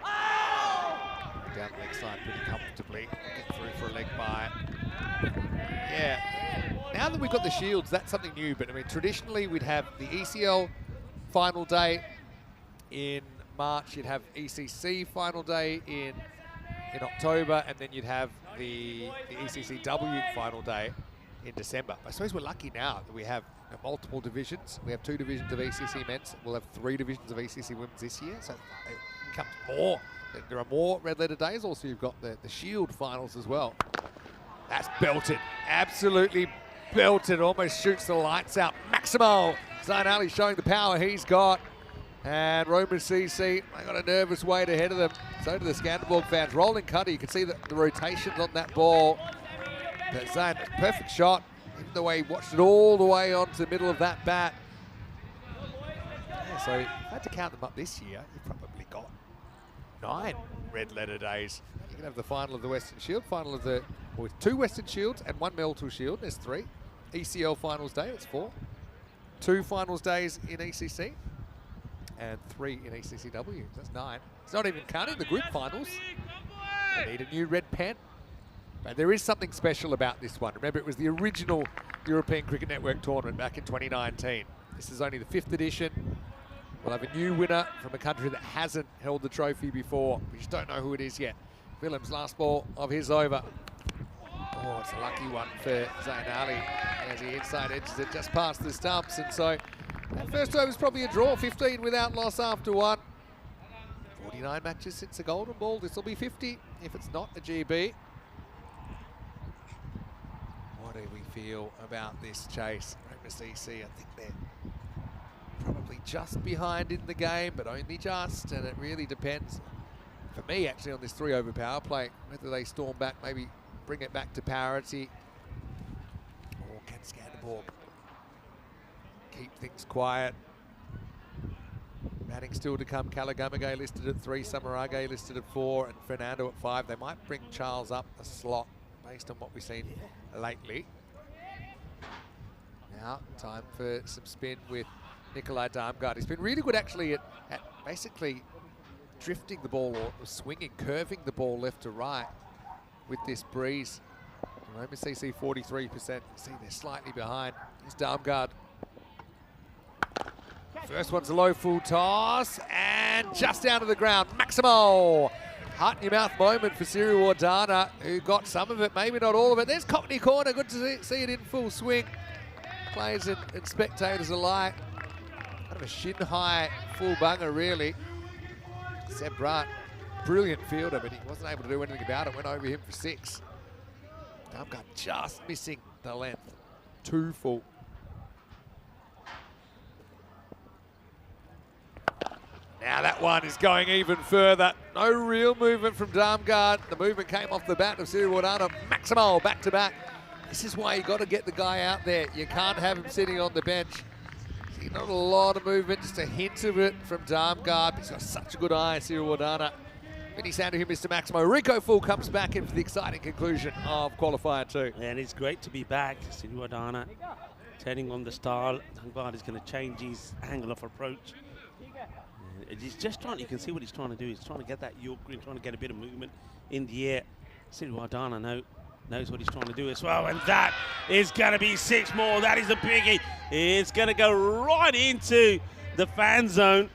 Down the leg side pretty comfortably. Get through for a leg bye. Yeah. Now that we've got the shields, that's something new. But I mean, traditionally we'd have the ECL final day in March. You'd have ECC final day in October, and then you'd have the ECCW final day in December. I suppose we're lucky now that we have multiple divisions. We have 2 divisions of ECC men's. We'll have 3 divisions of ECC women's this year. So it becomes more. There are more red letter days. Also, you've got the Shield finals as well. That's belted. Absolutely belted. Almost shoots the lights out. Maximal. Zain Ali showing the power he's got. And Roma CC, they got a nervous weight ahead of them. So do the Skanderborg fans. Rolling cutter. You can see the rotations on that ball. But Zain, perfect shot. Even the way he watched it all the way onto the middle of that bat. Yeah, so if I had to count them up this year, you've probably got 9 red letter days. You can have the final of the Western Shield, with 2 Western Shields and 1 Melton Shield. There's 3. ECL finals day, it's 4. 2 finals days in ECC and 3 in ECCW. That's 9. It's not even counting the group finals. They need a new red pen. But there is something special about this one. Remember, it was the original European Cricket Network tournament back in 2019. This is only the 5th edition. We'll have a new winner from a country that hasn't held the trophy before. We just don't know who it is yet. Willems' last ball of his over. Oh, it's a lucky one for Zain Ali as he inside edges it just past the stumps. And so that first over is probably a draw, 15 without loss after 1. 49 matches since the Golden Ball. This will be 50 if it's not a GB. What do we feel about this chase? Roma CC, I think they're probably probably just behind in the game, but only just, and it really depends, for me, actually, on this 3-over power play, whether they storm back, maybe bring it back to parity, or can Skanderborg keep things quiet. Batting still to come. Kalagamage listed at 3, Samarage listed at 4, and Fernando at 5. They might bring Charles up a slot based on what we've seen lately. Now, time for some spin with Nikolai Darmgaard. He's been really good actually at basically drifting the ball or swinging, curving the ball left to right with this breeze. Roma CC 43%. See, they're slightly behind. Here's Darmgaard. First one's a low full toss and just down to the ground. Maximo! Heart in your mouth moment for Siri Wardana, who got some of it, maybe not all of it. There's Cockney corner, good to see it in full swing. Players and spectators alike. Kind of a shin-high full bunger, really. Seb Brandt, brilliant fielder, but he wasn't able to do anything about it. Went over him for 6. Darmgaard just missing the length. 2 full. Now that one is going even further. No real movement from Darmgaard. The movement came off the bat of Siri Wardana. Maximo back to back. This is why you got to get the guy out there. You can't have him sitting on the bench. See, not a lot of movement, just a hint of it from Darmgaard. He's got such a good eye, Siri Wardana. Many sound to him, Mr. Maximo. Rico Full comes back in for the exciting conclusion of Qualifier 2. And it's great to be back. Siri Wardana turning on the style. Darmgaard is going to change his angle of approach. He's just trying, you can see what he's trying to do. He's trying to get that York green, trying to get a bit of movement in the air. Siri Wardana knows what he's trying to do as well. And that is going to be 6 more. That is a biggie. It's going to go right into the fan zone.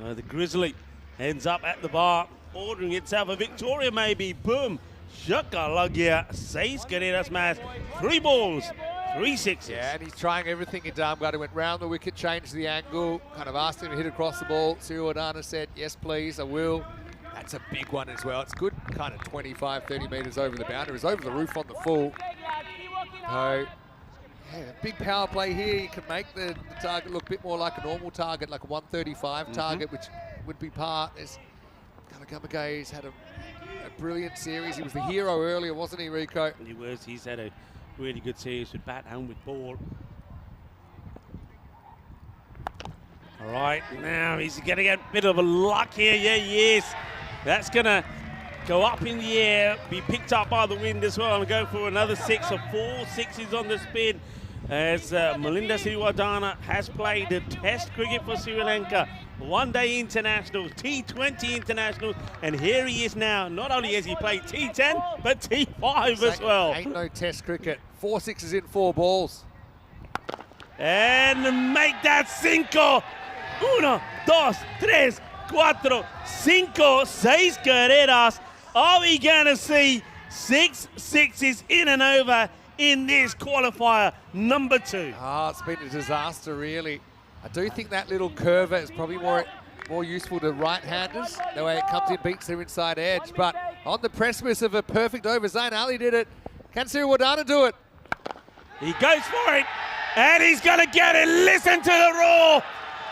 The Grizzly ends up at the bar, ordering itself a Victoria maybe. Boom. Shakalagia. 6 carreras más. 3 balls. 3 sixes. Yeah, and he's trying everything in Darmgaard. He went round the wicket, changed the angle, kind of asked him to hit across the ball. Siri Wardana said, yes, please, I will. That's a big one as well. It's good, kind of 25, 30 metres over the boundary. It's over the roof on the full. So, yeah, big power play here. You can make the target look a bit more like a normal target, like a 135 target, which would be part. Kalagamaga's had a brilliant series. He was the hero earlier, wasn't he, Rico? He was. He's had a really good series with bat and with ball. All right, now he's going to get a bit of a luck here. Yeah, he is. That's going to go up in the air, be picked up by the wind as well, and go for another 6 or 4 sixes on the spin. As Melinda Siri Wardana has played a test cricket for Sri Lanka, one-day internationals, T20 internationals, and here he is now. Not only has he played T10, but T5 as well. Ain't no test cricket. 4 sixes in 4 balls. And make that 5. 1, 2, 3, 4, 5, 6 carreras. Are we going to see 6 sixes in and over in this qualifier number 2? It's been a disaster, really. I do think that little curver is probably more useful to right-handers. The way it comes in, beats their inside edge. But on the precipice of a perfect over, Zain Ali did it. Can Siri Wardana do it? He goes for it, and he's going to get it. Listen to the roar.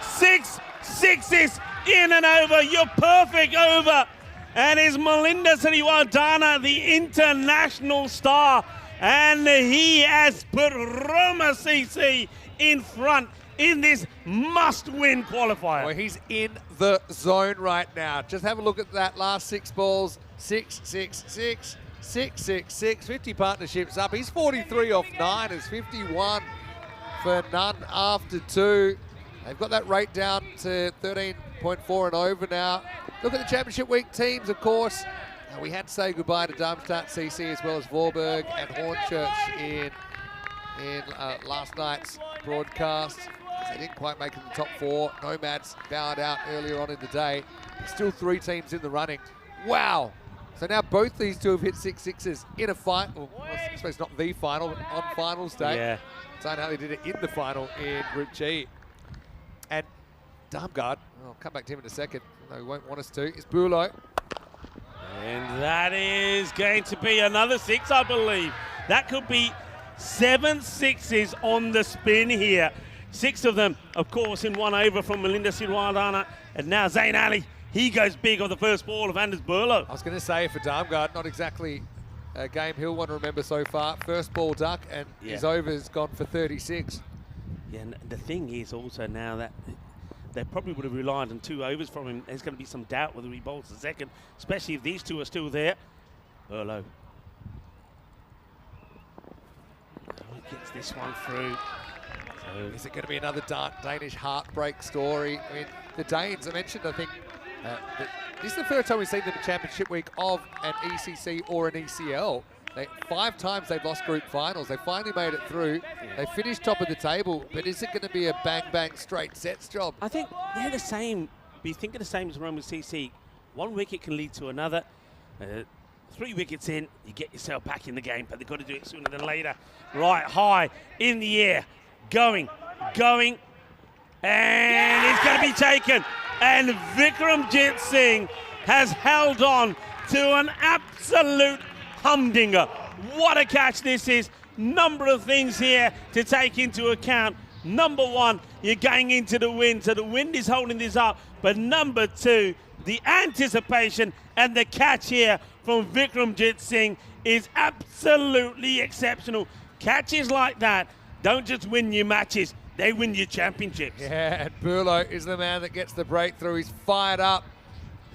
6 sixes in and over. Your perfect over. And is Melinda Siri Wardana, the international star. And he has put Roma CC in front in this must-win qualifier. Well, he's in the zone right now. Just have a look at that last 6 balls. 6, 6, 6, 6, 6, 6. 50 partnerships up. He's 43 off 9. It's 51 for none after 2. They've got that rate down to 13.4 and over now. Look at the Championship Week teams, of course. We had to say goodbye to Darmstadt CC as well as Vorberg and Hornchurch in last night's broadcast. They didn't quite make it in the top 4. Nomads bowed out earlier on in the day. Still 3 teams in the running. Wow. So now both these two have hit 6 sixes in a final. Well, I suppose not the final, but on finals day. Yeah. Zain Ali did it in the final in Group G. And Darmgaard, I'll come back to him in a second, no, he won't want us to, is Bulo. And that is going to be another 6, I believe. That could be 7 sixes on the spin here. 6 of them, of course, in 1 over from Melinda Sirwadana. And now Zayn Ali, he goes big on the first ball of Anders Burlow. I was going to say for Darmgard, not exactly a game he'll want to remember so far. First ball duck, and his over's gone for 36. Yeah, and the thing is also now that they probably would have relied on 2 overs from him. There's going to be some doubt whether he bowls the second, especially if these 2 are still there. Burlow. He gets this one through. So is it going to be another Danish heartbreak story? I mean, the Danes, I mentioned, I think, this is the first time we've seen them in Championship Week of an ECC or an ECL. 5 times they've lost group finals. They finally made it through. They finished top of the table, but is it going to be a bang-bang straight sets job? I think they're the same. Be thinking the same as Roma CC. 1 wicket can lead to another. 3 wickets in, you get yourself back in the game, but they've got to do it sooner than later. Right, high, in the air, going, and it's going to be taken. And Vikramjit Singh has held on to an absolute humdinger. What a catch this is. Number of things here to take into account. Number 1, you're going into the wind, so the wind is holding this up. But number 2, the anticipation and the catch here from Vikramjit Singh is absolutely exceptional. Catches like that don't just win you matches, they win you championships. Yeah, and Burlow is the man that gets the breakthrough. He's fired up.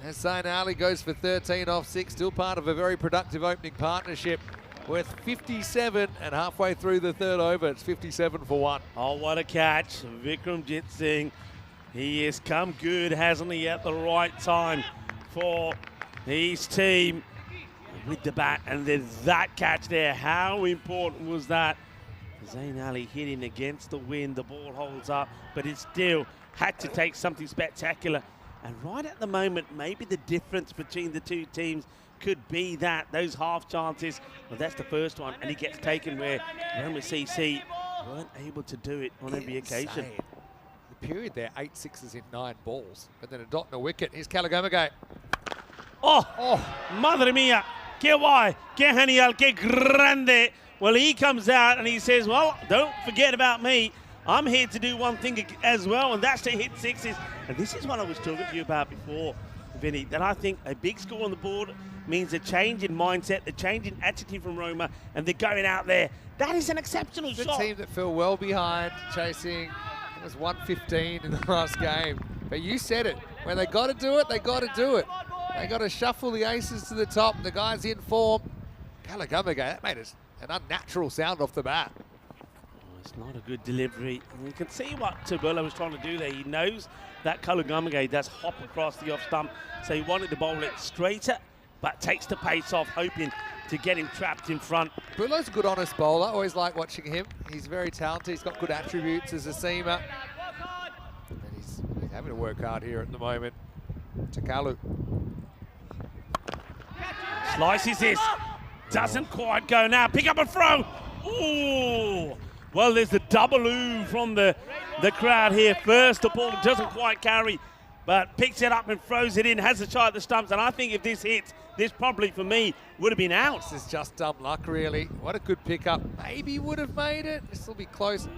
As Zayn Ali goes for 13 off 6, still part of a very productive opening partnership with 57, and halfway through the 3rd over, it's 57 for 1. Oh, what a catch. Vikramjit Singh, he has come good, hasn't he, at the right time for his team with the bat, and then that catch there, how important was that? Zayn Ali hitting against the wind, the ball holds up, but it still had to take something spectacular. And right at the moment, maybe the difference between the 2 teams could be that, those half chances. Well, that's the first one, and he gets taken where Roma CC weren't able to do it on every occasion. The period there, 8 sixes in 9 balls, but then a dot and a wicket. Here's Kalagomage. Oh, madre mia, que guay, que genial, que grande. Well, he comes out and he says, well, don't forget about me. I'm here to do one thing as well, and that's to hit 6s. And this is what I was talking to you about before, Vinny, that I think a big score on the board means a change in mindset, a change in attitude from Roma, and they're going out there. That is an exceptional shot. The team that fell well behind, chasing, it was 115 in the last game. But you said it, when they got to do it, they got to do it. They got to shuffle the aces to the top. The guy's in form. Kalagomage, that made an unnatural sound off the bat. It's not a good delivery. And you can see what Burlow was trying to do there. He knows that Kalagomage does hop across the off stump, so he wanted to bowl it straighter, but takes the pace off, hoping to get him trapped in front. Burlow's a good, honest bowler. Always like watching him. He's very talented. He's got good attributes as a seamer. And he's having to work hard here at the moment. Takalu. Slices this. Doesn't quite go now. Pick up and throw. Ooh. Well, there's the double ooh from the crowd here. First, the ball doesn't quite carry, but picks it up and throws it in, has a shot at the stumps, and I think if this hits, this probably, for me, would have been out. This is just dumb luck, really. What a good pickup. Maybe would have made it. This will be close.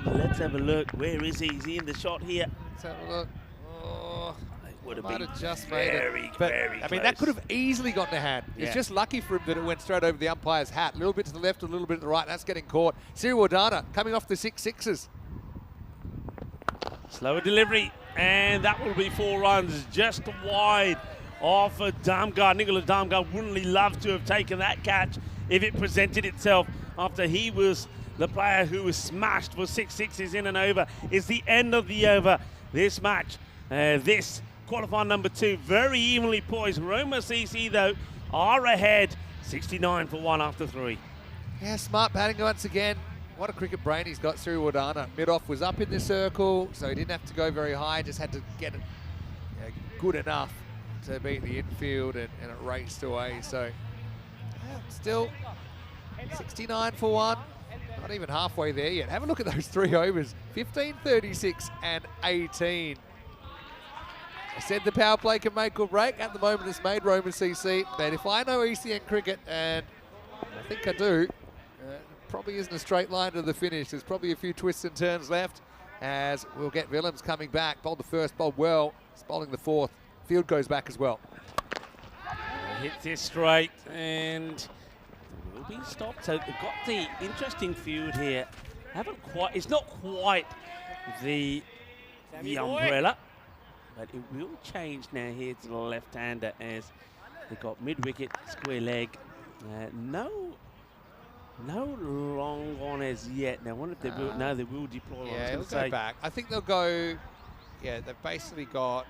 Let's have a look. Where is he? Is he in the shot here? Let's have a look. Oh, would have might been have just very, made it. But, very I mean, that close. could have easily gotten a hand. Yeah. It's just lucky for him that it went straight over the umpire's hat. A little bit to the left, a little bit to the right. That's getting caught. Sirwadana coming off the 6 sixes. Slower delivery, and that will be 4 runs, just wide off Damgard. Nicola Damgard wouldn't he love to have taken that catch if it presented itself after he was the player who was smashed for 6 sixes in and over. It's the end of the over. This match, this qualifier number 2, very evenly poised. Roma CC, though, are ahead, 69 for 1 after 3. Yeah, smart batting once again. What a cricket brain he's got, Sirwadana. Mid-off was up in the circle, so he didn't have to go very high, just had to get it good enough to beat the infield, and it raced away. So, still 69 for 1. Not even halfway there yet. Have a look at those 3 overs. 15, 36, and 18. I said the power play can make or break. At the moment, it's made Roma CC. But if I know ECN cricket, and I think I do, probably isn't a straight line to the finish. There's probably a few twists and turns left. as we'll get Willems coming back. Bowled the first, bowled well. He's bowling the fourth. Field goes back as well. Hits this straight and will be stopped. So they've got the interesting field here. Haven't quite, it's not quite the umbrella, but it will change now here to the left-hander as they've got mid-wicket, square leg. No long on as yet. Now, I wonder if they will, no, they will deploy. Yeah, it'll go back. I think they'll go, yeah, they've basically got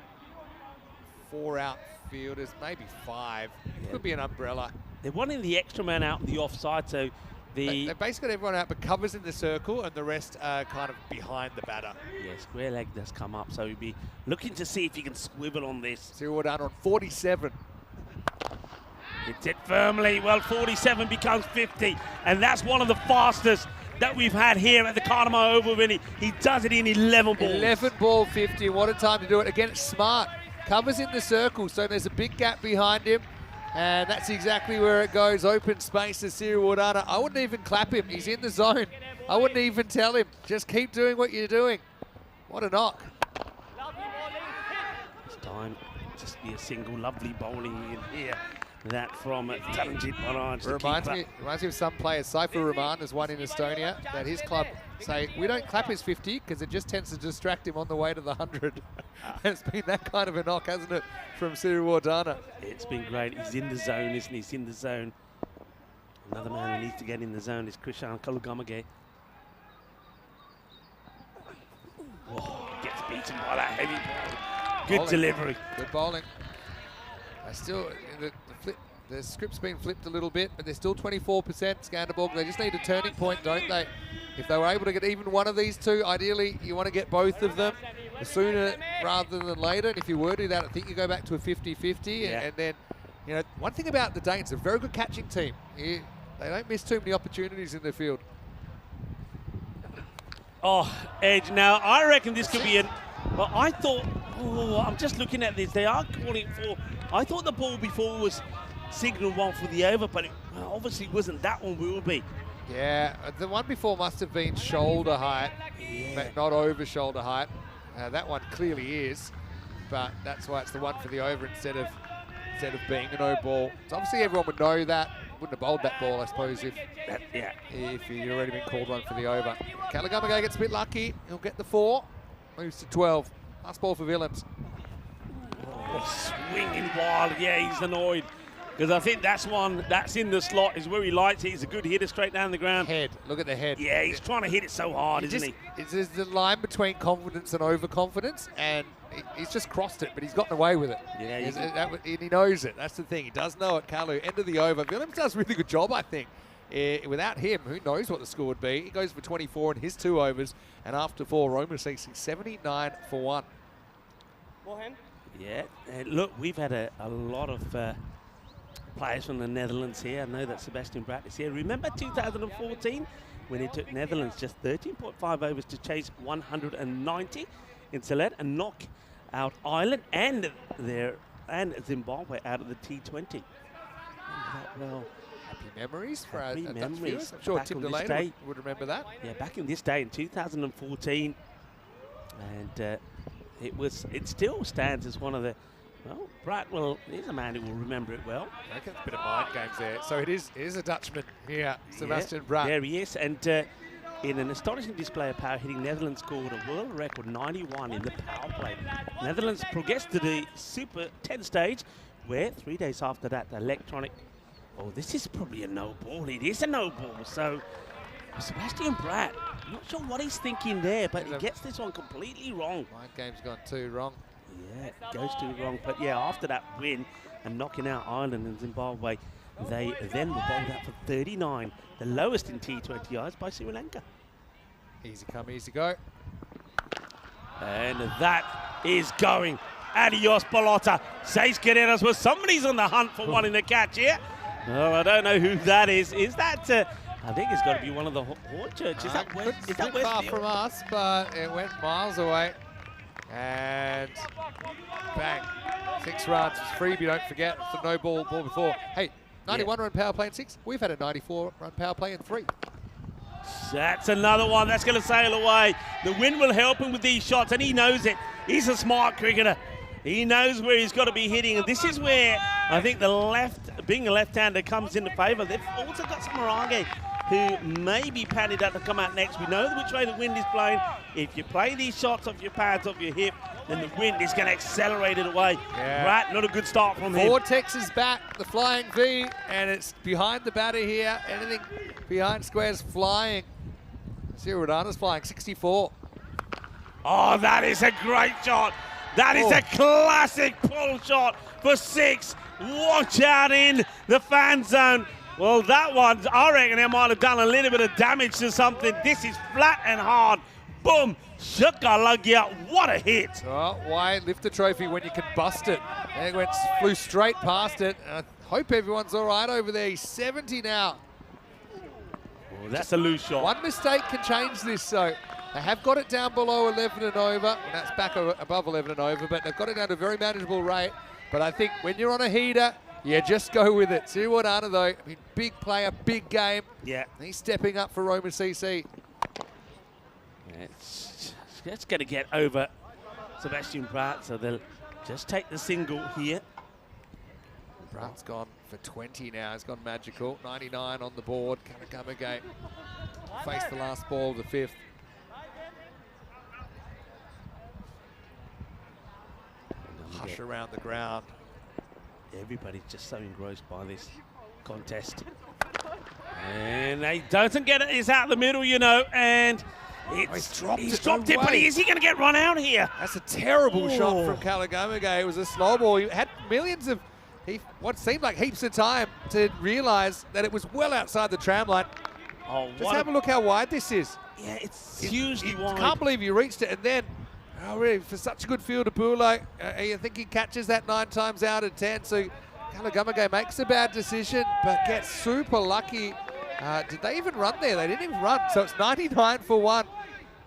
4 outfielders, maybe 5. Yeah. Could be an umbrella. They're wanting the extra man out on the offside, so They've basically got everyone out, but covers in the circle, and the rest are kind of behind the batter. yeah, square leg does come up, so we'll be looking to see if you can swivel on this. Sirawardana on 47. Hits it firmly. Well, 47 becomes 50, and that's one of the fastest that we've had here at the Cardamom Oval, Vinny. He does it in 11 balls. 11 ball 50, what a time to do it. Again, it's smart. Covers in the circle, so there's a big gap behind him. And that's exactly where it goes. Open space to Sirawardana. I wouldn't even clap him. He's in the zone. I wouldn't even tell him. Just keep doing what you're doing. What a knock. This time, just be a single lovely bowling in here. That from Taranjit Barraj. Reminds me of some players. Saifur Rahman is one in Estonia that his club say, we don't clap his 50 because it just tends to distract him on the way to the 100. It's been that kind of a knock, hasn't it, from Sirawardana? It's been great. He's in the zone, isn't he? He's in the zone. Another man who needs to get in the zone is Krishan Kalugamage. Oh, gets beaten by that heavy ball. Good Bowling. delivery. Good bowling. I still, the script's been flipped a little bit, but they're still 24% Skanderborg. They just need a turning point, don't they? If they were able to get even one of these two, ideally you want to get both of them sooner rather than later. And if you were to do that, I think you go back to a 50-50. Yeah. And then, you know, one thing about the Danes, they're a very good catching team. They don't miss too many opportunities in the field. Oh, Edge. Now, I reckon this could be an... Well, I thought... Oh, I'm just looking at this. They are calling for... I thought the ball before was signal 1 for the over, but it obviously wasn't. That one will be. Yeah, the one before must have been shoulder height, but not over shoulder height. That one clearly is, but that's why it's the 1 for the over instead of being a no ball. So obviously everyone would know that. Wouldn't have bowled that ball, I suppose, if you'd already been called 1 for the over. Kalugamage gets a bit lucky. He'll get the 4. Moves to 12. Last ball for Willems. Oh, swinging wild. Yeah, he's annoyed. Because I think that's one that's in the slot is where he likes it. He's a good hitter straight down the ground. Head. Look at the head. Yeah, he's trying to hit it so hard, isn't he? It's the line between confidence and overconfidence, and he's just crossed it, but he's gotten away with it. Yeah, and he knows it. That's the thing. He does know it, Kalu. End of the over. Willems does a really good job, I think. Without him, who knows what the score would be. He goes for 24 in his 2 overs, and after 4, Roma sees 79 for 1. Yeah, look, we've had a lot of players from the Netherlands here. I know that Sebastian Bratt is here. Remember 2014 when it took Netherlands just 13.5 overs to chase 190 in Sylhet and knock out Ireland and Zimbabwe out of the T20. Well, happy memories for happy our memories. Dutch viewers. I'm sure Tim Delaney would remember that. Yeah, back in this day in 2014, and it still stands as one of the. Well, Bratt he's a man who will remember it well. I reckon it's a bit of mind games there. So it is a Dutchman here, Sebastian Bratt. There he is, and in an astonishing display of power hitting, Netherlands scored a world record 91 in the power play. Netherlands progressed to the Super 10 stage, where 3 days after that, the electronic. Oh, this is probably a no ball. It is a no ball. So Sebastian Bratt, not sure what he's thinking there, but he gets this one completely wrong. Mind game's gone too wrong. Yeah, it goes too wrong. But yeah, after that win and knocking out Ireland and Zimbabwe, they then were bowled out for 39, the lowest in T20 yards by Sri Lanka. Easy come, easy go. And that is going. Adios, Balota. 6 Guerreros. Well, somebody's on the hunt for one in the catch here. Oh, I don't know who that is. Is that... I think it's got to be one of the Hornchurch. Is that West? Is that far Westfield? from us, but it went miles away. And bang, 6 runs. Freebie, don't forget, it's a no ball before. Hey, 91 run power play in 6. We've had a 94 run power play in 3. That's another one that's going to sail away. The wind will help him with these shots, and he knows it. He's a smart cricketer. He knows where he's got to be hitting, and this is where I think being a left-hander comes into favour. They've also got some Morange who may be padded up to come out next. We know which way the wind is blowing. If you play these shots off your pads, off your hip, then the wind is going to accelerate it away. Yeah. Right, not a good start from him. Vortex is back, the flying V, and it's behind the batter here. Anything behind square's flying. Sirodana's flying 64. Oh, that is a great shot. That is a classic pull shot for 6. Watch out in the fan zone. Well, that one, I reckon it might have done a little bit of damage to something. This is flat and hard. Boom. Shakalagya. What a hit. Oh, why lift the trophy when you can bust it? And it flew straight past it. I hope everyone's all right over there. He's 70 now. Oh, that's a loose shot. One mistake can change this, so they have got it down below 11 and over. Well, that's back above 11 and over, but they've got it down to a very manageable rate. But I think when you're on a heater, yeah, just go with it. Sirodana, though, I mean, big player, big game. Yeah. He's stepping up for Roma CC. It's going to get over Sebastian Pratt, so they'll just take the single here. Pratt's gone for 20 now. He's gone magical. 99 on the board. Kanakamage face the last ball of the 5th. Hush around the ground. Everybody's just so engrossed by this contest. And he doesn't get it. He's out the middle, you know, and he's dropped it, but is he going to get run out here? That's a terrible shot from Kanakamage. It was a slow ball. He had millions of, what seemed like heaps of time to realise that it was well outside the tram line. Oh, just have a look how wide this is. Yeah, it's hugely wide. Can't believe you reached it, and then, oh really, for such a good fielder, Pulo, I think he catches that 9 times out of 10, so Kanakamage makes a bad decision, but gets super lucky. Did they even run there? They didn't even run, so it's 99 for 1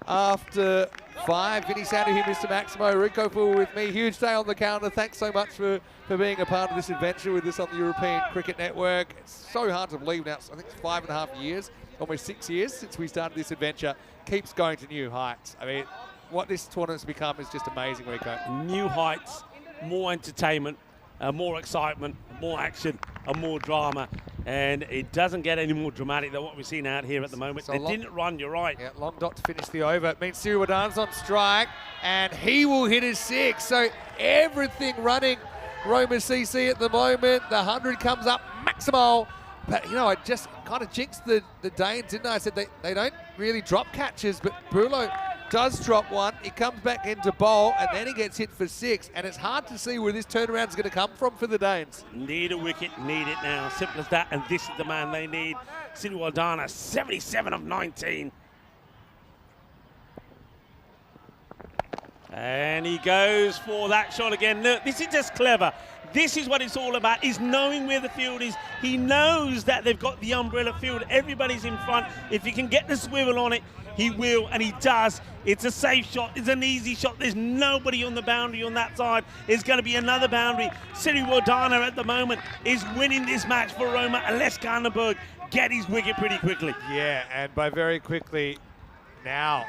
after 5. Vinny Sandu here, Mr. Maximo, Rico Full with me. Huge day on the calendar. Thanks so much for being a part of this adventure with us on the European Cricket Network. It's so hard to believe now. I think it's 5.5 years, almost 6 years since we started this adventure. Keeps going to new heights. I mean, what this tournament's become is just amazing, Rico. New heights, more entertainment, more excitement, more action, and more drama. And it doesn't get any more dramatic than what we're seeing out here at the moment. So they didn't run, you're right. Yeah, long dot to finish the over. It means Sirodana's on strike, and he will hit his 6. So everything running Roma CC at the moment. The 100 comes up maximal. But, you know, I just kind of jinxed the Danes, didn't I? I said they don't really drop catches, but Pulo does drop one. He comes back into bowl, and then he gets hit for 6. And it's hard to see where this turnaround is going to come from for the Danes. Need a wicket, need it now. Simple as that, and this is the man they need. Sirodana, 77 of 19. And he goes for that shot again. Look, this is just clever. This is what it's all about, is knowing where the field is. He knows that they've got the umbrella field. Everybody's in front. If he can get the swivel on it, he will, and he does. It's a safe shot. It's an easy shot. There's nobody on the boundary on that side. It's going to be another boundary. Sirodana at the moment is winning this match for Roma, unless Skanderberg get his wicket pretty quickly. Yeah, and by very quickly now.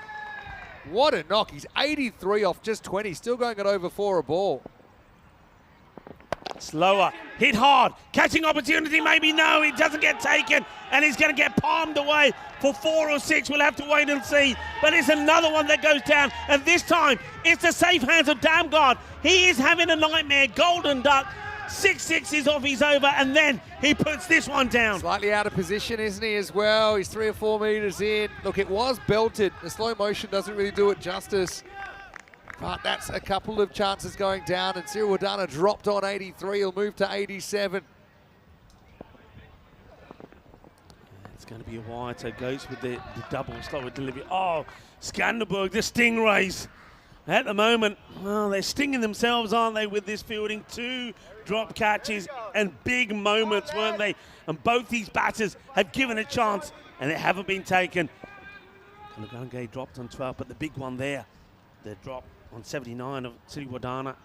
What a knock. He's 83 off just 20. Still going at over 4 a ball. Slower, hit hard, catching opportunity, maybe no, it doesn't get taken, and he's going to get palmed away for 4 or 6. We'll have to wait and see. But it's another one that goes down, and this time it's the safe hands of Damgard. He is having a nightmare. Golden Duck, 6 is off his over, and then he puts this one down. Slightly out of position, isn't he, as well? He's 3 or 4 metres in. Look, it was belted. The slow motion doesn't really do it justice. But that's a couple of chances going down, and Sirodana dropped on 83. He'll move to 87. It's going to be a wide, so goes with the double slower delivery. Oh, Skanderberg, the Stingrays. At the moment, well, they're stinging themselves, aren't they, with this fielding? 2 drop catches and big moments, weren't they? And both these batters have given a chance, and they haven't been taken. Kanakamage dropped on 12, but the big one there, the drop on 79 of Sirodana.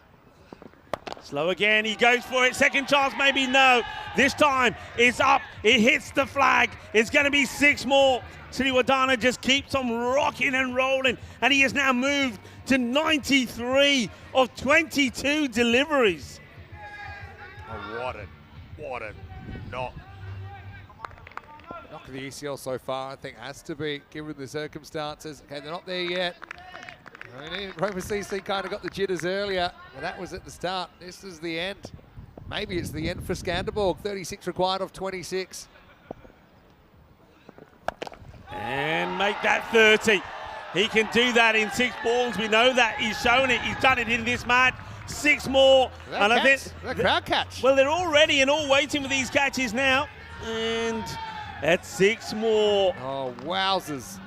Slow again, he goes for it. Second chance, maybe no. This time, it's up. It hits the flag. It's going to be 6 more. Siriwardana just keeps on rocking and rolling, and he has now moved to 93 of 22 deliveries. Oh, what a knock. Knock of the ECL so far, I think, has to be, given the circumstances. Okay, they're not there yet. I mean, Roma CC kind of got the jitters earlier, but that was at the start. This is the end. Maybe it's the end for Skanderborg. 36 required of 26. And make that 30. He can do that in 6 balls. We know that. He's shown it. He's done it in this match. 6 more. And I think the crowd catch. Well, they're all ready and all waiting for these catches now. And that's 6 more. Oh, wowzers.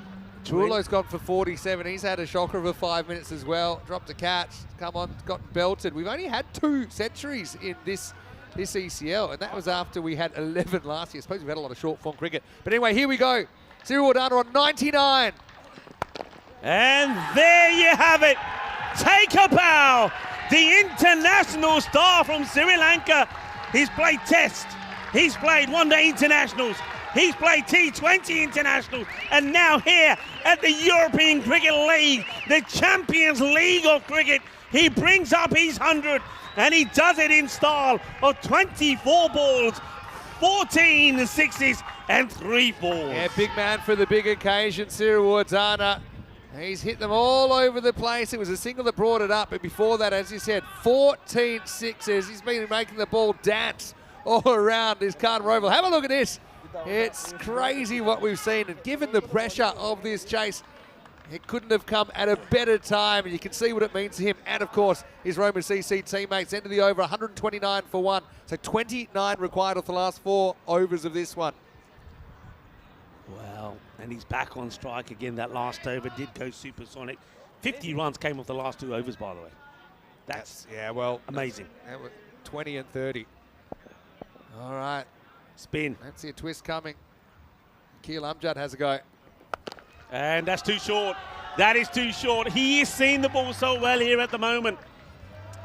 Chulo's gone for 47. He's had a shocker of a 5 minutes as well. Dropped a catch. Come on, got belted. We've only had 2 centuries in this ECL, and that was after we had 11 last year. I suppose we've had a lot of short form cricket. But anyway, here we go. Siriwardana on 99. And there you have it. Take a bow. The international star from Sri Lanka. He's played Test. He's played one-day internationals. He's played T20 internationals. And now here at the European Cricket League, the Champions League of cricket, he brings up his 100, and he does it in style of 24 balls, 14 sixes, and 3 fours. Yeah, big man for the big occasion, Siriwardana. He's hit them all over the place. It was a single that brought it up, but before that, as you said, 14 sixes. He's been making the ball dance all around his Carter Oval. Have a look at this. It's crazy what we've seen, and given the pressure of this chase, it couldn't have come at a better time, and you can see what it means to him and, of course, his Roma CC teammates. End of the over, 129 for 1, so 29 required off the last 4 overs of this one. Well, and he's back on strike again. That last over did go supersonic. 50 runs came off the last 2 overs, by the way. That's yeah, well, amazing. 20 and 30. All right. Spin. Don't see a twist coming. Keel Amjad has a go. And that's too short. That is too short. He is seeing the ball so well here at the moment.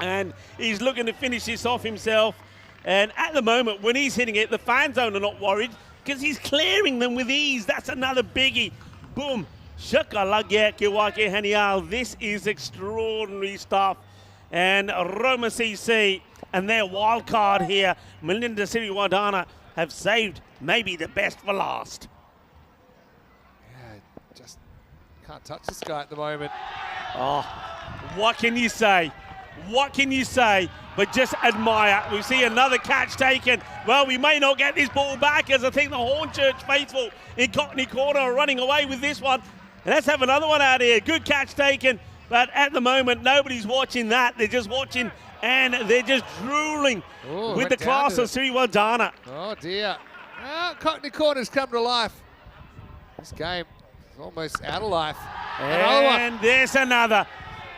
And he's looking to finish this off himself. And at the moment, when he's hitting it, the fan zone are not worried because he's clearing them with ease. That's another biggie. Boom. Shakalagya Kiwake Hanial. This is extraordinary stuff. And Roma CC and their wild card here, Melinda Siriwardana, have saved maybe the best for last. Yeah, just can't touch this guy at the moment. Oh, what can you say? What can you say but just admire? We see another catch taken. Well, we may not get this ball back, as I think the Hornchurch faithful in Cockney Corner are running away with this one. And let's have another one out here. Good catch taken, but at the moment, nobody's watching that. They're just watching, and they're just drooling with the class of Siriwardana. Oh, dear. Oh, Cockney Corner's come to life. This game is almost out of life. And there's another.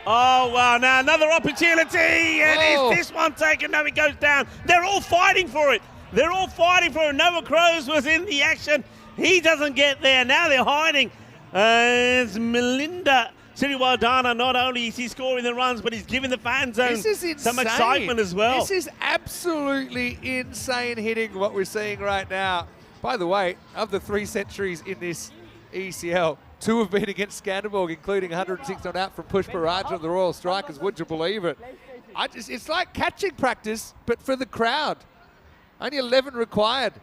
Oh, wow. Now another opportunity. And is this one taken? No, it goes down. They're all fighting for it. They're all fighting for it. Noah Crows was in the action. He doesn't get there. Now they're hiding. It's Melinda Siriwardana. Not only is he scoring the runs, but he's giving the fan zone some excitement as well. This is absolutely insane hitting, what we're seeing right now. By the way, of the 3 centuries in this ECL, 2 have been against Skanderborg, including 106 not out from Pushpa Raj of the Royal Strikers. Would you believe it? It's like catching practice, but for the crowd. Only 11 required.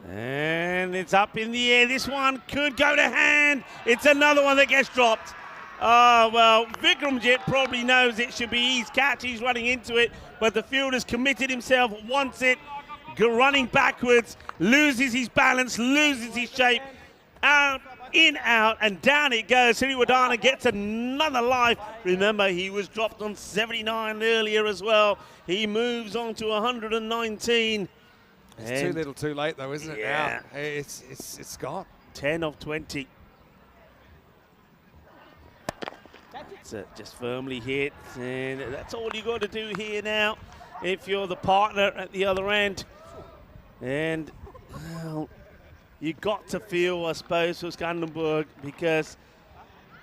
And it's up in the air. This one could go to hand. It's another one that gets dropped. Oh, well, Vikramjit probably knows it should be his catch. He's running into it, but the fielder's committed himself, wants it, running backwards, loses his balance, loses his shape. Out, in, out, and down it goes. Siriwardana gets another life. Remember, he was dropped on 79 earlier as well. He moves on to 119. It's too little too late, though, isn't it, yeah. now? It's gone. 10 of 20. It's just firmly hit, and that's all you got to do here now if you're the partner at the other end. And, well, you got to feel, I suppose, for Skanderborg, because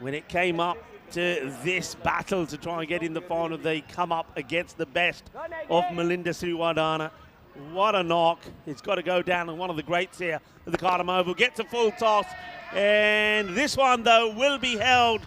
when it came up this battle to try and get in the final. They come up against the best of Melinda Sriwadana. What a knock. It's got to go down, and one of the greats here at the Cardamom Oval gets a full toss. And this one, though, will be held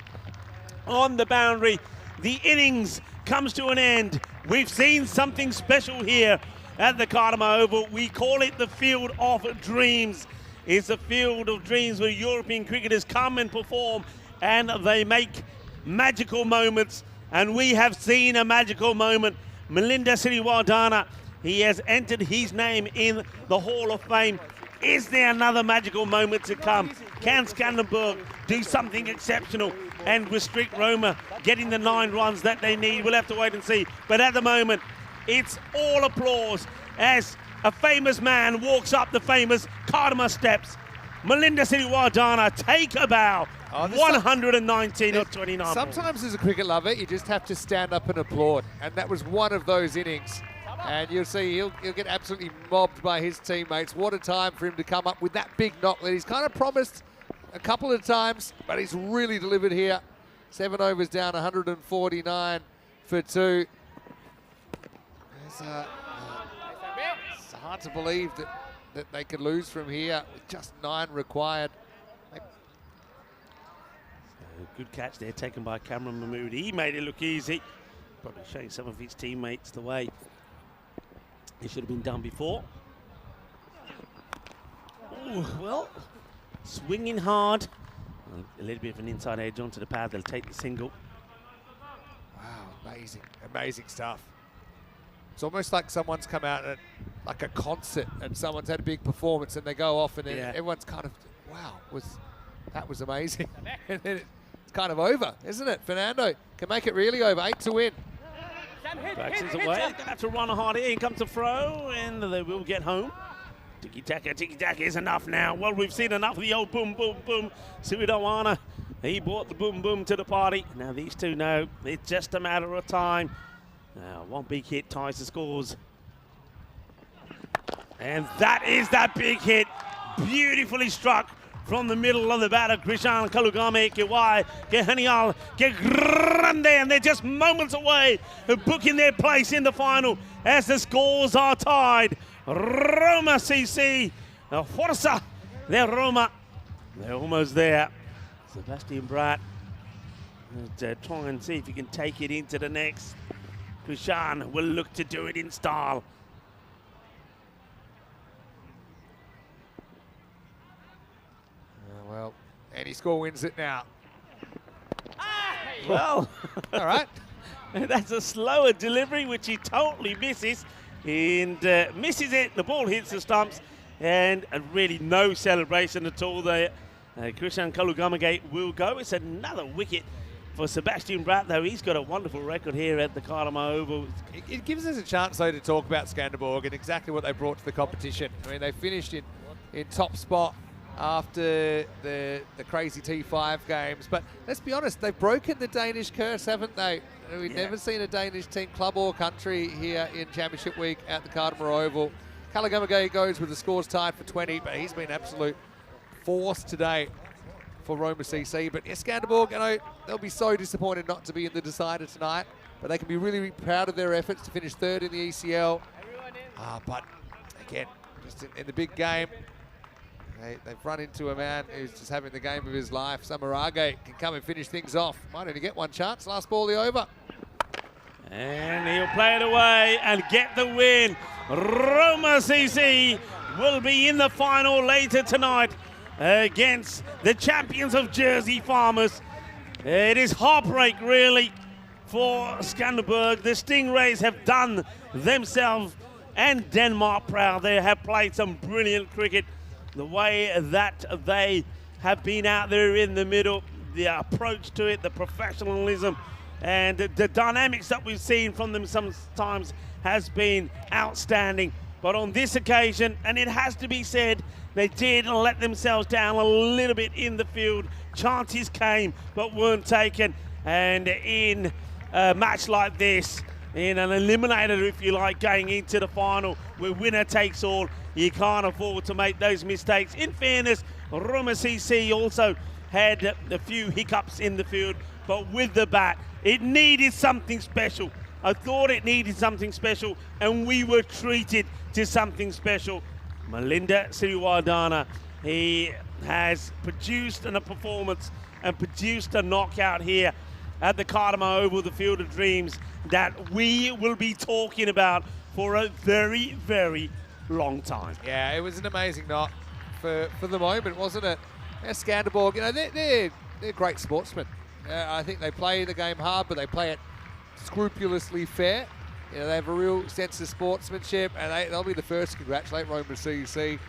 on the boundary. The innings comes to an end. We've seen something special here at the Cardamom Oval. We call it the Field of Dreams. It's a field of dreams where European cricketers come and perform, and they make magical moments. And we have seen a magical moment. Melinda Sriwadana, he has entered his name in the Hall of Fame. Is there another magical moment to come? Can Skanderberg do something exceptional and restrict Roma getting the 9 runs that they need? We'll have to wait and see. But at the moment, it's all applause as a famous man walks up the famous Cardamom steps. Melinda Sriwadana, take a bow. 119 or 29. Sometimes as a cricket lover, you just have to stand up and applaud. And that was one of those innings. And you'll see he'll get absolutely mobbed by his teammates. What a time for him to come up with that big knock that he's kind of promised a couple of times, but he's really delivered here. 7 overs down, 149 for 2. It's hard to believe that they could lose from here with just 9 required. Good catch there taken by Cameron Mahmood. He made it look easy. Probably showing some of his teammates the way it should have been done before. Ooh, well, swinging hard. A little bit of an inside edge onto the pad. They'll take the single. Wow, amazing, amazing stuff. It's almost like someone's come out at like a concert and someone's had a big performance and they go off and then everyone's kind of, wow, that was amazing. And then it's kind of over, isn't it? Fernando can make it really over. 8 to win. Backs away. They're going to have to run hard here. Here comes the throw, and they will get home. Tiki-taka is enough now. Well, we've seen enough of the old boom, boom, boom. Sriwadana, he brought the boom, boom to the party. Now these two know it's just a matter of time. Now, one big hit ties the scores. And that is that big hit. Beautifully struck from the middle of the batter. Krishan Kalugame, Kiwai, Kehanial, Grande, and they're just moments away of booking their place in the final as the scores are tied. Roma CC, Forza, they're Roma. They're almost there. Sebastian Bratt, try and see if he can take it into the next. Krishan will look to do it in style. Well, any score wins it now. Well, all right. That's a slower delivery, which he totally misses. And misses it, the ball hits the stumps, and really no celebration at all there. Krishan Kalugamagate will go. It's another wicket for Sebastian Bratt, though. He's got a wonderful record here at the Cardamom Oval. It gives us a chance, though, to talk about Skanderborg and exactly what they brought to the competition. I mean, they finished in top spot after the crazy T5 games. But let's be honest, they've broken the Danish curse, haven't they? We've never seen a Danish team, club or country, here in Championship Week at the Cardamom Oval. Kalugamagate goes with the scores tied for 20, but he's been absolute force today for Roma CC. But Skanderborg, you know, they'll be so disappointed not to be in the decider tonight, but they can be really, really proud of their efforts to finish 3rd in the ECL. But again, just in the big game, they've run into a man who's just having the game of his life. Samarage can come and finish things off. Might only get one chance. Last ball, the over. And he'll play it away and get the win. Roma CC will be in the final later tonight against the champions of Jersey Farmers. It is heartbreak, really, for Skanderborg. The Stingrays have done themselves and Denmark proud. They have played some brilliant cricket. The way that they have been out there in the middle, the approach to it, the professionalism, and the dynamics that we've seen from them sometimes has been outstanding. But on this occasion, and it has to be said, they did let themselves down a little bit in the field. Chances came, but weren't taken. And in a match like this, in an eliminator, if you like, going into the final, where winner takes all, you can't afford to make those mistakes. In fairness, Roma CC also had a few hiccups in the field, but with the bat. It needed something special. I thought it needed something special, and we were treated to something special. Malinda Sriwadana, he has produced a performance and produced a knockout here at the Cardamom Oval, the Field of Dreams, that we will be talking about for a very, very long time. Yeah, it was an amazing knock for the moment, wasn't it? Skanderborg, you know, they're great sportsmen. I think they play the game hard, but they play it scrupulously fair. You know, they have a real sense of sportsmanship, and they'll be the first to congratulate Roma CC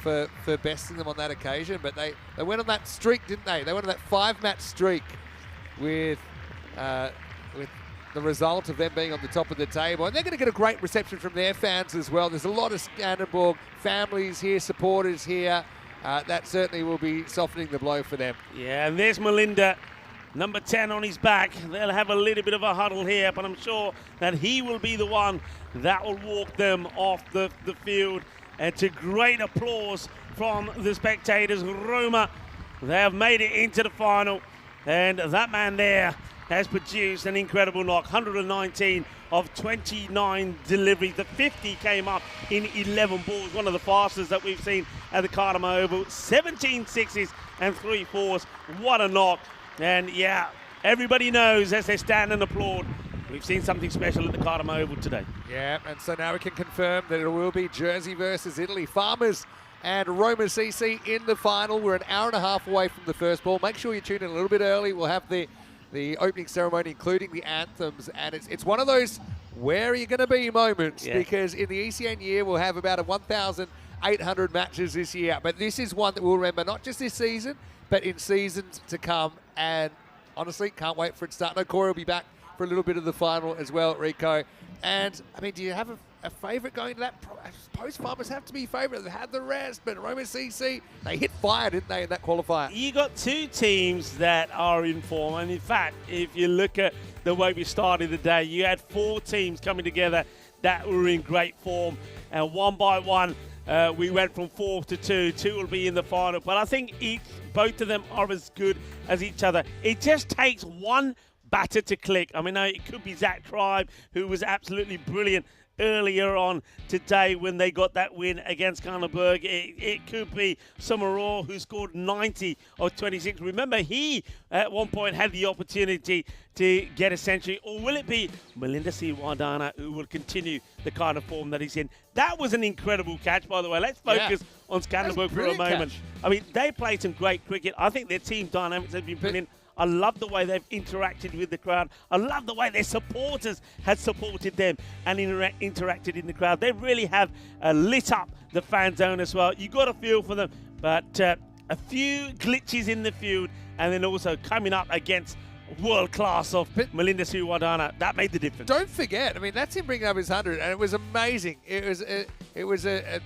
for besting them on that occasion. But they went on that streak, didn't they? They went on that 5-match streak with the result of them being on the top of the table. And they're going to get a great reception from their fans as well. There's a lot of Skanderborg families here, supporters here. That certainly will be softening the blow for them. Yeah, and there's Malinda, number 10 on his back. They'll have a little bit of a huddle here, but I'm sure that he will be the one that will walk them off the field. And to great applause from the spectators. Roma, they have made it into the final. And that man there has produced an incredible knock. 119 of 29 deliveries. The 50 came up in 11 balls. One of the fastest that we've seen at the Cardamom Oval. 17 sixes and 3 fours. What a knock. And yeah, everybody knows as they stand and applaud, we've seen something special at the Cardamom Oval today. Yeah, and so now we can confirm that it will be Jersey versus Italy. Farmers and Roma CC in the final. We're an hour and a half away from the first ball. Make sure you tune in a little bit early. We'll have the opening ceremony, including the anthems, and it's one of those where are you going to be moments, because in the ECN year we'll have about 1,800 matches this year, but this is one that we'll remember not just this season, but in seasons to come, and honestly, can't wait for it to start. No, Corey will be back for a little bit of the final as well, Rico. And, I mean, do you have a favourite going to that? I suppose Farmers have to be favourite. They had the rest, but Roma CC, they hit fire, didn't they, in that qualifier? You got two teams that are in form, and in fact, if you look at the way we started the day, you had 4 teams coming together that were in great form, and one by one, we went from 4 to 2. 2 will be in the final, but I think both of them are as good as each other. It just takes one batter to click. I mean, it could be Zach Tribe, who was absolutely brilliant earlier on today when they got that win against Skanderborg. It could be Summerall, who scored 90 of 26. Remember, he at one point had the opportunity to get a century. Or will it be Malinda Sriwadana, who will continue the kind of form that he's in? That was an incredible catch, by the way. Let's focus on Skanderborg for a moment. Catch. I mean, they played some great cricket. I think their team dynamics have been brilliant. I love the way they've interacted with the crowd. I love the way their supporters had supported them and interacted in the crowd. They really have lit up the fan zone as well. You got a feel for them, but a few glitches in the field, and then also coming up against world class of Malinda Sriwadana. That made the difference. Don't forget, I mean, that's him bringing up his 100, and it was amazing. It was a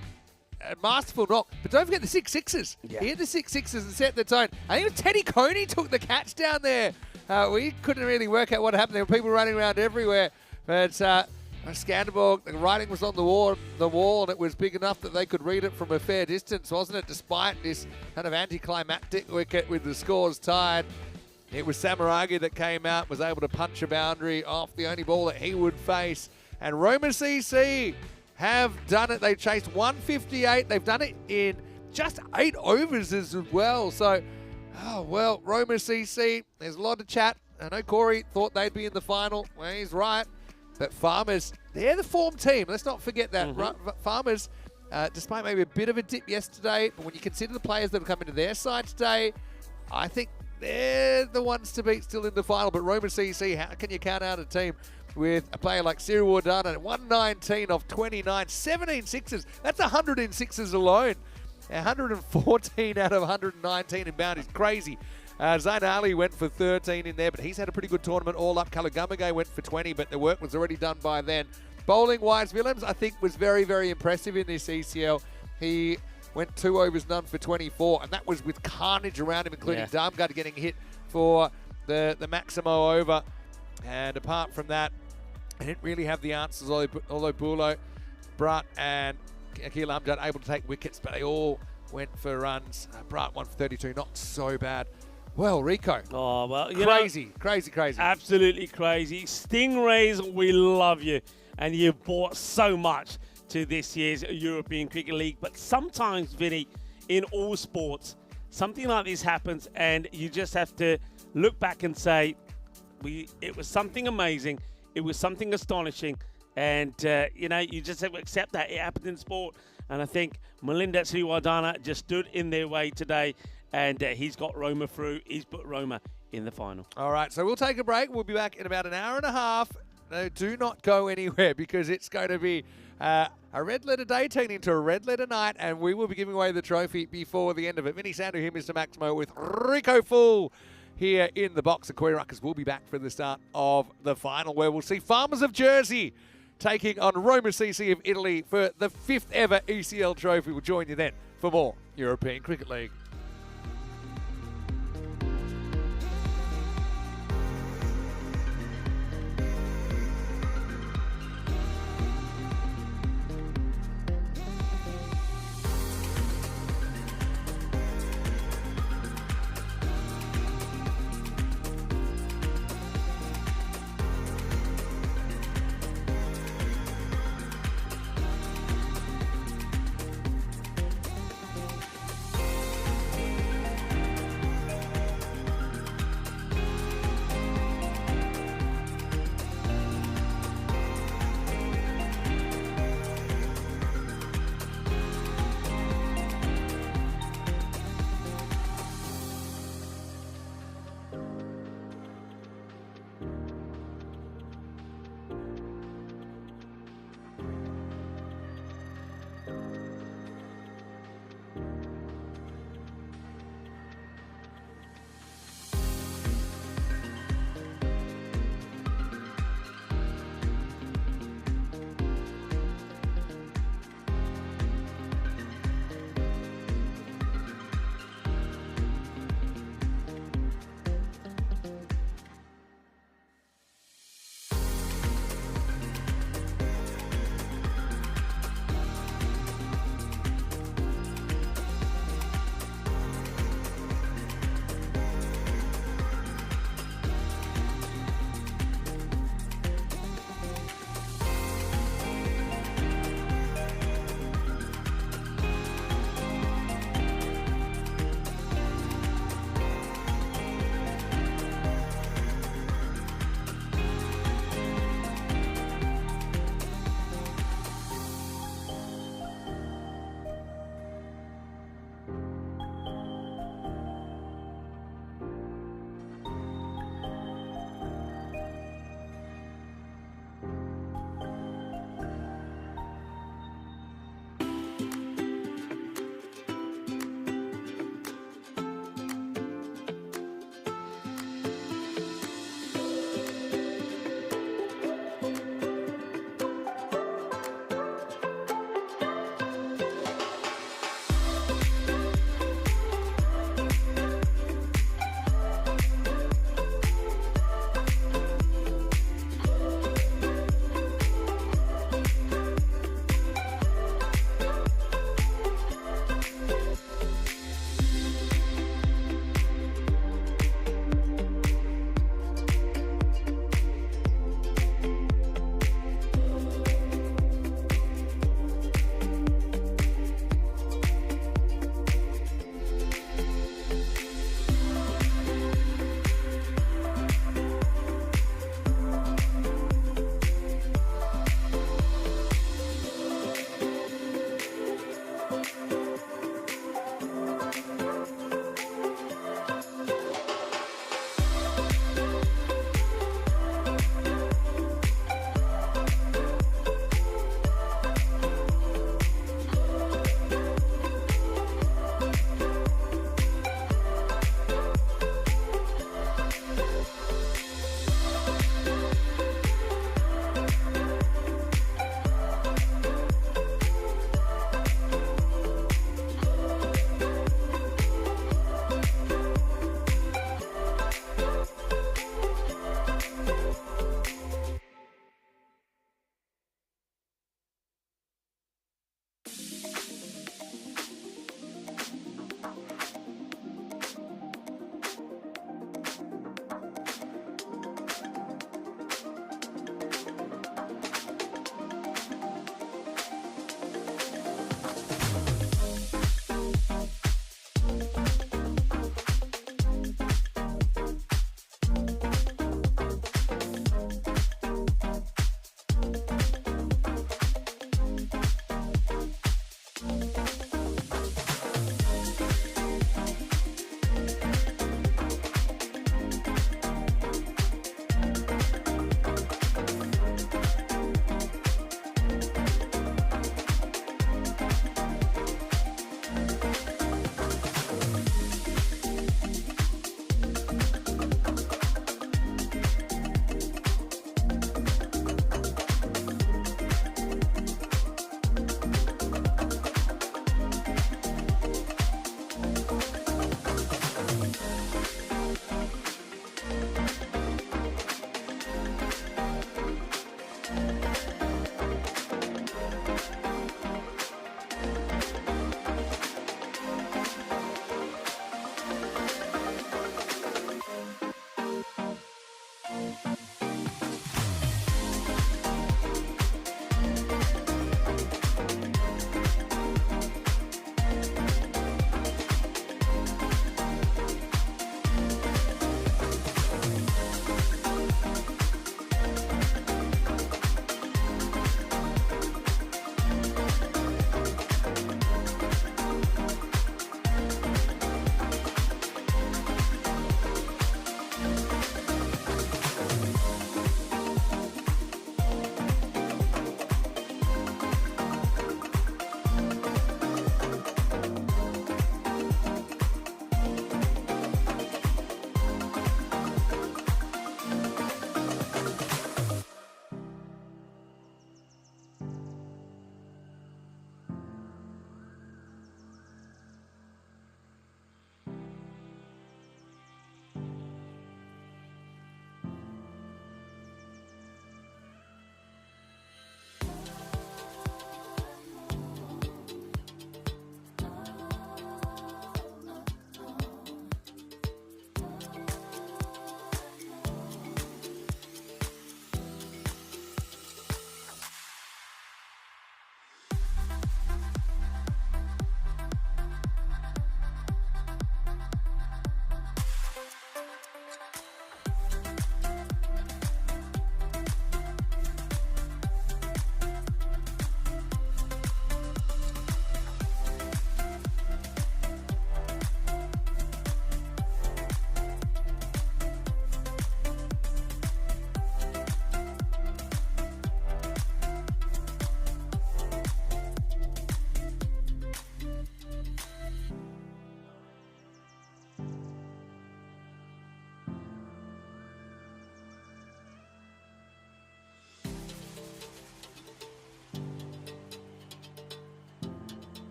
masterful knock, but don't forget the 6 sixes. Yeah. He hit the 6 sixes and set the tone. I think it was Teddy Coney took the catch down there. We couldn't really work out what happened. There were people running around everywhere, but Skanderborg, the writing was on the wall, and it was big enough that they could read it from a fair distance, wasn't it? Despite this kind of anticlimactic wicket with the scores tied, it was Samaragi that came out, was able to punch a boundary off the only ball that he would face, and Roma CC have done it. They chased 158. They've done it in just 8 overs as well. So, Roma CC, there's a lot of chat. I know Corey thought they'd be in the final. Well, he's right. But Farmers, they're the form team. Let's not forget that. Farmers, despite maybe a bit of a dip yesterday, but when you consider the players that have come into their side today, I think they're the ones to beat still in the final. But Roma CC, how can you count out a team with a player like Sriwadana at 119 of 29, 17 sixes? That's 100 in sixes alone. 114 out of 119 in boundaries. Crazy. Zain Ali went for 13 in there, but he's had a pretty good tournament all up. Kalagamage went for 20, but the work was already done by then. Bowling-wise, Willems, I think, was very, very impressive in this ECL. He went 2 overs, none for 24, and that was with carnage around him, including Darmgard getting hit for the Maximo over. And apart from that, I didn't really have the answers, although Bulo, Brat, and Akil Amjad able to take wickets, but they all went for runs. Brat won for 32, not so bad. Well, Rico. Oh, well, you know, Crazy. absolutely crazy. Stingrays, we love you. And you've brought so much to this year's European Cricket League. But sometimes, Vinny, in all sports, something like this happens and you just have to look back and say, it was something amazing. It was something astonishing. And, you know, you just have to accept that. It happened in sport. And I think Melinda Sriwadana just stood in their way today. And he's got Roma through. He's put Roma in the final. All right, so we'll take a break. We'll be back in about an hour and a half. No, do not go anywhere because it's going to be a red letter day turning into a red letter night, and we will be giving away the trophy before the end of it. Vinny Sandu here, Mr. Maximo, with Rico Full here in the box. The Koi Ruckers will be back for the start of the final, where we'll see Farmers of Jersey taking on Roma CC of Italy for the 5th ever ECL trophy. We'll join you then for more European Cricket League.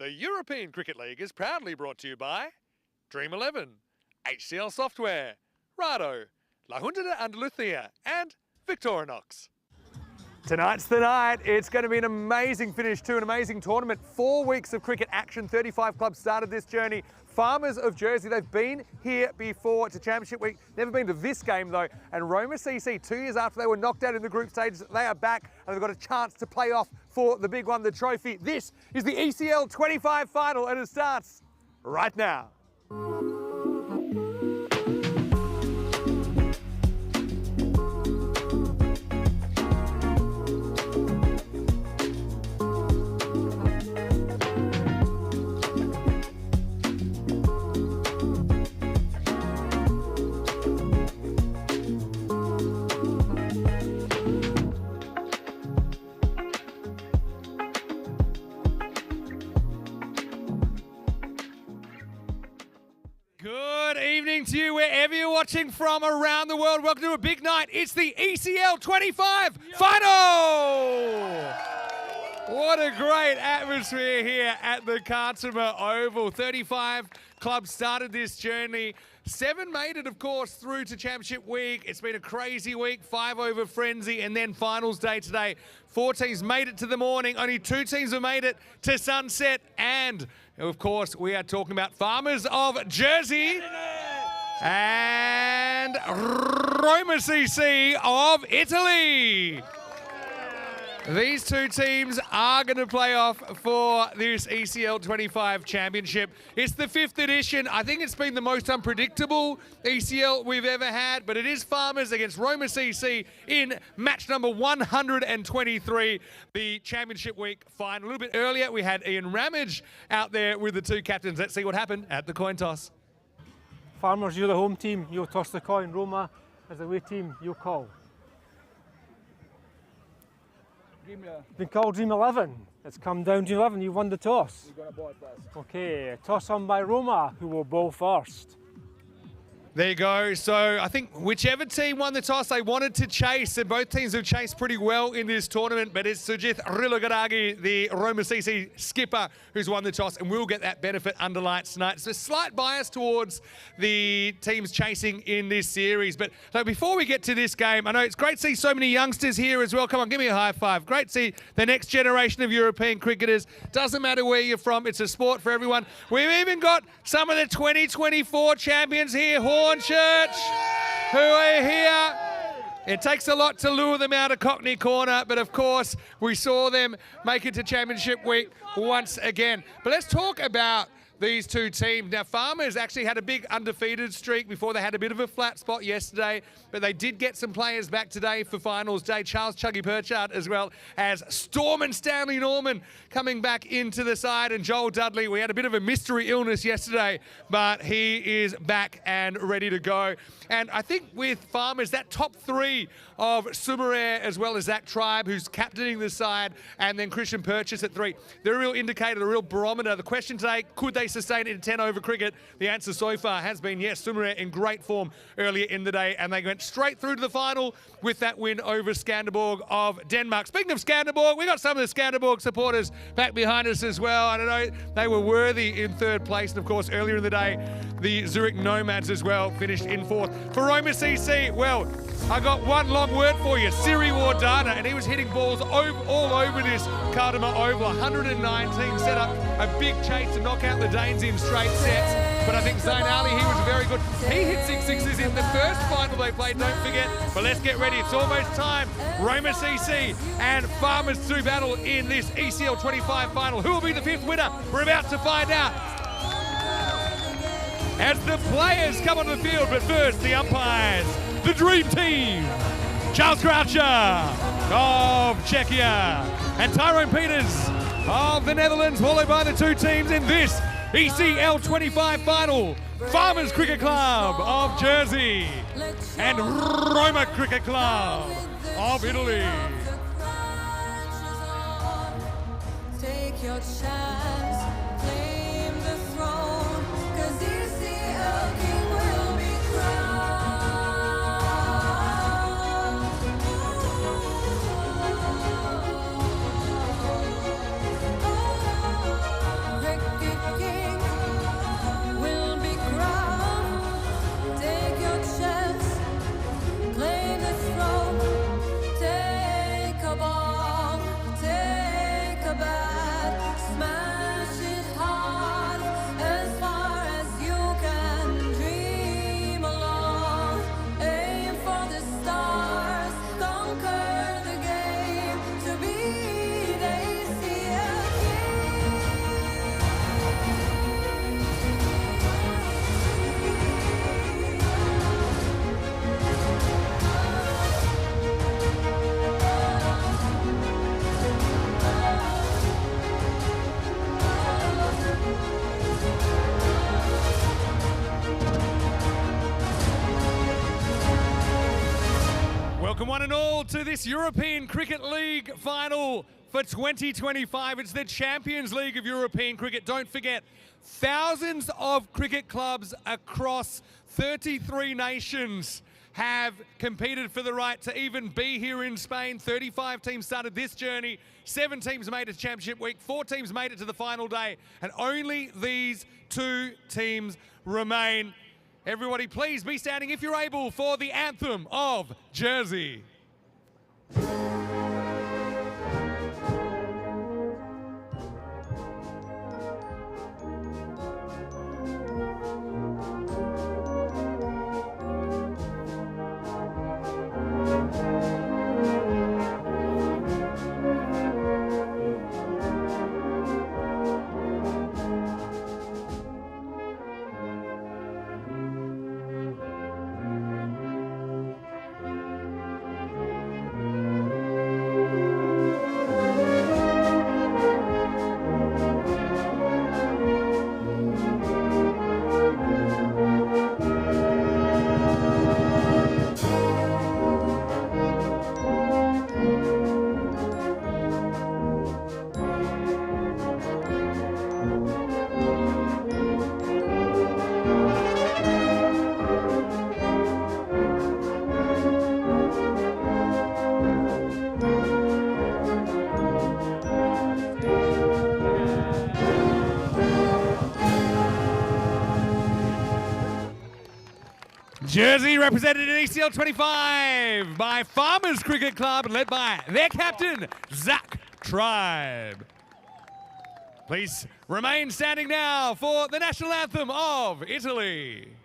The European Cricket League is proudly brought to you by Dream 11, HCL Software, Rado, La Junta de Andalucía, and Victorinox. Tonight's the night. It's going to be an amazing finish to an amazing tournament. 4 weeks of cricket action. 35 clubs started this journey. Farmers of Jersey, they've been here before to Championship Week. Never been to this game though. And Roma CC, 2 years after they were knocked out in the group stages, they are back and they've got a chance to play off for the big one, the trophy. This is the ECL 25 final and it starts right now. Good evening to you wherever you're watching from around the world. Welcome to a big night. It's the ECL 25 final. What a great atmosphere here at the Kartama Oval. 35 clubs started this journey. 7 made it, of course, through to Championship Week. It's been a crazy week, 5 over frenzy, and then finals day today. 4 teams made it to the morning. Only 2 teams have made it to sunset. And, of course, we are talking about Farmers of Jersey and Roma CC of Italy. These 2 teams are going to play off for this ECL 25 Championship. It's the 5th edition. I think it's been the most unpredictable ECL we've ever had, but it is Farmers against Roma CC in match number 123, the Championship Week final. A little bit earlier, we had Ian Ramage out there with the 2 captains. Let's see what happened at the coin toss. Farmers, you're the home team. You'll toss the coin. Roma, as the away team, you'll call. Been called Dream 11. It's come down to 11. You won the toss. We're gonna bowl first. Okay, toss on by Roma, who will bowl first. There you go. So I think whichever team won the toss, they wanted to chase, and both teams have chased pretty well in this tournament, but it's Sujith Rilagaragi, the Roma CC skipper, who's won the toss, and we'll get that benefit under lights tonight. So a slight bias towards the teams chasing in this series. But so before we get to this game, I know it's great to see so many youngsters here as well. Come on, give me a high five. Great to see the next generation of European cricketers. Doesn't matter where you're from, it's a sport for everyone. We've even got some of the 2024 champions here, Church, who are here. It takes a lot to lure them out of Cockney Corner, but of course we saw them make it to Championship Week once again. But let's talk about these 2 teams. Now, Farmers actually had a big undefeated streak before they had a bit of a flat spot yesterday, but they did get some players back today for finals day. Charles Chuggy Perchard, as well as Storm and Stanley Norman coming back into the side, and Joel Dudley. We had a bit of a mystery illness yesterday, but he is back and ready to go. And I think with Farmers, that top 3 of Sumerair as well as Zach Tribe, who's captaining the side, and then Christian Purchase at 3. They're a real indicator, a real barometer. The question today, could they sustain it in 10 over cricket? The answer so far has been yes. Sumerair in great form earlier in the day, and they went straight through to the final with that win over Skanderborg of Denmark. Speaking of Skanderborg, we got some of the Skanderborg supporters back behind us as well. I don't know, they were worthy in 3rd place, and of course earlier in the day, the Zurich Nomads as well finished in 4th. For Roma CC, well, I got one long word for you, Siri Wardana, and he was hitting balls all over this Kartama Oval. 119 set up a big chase to knock out the Danes in straight sets. But I think Zain Ali, he was very good. He hit 6 sixes in the first final they played, don't forget. But let's get ready, it's almost time. Roma CC and Farmers to battle in this ECL 25 final. Who will be the 5th winner? We're about to find out as the players come on the field. But first, the umpires. The Dream Team, Charles Croucher of Czechia and Tyrone Peters of the Netherlands, followed by the 2 teams in this ECL 25 final. Farmers Cricket Club of Jersey and Roma Cricket Club of Italy. Take your chance, claim the throne, 'cause ECL King will be crowned. Welcome one and all to this European Cricket League final for 2025. It's the Champions League of European Cricket. Don't forget, thousands of cricket clubs across 33 nations have competed for the right to even be here in Spain. 35 teams started this journey. 7 teams made it to Championship Week. 4 teams made it to the final day. And only these 2 teams remain. Everybody, please be standing if you're able for the anthem of Jersey. Jersey represented in ECL 25 by Farmers Cricket Club, led by their captain, Zach Tribe. Please remain standing now for the national anthem of Italy.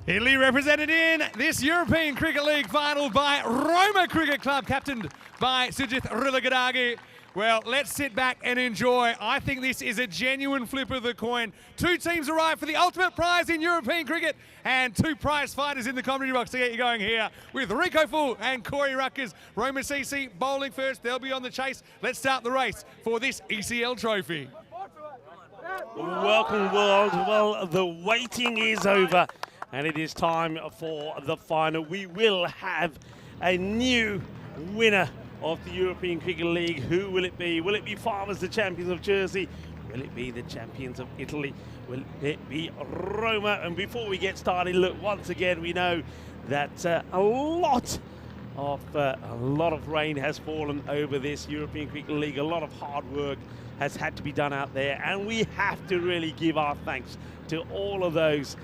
Italy represented in this European Cricket League final by Roma Cricket Club, captained by Sujith Rilagadagi. Well, let's sit back and enjoy. I think this is a genuine flip of the coin. 2 teams arrive for the ultimate prize in European cricket and 2 prize fighters in the comedy box to get you going here with Rico Full and Corey Ruckers. Roma CC bowling first. They'll be on the chase. Let's start the race for this ECL trophy. Welcome, world. Well, the waiting is over and it is time for the final. We will have a new winner of the European Cricket League. Who will it be? Will it be Farmers, the champions of Jersey? Will it be the champions of Italy? Will it be Roma? And before we get started, look, once again, we know that a lot of rain has fallen over this European Cricket League. A lot of hard work has had to be done out there, and we have to really give our thanks to all of those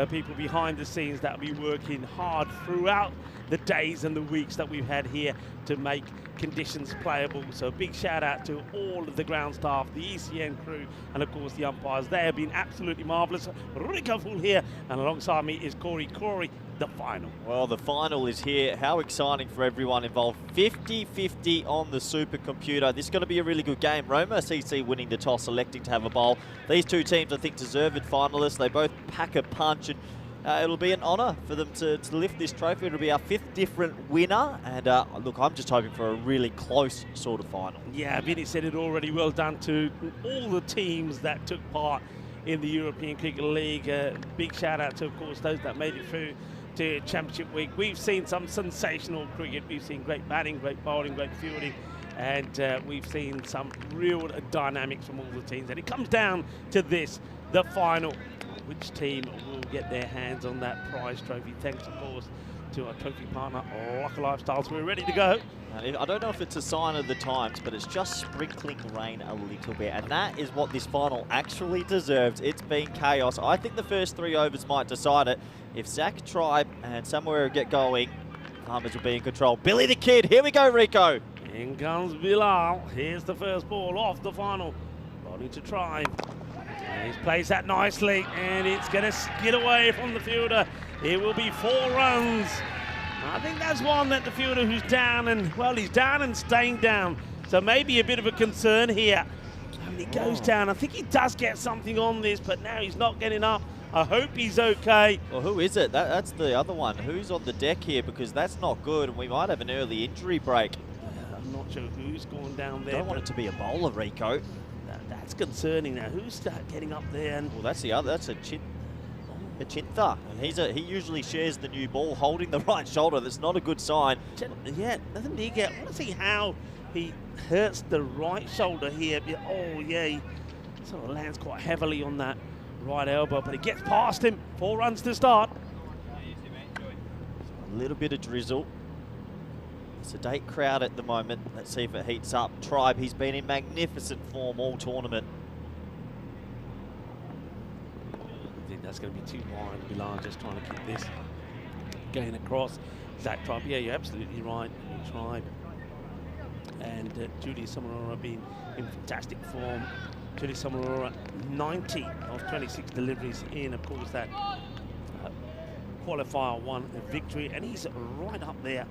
people behind the scenes that will be working hard throughout the days and the weeks that we've had here to make conditions playable. So a big shout out to all of the ground staff, the ECN crew, and of course the umpires. They have been absolutely marvellous. Rico Full here, and alongside me is Corey. Corey, the final. Well, the final is here. How exciting for everyone involved. 50-50 on the supercomputer. This is going to be a really good game. Roma CC winning the toss, electing to have a bowl. These two teams, I think, deserved finalists. They both pack a punch, and it'll be an honour for them to lift this trophy. It'll be our 5th different winner. And look, I'm just hoping for a really close sort of final. Yeah, Vinny said it already. Well done to all the teams that took part in the European Cricket League. Big shout out to, of course, those that made it through to Championship Week. We've seen some sensational cricket. We've seen great batting, great bowling, great fielding, and we've seen some real dynamics from all the teams. And it comes down to this, the final. Which team will get their hands on that prize trophy? Thanks, of course, to our trophy partner, Rocker Lifestyles. We're ready to go. I don't know if it's a sign of the times, but it's just sprinkling rain a little bit, and that is what this final actually deserves. It's been chaos. I think the first 3 overs might decide it. If Zach, Tribe, and Samuel get going, Farmers will be in control. Billy the Kid, here we go, Rico. In comes Bilal. Here's the first ball off the final. Bowling to Tribe. He's placed that nicely, and it's going to skid away from the fielder. It will be 4 runs. I think that's one that the fielder who's down, and, well, he's down and staying down. So maybe a bit of a concern here. And he goes down. I think he does get something on this, but now he's not getting up. I hope he's okay. Well, who is it? That's the other one. Who's on the deck here? Because that's not good, and we might have an early injury break. I'm not sure who's gone down there. Don't want it to be a bowler, Rico. That's concerning now. Who's getting up there? And well, that's the other. That's a Chintha. He usually shares the new ball, holding the right shoulder. That's not a good sign. Yeah, doesn't he get? I want to see how he hurts the right shoulder here. Oh yeah, he sort of lands quite heavily on that right elbow, but it gets past him. 4 runs to start. A little bit of drizzle. Sedate crowd at the moment. Let's see if it heats up. Tribe, he's been in magnificent form all tournament. I think that's going to be too wide. Bilal just trying to keep this going across. Zach Tribe, yeah, you're absolutely right. Tribe and Judy Samarora being in fantastic form. Judy Samarora, 90 of 26 deliveries in, of course, that qualifier 1 victory, and he's right up there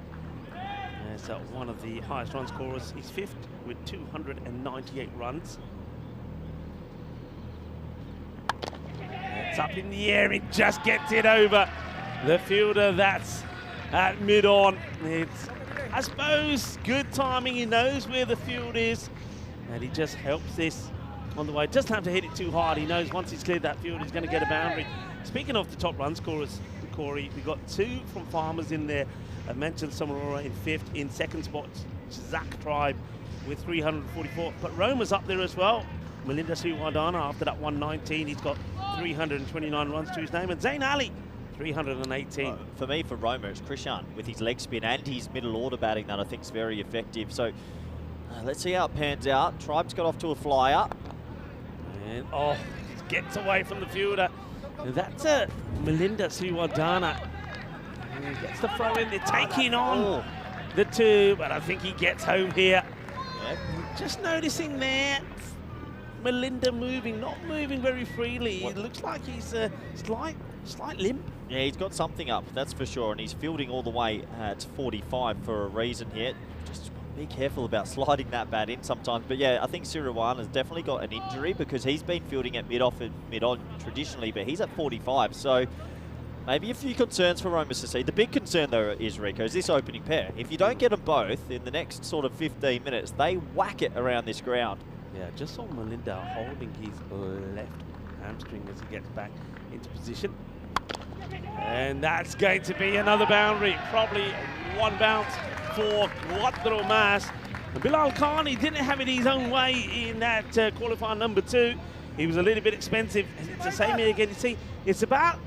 as one of the highest run scorers. He's 5th with 298 runs. It's up in the air, it just gets it over the fielder. That's at mid-on. It's, I suppose, good timing. He knows where the field is, and he just helps this on the way. Doesn't have to hit it too hard. He knows once he's cleared that field, he's going to get a boundary. Speaking of the top run scorers, Corey, we got 2 from Farmers in there. I mentioned Samarora in 5th. In 2nd spot, Zach Tribe with 344. But Roma's up there as well. Melinda Sriwadana after that 119. He's got 329 runs to his name. And Zain Ali, 318. For me, for Roma, it's Krishan with his leg spin and his middle order batting that I think is very effective. So let's see how it pans out. Tribe's got off to a flyer. And gets away from the fielder. And that's Melinda Sriwadana. And he gets the throw in. They're taking on the 2, but I think he gets home here. Yep. Just noticing there, Melinda not moving very freely. It looks like he's a slight limp. Yeah, he's got something up, that's for sure, and he's fielding all the way to 45 for a reason here. Just be careful about sliding that bat in sometimes. But yeah, I think Siriwan has definitely got an injury because he's been fielding at mid-off and mid-on traditionally, but he's at 45, so maybe a few concerns for Roma CC. The big concern, though, is, Rico, is this opening pair. If you don't get them both in the next sort of 15 minutes, they whack it around this ground. Yeah, just saw Melinda holding his left hamstring as he gets back into position. And that's going to be another boundary. Probably 1 bounce for Quattro Mas. Bilal Khani didn't have it his own way in that qualifier number 2. He was a little bit expensive. And it's the same here again. You see, it's about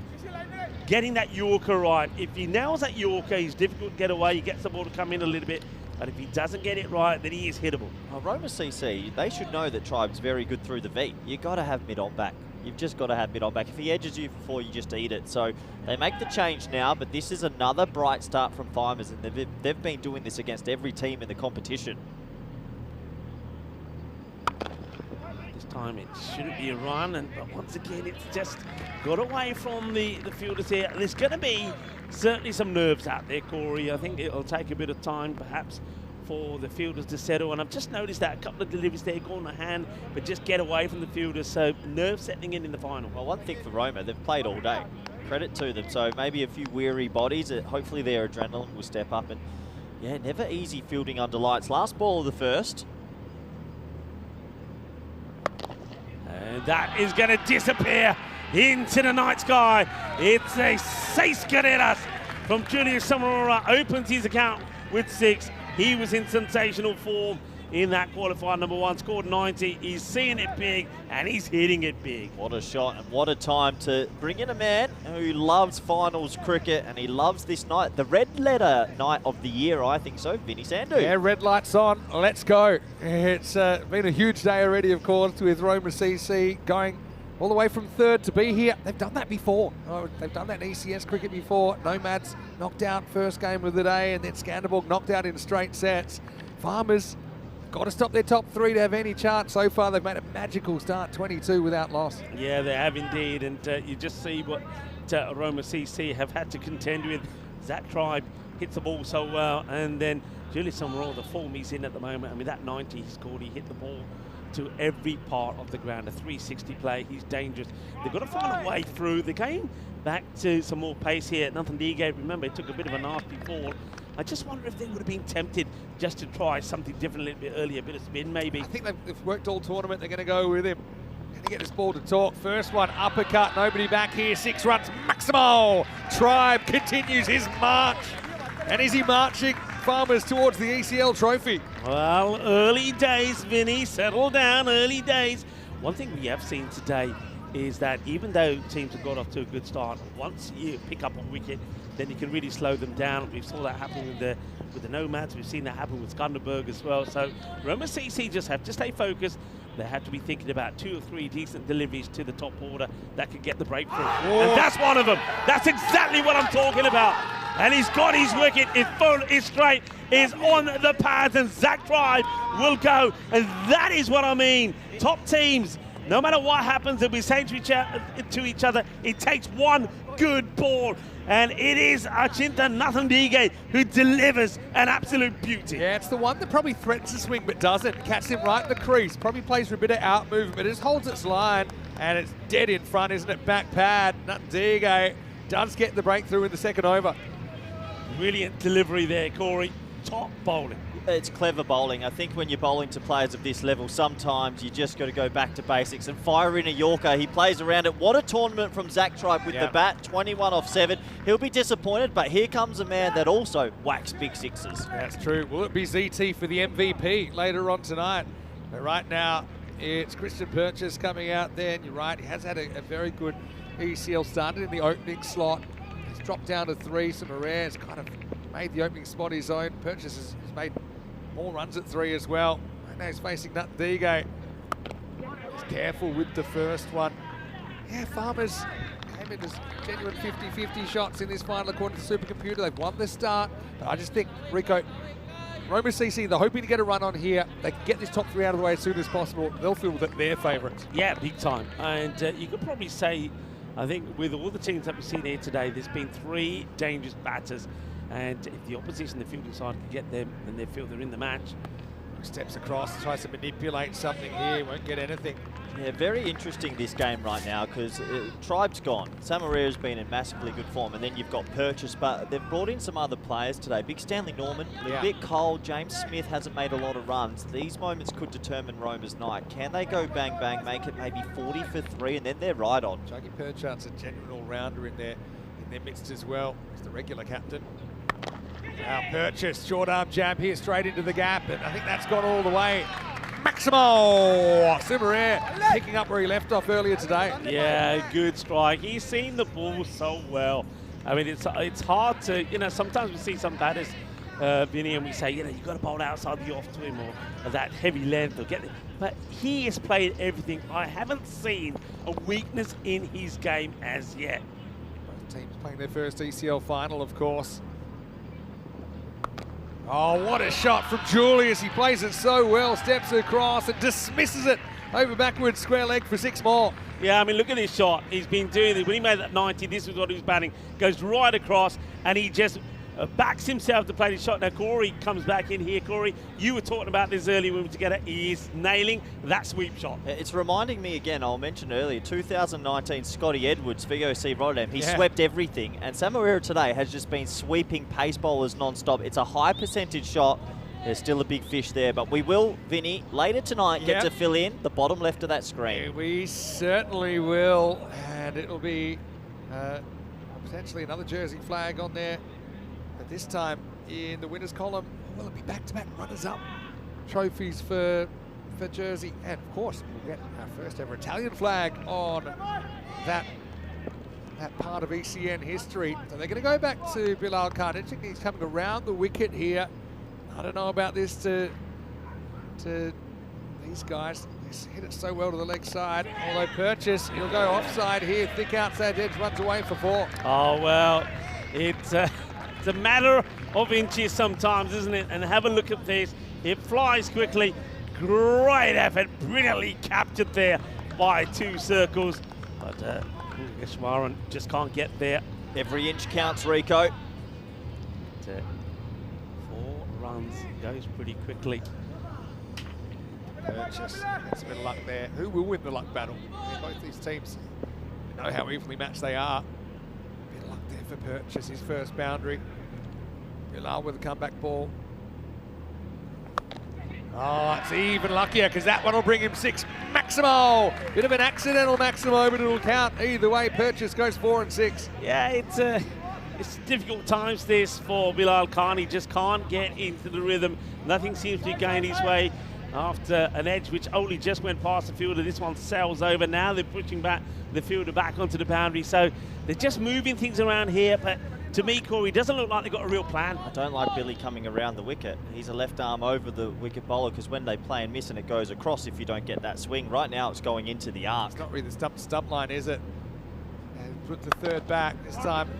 getting that Yorker right. If he nails that Yorker, he's difficult to get away. He gets the ball to come in a little bit. But if he doesn't get it right, then he is hittable. Roma CC, they should know that Tribe's very good through the V. You got to have mid-on back. you've just got to have mid on back. If he edges you for 4, you just eat it. So they make the change now, but this is another bright start from Farmers, and they've been doing this against every team in the competition. This time it shouldn't be a run, but once again it's just got away from the fielders here. There's going to be certainly some nerves out there, Corey. I think it'll take a bit of time perhaps for the fielders to settle, and I've just noticed that a couple of deliveries there go on the hand but just get away from the fielders, so nerves setting in the final. Well, one thing for Roma, they've played all day. Credit to them. So maybe a few weary bodies, hopefully their adrenaline will step up, and yeah, never easy fielding under lights. Last ball of the first. And that is going to disappear into the night sky. It's a 6 carreras from Julius Samarora. Opens his account with 6. He was in sensational form in that qualifier number 1. Scored 90. He's seeing it big, and he's hitting it big. What a shot, and what a time to bring in a man who loves finals cricket, and he loves this night. The red letter night of the year, I think so. Vinny Sandhu. Yeah, red lights on. Let's go. It's been a huge day already, of course, with Roma CC going all the way from 3rd to be here. They've done that before. They've done that in ECS cricket before. Nomads knocked out first game of the day, and then Skanderborg knocked out in straight sets. Farmers got to stop their top 3 to have any chance. So far, they've made a magical start, 22 without loss. Yeah, they have indeed, and you just see what Roma CC have had to contend with. Zach Tribe hits the ball so well, and then Julius Samarora, the form he's in at the moment. I mean, that 90 he scored, he hit the ball to every part of the ground. A 360 play, he's dangerous. They've got to find a way through. They came back to some more pace here. Nathan Dige, remember, he took a bit of a nasty fall. I just wonder if they would have been tempted just to try something different a little bit earlier, a bit of spin maybe. I think they've worked all tournament. They're going to go with him. Going to get this ball to talk. First one, uppercut, nobody back here. 6 runs, Maximo. Tribe continues his march. And is he marching Farmers towards the ECL trophy? Well, early days, Vinny. Settle down, early days. One thing we have seen today is that even though teams have got off to a good start, once you pick up a wicket, then you can really slow them down. We saw that happen with the Nomads. We've seen that happen with Skanderborg as well. So Roma CC just have to stay focused. They have to be thinking about 2 or 3 decent deliveries to the top order that could get the breakthrough. And that's one of them. That's exactly what I'm talking about. And he's got his wicket. His full, his straight is on the pads, and Zach Tribe will go. And that is what I mean. Top teams, no matter what happens, they'll be saying to each other, it takes one good ball. And it is Achinta Nathan Dige who delivers an absolute beauty. Yeah, it's the one that probably threatens to swing but doesn't. Catches him right in the crease. Probably plays for a bit of out movement, but it just holds its line, and it's dead in front, isn't it? Back pad. Nathan Dige does get the breakthrough in the second over. Brilliant delivery there, Corey. Top bowling. It's clever bowling. I think when you're bowling to players of this level, sometimes you just got to go back to basics and fire in a Yorker. He plays around it. What a tournament from Zach Tribe with the bat. 21 off 7. He'll be disappointed, but here comes a man that also whacks big sixes. That's true. Will it be ZT for the MVP later on tonight? But right now, it's Christian Purchase coming out there, and you're right, he has had a very good ECL. Started in the opening slot. He's dropped down to 3. Samarora has kind of made the opening spot his own. Purchase has made more runs at 3 as well. Right now he's facing Nathan Dige. He's careful with the first one. Yeah, Farmers came in as genuine 50-50 shots in this final according to the supercomputer. They've won the start. But I just think, Rico, Roma CC, they're hoping to get a run on here. They can get this top 3 out of the way as soon as possible. They'll feel that they're favourites. Yeah, big time. And you could probably say, I think with all the teams that we've seen here today, there's been 3 dangerous batters. And if the opposition, the fielding side, can get them, then they feel they're in the match. Steps across, tries to manipulate something here, won't get anything. Yeah, very interesting this game right now because Tribe's gone. Samarea's been in massively good form, and then you've got Purchase, but they've brought in some other players today. Big Stanley Norman, a bit cold. James Smith hasn't made a lot of runs. These moments could determine Roma's night. Can they go bang bang, make it maybe 40 for 3, and then they're right on? Juggy Purchase's a genuine all-rounder in their midst as well. He's the regular captain. Now Purchase, short arm jab here straight into the gap, and I think that's gone all the way. Maximo Samarora picking up where he left off earlier today. Yeah, good strike. He's seen the ball so well. I mean, it's hard to, sometimes we see some batters Vinny, and we say, you know, you've got to bowl outside the off to him or that heavy length or get it. But he has played everything. I haven't seen a weakness in his game as yet. Both teams playing their first ECL final, of course. Oh, what a shot from Julius. He plays it so well, steps across and dismisses it over backwards, square leg for 6 more. Yeah, I mean, look at this shot. He's been doing it. When he made that 90, this was what he was batting. Goes right across, and he just backs himself to play the shot. Now, Corey comes back in here. Corey, you were talking about this earlier when we were together. He is nailing that sweep shot. It's reminding me again, I'll mention earlier, 2019 Scotty Edwards, VOC Rotterdam. He swept everything, and Samara today has just been sweeping pace bowlers non-stop. It's a high percentage shot. There's still a big fish there, but we will, Vinny, later tonight get to fill in the bottom left of that screen. Yeah, we certainly will, and it'll be potentially another Jersey flag on there. But this time in the winners column, will it be back-to-back runners-up trophies for Jersey? And of course, we'll get our first ever Italian flag on that part of ECN history. So they're going to go back to Bilal Khan. Interesting, he's coming around the wicket here. I don't know about this to these guys. He's hit it so well to the leg side. Although Purchase, he'll go offside here. Thick outside edge, runs away for 4. Oh, well, it's a matter of inches sometimes, isn't it? And have a look at this. It flies quickly. Great effort. Brilliantly captured there by 2 circles. But Ishwaran just can't get there. Every inch counts, Rico. 4 runs, goes pretty quickly. Purchase, that's a bit of luck there. Who will win the luck battle? I mean, both these teams, we know how evenly matched they are. A bit of luck there for Purchase, his first boundary. Bilal with a comeback ball. Oh, it's even luckier because that one will bring him 6. Maximo! Bit of an accidental Maximo, but it'll count. Either way, Purchase goes 4 and 6. Yeah, it's difficult times this for Bilal Khan. He just can't get into the rhythm. Nothing seems to be going his way after an edge which only just went past the fielder. This one sails over. Now they're pushing back the fielder back onto the boundary. So they're just moving things around here. But to me, Corey, doesn't look like they've got a real plan. I don't like Billy coming around the wicket. He's a left arm over the wicket bowler because when they play and miss and it goes across if you don't get that swing. Right now it's going into the arc. It's not really the stump line, is it? And put the third back. This time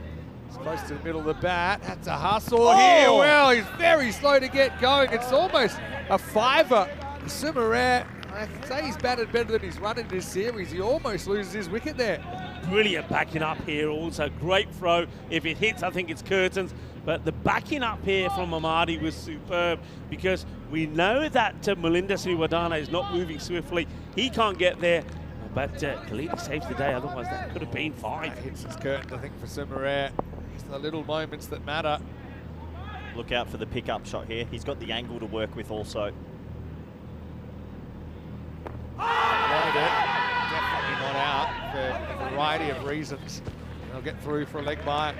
it's close to the middle of the bat. That's a hustle here. Well, he's very slow to get going. It's almost a 5er. Sumarare, I'd say he's batted better than he's run in this series. He almost loses his wicket there. Brilliant backing up here also. Great throw. If it hits, I think it's curtains. But the backing up here from Amadi was superb because we know that Melinda Sriwadana is not moving swiftly. He can't get there. But Khalidi saves the day. Otherwise, that could have been 5. That hits his curtain, I think, for Sumarare. It's the little moments that matter. Look out for the pickup shot here. He's got the angle to work with also. Wanted it. Definitely not out for a variety of reasons. They'll get through for a leg by.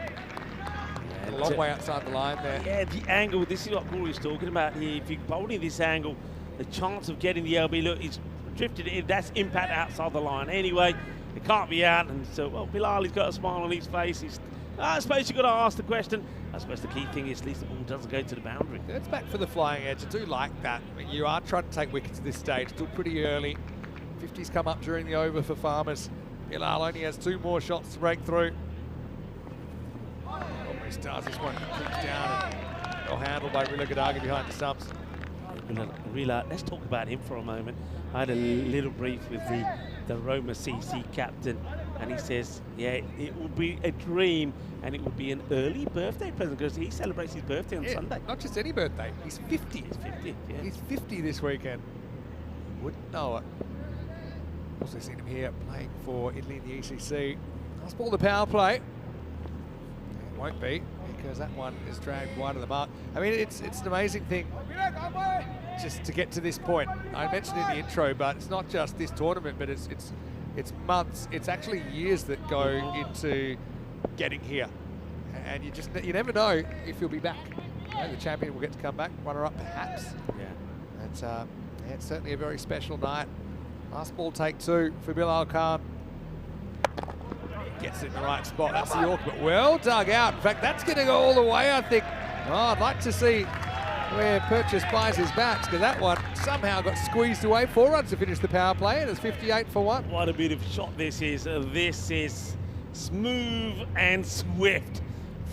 A long way outside the line there. Yeah, the angle, this is what Corey's talking about here. If you're bowling this angle, the chance of getting the LB, look, he's drifted in. That's impact outside the line. Anyway, it can't be out. And so, well, Bilal, he's got a smile on his face. I suppose you've got to ask the question. I suppose the key thing is at least the ball doesn't go to the boundary. It's back for the flying edge. I do like that. I mean, you are trying to take wickets at this stage. Still pretty early. 50s come up during the over for Farmers. Bilal only has 2 more shots to break through. Almost does. This one kicks down and well handled by Rila Gadaga behind the stumps. Rila, let's talk about him for a moment. I had a little brief with the Roma CC captain, and he says, yeah, it will be a dream and it will be an early birthday present because he celebrates his birthday on Sunday. Not just any birthday, he's 50. He's 50, yeah. He's 50 this weekend. Wouldn't know it. Also seen him here playing for Italy in the ECC. Last ball the power play. It won't be because that one is dragged wide of the mark. I mean, it's an amazing thing just to get to this point. I mentioned in the intro, but it's not just this tournament, but it's months, it's actually years that go into getting here. And you never know if you'll be back. The champion will get to come back, runner-up perhaps. Yeah. It's certainly a very special night. Last ball take 2 for Bilal Khan. Gets it in the right spot. That's the York, but well dug out. In fact, that's going to go all the way, I think. Oh, I'd like to see where Purchase buys his bats, because that one somehow got squeezed away. 4 runs to finish the power play, and it's 58 for 1. What a beautiful shot this is. This is smooth and swift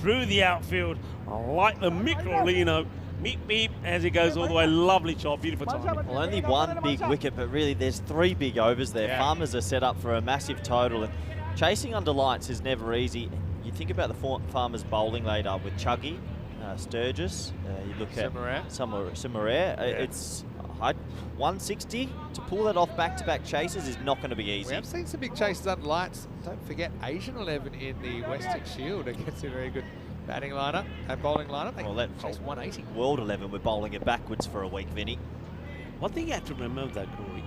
through the outfield. I like the micro-lino. Beep, beep, as it goes all the way. Lovely shot, beautiful timing. Well, only one big wicket, but really there's 3 big overs there. Yeah. Farmers are set up for a massive total, and chasing under lights is never easy. You think about the Farmers bowling later with Chuggy, Sturgis, you look at Simarair. It's 160. To pull that off back-to-back chases is not going to be easy. We have seen some big chases under lights. Don't forget Asian 11 in the Western Shield against a very good batting lineup and bowling lineup. They chased 180. World 11, we're bowling it backwards for a week, Vinny. One thing you have to remember though, Corey,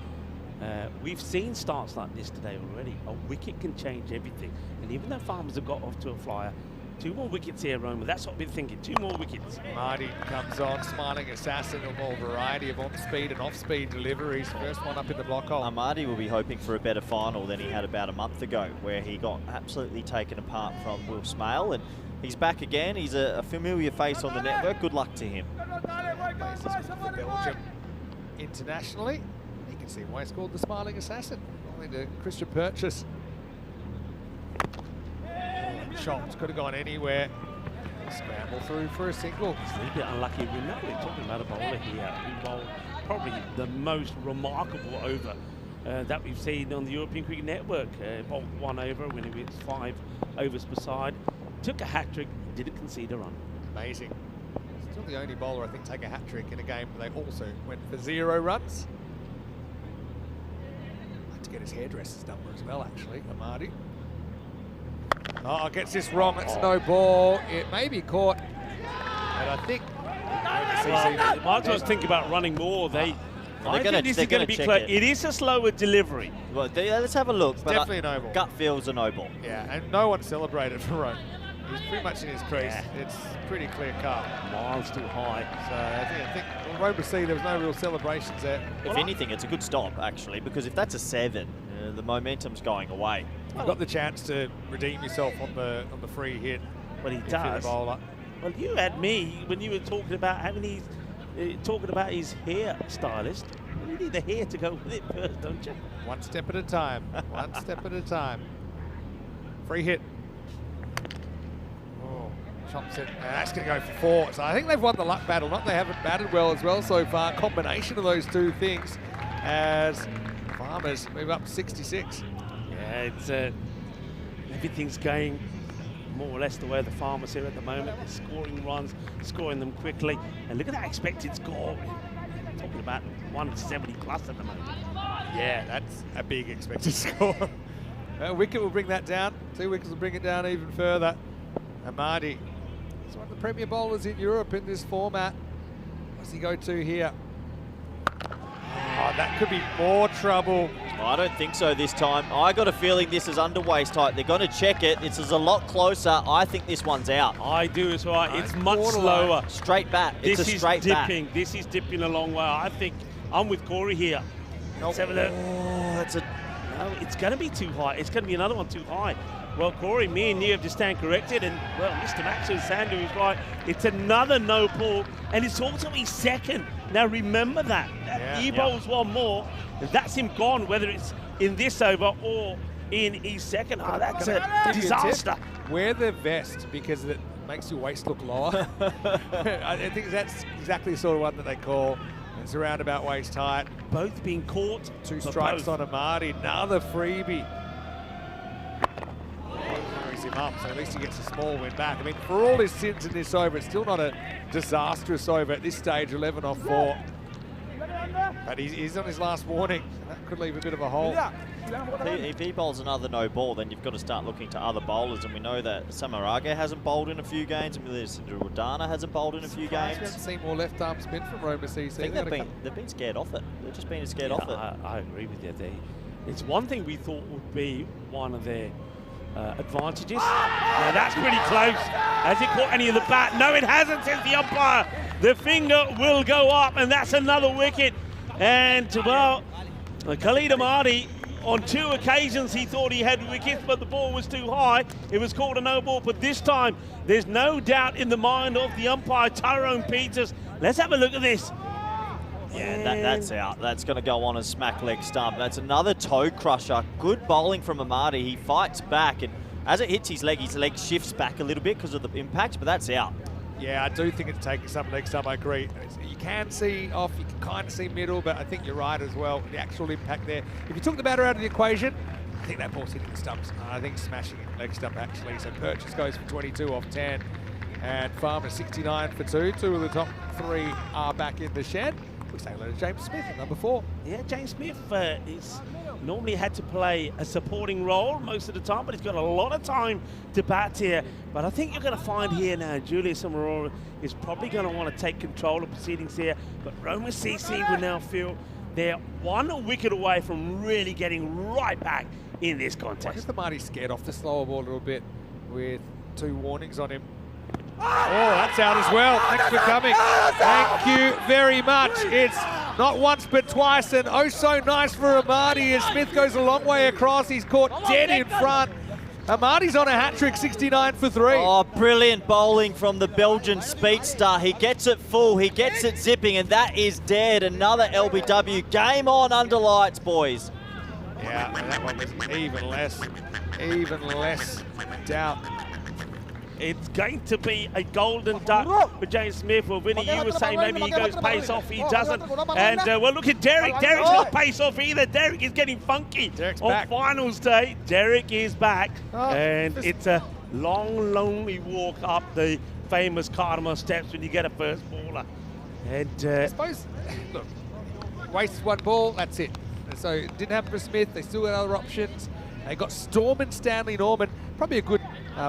we've seen starts like this today already. A wicket can change everything. And even though Farmers have got off to a flyer, 2 more wickets here, Roma. That's what we're thinking. 2 more wickets. Marty comes on, smiling assassin, a more variety of on-speed and off-speed deliveries. First one up in the block hole. Amadi will be hoping for a better final than he had about a month ago, where he got absolutely taken apart from Will Smale, and he's back again. He's a familiar face on the network. Good luck to him. For Belgium internationally, you can see why it's called the Smiling Assassin. Only to Christian Purchase. Shots could have gone anywhere. Scramble through for a single. It's a little bit unlucky. Remember, we're talking about a bowler here who bowled probably the most remarkable over that we've seen on the European Cricket Network. Bowled 1 over when he was 5 overs per side. Took a hat-trick, didn't concede a run. Amazing. Still the only bowler, I think, take a hat-trick in a game where they also went for 0 runs. Like to get his hairdresser's number as well, actually, Amadi. Oh, gets this wrong. It's no ball. It may be caught. And I think... Well, might as well think about running more. I think this is going to be close. It is a slower delivery. Well, let's have a look. It's definitely a no ball. Gut feels a no ball. Yeah, and no one celebrated for Rome. He's pretty much in his crease. Yeah. It's pretty clear cut. Miles too high. So I think Rome to see there was no real celebrations there. If anything, it's a good stop, actually, because if that's a 7, the momentum's going away. You've got the chance to redeem yourself on the free hit. Well, he if you're the does. bowler. Well, you had me when you were talking about having his hair stylist. You need the hair to go with it first, don't you? One step at a time. One step at a time. Free hit. Oh, chops it. And that's going to go for 4. So I think they've won the luck battle. Not they haven't batted well as well so far. Combination of those 2 things as Farmers move up 66. Yeah, it's everything's going more or less the way the Farmers here at the moment. They're scoring runs, scoring them quickly, and look at that expected score. We're talking about 170 plus at the moment. Yeah, that's a big expected score. A wicket will bring that down. 2 wickets will bring it down even further. Amadi is one of the premier bowlers in Europe in this format. What's he go to here? Oh, that could be more trouble. I don't think so this time. I got a feeling this is under waist height. They're going to check it. This is a lot closer. I think this one's out. I do as well. It's much borderline. slower. Straight bat. This it's a is straight dipping. bat. This is dipping a long way. I think I'm with Corey here. Let's have a look. Oh, that's a... No, it's going to be too high. It's going to be another one too high. Well, Corey, me and you have to stand corrected, and well, Mr. Maxwell Sandu is right. It's another no ball, and it's also his 2nd. Now remember that. He bowls 1 more, and that's him gone, whether it's in this over or in his 2nd. Oh, that's a disaster. Wear the vest because it makes your waist look lower. I think that's exactly the sort of one that they call. It's around about waist height. Both being caught. 2 strikes on Amadi. Another freebie. Carries him up, so at least he gets a small win back. I mean, for all his sins in this over, it's still not a disastrous over at this stage, 11 off 4. But he's on his last warning. That could leave a bit of a hole. If he bowls another no ball, then you've got to start looking to other bowlers, and we know that Samarage hasn't bowled in a few games, and Rodana hasn't bowled in a few games. We haven't seen more left arm spin from Roma CC. I think they've been scared off it. They've just been scared off it. I agree with you. It's one thing we thought would be one of their advantages. Now that's pretty close. Has it caught any of the bat? No, it hasn't, says the umpire. The finger will go up, and that's another wicket. And, well, Khalid Amadi On 2 occasions, he thought he had wickets, but the ball was too high. It was called a no ball, but this time, there's no doubt in the mind of the umpire, Tyrone Peters. Let's have a look at this. Yeah, that's out. That's going to go on a smack leg stump. That's another toe crusher. Good bowling from Amadi. He fights back, and as it hits his leg shifts back a little bit because of the impact, but that's out. Yeah, I do think it's taking some leg stump, I agree. You can see off, you can kind of see middle, but I think you're right as well. The actual impact there. If you took the batter out of the equation, I think that ball's hitting the stumps. I think smashing it leg stump actually. So Purchase goes for 22 off 10. And Farmer 69 for 2. 2 of the top 3 are back in the shed. We'll say hello to James Smith at number 4. Yeah, James Smith is normally had to play a supporting role most of the time, but he's got a lot of time to bat here. But I think you're going to find here now, Julius Amarora is probably going to want to take control of proceedings here. But Roma CC will now feel they're 1 wicket away from really getting right back in this contest. I guess the Marty's scared off the slower ball a little bit with 2 warnings on him. Oh, that's out as well. Thanks for coming. Thank you very much. It's not once but twice, and oh so nice for Amadi as Smith goes a long way across. He's caught dead in front. Amadi's on a hat-trick, 69 for 3. Oh, brilliant bowling from the Belgian speedster. He gets it full, he gets it zipping, and that is dead. Another LBW. Game on under lights, boys. Yeah, and that one was even less doubt. It's going to be a golden duck for James Smith. Well, Vinny, you were saying maybe he goes pace off. He doesn't. And well, look at Derek. Derek's not pace off either. Derek is getting funky on back. finals day. Derek is back. And it's a long, lonely walk up the famous Cardamom steps when you get a first baller. And I suppose, look, wasted 1 ball, that's it. So it didn't happen for Smith. They still had other options. They got Storm and Stanley Norman. Probably a good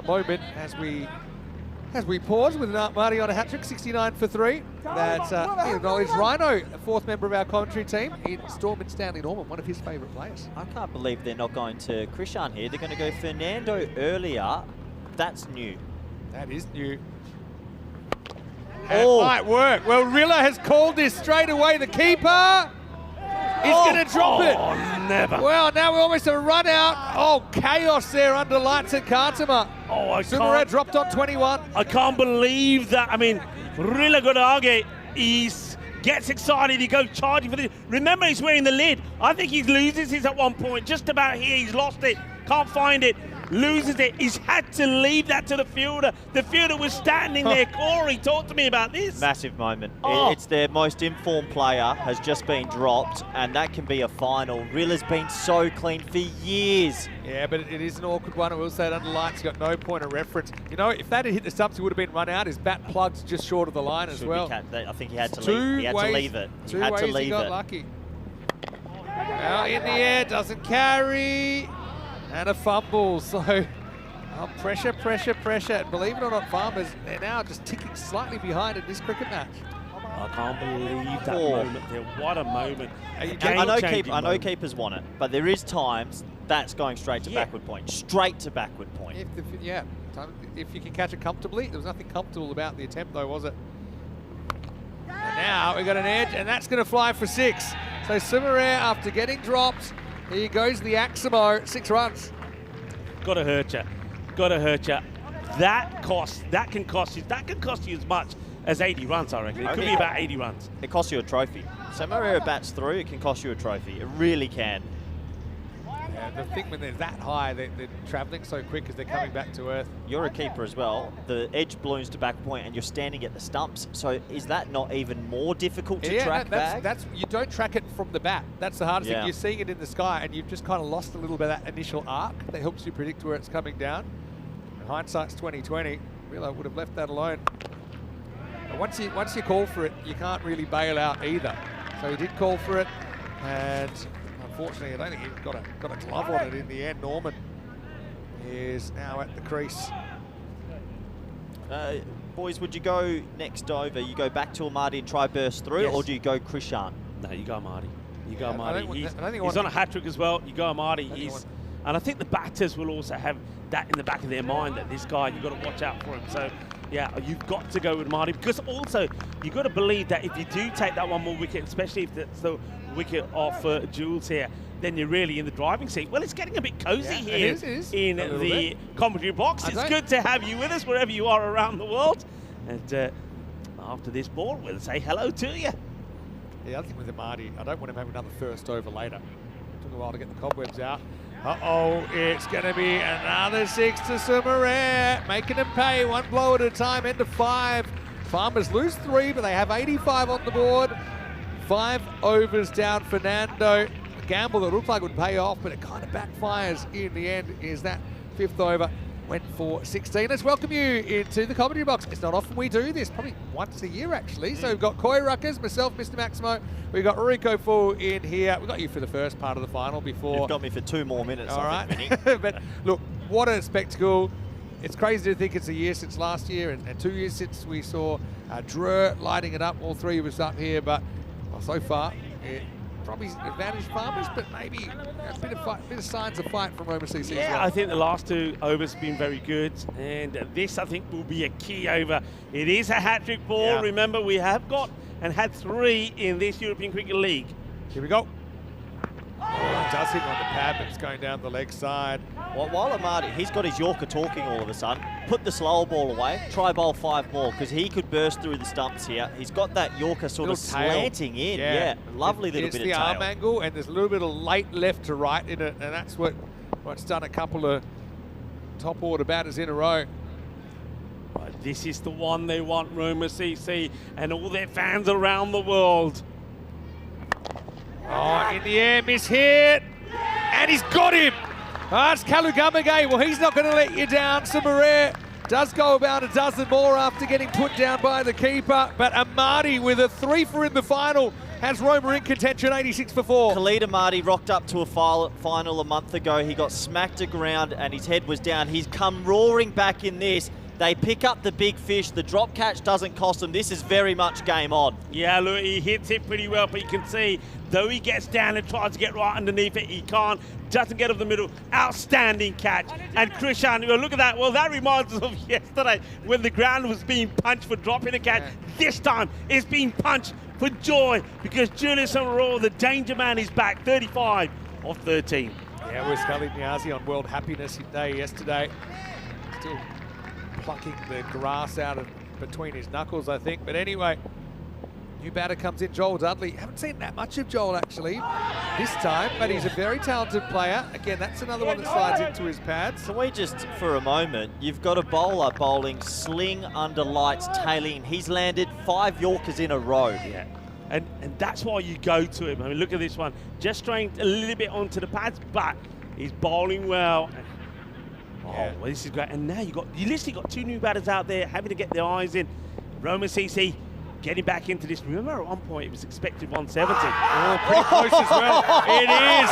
moment as we pause with Marty on a hat-trick, 69 for 3. That's we acknowledge Rhino, a 4th member of our commentary team, in Storm and Stanley Norman, one of his favourite players. I can't believe they're not going to Krishan here. They're going to go Fernando earlier. That's new. That is new. It might work. Well, Rilla has called this straight away. The keeper is going to drop it. Never. Well, now we almost have a run out. Oh, chaos there under lights at Kartama. Sumared dropped on 21. I can't believe that. I mean, Rilla Godage, he gets excited. He goes charging for this. Remember, he's wearing the lid. I think he loses his at one point. Just about here, he's lost it. Can't find it. Loses it. He's had to leave that to the fielder. The fielder was standing there. Corey, talk to me about this. Massive moment. It's their most informed player has just been dropped, and that can be a final. Rilla's been so clean for years. Yeah, but it is an awkward one. I will say it under lights. He's got no point of reference. You know, if that had hit the stumps, he would have been run out. His bat plugged just short of the line as well. I think he had to leave. He had to leave it. He had to leave he got it. lucky. Well, in the air, doesn't carry. And a fumble, so pressure. And believe it or not, Farmers, they're now just ticking slightly behind in this cricket match. I can't believe that moment there. What a moment. I know keepers want it, but there is times that's going straight to backward point. Straight to backward point. If you can catch it comfortably. There was nothing comfortable about the attempt, though, was it? And now we got an edge, and that's going to fly for 6. So Sumarare, after getting dropped, here goes the Aximo, 6 runs. Gotta hurt you. That can cost you as much as 80 runs, I reckon. It could be about 80 runs. It costs you a trophy. So Marrero bats through, it can cost you a trophy. It really can. Yeah, the thing when they're that high, they're travelling so quick as they're coming back to earth. You're a keeper as well. The edge balloons to back point and you're standing at the stumps. So is that not even more difficult to track back? You don't track it from the bat. That's the hardest thing. You're seeing it in the sky and you've just kind of lost a little bit of that initial arc that helps you predict where it's coming down. And hindsight's 20/20. Really, I would have left that alone. But once you call for it, you can't really bail out either. So he did call for it, and unfortunately, I don't think he got a glove on it in the end. Norman is now at the crease. Boys, would you go next over? You go back to Amadi and try burst through, or do you go Krishan? No, you go Amadi. You go Amadi. He's on a hat-trick as well. You go Amadi. And I think the batters will also have that in the back of their mind that this guy, you've got to watch out for him. So, yeah, you've got to go with Marty, because also you've got to believe that if you do take that one more wicket, especially if it's the wicket off Jules here, then you're really in the driving seat. Well, it's getting a bit cozy Yeah, here it is. in A little the bit. commentary box. It's good to have you with us wherever you are around the world. And after this ball, we'll say hello to you. The other thing with Amadi, I don't want him having another first over later. Took a while to get the cobwebs out. Uh-oh, it's going to be another 6 to Sumaret, making them pay one blow at a time, end of 5. Farmers lose 3, but they have 85 on the board. 5 overs down Fernando. A gamble that looked like it would pay off, but it kind of backfires in the end. Is that 5th over went for 16. Let's welcome you into the commentary box. It's not often we do this, probably once a year actually. So we've got Koi Ruckers, myself, Mr. Maximo. We've got Rico Full in here. We've got you for the first part of the final before. You've got me for 2 more minutes, All right. I think, Vinny. But look, what a spectacle. It's crazy to think it's a year since last year and 2 years since we saw Drew lighting it up. All 3 of us up here, but well, so far, it probably advantage Farmers, but maybe a bit of signs of fight from Roma CC as well. I think the last 2 overs have been very good, and this, I think, will be a key over. It is a hat-trick ball. Yeah. Remember, we have got and had 3 in this European Cricket League. Here we go. Oh, it does hit on the pad, but it's going down the leg side. Well, while Amadi, he's got his Yorker talking all of a sudden. Put the slower ball away. Try bowl 5 more, because he could burst through the stumps here. He's got that Yorker sort of Little tail. slanting in. Yeah, lovely little it's bit the of tail. arm angle, and there's a little bit of late left to right in it, and that's what's done a couple of top order batters in a row. Right, this is the one they want, Roma CC, and all their fans around the world. Oh, in the air, miss-hit, and he's got him. That's Kalugamage. Well, he's not going to let you down. Sumaret does go about a dozen more after getting put down by the keeper, but Amadi with a 3-for in the final has Roma in contention, 86 for 4. Khalid Amadi rocked up to a final a month ago. He got smacked to ground and his head was down. He's come roaring back in this. They pick up the big fish. The drop catch doesn't cost them. This is very much game on. Yeah, look, he hits it pretty well, but you can see, though he gets down and tries to get right underneath it, he can't. Doesn't get over the middle. Outstanding catch. And Krishan, well, look at that. Well, that reminds us of yesterday when the ground was being punched for dropping a catch. Yeah. This time, it's being punched for joy because Julius Amaro, the danger man, is back. 35 of 13. Yeah, with Khalid Niazi on World Happiness Day yesterday. Still plucking the grass out of between his knuckles, I think. But anyway, new batter comes in, Joel Dudley. Haven't seen that much of Joel actually this time, but he's a very talented player. Again, that's another one that slides into his pads. Can we just, for a moment, you've got a bowler bowling sling under lights, tailing. He's landed 5 Yorkers in a row. Yeah. And that's why you go to him. I mean, look at this one. Just straying a little bit onto the pads, but he's bowling well. Oh, well, this is great. And now you literally got 2 new batters out there having to get their eyes in. Roma CC getting back into this. Remember at one point it was expected 170. Oh, pretty close as well. It is.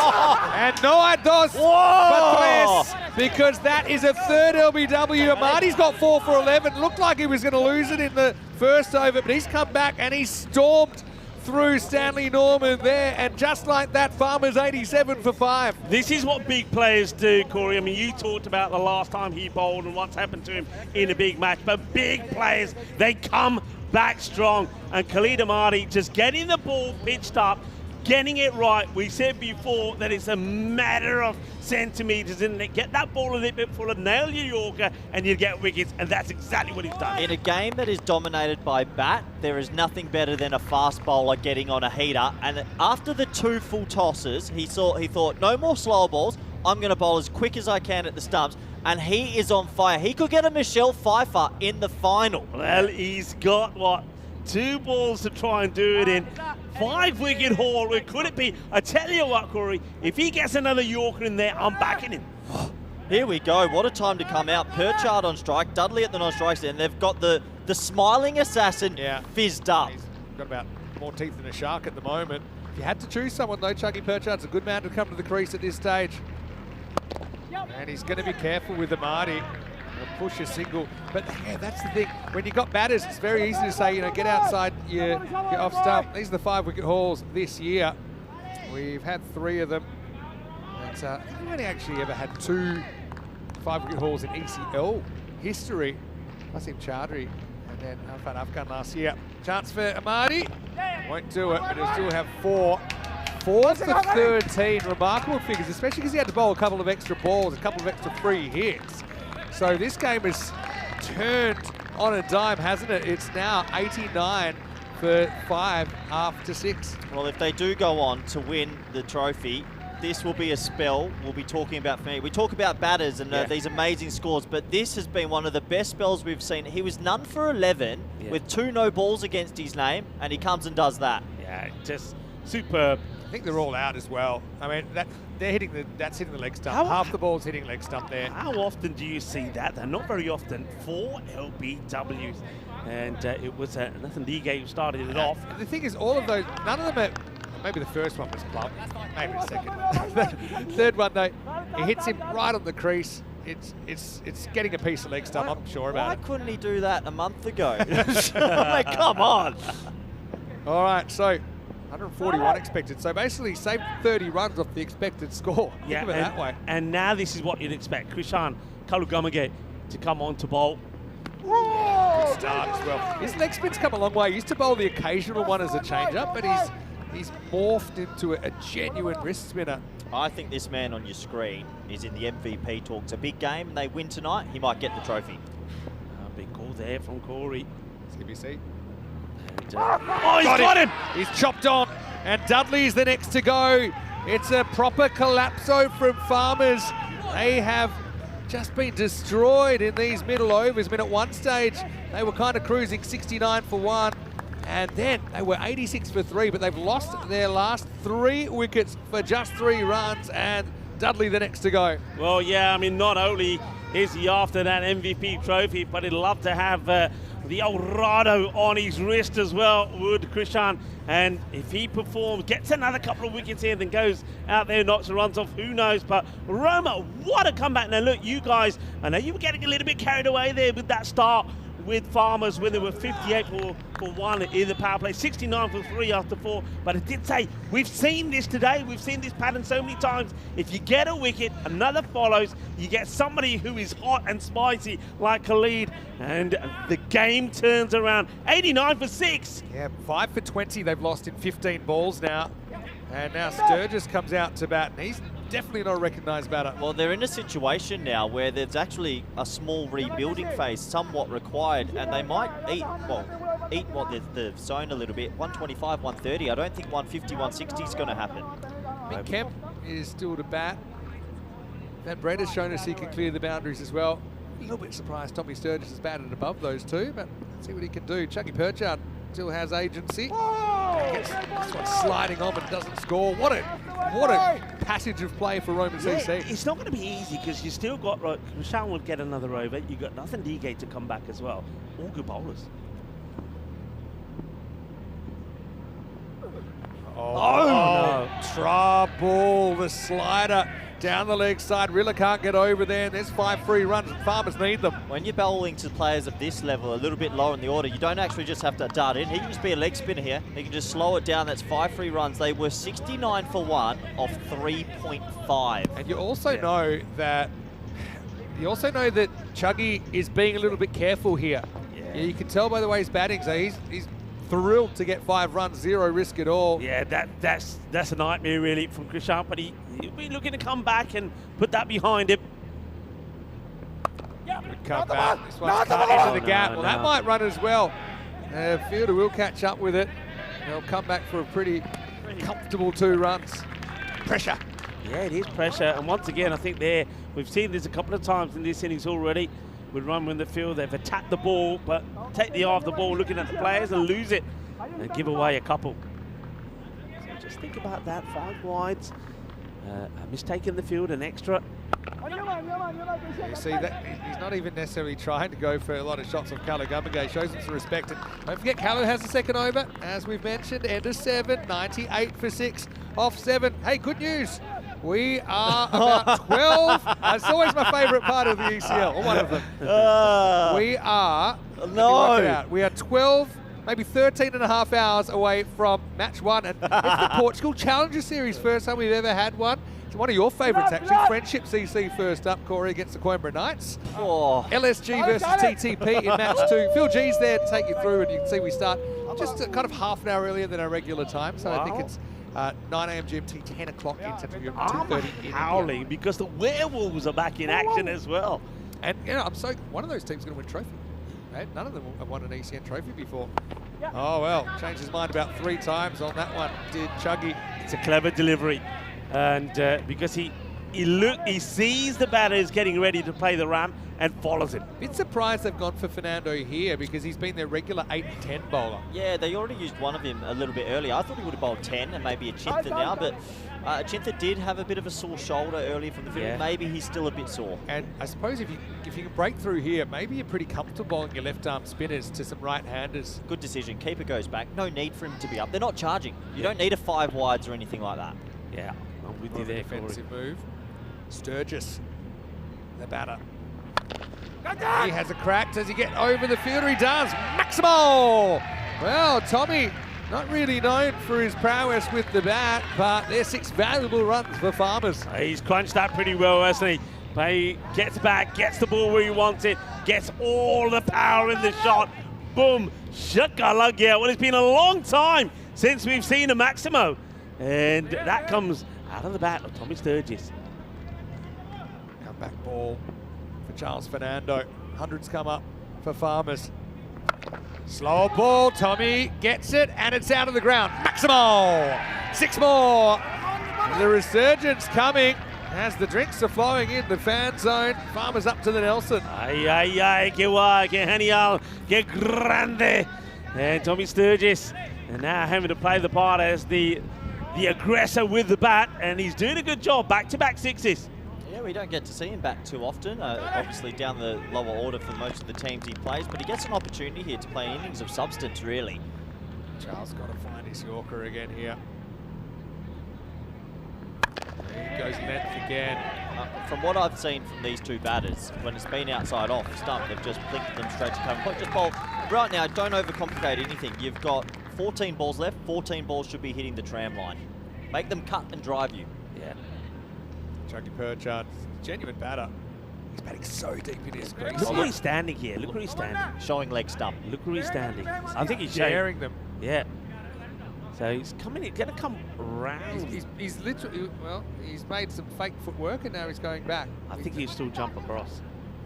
And no hay dos but tres, because that is a 3rd LBW. Amadi's got 4 for 11. Looked like he was going to lose it in the first over, but he's come back and he's stormed through Stanley Norman there, and just like that, Farmer's 87 for 5. This is what big players do, Corey. I mean, you talked about the last time he bowled and what's happened to him in a big match, but big players, they come back strong. And Khalid Amadi just getting the ball pitched up, getting it right. We said before that it's a matter of centimetres, isn't it? Get that ball a little bit fuller, nail your Yorker, and you get wickets, and that's exactly what he's done. In a game that is dominated by bat, there is nothing better than a fast bowler getting on a heater. And after the 2 full tosses, he thought, no more slow balls. I'm going to bowl as quick as I can at the stumps. And he is on fire. He could get a Michelle Pfeiffer in the final. Well, he's got, what, 2 balls to try and do it in. 5-wicket haul. Could it be? I tell you what, Corey, if he gets another Yorker in there, I'm backing him. Here we go. What a time to come out. Perchard on strike, Dudley at the non-strike, and they've got the smiling assassin fizzed up. He's got about more teeth than a shark at the moment. If you had to choose someone though, Chuggy Perchard's a good man to come to the crease at this stage. And he's going to be careful with Amadi. He'll push a single. But yeah, that's the thing. When you've got batters, it's very easy to say, get outside your off stump. These are the 5-wicket hauls this year. We've had 3 of them. We've only actually ever had 2 5-wicket hauls in ECL history. Wasim Chaudhry and then Afghan last year. Chance for Amadi. Won't do it, but he'll still have 4. 4 for 13, remarkable figures, especially because he had to bowl a couple of extra balls, a couple of extra free hits. So this game has turned on a dime, hasn't it? It's now 89 for 5 after 6. Well, if they do go on to win the trophy, this will be a spell we'll be talking about for me. We talk about batters and these amazing scores, but this has been one of the best spells we've seen. He was none for 11 with 2 no balls against his name, and he comes and does that. Yeah, just superb. I think they're all out as well. I mean, they're hitting that's hitting the leg stump. Half the ball's hitting leg stump there. How often do you see that? They're not very often. 4 LBWs. And it was Nathan Ligay who started it off. The thing is, all of those, none of them are, maybe the first one was plump, maybe the second. Third one, though, he hits him right on the crease. It's getting a piece of leg stump, I'm sure about it. Why couldn't he do that a month ago? Like, come on. All right, so 141 expected. So basically, saved 30 runs off the expected score. Think of it that way. And now this is what you'd expect. Krishan Kalugamage to come on to bowl. Good start as well. His leg spin's come a long way. He used to bowl the occasional one as a change-up, but he's morphed into a genuine wrist spinner. I think this man on your screen is in the MVP talks. A big game, and they win tonight, he might get the trophy. Big call there from Corey. CBC. And, oh, he's got him! He's chopped on, and Dudley's the next to go. It's a proper collapso from Farmers. They have just been destroyed in these middle overs. I mean, at one stage, they were kind of cruising 69 for 1, and then they were 86 for 3, but they've lost their last 3 wickets for just 3 runs, and Dudley the next to go. Well, yeah, I mean, not only is he after that MVP trophy, but he'd love to have the old Rado on his wrist as well, would Krishan. And if he performs, gets another couple of wickets here, then goes out there, knocks the runs off, who knows. But Roma, what a comeback. Now look, you guys, I know you were getting a little bit carried away there with that start with Farmers when they were 58 for 1 in the power play, 69 for 3 after 4. But I did say, we've seen this today, we've seen this pattern so many times. If you get a wicket, another follows, you get somebody who is hot and spicy like Khalid, and the game turns around. 89 for 6. Yeah, 5 for 20 they've lost in 15 balls now. And now Sturgis comes out to bat, and he's definitely not a recognised batter. Well, they're in a situation now where there's actually a small rebuilding phase somewhat required, and they might eat what the zone a little bit. 125, 130. I don't think 150, 160 is going to happen. Mick Kemp is still to bat. Van Brett has shown us he can clear the boundaries as well. A little bit surprised Tommy Sturgis has batted above those two, but let's see what he can do. Chucky Purchard still has agency. Gets this one sliding on but doesn't score. What a passage of play for Roman CC. It's not going to be easy because you still got, Krishan will get another over. You got Nathan Ligay to come back as well. All good bowlers. Oh, no. Trouble. The slider down the leg side. Rilla can't get over there. There's 5 free runs, and Farmers need them. When you're bowling to players of this level, a little bit lower in the order, you don't actually just have to dart in. He can just be a leg spinner here. He can just slow it down. That's 5 free runs. They were 69 for 1 off 3.5. And you also know that Chuggy is being a little bit careful here. Yeah, you can tell by the way he's batting. So he's thrilled to get 5 runs, 0 risk at all. Yeah, that's a nightmare really from Krishan, but he'll be looking to come back and put that behind him. Good cut back. This one's cut into the gap. Well, that might run as well. Fielder will catch up with it. They'll come back for a pretty comfortable 2 runs. Pressure. Yeah, it is pressure. And once again, I think we've seen this a couple of times in this innings already. With run in the field, they've attacked the ball, but take the eye off the ball, looking at the players and lose it and give away a couple. So just think about that, 5 wides, a mistake in the field, an extra. You see that he's not even necessarily trying to go for a lot of shots of Kalu Gumagay. Shows him some respect. And don't forget, Kalu has the second over, as we've mentioned, end of 7, 98 for 6 off 7. Hey, good news. We are about 12. That's always my favourite part of the ECL, or one of them. We are, we are 12, maybe 13 and a half hours away from match 1. And it's the Portugal Challenger Series, first time we've ever had one. It's one of your favourites, actually. Friendship CC first up, Corey, against the Coimbra Knights. Oh. LSG versus TTP in match 2. Phil G's there to take you through, and you can see we start just kind of half an hour earlier than our regular time. So I think 9 a.m. GMT, 10 o'clock in Central Europe, I'm 2:30 in India. howling because the Werewolves are back in action as well. And I'm so one of those teams is going to win trophy. Right? None of them have won an ECN trophy before. Oh well, changed his mind about 3 times on that one. Did Chuggy? It's a clever delivery, and because he sees the batter is getting ready to play the ramp and follows him. Bit surprised they've gone for Fernando here because he's been their regular 8 and 10 bowler. Yeah, they already used one of him a little bit earlier. I thought he would have bowled 10 and maybe a Chintha now, but Chintha did have a bit of a sore shoulder earlier from the field. Yeah. Maybe he's still a bit sore. And I suppose if you can break through here, maybe you're pretty comfortable bowling your left arm spinners to some right-handers. Good decision. Keeper goes back. No need for him to be up. They're not charging. You don't need a 5 wides or anything like that. Yeah, I'm with More you of a there, Corey. defensive move. Sturgis, the batter. He has a crack. Does he get over the fielder? He does. Maximo! Well, Tommy, not really known for his prowess with the bat, but there's 6 valuable runs for Farmers. He's crunched that pretty well, hasn't he? But he gets back, gets the ball where he wants it, gets all the power in the shot. Boom, shakalugya. Well, it's been a long time since we've seen a Maximo. And that comes out of the bat of Tommy Sturgis. Comeback ball for Charles Fernando. Hundreds come up for Farmers. Slow ball, Tommy gets it, and it's out of the ground. Maximo! 6 more. The resurgence coming as the drinks are flowing in the fan zone. Farmers up to the Nelson. Ay, que guay, que genial, que grande. And Tommy Sturgis, and now having to play the part as the aggressor with the bat, and he's doing a good job. Back-to-back 6s. Yeah, we don't get to see him bat too often. Obviously down the lower order for most of the teams he plays, but he gets an opportunity here to play innings of substance, really. Charles got to find his Yorker again here. There he goes length again. From what I've seen from these 2 batters, when it's been outside off stump, they've just blinked them straight to cover point. Just bowl. Right now, don't overcomplicate anything. You've got 14 balls left. 14 balls should be hitting the tram line. Make them cut and drive you. Yeah. Chuggy Perchard, genuine batter. He's batting so deep in his crease. Look where he's standing here. Look where he's standing. Showing leg stump. Look where he's standing. I think he's sharing them. Yeah. So he's coming. He's going to come round. He's literally, well, he's made some fake footwork and now he's going back. I think he'll still jump across.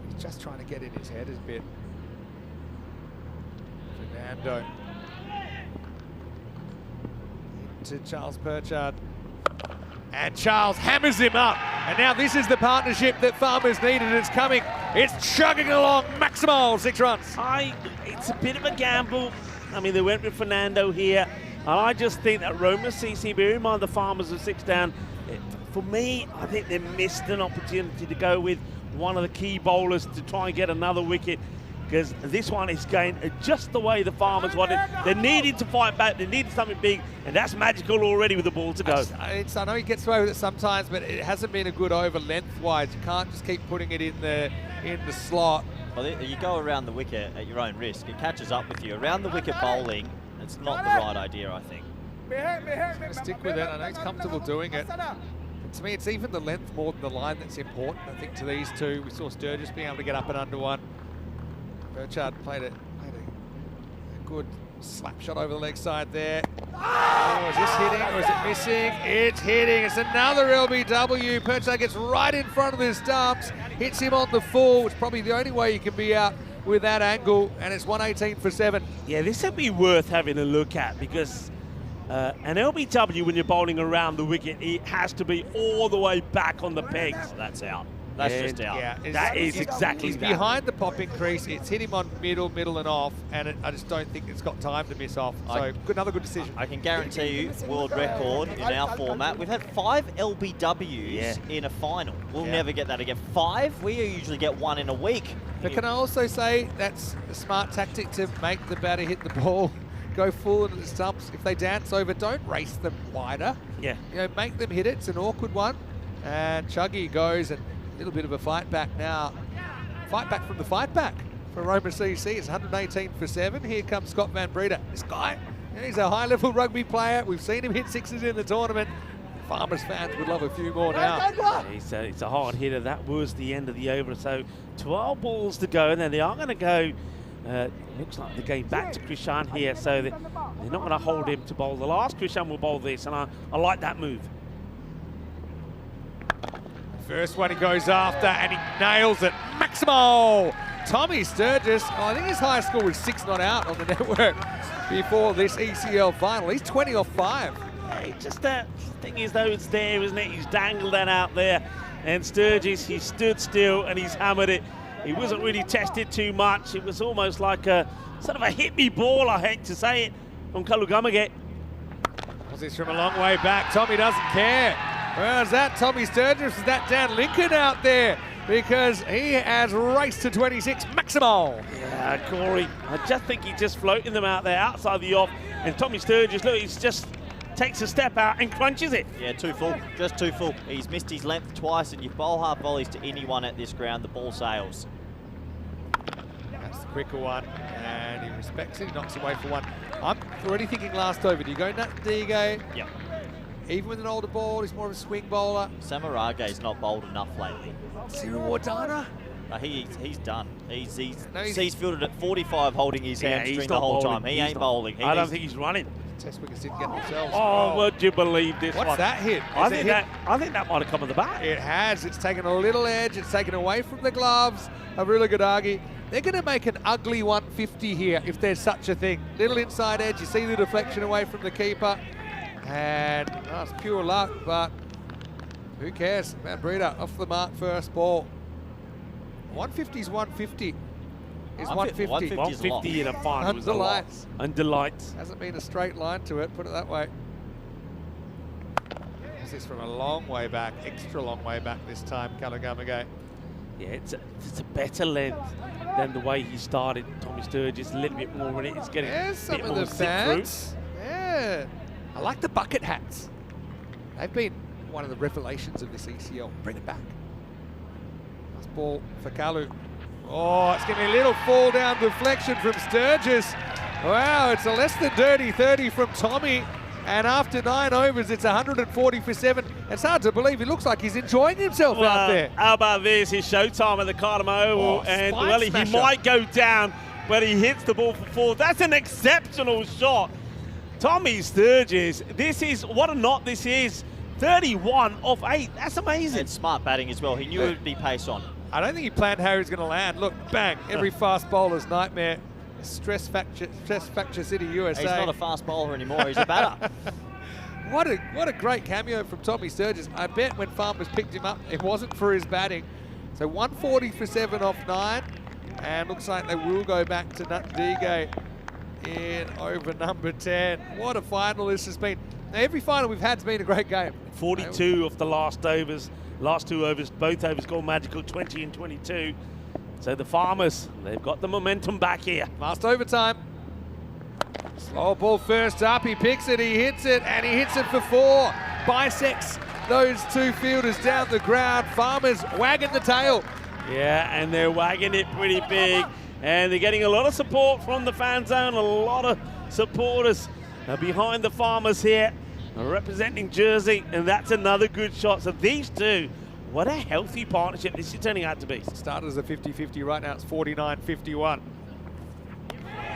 He's just trying to get in his head a bit. Fernando. Into Charles Perchard. And Charles hammers him up. And now this is the partnership that Farmers needed. It's coming. It's chugging along. Maximo, 6 runs. It's a bit of a gamble. I mean, they went with Fernando here. And I just think that Roma CC, bear in mind the Farmers are 6 down. For me, I think they missed an opportunity to go with one of the key bowlers to try and get another wicket, because this one is going just the way the Farmers wanted. They needed to fight back. They needed something big, and that's magical already with the ball to go. I know he gets away with it sometimes, but it hasn't been a good over lengthwise. You can't just keep putting it in the slot. Well, you go around the wicket at your own risk. It catches up with you. Around the wicket bowling, it's not the right idea, I think. He's going to stick with it. I know he's comfortable doing it. To me, it's even the length more than the line that's important, I think, to these 2. We saw Sturgis being able to get up and under one. Perchard played a good slap shot over the leg side there. Oh, is this hitting or is it missing? It's hitting. It's another LBW. Perchard gets right in front of the stumps, hits him on the full, which is probably the only way you can be out with that angle, and it's 118 for 7. Yeah, this would be worth having a look at, because an LBW, when you're bowling around the wicket, it has to be all the way back on the pegs. That's out. That's just out. Yeah, that is exactly he's that. behind the popping crease. It's hit him on middle, and off, and I just don't think it's got time to miss off. So another good decision. I can guarantee you, world record in our format. We've had 5 LBWs in a final. We'll never get that again. 5? We usually get 1 in a week. But can I also say that's a smart tactic to make the batter hit the ball, go full into the stumps. If they dance over, don't race them wider. Yeah. You know, make them hit it. It's an awkward one. And Chuggy goes, and a little bit of a fight back now. Fight back from the fight back for Roma CC. It's 118 for 7. Here comes Scott Van Breeder. This guy, he's a high-level rugby player. We've seen him hit 6s in the tournament. Farmers fans would love a few more now. It's a hard hitter. That was the end of the over. So 12 balls to go. And then they are going to go Looks like they're going back to Krishan here, so they're not going to hold him to bowl the last. Krishan will bowl this, and I like that move. First one he goes after, and he nails it. Maximo! Tommy Sturgis, I think his highest score was 6 not out on the network before this ECL final. He's 20 off 5. Hey, just that thing is, though, it's there, isn't it? He's dangled that out there. And Sturgis, he stood still and he's hammered it. He wasn't really tested too much. It was almost like a sort of a hit-me ball, I hate to say it, from Kalugamage. Was this from a long way back? Tommy doesn't care. Well, is that Tommy Sturgis? Is that Dan Lincoln out there? Because he has raced to 26. Maximo! Yeah, Corey, I just think he's just floating them out there outside the off. And Tommy Sturgis, look, he's just takes a step out and crunches it. Yeah, too full, just too full. He's missed his length twice, and you bowl half volleys to anyone at this ground, the ball sails. That's the quicker one, and he respects it, he knocks away for one. I'm already thinking last over. Do you go Nat Digo? Yep. Even with an older ball, he's more of a swing bowler. Samarage's not bowled enough lately. Sirawardana? He's done. He's he's fielded at 45 holding his hamstring the whole time. He ain't bowling. I don't think he's running. Test wickets didn't get themselves. Oh, would you believe this What's one? that hit? I think that might have come on the bat. It has. It's taken a little edge. It's taken away from the gloves of Ruligadagi. They're going to make an ugly 150 here, if there's such a thing. Little inside edge. You see the deflection away from the keeper. And it's pure luck, but who cares? Van Breeder off the mark first ball. 150 is 150. Is 150. 150 in a final was a lot. Lights. Under lights. Hasn't been a straight line to it, put it that way. This is from a long way back, extra long way back this time, Kalugamage. Yeah, it's a better length than the way he started. Tommy Sturgis, a little bit more in it. It's getting There's a some bit of more the zip fans. Yeah. I like the bucket hats. They've been one of the revelations of this ECL. Bring it back. Nice ball for Kalu. Oh, it's going to be a little fall down deflection from Sturgis. Wow, it's a less than dirty 30 from Tommy. And after 9 overs, it's 140 for 7. It's hard to believe. It looks like he's enjoying himself out there. How about this? It's showtime at the Cardamom Oval. And well, he smasher. might go down, but he hits the ball for 4. That's an exceptional shot. Tommy Sturgis, this is, what a knot this is. 31 off 8. That's amazing. And smart batting as well. He knew it would be pace on. I don't think he planned how he was going to land. Look, bang, every fast bowler's nightmare. Stress Fracture City, USA. He's not a fast bowler anymore, he's a batter. What a great cameo from Tommy Sturgis. I bet when Farmers picked him up, it wasn't for his batting. So 140 for 7 off 9. And looks like they will go back to Nat Dige in over number 10. What a final this has been. Now, every final we've had has been a great game. 42 of the last overs. Last 2 overs, both overs gone magical, 20 and 22. So the Farmers, they've got the momentum back here. Last overtime. Slow ball first up, he picks it, he hits it, and he hits it for 4. Bisects those 2 fielders down the ground. Farmers wagging the tail. Yeah, and they're wagging it pretty big. And they're getting a lot of support from the fan zone, a lot of supporters behind the Farmers here, representing Jersey, and that's another good shot. So these two, what a healthy partnership this is turning out to be. Started as a 50-50, right now it's 49-51.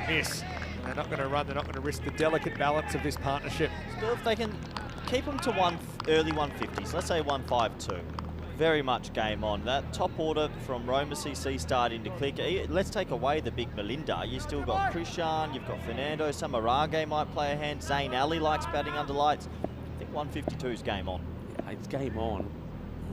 Miss. They're not going to run, they're not going to risk the delicate balance of this partnership. Still, if they can keep them to early 150s, let's say 152, very much game on. That top order from Roma CC starting to click. Let's take away the big Melinda. You still got Krishan, you've got Fernando, Samarage might play a hand, Zayn Ali likes batting under lights. I think 152 is game on. Yeah, it's game on.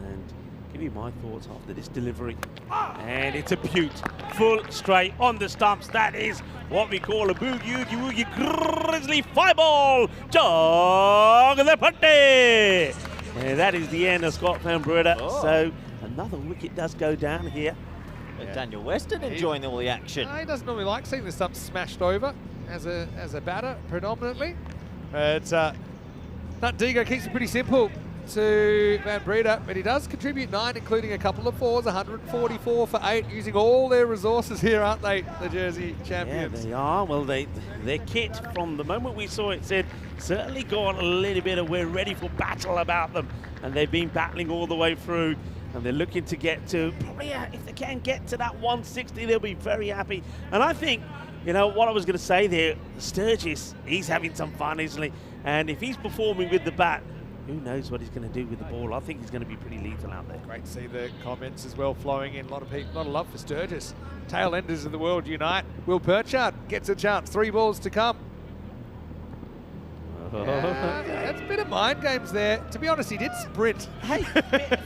And give you my thoughts after this delivery. And it's a beaut. Full straight on the stumps. That is what we call a boogie grizzly 5-ball. Jog the putty. And that is the end of Scott Van Breda. Oh. So another wicket does go down here. Yeah. Daniel Weston enjoying all the action. He doesn't normally like seeing the stumps smashed over as a batter predominantly. But Nat Digo keeps it pretty simple to Van Breda, but he does contribute 9, including a couple of 4s, 144 for 8, using all their resources here, aren't they, the Jersey champions? Yeah, they are. Well, their kit from the moment we saw it said certainly got a little bit of we're ready for battle about them, and they've been battling all the way through. and they're looking to get to probably, if they can get to that 160, they'll be very happy. And I think, you know, what I was going to say there, Sturgis, he's having some fun, isn't he? And if he's performing with the bat, who knows what he's going to do with the ball? I think he's going to be pretty lethal out there. Great to see the comments as well flowing in. A lot of people, a lot of love for Sturgis. Tail enders of the world unite. Will Perchard gets a chance. 3 balls to come. That's a bit of mind games there. To be honest, he did sprint. Hey,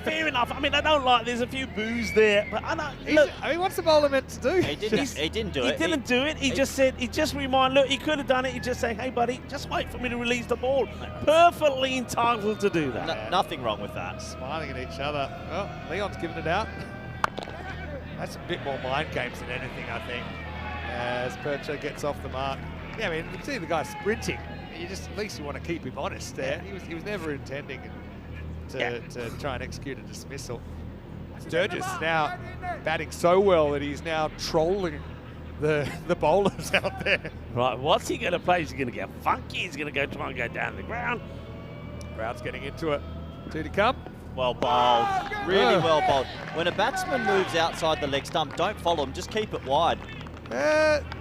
fair enough. I mean, I don't like, there's a few boos there, but I know. Look, I mean, what's the bowler meant to do? He didn't do it. He didn't do it. He just said, he just reminded, look, he could have done it. He just say, hey, buddy, just wait for me to release the ball. Perfectly entitled to do that. Nothing wrong with that. Smiling at each other. Well, Leon's giving it out. That's a bit more mind games than anything, I think, as Percher gets off the mark. Yeah, I mean, you can see the guy sprinting. You just, at least you want to keep him honest there. He was never intending to try and execute a dismissal. Sturgis now batting so well that he's now trolling the bowlers out there. Right, what's he going to play? He's going to get funky. He's going to go try and go down the ground. Crowd's getting into it. 2 to come. Well bowled, really well bowled. When a batsman moves outside the leg stump, don't follow him, just keep it wide.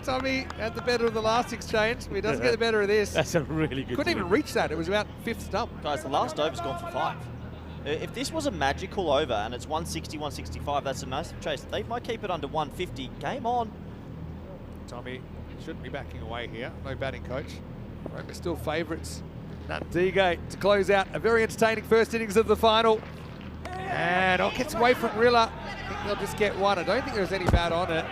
Tommy had the better of the last exchange, but he doesn't get the better of this. That's a really good Couldn't even reach that. It was about 5th stump. Guys, the last over's gone for 5. If this was a magical over and it's 160, 165, that's a nice chase. They might keep it under 150. Game on. Tommy shouldn't be backing away here. No batting coach. We're still favourites. Nundigate to close out a very entertaining first innings of the final. And gets away from Rilla. I think they'll just get one. I don't think there's any bat on it.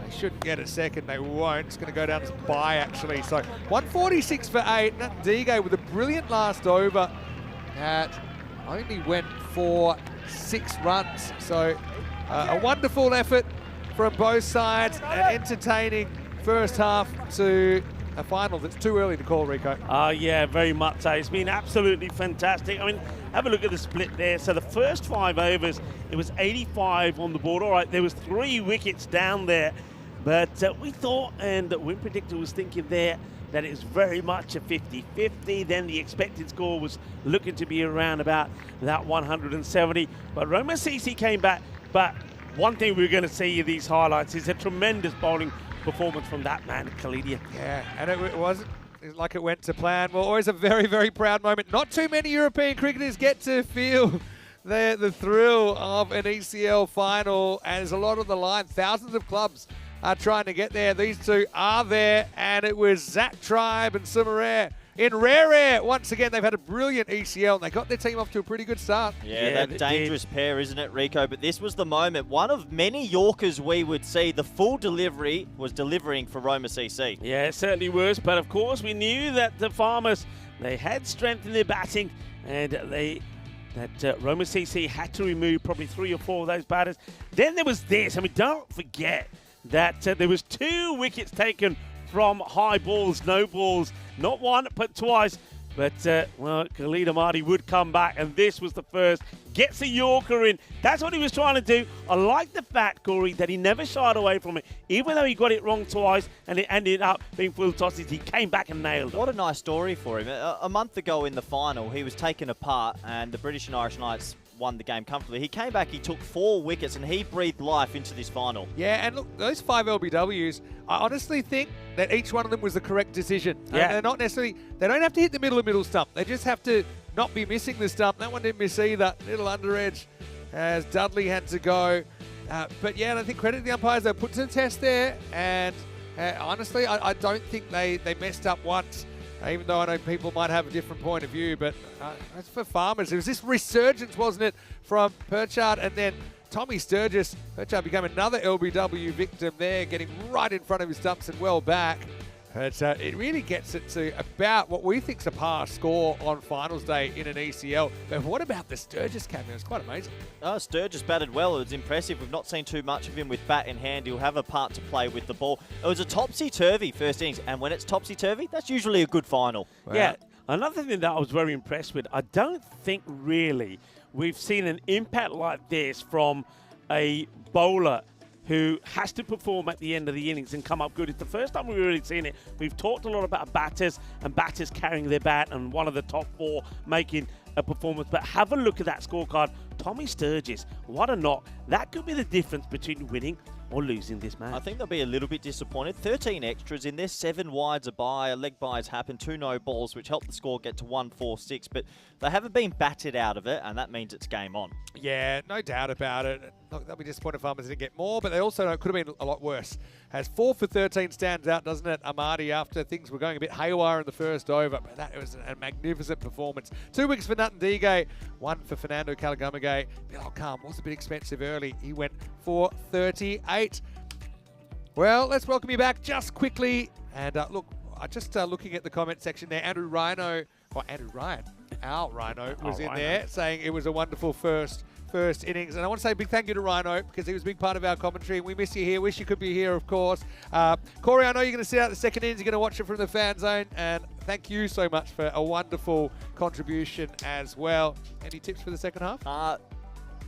They shouldn't get a second. They won't. It's going to go down as a bye, actually. So 146 for 8. Nundigate with a brilliant last over that only went for 6 runs. So a wonderful effort from both sides. An entertaining first half to a final that's too early to call, Rico. Yeah, very much so. It's been absolutely fantastic. I mean, have a look at the split there. So the first 5 overs, it was 85 on the board. All right, there was 3 wickets down there. But we thought, and the Win Predictor was thinking there, that it was very much a 50-50. Then the expected score was looking to be around about that 170. But Roma CC came back. But one thing we're going to see in these highlights is a tremendous bowling performance from that man, Khalidia. Yeah, and it wasn't like it went to plan. Well, always a very, very proud moment. Not too many European cricketers get to feel the thrill of an ECL final, and there's a lot on the line. Thousands of clubs are trying to get there. These two are there, and it was Zach Tribe and Sumarare in rare air. Once again, they've had a brilliant ECL, and they got their team off to a pretty good start. Yeah, that dangerous pair, isn't it, Rico? But this was the moment. One of many Yorkers we would see. The full delivery was delivering for Roma CC. Yeah, it certainly was. But of course, we knew that the Farmers, they had strength in their batting, and Roma CC had to remove probably 3 or 4 of those batters. Then there was this. I mean, don't forget that there was 2 wickets taken from high balls, no balls, not one, but twice. But, well, Khalid Ahmadi would come back, and this was the first. Gets a Yorker in. That's what he was trying to do. I like the fact, Corey, that he never shied away from it. Even though he got it wrong twice and it ended up being full tosses, he came back and nailed it. What a nice story for him. A month ago in the final, he was taken apart, and the British and Irish Knights won the game comfortably. He came back, he took 4 wickets, and he breathed life into this final. Yeah, and look, those 5 LBWs, I honestly think that each one of them was the correct decision. Yeah. They're not necessarily, they don't have to hit the middle stump. They just have to not be missing the stump. That one didn't miss either. Little under edge as Dudley had to go. But yeah, and I think credit to the umpires. They put to the test there, and honestly, I don't think they messed up once. Even though I know people might have a different point of view, but as for Farmers, it was this resurgence, wasn't it, from Perchard, and then Tommy Sturgis. Perchard became another LBW victim there, getting right in front of his stumps and well back. But it really gets it to about what we think's a par score on finals day in an ECL. But what about the Sturgis cameo? It's quite amazing. Oh, Sturgis batted well. It was impressive. We've not seen too much of him with bat in hand. He'll have a part to play with the ball. It was a topsy-turvy first innings, and when it's topsy-turvy, that's usually a good final. Wow. Yeah, another thing that I was very impressed with, I don't think really we've seen an impact like this from a bowler who has to perform at the end of the innings and come up good. It's the first time we've really seen it. We've talked a lot about batters and batters carrying their bat, and one of the top 4 making a performance, but have a look at that scorecard. Tommy Sturgis, what a knock. That could be the difference between winning or losing this match. I think they'll be a little bit disappointed. 13 extras in there, 7 wides a bye, leg byes happen, 2 no balls, which helped the score get to 1-4-6, but they haven't been batted out of it, and that means it's game on. Yeah, no doubt about it. Look, they'll be disappointed Farmers didn't get more, but they also know it could have been a lot worse. Has 4 for 13 stands out, doesn't it, Amadi, after things were going a bit haywire in the first over, but that was a magnificent performance. 2 wickets for Nutton Dige, 1 for Fernando Calagamage. Bilal Khan was a bit expensive early. He went for 38. Well, let's welcome you back just quickly. And look, just looking at the comment section there, Andrew Ryan, our Rhino, was in there saying it was a wonderful first innings. And I want to say a big thank you to Rhino because he was a big part of our commentary. We miss you here. Wish you could be here, of course. Corey, I know you're going to sit out the second innings. You're going to watch it from the fan zone. And thank you so much for a wonderful contribution as well. Any tips for the second half?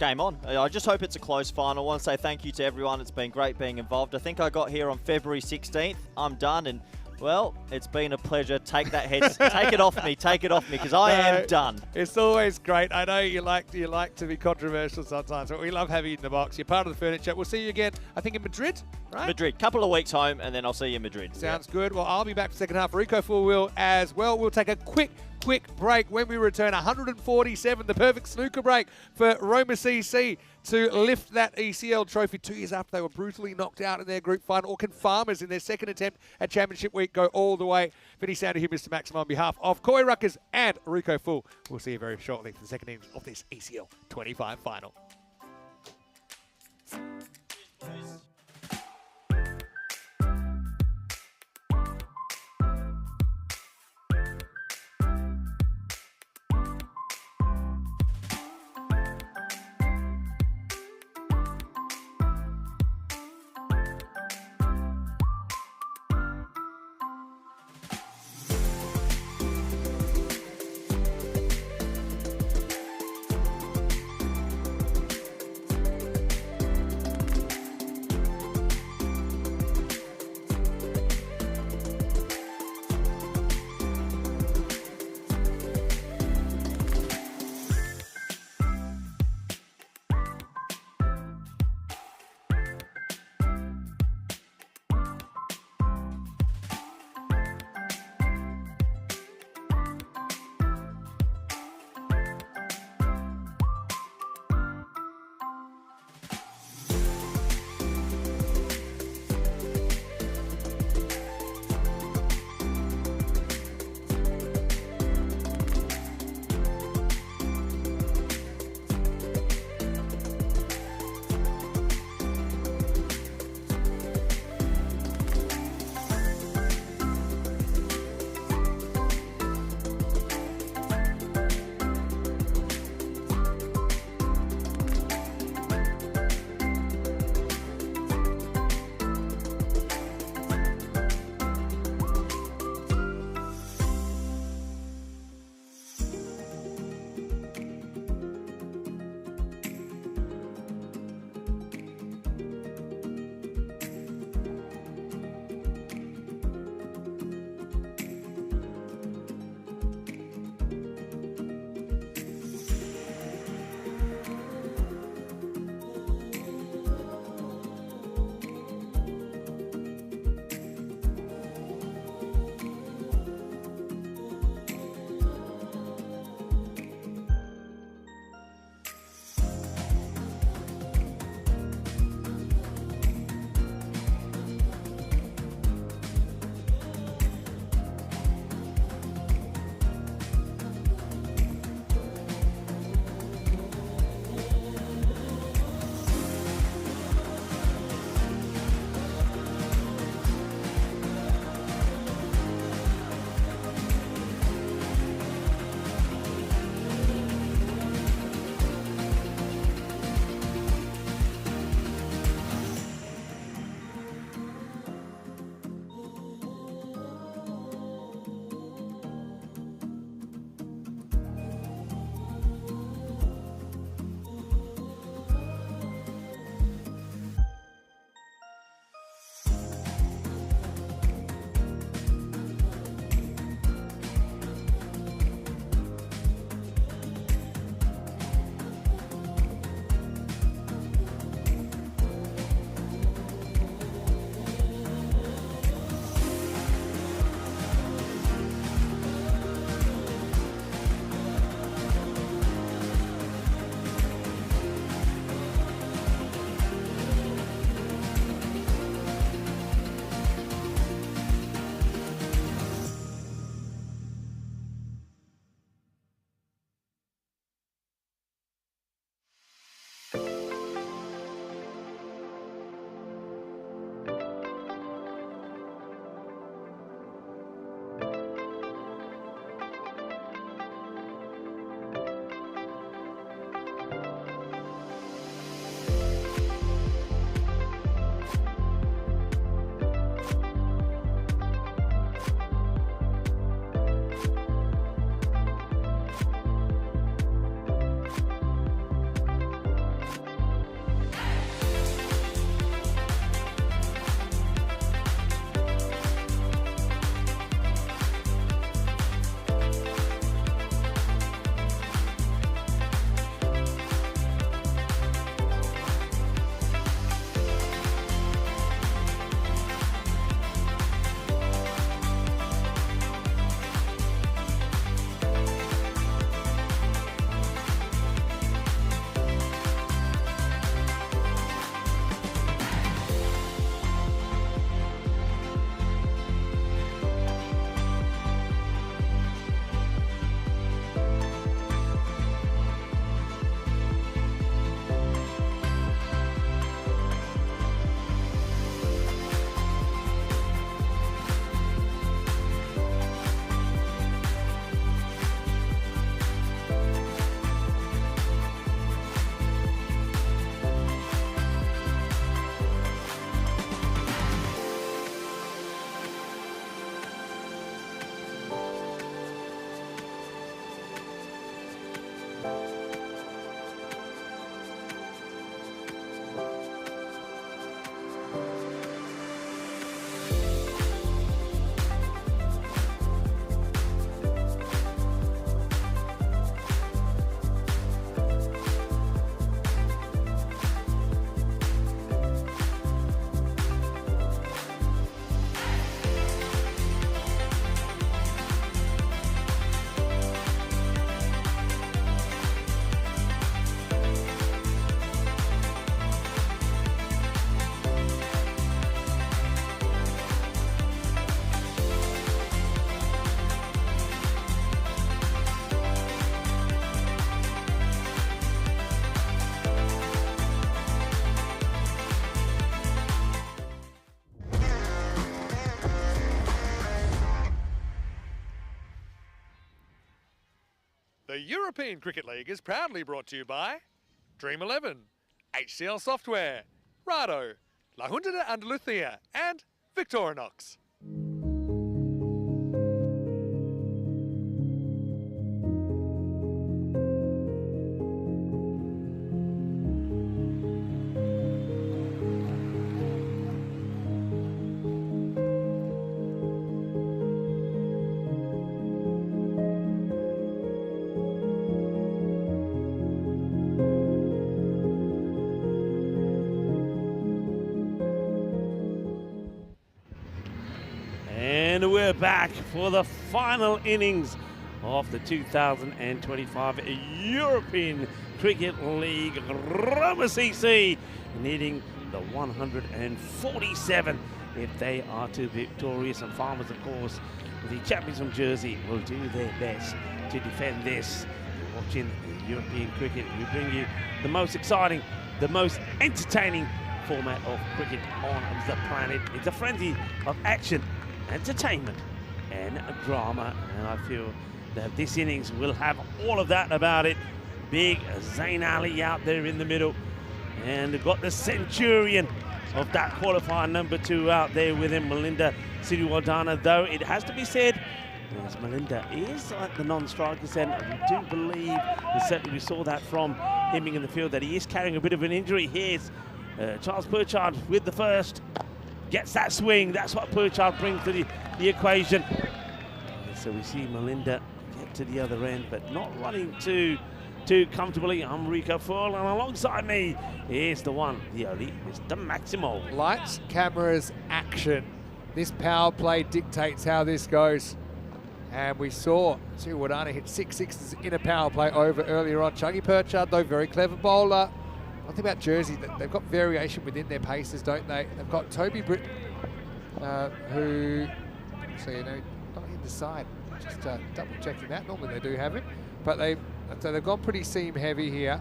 Game on. I just hope it's a close final. I want to say thank you to everyone. It's been great being involved. I think I got here on February 16th. I'm done, and well, it's been a pleasure. Take that head, take it off me, because I am done. It's always great. I know you like to be controversial sometimes, but we love having you in the box. You're part of the furniture. We'll see you again, I think, in Madrid, right? Madrid. Couple of weeks home, and then I'll see you in Madrid. Sounds good. Well, I'll be back for the second half. Rico Full will as well. We'll take a quick break. When we return, 147, the perfect snooker break for Roma CC to lift that ECL trophy 2 years after they were brutally knocked out in their group final. Or can Farmers, in their second attempt at Championship Week, go all the way? Vinny Sander here, Mr. Maxim, on behalf of Koi Ruckers and Rico Full. We'll see you very shortly for the second innings of this ECL 25 final. The European Cricket League is proudly brought to you by Dream 11, HCL Software, Rado, La Junta de Andalucía, and Victorinox. And we're back for the final innings of the 2025 European Cricket League. Roma CC needing the 147 if they are to be victorious. And Farmers, of course, the champions from Jersey, will do their best to defend this. You're watching European cricket. We bring you the most exciting, the most entertaining format of cricket on the planet. It's a frenzy of action, entertainment and drama, and I feel that this innings will have all of that about it. Big Zayn Ali out there in the middle, and they've got the centurion of that qualifier number 2 out there with him, Malinda Siriwardana, though it has to be said, as Malinda is like the non-striker centre, we do believe, and certainly we saw that from him in the field, that he is carrying a bit of an injury. Here's Charles Purchard with the first. Gets that swing. That's what Purchard brings to the equation. And so we see Malinda get to the other end, but not running too comfortably. I'm Rico Full, and alongside me is the one, the only, Mr. Maximo. Lights, cameras, action. This power play dictates how this goes. And we saw Siriwardana hit 6 sixes in a power play over earlier on. Chuggy Purchard, though, very clever bowler. One thing about Jersey, they've got variation within their paces, don't they? They've got Toby Britton, who, so you know, not in the side. Just double checking that. Normally they do have him, but they've gone pretty seam heavy here.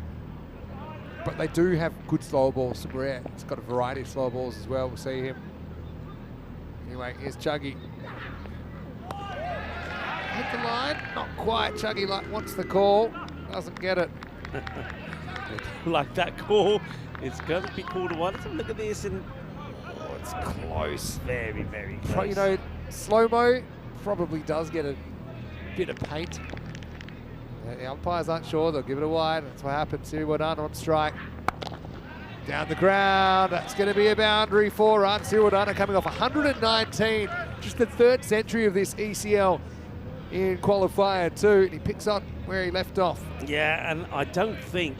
But they do have good slow balls, some rare. It's got a variety of slow balls as well. We'll see him. Anyway, here's Chuggy. Hit the line, not quite. Chuggy wants the call, doesn't get it. Like that call, it's going to be called a one. Let's have a look at this, and oh, it's close. Very, very close. You know, slow-mo probably does get a bit of paint. The umpires aren't sure, they'll give it a wide. That's what happened. Siriwardana on strike. Down the ground, that's going to be a boundary, 4 runs. Siriwardana coming off 119, just the 3rd century of this ECL in qualifier 2, and he picks up where he left off. Yeah, and I don't think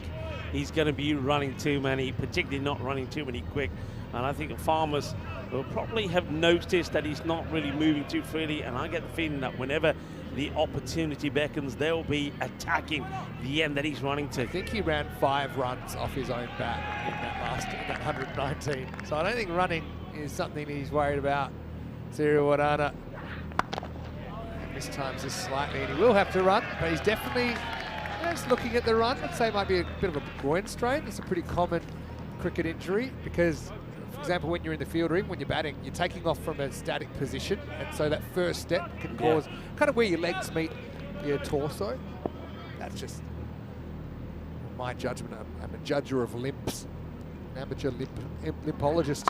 he's going to be running too many, particularly not running too many quick. And I think the Farmers will probably have noticed that he's not really moving too freely, and I get the feeling that whenever the opportunity beckons, they'll be attacking the end that he's running to. I think he ran 5 runs off his own bat in that 119. So I don't think running is something he's worried about. Siriwardana mistimes this slightly, and he will have to run, but he's definitely just looking at the run. I'd say it might be a bit of a groin strain. It's a pretty common cricket injury because, for example, when you're in the field or even when you're batting, you're taking off from a static position, and so that first step can cause kind of where your legs meet your torso. That's just my judgment. I'm a judger of limps, an amateur limpologist.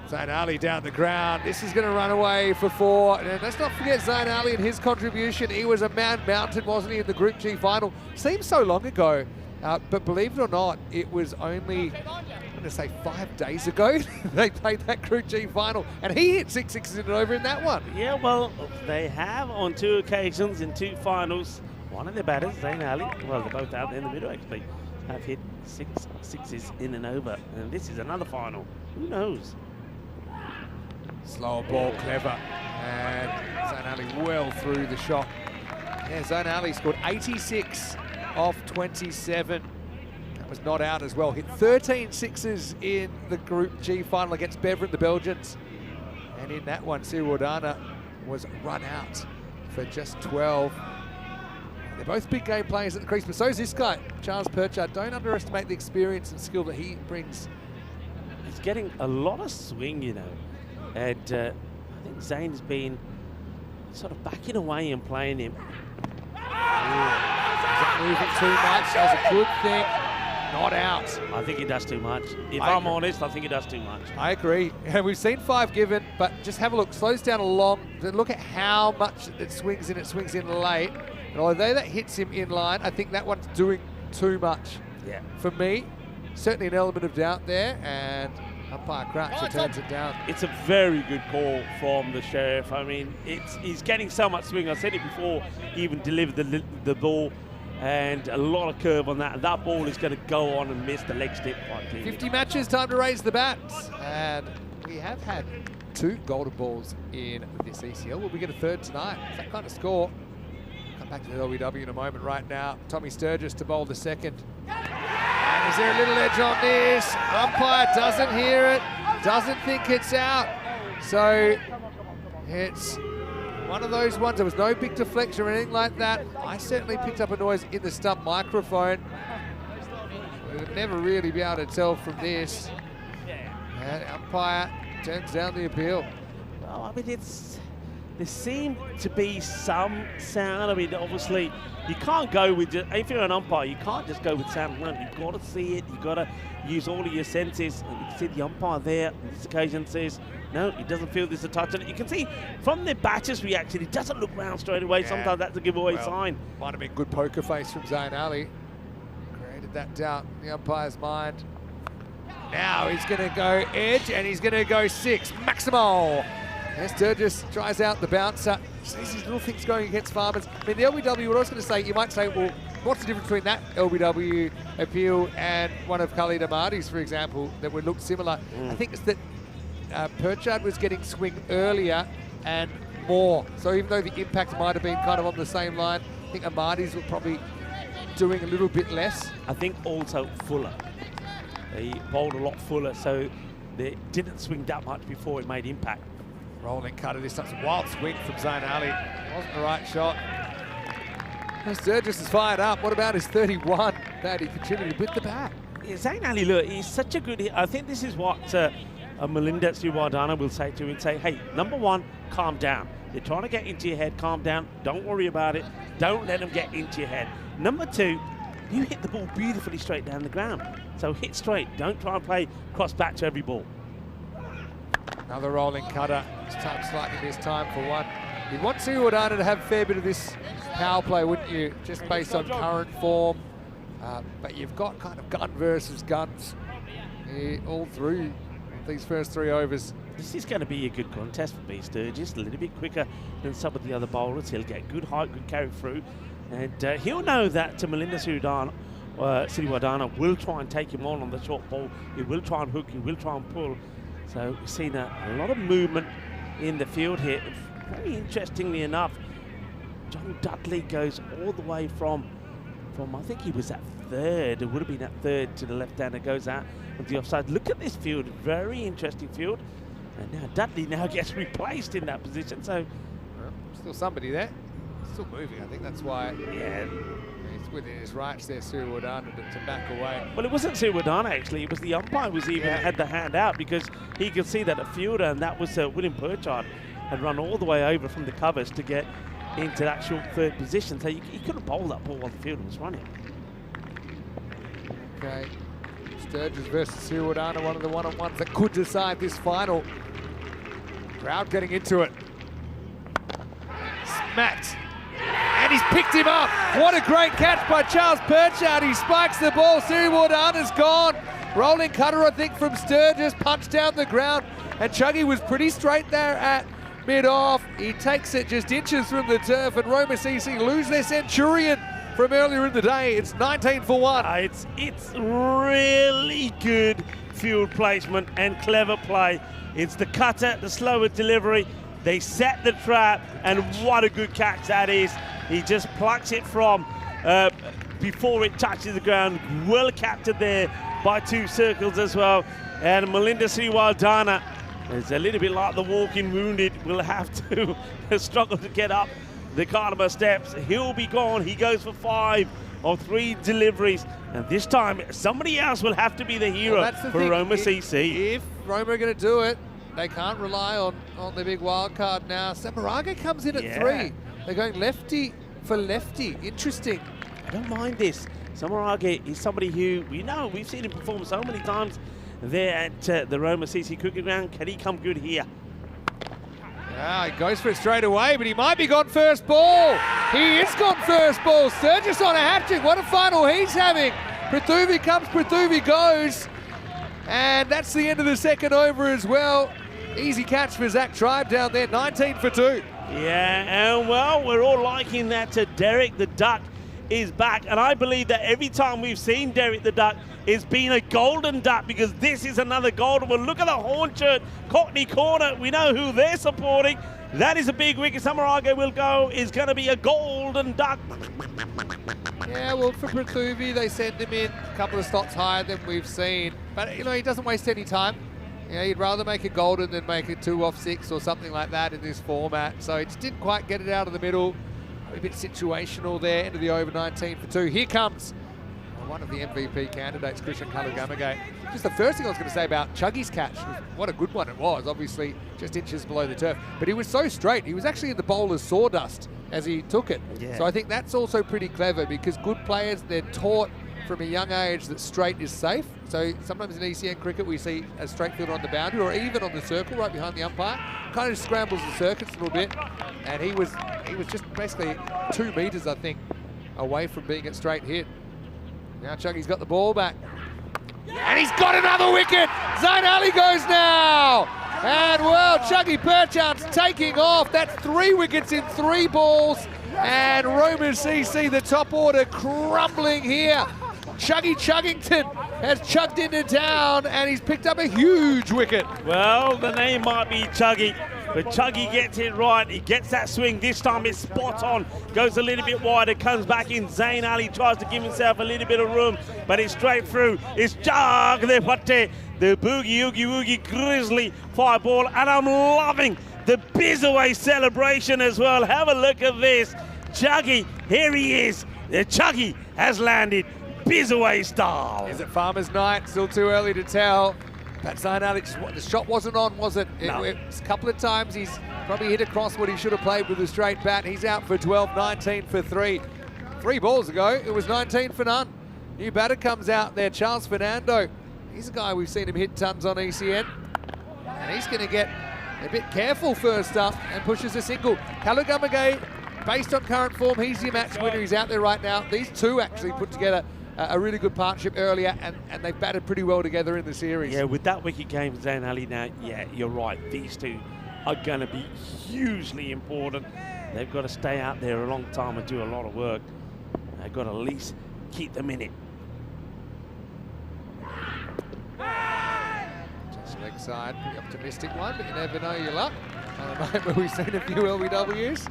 Zayn Ali down the ground. This is going to run away for 4. And let's not forget Zayn Ali and his contribution. He was a man-mountain, wasn't he, in the Group G final? Seems so long ago, but believe it or not, it was only, I'm going to say 5 days ago they played that Group G final, and he hit 6 sixes in and over in that one. Yeah, well, they have on 2 occasions in 2 finals. One of their batters, Zayn Ali, well, they're both out there in the middle actually, have hit 6 sixes in and over. And this is another final. Who knows? Slower ball, clever, and Zayn Ali well through the shot. Yeah, Zayn Ali scored 86 off 27. That was not out as well. Hit 13 sixes in the Group G final against Beveren, the Belgians. And in that one, Siriwardana was run out for just 12. They're both big game players at the crease, but so is this guy, Charles Purchard. Don't underestimate the experience and skill that he brings. He's getting a lot of swing, you know. And I think Zayn's been sort of backing away and playing him. moving too much as a good thing. Not out. I think he does too much. If I'm honest, I think he does too much. I agree. And we've seen 5 given, but just have a look. Slows down along. Look at how much it swings in late. And although that hits him in line, I think that one's doing too much. Yeah. For me, certainly an element of doubt there, and umpire Crutcher turns it down. It's a very good call from the Sheriff. I mean, he's getting so much swing. I said it before, he even delivered the ball, and a lot of curve on that. And that ball is going to go on and miss the leg step quite clearly. 50 matches, time to raise the bats. And we have had 2 golden balls in this ECL. Will we get a third tonight? It's that kind of score. Come back to the LBW in a moment. Right now, Tommy Sturgis to bowl the second. And is there a little edge on this? Umpire doesn't hear it, doesn't think it's out. So it's one of those ones. There was no big deflection or anything like that. I certainly picked up a noise in the stump microphone. We'll never really be able to tell from this. And umpire turns down the appeal. Well, I mean, there seemed to be some sound. I mean, obviously, you can't go with just, if you're an umpire, you can't just go with sound alone. You've got to see it. You've got to use all of your senses. And you can see the umpire there on this occasion says, no, he doesn't feel there's a touch on it. You can see from the batter's reaction, he doesn't look round straight away. Yeah. Sometimes that's a giveaway sign. Might have been good poker face from Zayn Ali. Created that doubt in the umpire's mind. Now he's going to go edge, and he's going to go 6. Maximo. And Sturgis tries out the bouncer. Sees these little things going against Farmers. I mean, the LBW, what I was going to say, you might say, well, what's the difference between that LBW appeal and one of Khalid Ahmadi's, for example, that would look similar? I think it's that Perchard was getting swing earlier and more. So even though the impact might have been kind of on the same line, I think Ahmadi's were probably doing a little bit less. I think also fuller. He bowled a lot fuller, so they didn't swing that much before it made impact. Rolling cutter, this time, wild swing from Zayn Ali. Wasn't the right shot. Sturgis is fired up. What about his 31 that he contributed with the bat? Yeah, Zayn Ali, look, he's such a good hit. I think this is what Melinda Sriwardana will say to him and say, hey, number one, calm down. They're trying to get into your head, calm down. Don't worry about it. Don't let them get into your head. Number 2, you hit the ball beautifully straight down the ground. So hit straight. Don't try and play cross back to every ball. Another rolling cutter. This time slightly missed time for 1. You'd want Sriwardana to have a fair bit of this power play, wouldn't you? Just based on current form. But you've got kind of gun versus guns all through these first 3 overs. This is going to be a good contest for B. Sturgis, a little bit quicker than some of the other bowlers. He'll get good height, good carry through. And he'll know that Melinda Sriwardana will try and take him on the short ball. He will try and hook, he will try and pull. So we've seen a lot of movement in the field here. Very interestingly enough, John Dudley goes all the way from I think he was at 3rd. It would have been at 3rd to the left-hander, goes out of the offside. Look at this field, very interesting field. And now Dudley now gets replaced in that position. So still somebody there. Still moving. I think that's why. Yeah. He's within his rights there, Sriwardana, to back away. Well, it wasn't Sriwardana actually. It was the umpire was even had the hand out because he could see that a fielder, and that was William Perchard, had run all the way over from the covers to get into that short 3rd position. So he couldn't bowl that ball while the fielder was running. Okay. Sturgis versus Sriwardana, one of the one-on-ones that could decide this final. Crowd getting into it. Smacked. And he's picked him up. What a great catch by Charles Perchard. He spikes the ball. Sriwardana's gone. Rolling cutter, I think, from Sturgis. Punched down the ground. And Chuggy was pretty straight there at mid-off. He takes it just inches from the turf. And Roma CC lose their Centurion from earlier in the day. It's 19 for 1. It's really good field placement and clever play. It's the cutter, the slower delivery. They set the trap, and what a good catch that is. He just plucks it from before it touches the ground. Well captured there by 2 circles as well. And Melinda Sriwardana is a little bit like the walking wounded. Will have to struggle to get up the Cardamom steps. He'll be gone. He goes for 5 of 3 deliveries. And this time, somebody else will have to be the hero for Roma CC. If Roma are going to do it, they can't rely on the big wild card now. Samaraga comes in at 3. They're going lefty for lefty. Interesting. I don't mind this. Samarage is somebody who we know, we've seen him perform so many times there at the Roma CC Cricket Ground. Can he come good here? Yeah, he goes for it straight away, but he might be gone first ball. He is gone first ball. Sturgis on a hat-trick. What a final he's having. Prithuvi comes, Prithuvi goes. And that's the end of the second over as well. Easy catch for Zach Tribe down there, 19 for 2. Yeah, and well, we're all liking that Derek the Duck is back. And I believe that every time we've seen Derek the Duck, it's been a golden duck, because this is another golden one. Look at the horn shirt, Cockney Corner. We know who they're supporting. That is a big wicket. Samarage will go, is going to be a golden duck. Yeah, well, for Prithuvi, they send him in a couple of slots higher than we've seen. But, you know, he doesn't waste any time. You know, he'd rather make a golden than make a 2 off 6 or something like that in this format. So he just didn't quite get it out of the middle. A bit situational there, into the over, 19 for 2. Here comes one of the MVP candidates, Christian Kalugamage. Just the first thing I was going to say about Chuggy's catch, what a good one it was, obviously just inches below the turf. But he was so straight, he was actually in the bowler's sawdust as he took it. Yeah. So I think that's also pretty clever, because good players, they're taught from a young age that straight is safe. So sometimes in ECN cricket we see a straight fielder on the boundary or even on the circle right behind the umpire. Kind of scrambles the circuits a little bit. And he was just basically 2 meters, I think, away from being a straight hit. Now Chuggy's got the ball back. And he's got another wicket! Zain Ali goes now! And well, Chuggy Perchant's taking off. That's 3 wickets in 3 balls. And Roma CC, the top order, crumbling here. Chuggy Chuggington has chugged into town, and he's picked up a huge wicket. Well, the name might be Chuggy, but Chuggy gets it right. He gets that swing. This time it's spot on. Goes a little bit wider, comes back in. Zain Ali tries to give himself a little bit of room, but it's straight through. It's Jag the Patte, the Boogie Oogie Woogie Grizzly 5 ball, and I'm loving the Bizaway celebration as well. Have a look at this. Chuggy, here he is. The Chuggy has landed. Bizaway style. Is it Farmer's Night? Still too early to tell. But Zain Ali, the shot wasn't on, was it? No. A couple of times he's probably hit across what he should have played with a straight bat. He's out for 12, 19 for 3. 3 balls ago, it was 19 for none. New batter comes out there, Charles Fernando. He's a guy we've seen him hit tons on ECN. And he's going to get a bit careful first up and pushes a single. Kalugamage, based on current form, he's your match winner. He's out there right now. These two actually put together a really good partnership earlier, and they've batted pretty well together in the series. Yeah, with that wicket game, Zain Ali now, yeah, you're right. These two are going to be hugely important. They've got to stay out there a long time and do a lot of work. They've got to at least keep them in it. Just leg side, pretty optimistic one, but you never know your luck. On a night where we've seen a few LBWs.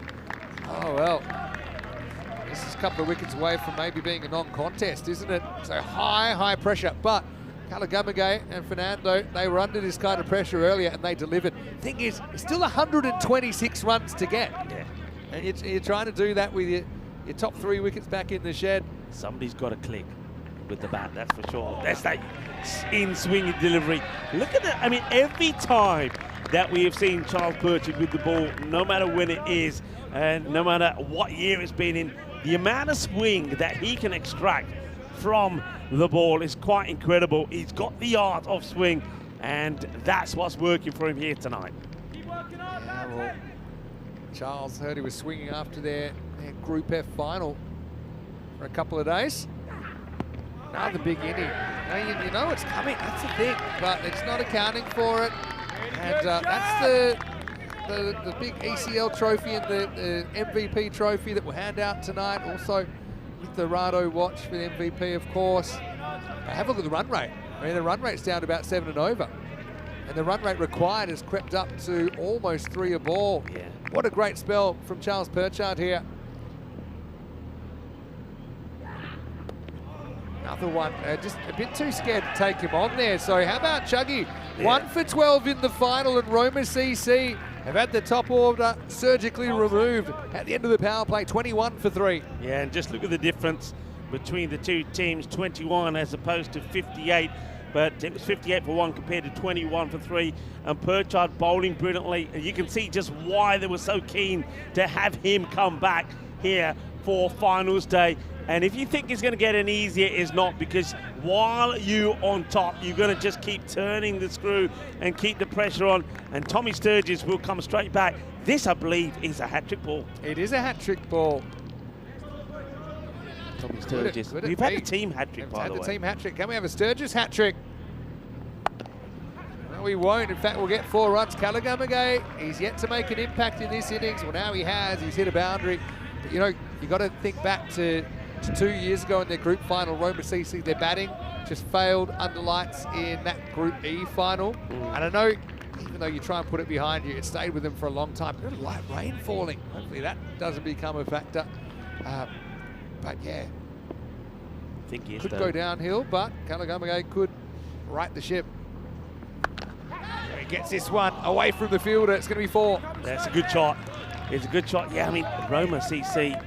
Oh, well. This is a couple of wickets away from maybe being a non-contest, isn't it? So high pressure. But Kalugamage and Fernando, they were under this kind of pressure earlier and they delivered. Thing is, it's still 126 runs to get. Yeah. And you're trying to do that with your top 3 wickets back in the shed. Somebody's got to click with the bat, that's for sure. That's that in-swing delivery. Look at that. I mean, every time that we have seen Charles Perchant with the ball, no matter when it is, and no matter what year it's been in, the amount of swing that he can extract from the ball is quite incredible. He's got the art of swing, and that's what's working for him here tonight. Yeah, well, Charles heard he was swinging after their Group F final for a couple of days. Another big inning. You know it's coming, that's the thing, but it's not accounting for it. And that's the big ECL trophy and the MVP trophy that we'll hand out tonight. Also with the Rado watch for the MVP, of course. But have a look at the run rate. I mean, the run rate's down to about 7 and over. And the run rate required has crept up to almost 3 a ball. Yeah. What a great spell from Charles Perchant here. Another one, just a bit too scared to take him on there. So how about Chuggy? Yeah. 1 for 12 in the final, and Roma CC have had the top order surgically removed at the end of the power play, 21 for 3. Yeah, and just look at the difference between the two teams, 21 as opposed to 58. But it was 58 for 1 compared to 21 for 3. And Perchant bowling brilliantly. And you can see just why they were so keen to have him come back here for finals day. And if you think it's going to get any easier, it's not, because while you're on top, you're going to just keep turning the screw and keep the pressure on, and Tommy Sturgis will come straight back. This, I believe, is a hat-trick ball. It is a hat-trick ball. Tommy Sturgis. We've had the team hat-trick, by the way. Had the team hat-trick. Can we have a Sturgis hat-trick? No, we won't. In fact, we'll get 4 runs. Callaghamagay, he's yet to make an impact in this innings. Well, now he has. He's hit a boundary. But, you know, you got to think back to 2 years ago in their group final. Roma CC, their batting just failed under lights in that Group E final. And I know, even though you try and put it behind you, it stayed with them for a long time. There's light rain falling. Hopefully that doesn't become a factor. But yeah, I think he could go downhill, but Callaghamagay could right the ship. He gets this one away from the fielder. It's going to be 4. That's a good shot. It's a good shot. Yeah, I mean, Roma CC,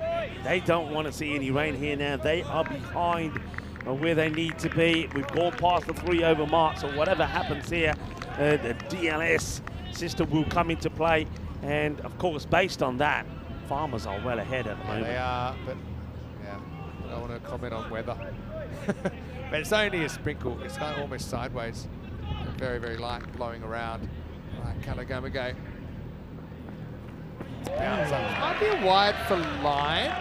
they don't want to see any rain here now. They are behind where they need to be. We've gone past the 3 over mark, so whatever happens here, the DLS system will come into play. And of course, based on that, Farmers are well ahead at the moment. They are, but yeah, I don't want to comment on weather. But it's only a sprinkle. It's kind of almost sideways. Very, very light blowing around. Right, Callaghamagay. Might be a wide for line.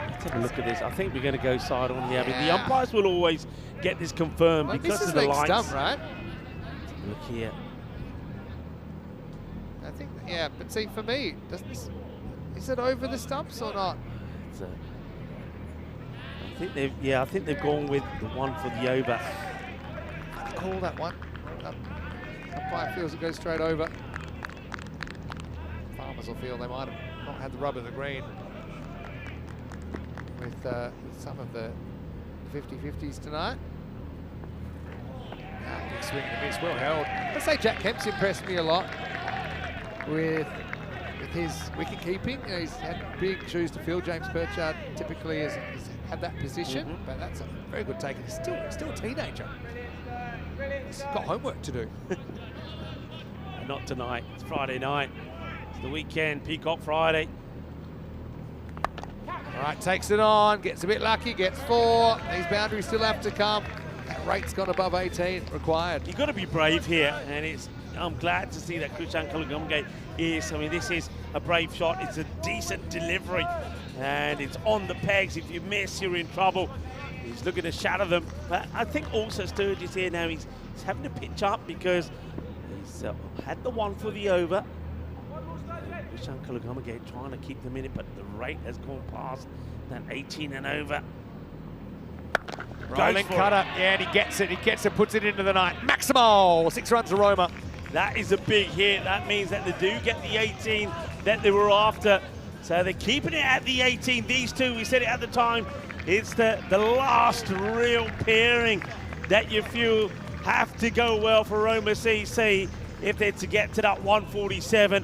Let's have a look at this. I think we're going to go side on here. I mean, the umpires will always get this confirmed because of the lights. Stump, right? Look here. I think, yeah, but see, for me, doesn't this, is it over the stumps or not? I think they've gone with the one for the over. Call that one. Umpire feels it goes straight over. Farmers will feel they might have not had the rub of the green with some of the 50-50s tonight. Big swing and a miss, well held. I'd say Jack Kemp's impressed me a lot with his wicket keeping. You know, he's had big shoes to fill. James Pritchard typically has had that position, but that's a very good take. He's still a teenager. He's got homework to do. Not tonight. It's Friday night. It's the weekend, Peacock Friday. All right, takes it on, gets a bit lucky, gets 4. These boundaries still have to come. That rate's gone above 18 required. You've got to be brave here, and I'm glad to see that Kushan Callaghamagay is. I mean, this is a brave shot. It's a decent delivery, and it's on the pegs. If you miss, you're in trouble. He's looking to shatter them, but I think also Sturgis here now, he's having to pitch up because he's had the one for the over. Kushan Callaghamagay trying to keep them in it, but the rate has gone past that 18 and over. Rolling cutter, yeah, and he gets it, puts it into the night. Maximo, 6 runs to Roma. That is a big hit. That means that they do get the 18 that they were after. So they're keeping it at the 18. These two, we said it at the time, it's the last real pairing that you feel have to go well for Roma CC if they're to get to that 147.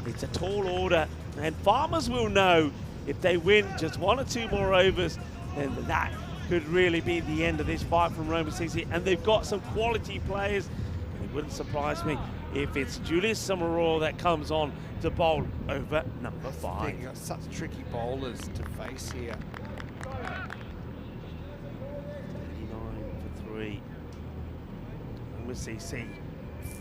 It's a tall order, and Farmers will know if they win just 1 or 2 more overs, then that could really be the end of this fight from Roma CC. And they've got some quality players. It wouldn't surprise me if it's Julius Samaroa that comes on to bowl over number 5. You've got such tricky bowlers to face here. 39 for 3. Roma CC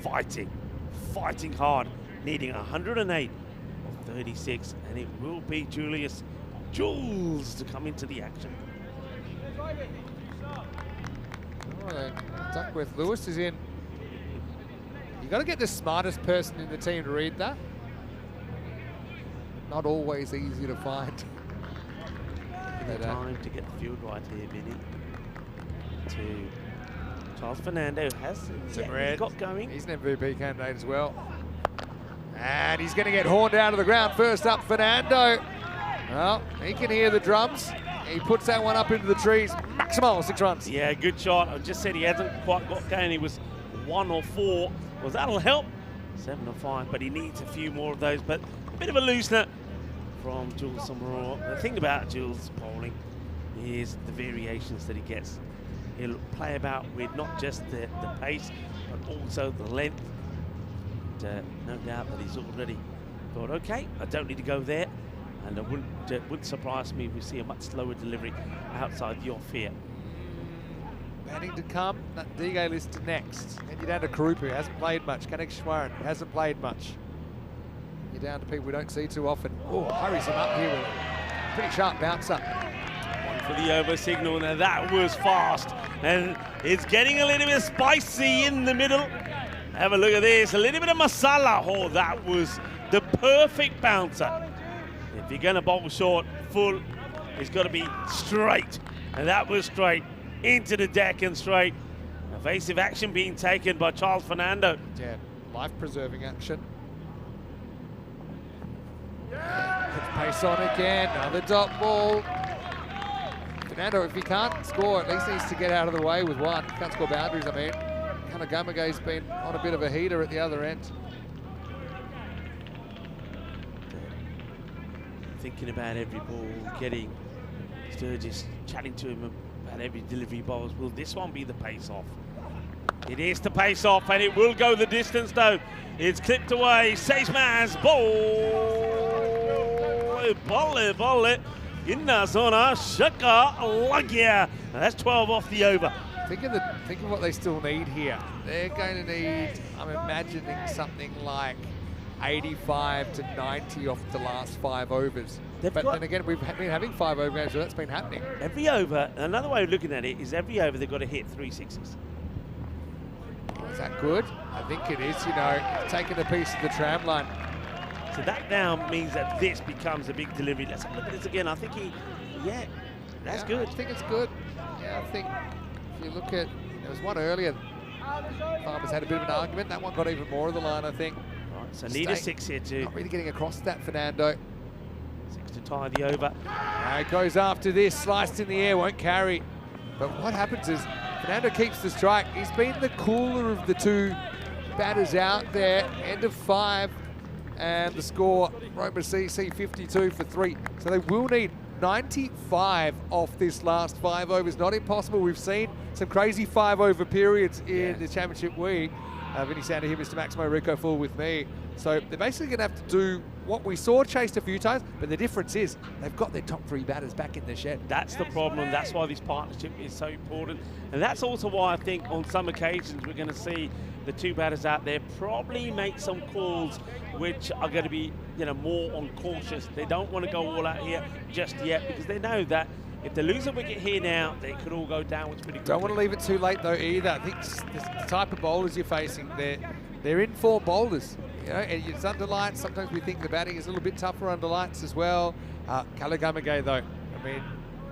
fighting hard, needing 108 of 36, and it will be Jules to come into the action. Oh, Duckworth Lewis is in. You got to get the smartest person in the team to read that. Not always easy to find. Time to get the field right here, Vinny. To Charles Fernando has got going. He's an MVP candidate as well. And he's going to get horned out of the ground. First up, Fernando. Well, he can hear the drums. He puts that one up into the trees. Maximo, 6 runs. Yeah, good shot. I just said he hasn't quite got going. He was 1 or 4. Well, that'll help. 7 or 5, but he needs a few more of those. But a bit of a loosener from Jules Samaroa. The thing about Jules' bowling is the variations that he gets. He'll play about with not just the pace, but also the length. And, no doubt that he's already thought, okay, I don't need to go there. And it wouldn't surprise me if we see a much slower delivery outside the off here. Batting to come, Dige list next. And you're down to Krupa, who hasn't played much. Kanekshwaran hasn't played much. You're down to people we don't see too often. Oh, hurries him up here with a pretty sharp bouncer. One for the over signal. Now that was fast. And it's getting a little bit spicy in the middle. Have a look at this. A little bit of masala. Oh, that was the perfect bouncer. If you're going to bowl short, full, it's got to be straight. And that was straight into the deck and straight. Evasive action being taken by Charles Fernando. Yeah, life-preserving action. Puts pace on again, another dot ball. Fernando, if he can't score, at least needs to get out of the way with one. Can't score boundaries, I mean. Kanagamage's been on a bit of a heater at the other end. Thinking about every ball, getting Sturgis chatting to him about every delivery balls. Will this one be the pace-off? It is the pace-off, and it will go the distance, though. It's clipped away. Seisman's ball. Volley. Inna zona, Shaka, Lagia. That's 12 off the over. Think of what they still need here. They're going to need, I'm imagining, something like 85 to 90 off the last 5 overs. But then again, we've been having 5 over games, so that's been happening. Every over, another way of looking at it is every over they've got to hit 3 sixes. Is that good? I think it is, you know, taking a piece of the tram line. So that now means that this becomes a big delivery. Let's have a look at this again. I think that's good. I think it's good. Yeah, I think if you look at, there was one earlier, Farmers had a bit of an argument. That one got even more of the line, I think. Right, so need a 6 here too. Not really getting across that, Fernando. 6 to tie the over. Now it goes after this, sliced in the air, won't carry. But what happens is Fernando keeps the strike. He's been the cooler of the two batters out there. End of 5, and the score, Roma CC 52 for 3. So they will need 95 off this last 5 overs. Not impossible. We've seen some crazy 5 over periods in the championship week. Vinny Sander here, Mr. Maximo Rico full with me. So they're basically going to have to do what we saw chased a few times, but the difference is they've got their top 3 batters back in the shed. That's the problem. That's why this partnership is so important. And that's also why I think on some occasions we're going to see the 2 batters out there probably make some calls which are going to be, you know, more on cautious. They don't want to go all out here just yet because they know that if they lose a wicket here now, they could all go downwards pretty quickly. Don't want to leave it too late though either. I think the type of bowlers you're facing, they're in-form bowlers. You know, and it's under lights. Sometimes we think the batting is a little bit tougher under lights as well. Kalagamage though, I mean,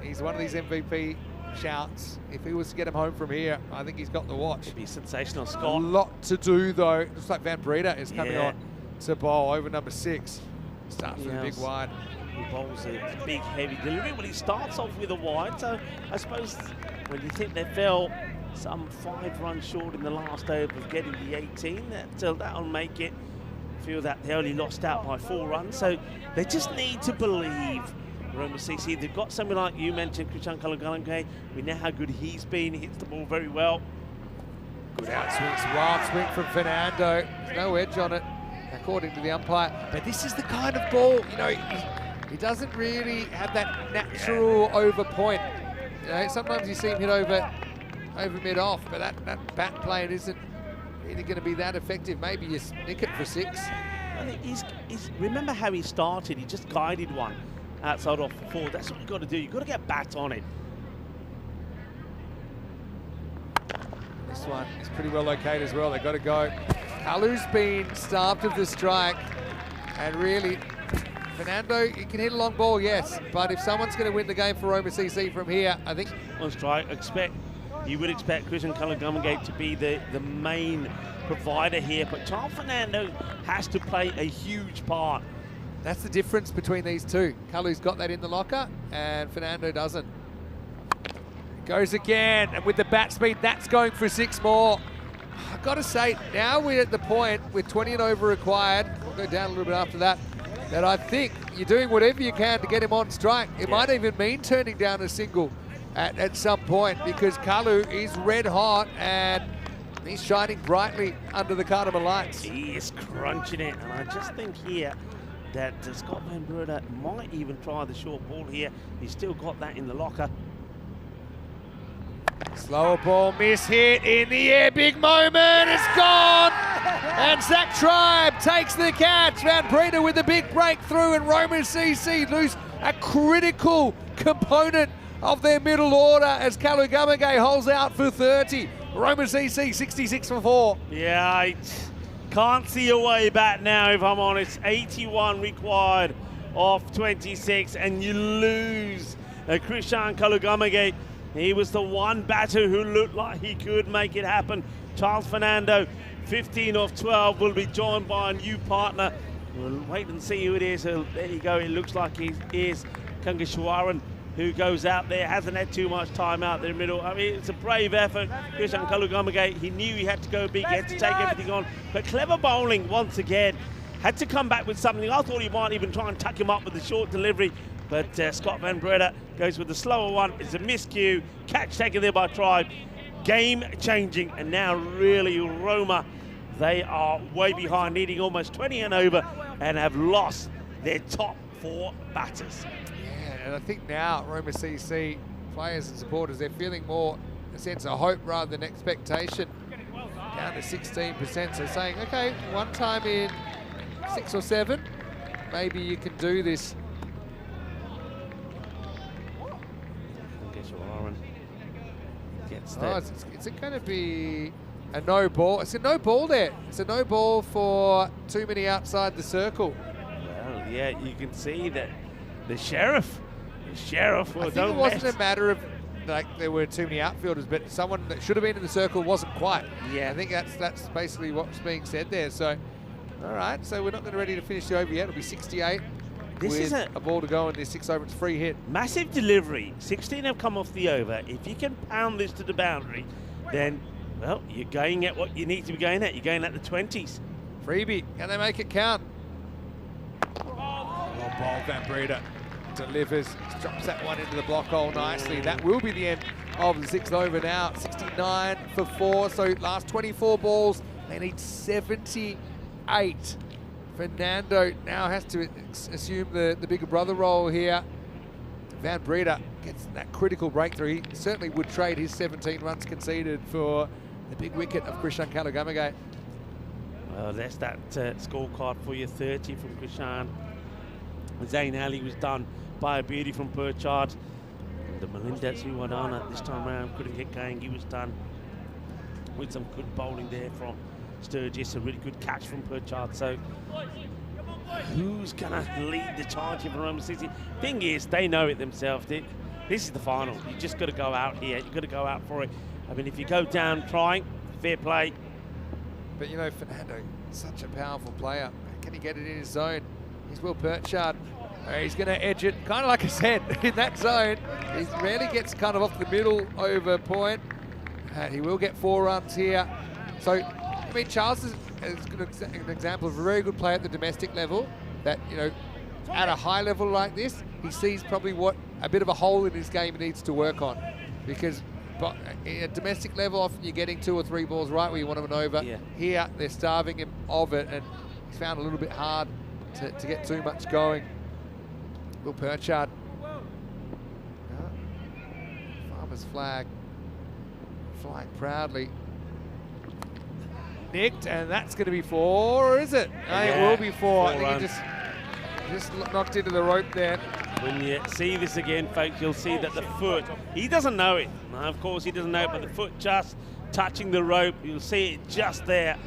he's one of these MVP shouts. If he was to get him home from here, I think he's got the watch. It'd be sensational, Scott. A lot to do though. Looks like Van Breeda is coming on to bowl over number 6. Starts with a big wide. He bowls a big heavy delivery. Well, he starts off with a wide, so I suppose when you think they fell some 5 runs short in the last over of getting the 18, that'll make it feel that they only lost out by 4 runs. So they just need to believe Roma CC. They've got something like you mentioned, Krishan Kalagange. We know how good he's been. He hits the ball very well. Good outswing, wild swing from Fernando. There's no edge on it, according to the umpire. But this is the kind of ball, you know, he doesn't really have that natural over point. You know, sometimes you see him hit over mid-off, but that bat plane isn't really going to be that effective. Maybe you nick it for 6. And remember how he started? He just guided one outside off 4. That's what you've got to do. You've got to get bat on it. This one is pretty well located as well. They've got to go. Kalu's been starved of the strike, and really, Fernando, he can hit a long ball, yes, but if someone's going to win the game for Roma CC from here, I think... On strike, you would expect Krishan Kalagamage to be the main provider here, but Charles Fernando has to play a huge part. That's the difference between these two. Kalu's got that in the locker, and Fernando doesn't. Goes again, and with the bat speed, that's going for 6 more. I've got to say, now we're at the point with 20 and over required. We'll go down a little bit after that. That I think you're doing whatever you can to get him on strike. It might even mean turning down a single at some point, because Kalu is red hot and he's shining brightly under the Cardamom lights. He is crunching it, and I just think here that Scott Van Breda might even try the short ball here. He's still got that in the locker. Slower ball, miss hit in the air, big moment, it's gone! And Zach Tribe takes the catch. Van Breda with the big breakthrough, and Roman CC lose a critical component of their middle order as Kalugamage holds out for 30. Roman CC 66 for 4. Yeah, I can't see a way back now, if I'm honest. 81 required off 26, and you lose Christian Kalugamage. He was the one batter who looked like he could make it happen. Charles Fernando, 15 off 12, will be joined by a new partner. We'll wait and see who it is. There you go, it looks like he is Kangeshwaran, who goes out there, hasn't had too much time out there in the middle. I mean, it's a brave effort. Christian Kalugamage, he knew he had to go big, he had to take everything on. But clever bowling once again. Had to come back with something. I thought he might even try and tuck him up with the short delivery. But Scott Van Breda goes with the slower one. It's a miscue. Catch taken there by Tribe. Game changing. And now really Roma, they are way behind, needing almost 20 and over, and have lost their top 4 batters. Yeah, and I think now Roma CC players and supporters, they're feeling more a sense of hope rather than expectation. Down to 16%, so saying, okay, one time in 6 or 7, maybe you can do this. Oh, is it going to be a no ball? It's a no ball there. It's a no ball for too many outside the circle. Well, yeah, you can see that the sheriff, well, I think it wasn't a matter of like there were too many outfielders, but someone that should have been in the circle wasn't quite. Yeah, I think that's basically what's being said there. So, all right, so we're not going to ready to finish the over yet. It'll be 68. This with is a ball to go in this 6 over. It's free hit. Massive delivery. 16 have come off the over. If you can pound this to the boundary, then, well, you're going at what you need to be going at. You're going at the 20s. Freebie, can they make it count? Long ball, Van Breda delivers, drops that one into the block hole nicely. That will be the end of the 6th over now. 69 for 4, so last 24 balls, they need 78. Fernando now has to assume the bigger brother role here. Van Breda gets that critical breakthrough. He certainly would trade his 17 runs conceded for the big wicket of Christian Kalugamage. Well, that's that scorecard for you. 30 from Krishan. Zayn Ali was done by a beauty from Perchard. The Melendez who went on this time around couldn't get going. He was done with some good bowling there from Sturgis. A really good catch from Perchard. So who's gonna lead the charge here for Roma City? Thing is, they know it themselves. This is the final. You just got to go out here. You got to go out for it. I mean, if you go down trying, fair play. But you know, Fernando, such a powerful player. Can he get it in his zone? He's Will Perchard. He's going to edge it, kind of like I said, in that zone. He rarely gets kind of off the middle over point. And he will get 4 runs here. So, I mean, Charles is an example of a very good player at the domestic level that, you know, at a high level like this, he sees probably what a bit of a hole in his game he needs to work on. Because at domestic level, often you're getting 2 or 3 balls right where you want them over. Yeah. Here, they're starving him of it, and he's found a little bit hard to get too much going. Will Perchard. Farmer's flag flying proudly. Nicked, and that's going to be 4, or is it? No, it will be 4. I think he just knocked into the rope there. When you see this again, folks, you'll see that the foot, he doesn't know it. No, of course he doesn't know it, but the foot just touching the rope, you'll see it just there.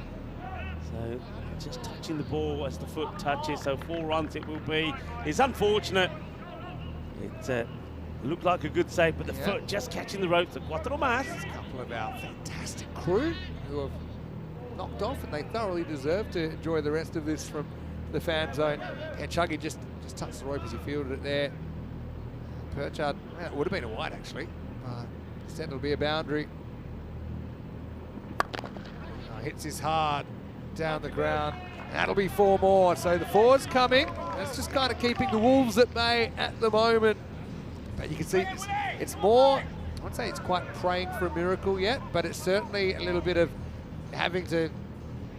So just touching the ball as the foot touches, so 4 runs it will be. It's unfortunate. It looked like a good save, but the foot just catching the ropes. Cuatro más. A couple of our fantastic crew who have knocked off, and they thoroughly deserve to enjoy the rest of this from the fan zone. And Chuggy just touched the rope as he fielded it there. Perchard, well, it would have been a wide actually, but instead it'll be a boundary. Hits his hard down the ground. That'll be 4 more. So the 4's coming. That's just kind of keeping the Wolves at bay at the moment. But you can see it's more, I wouldn't say it's quite praying for a miracle yet, but it's certainly a little bit of having to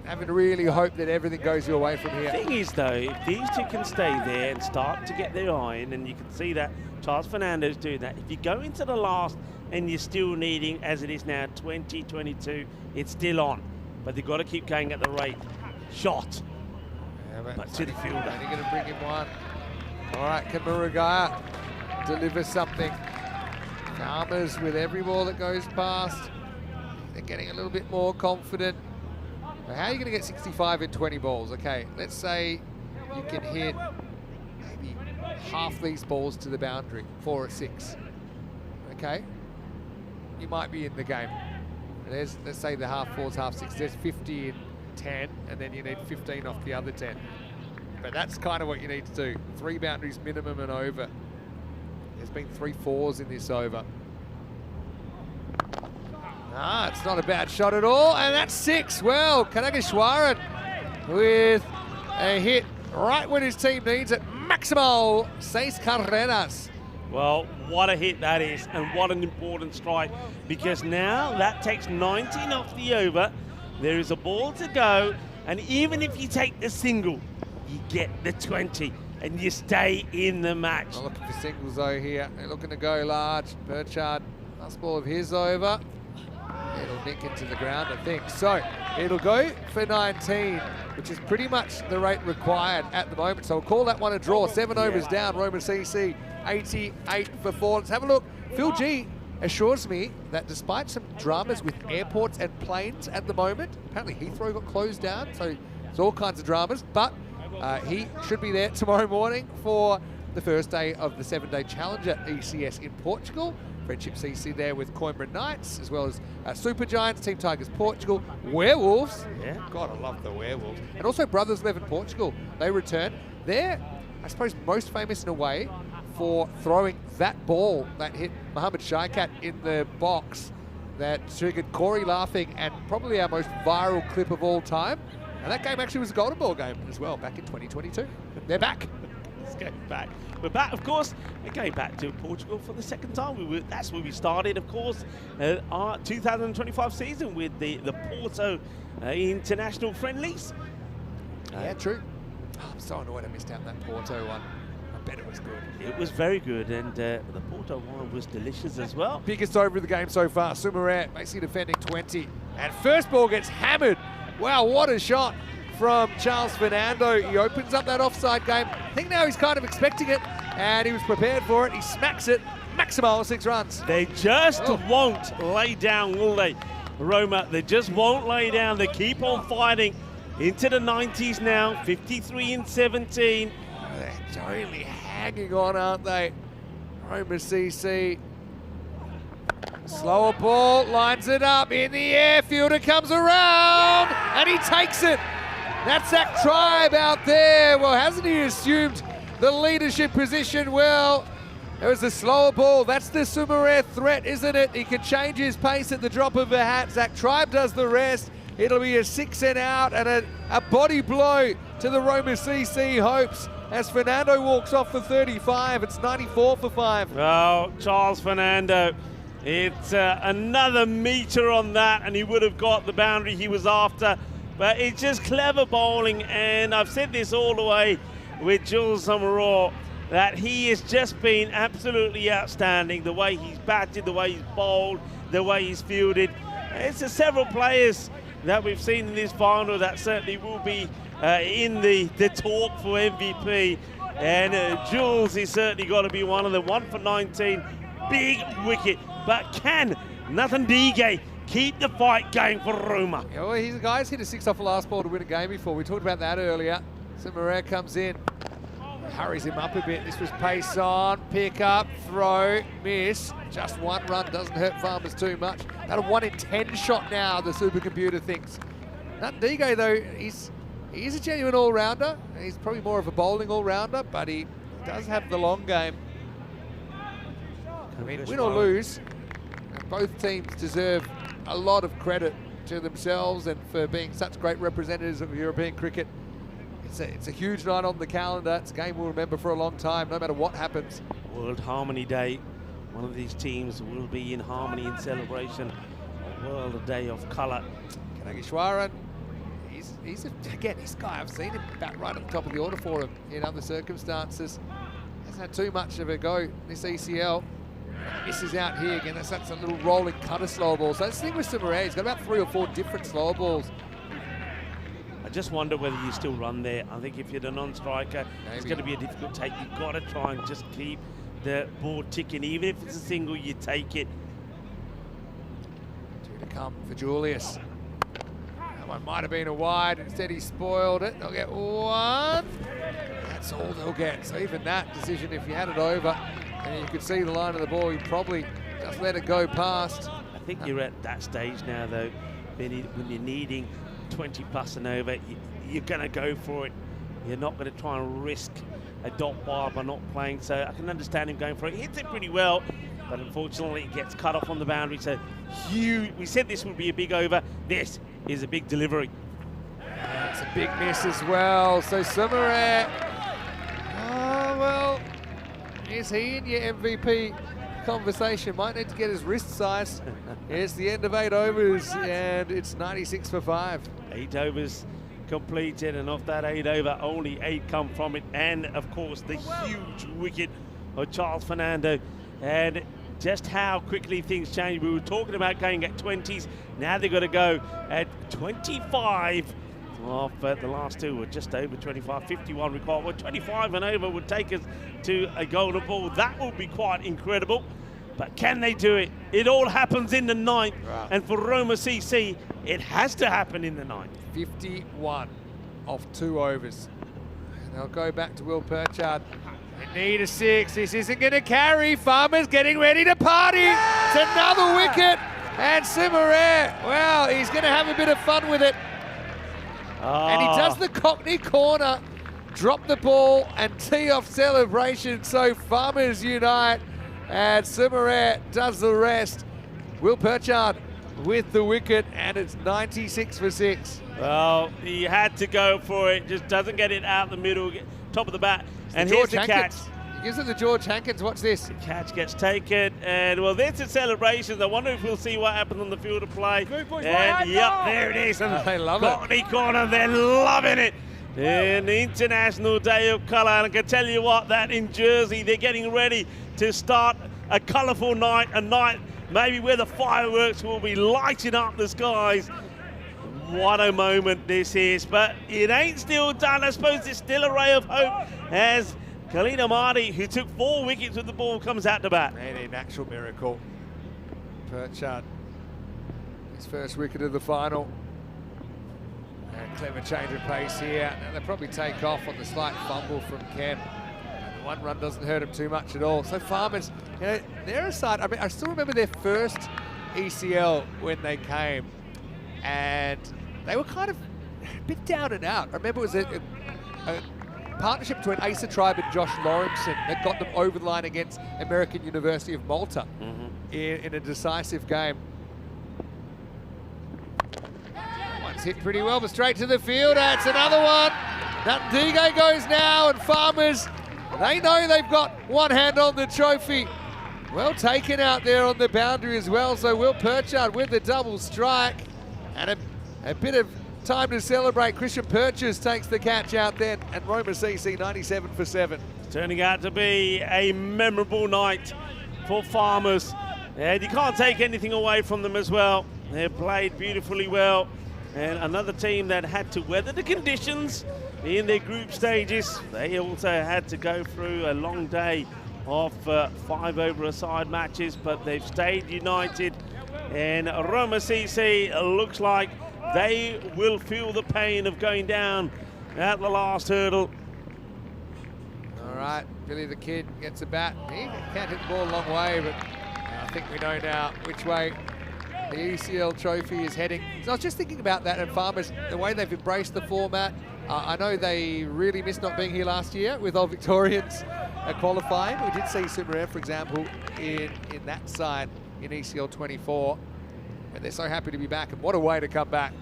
having to really hope that everything goes your way from here. The thing is, though, if these two can stay there and start to get their iron, and you can see that Charles Fernando's doing that, if you go into the last and you're still needing, as it is now, 20, 22, it's still on. But they've got to keep going at the rate. Shot. Yeah, but to the fielder. Only going to bring him one. All right, can Murugaya deliver something? Farmers with every ball that goes past. They're getting a little bit more confident. Now, how are you going to get 65 in 20 balls? Okay, let's say you can hit maybe half these balls to the boundary, 4 or 6. Okay, you might be in the game. And there's, let's say the half 4s, half 6. There's 50 in 10, and then you need 15 off the other 10. But that's kind of what you need to do. 3 boundaries minimum and over. There's been 3 4s in this over. Ah, it's not a bad shot at all, and that's 6. Well, Kanagashwaran with a hit right when his team needs it. Maximo 6 carreras. Well, what a hit that is, and what an important strike, because now that takes 19 off the over. There is a ball to go, and even if you take the single, you get the 20, and you stay in the match. Not looking for singles though here. They're looking to go large. Burchard, last ball of his over. It'll nick into the ground, I think. So it'll go for 19, which is pretty much the rate required at the moment. So we'll call that one a draw. 7 overs down, Roma CC 88 for 4. Let's have a look. Phil G assures me that despite some dramas with airports and planes at the moment, apparently Heathrow got closed down, so there's all kinds of dramas, but he should be there tomorrow morning for the first day of the 7-day challenge at ECS in Portugal. Friendship CC there with Coimbra Knights, as well as Super Giants, Team Tigers Portugal, Werewolves. Yeah. God, I love the Werewolves. And also Brothers 11 Portugal. They return. They're, I suppose, most famous in a way for throwing that ball that hit Mohamed Shaikat in the box that triggered Corey laughing, and probably our most viral clip of all time. And that game actually was a Golden Ball game as well back in 2022. They're back. Let's go back. We're back, of course. We're going back to Portugal for the second time. That's where we started, of course, our 2025 season with the Porto international friendlies. Yeah, true. Oh, I'm so annoyed I missed out on that Porto one. I bet it was good. It was very good, and the Porto wine was delicious as well. Biggest over of the game so far. Sumaret basically defending 20. And first ball gets hammered. Wow, what a shot from Charles Fernando. He opens up that offside game. I think now he's kind of expecting it, and he was prepared for it. He smacks it. Maximo 6 runs. They just won't lay down, will they, Roma? They just won't lay down. They keep on fighting into the 90s now. 53 in 17. They're totally hanging on, aren't they? Roma CC. Slower ball, lines it up in the air. Fielder comes around, and he takes it. That's Zach Tribe out there. Well, hasn't he assumed the leadership position? Well, it was a slower ball. That's the Sumaret threat, isn't it? He can change his pace at the drop of a hat. Zach Tribe does the rest. It'll be a 6 and out, and a body blow to the Roma CC hopes as Fernando walks off for 35. It's 94 for 5. Oh, Charles Fernando. It's another meter on that, and he would have got the boundary he was after. But it's just clever bowling, and I've said this all the way with Jules Samaroa, that he has just been absolutely outstanding. The way he's batted, the way he's bowled, the way he's fielded. It's several players that we've seen in this final that certainly will be in the talk for MVP. And Jules is certainly got to be one of them. 1 for 19, big wicket. But can Nathan Dige keep the fight going for Roma? Yeah, well, he's a guy's hit a 6 off the last ball to win a game before. We talked about that earlier. Samaret comes in, hurries him up a bit. This was pace on, pick up, throw, miss. Just 1 run doesn't hurt Farmers too much. About a 1 in 10 shot now, the supercomputer thinks. Nathan Dige, though, he's a genuine all-rounder. He's probably more of a bowling all-rounder, but he does have the long game. I mean, win or lose, both teams deserve a lot of credit to themselves and for being such great representatives of European cricket. It's a huge night on the calendar. It's a game we'll remember for a long time, no matter what happens. World Harmony Day. One of these teams will be in harmony in celebration. A world, a day of colour. Kanagishwaran, again, this guy, I've seen him about right at the top of the order for him in other circumstances. Hasn't had too much of a go this ECL. Misses out here again. That's a little rolling cutter slow ball. So that's the thing with Sumare. He's got about 3 or 4 different slow balls. I just wonder whether you still run there. I think if you're the non-striker, it's going to be a difficult take. You've got to try and just keep the ball ticking. Even if it's a single, you take it. 2 to come for Julius. That one might have been a wide. Instead, he spoiled it. They'll get 1. That's all they'll get. So even that decision, if you had it over and you could see the line of the ball, you probably just let it go past. I think you're at that stage now, though, when you're needing 20 plus and over, you're going to go for it. You're not going to try and risk a dot bar by not playing. So I can understand him going for it. He hits it pretty well, but unfortunately it gets cut off on the boundary. So huge. We said this would be a big over. This is a big delivery. That's a big miss as well. So Sumare, oh well, is he in your MVP conversation? Might need to get his wrist sized. It's the end of 8 overs and it's 96 for 5. 8 overs completed, and off that 8 over, only 8 come from it. And of course, the huge wicket of Charles Fernando. And just how quickly things change. We were talking about going at 20s. Now they've got to go at 25. Off the last 2 were just over 25, 51 required. Well, 25 and over would take us to a golden ball. That would be quite incredible. But can they do it? It all happens in the 9th. Right. And for Roma CC, it has to happen in the 9th. 51 off 2 overs. And they'll go back to Will Purchard. They need a 6. This isn't going to carry. Farmer's getting ready to party. It's another wicket. And Sumare, well, he's going to have a bit of fun with it. And he does the Cockney corner, drop the ball and tee off celebration. So Farmers unite and Sumare does the rest. Will Purchard with the wicket, and it's 96 for 6. Well, he had to go for it, just doesn't get it out the middle, top of the bat. And here's the catch. He gives it to George Hankins. Watch this. The catch gets taken, and well, there's a celebration. I wonder if we'll see what happens on the field of play. And yep, there it is. And I love Cockney corner, they're loving it. In the International Day of Colour, and I can tell you what, that in Jersey, they're getting ready to start a colourful night, a night maybe where the fireworks will be lighting up the skies. What a moment this is, but it ain't still done. I suppose there's still a ray of hope as Khalid Ahmadi, who took 4 wickets with the ball, comes out to bat. And a natural miracle. Purchard, his first wicket of the final. And clever change of pace here. And they'll probably take off on the slight fumble from Ken. And the 1 run doesn't hurt him too much at all. So Farmers, you know, they're a side. I mean, I still remember their first ECL when they came. And they were kind of a bit down and out. I remember it was a partnership between Asa Tribe and Josh Lawrenson that got them over the line against American University of Malta in a decisive game. One's hit pretty well, but straight to the field. That's another one. Nandigo goes now, and Farmers, they know they've got one hand on the trophy. Well taken out there on the boundary as well. So Will Purchard with the double strike. And a bit of time to celebrate. Christian Purchase takes the catch out then, and Roma CC 97 for 7. It's turning out to be a memorable night for Farmers. And you can't take anything away from them as well. They played beautifully well. And another team that had to weather the conditions in their group stages. They also had to go through a long day of 5 over-a-side matches, but they've stayed united. And Roma CC looks like they will feel the pain of going down at the last hurdle. All right, Billy the Kid gets a bat. He can't hit the ball a long way, but I think we know now which way the ECL trophy is heading. So I was just thinking about that, and Farmers, the way they've embraced the format. I know they really missed not being here last year with Old Victorians qualifying. We did see Sumare, for example, in that side in ECL 24, and they're so happy to be back, and what a way to come back.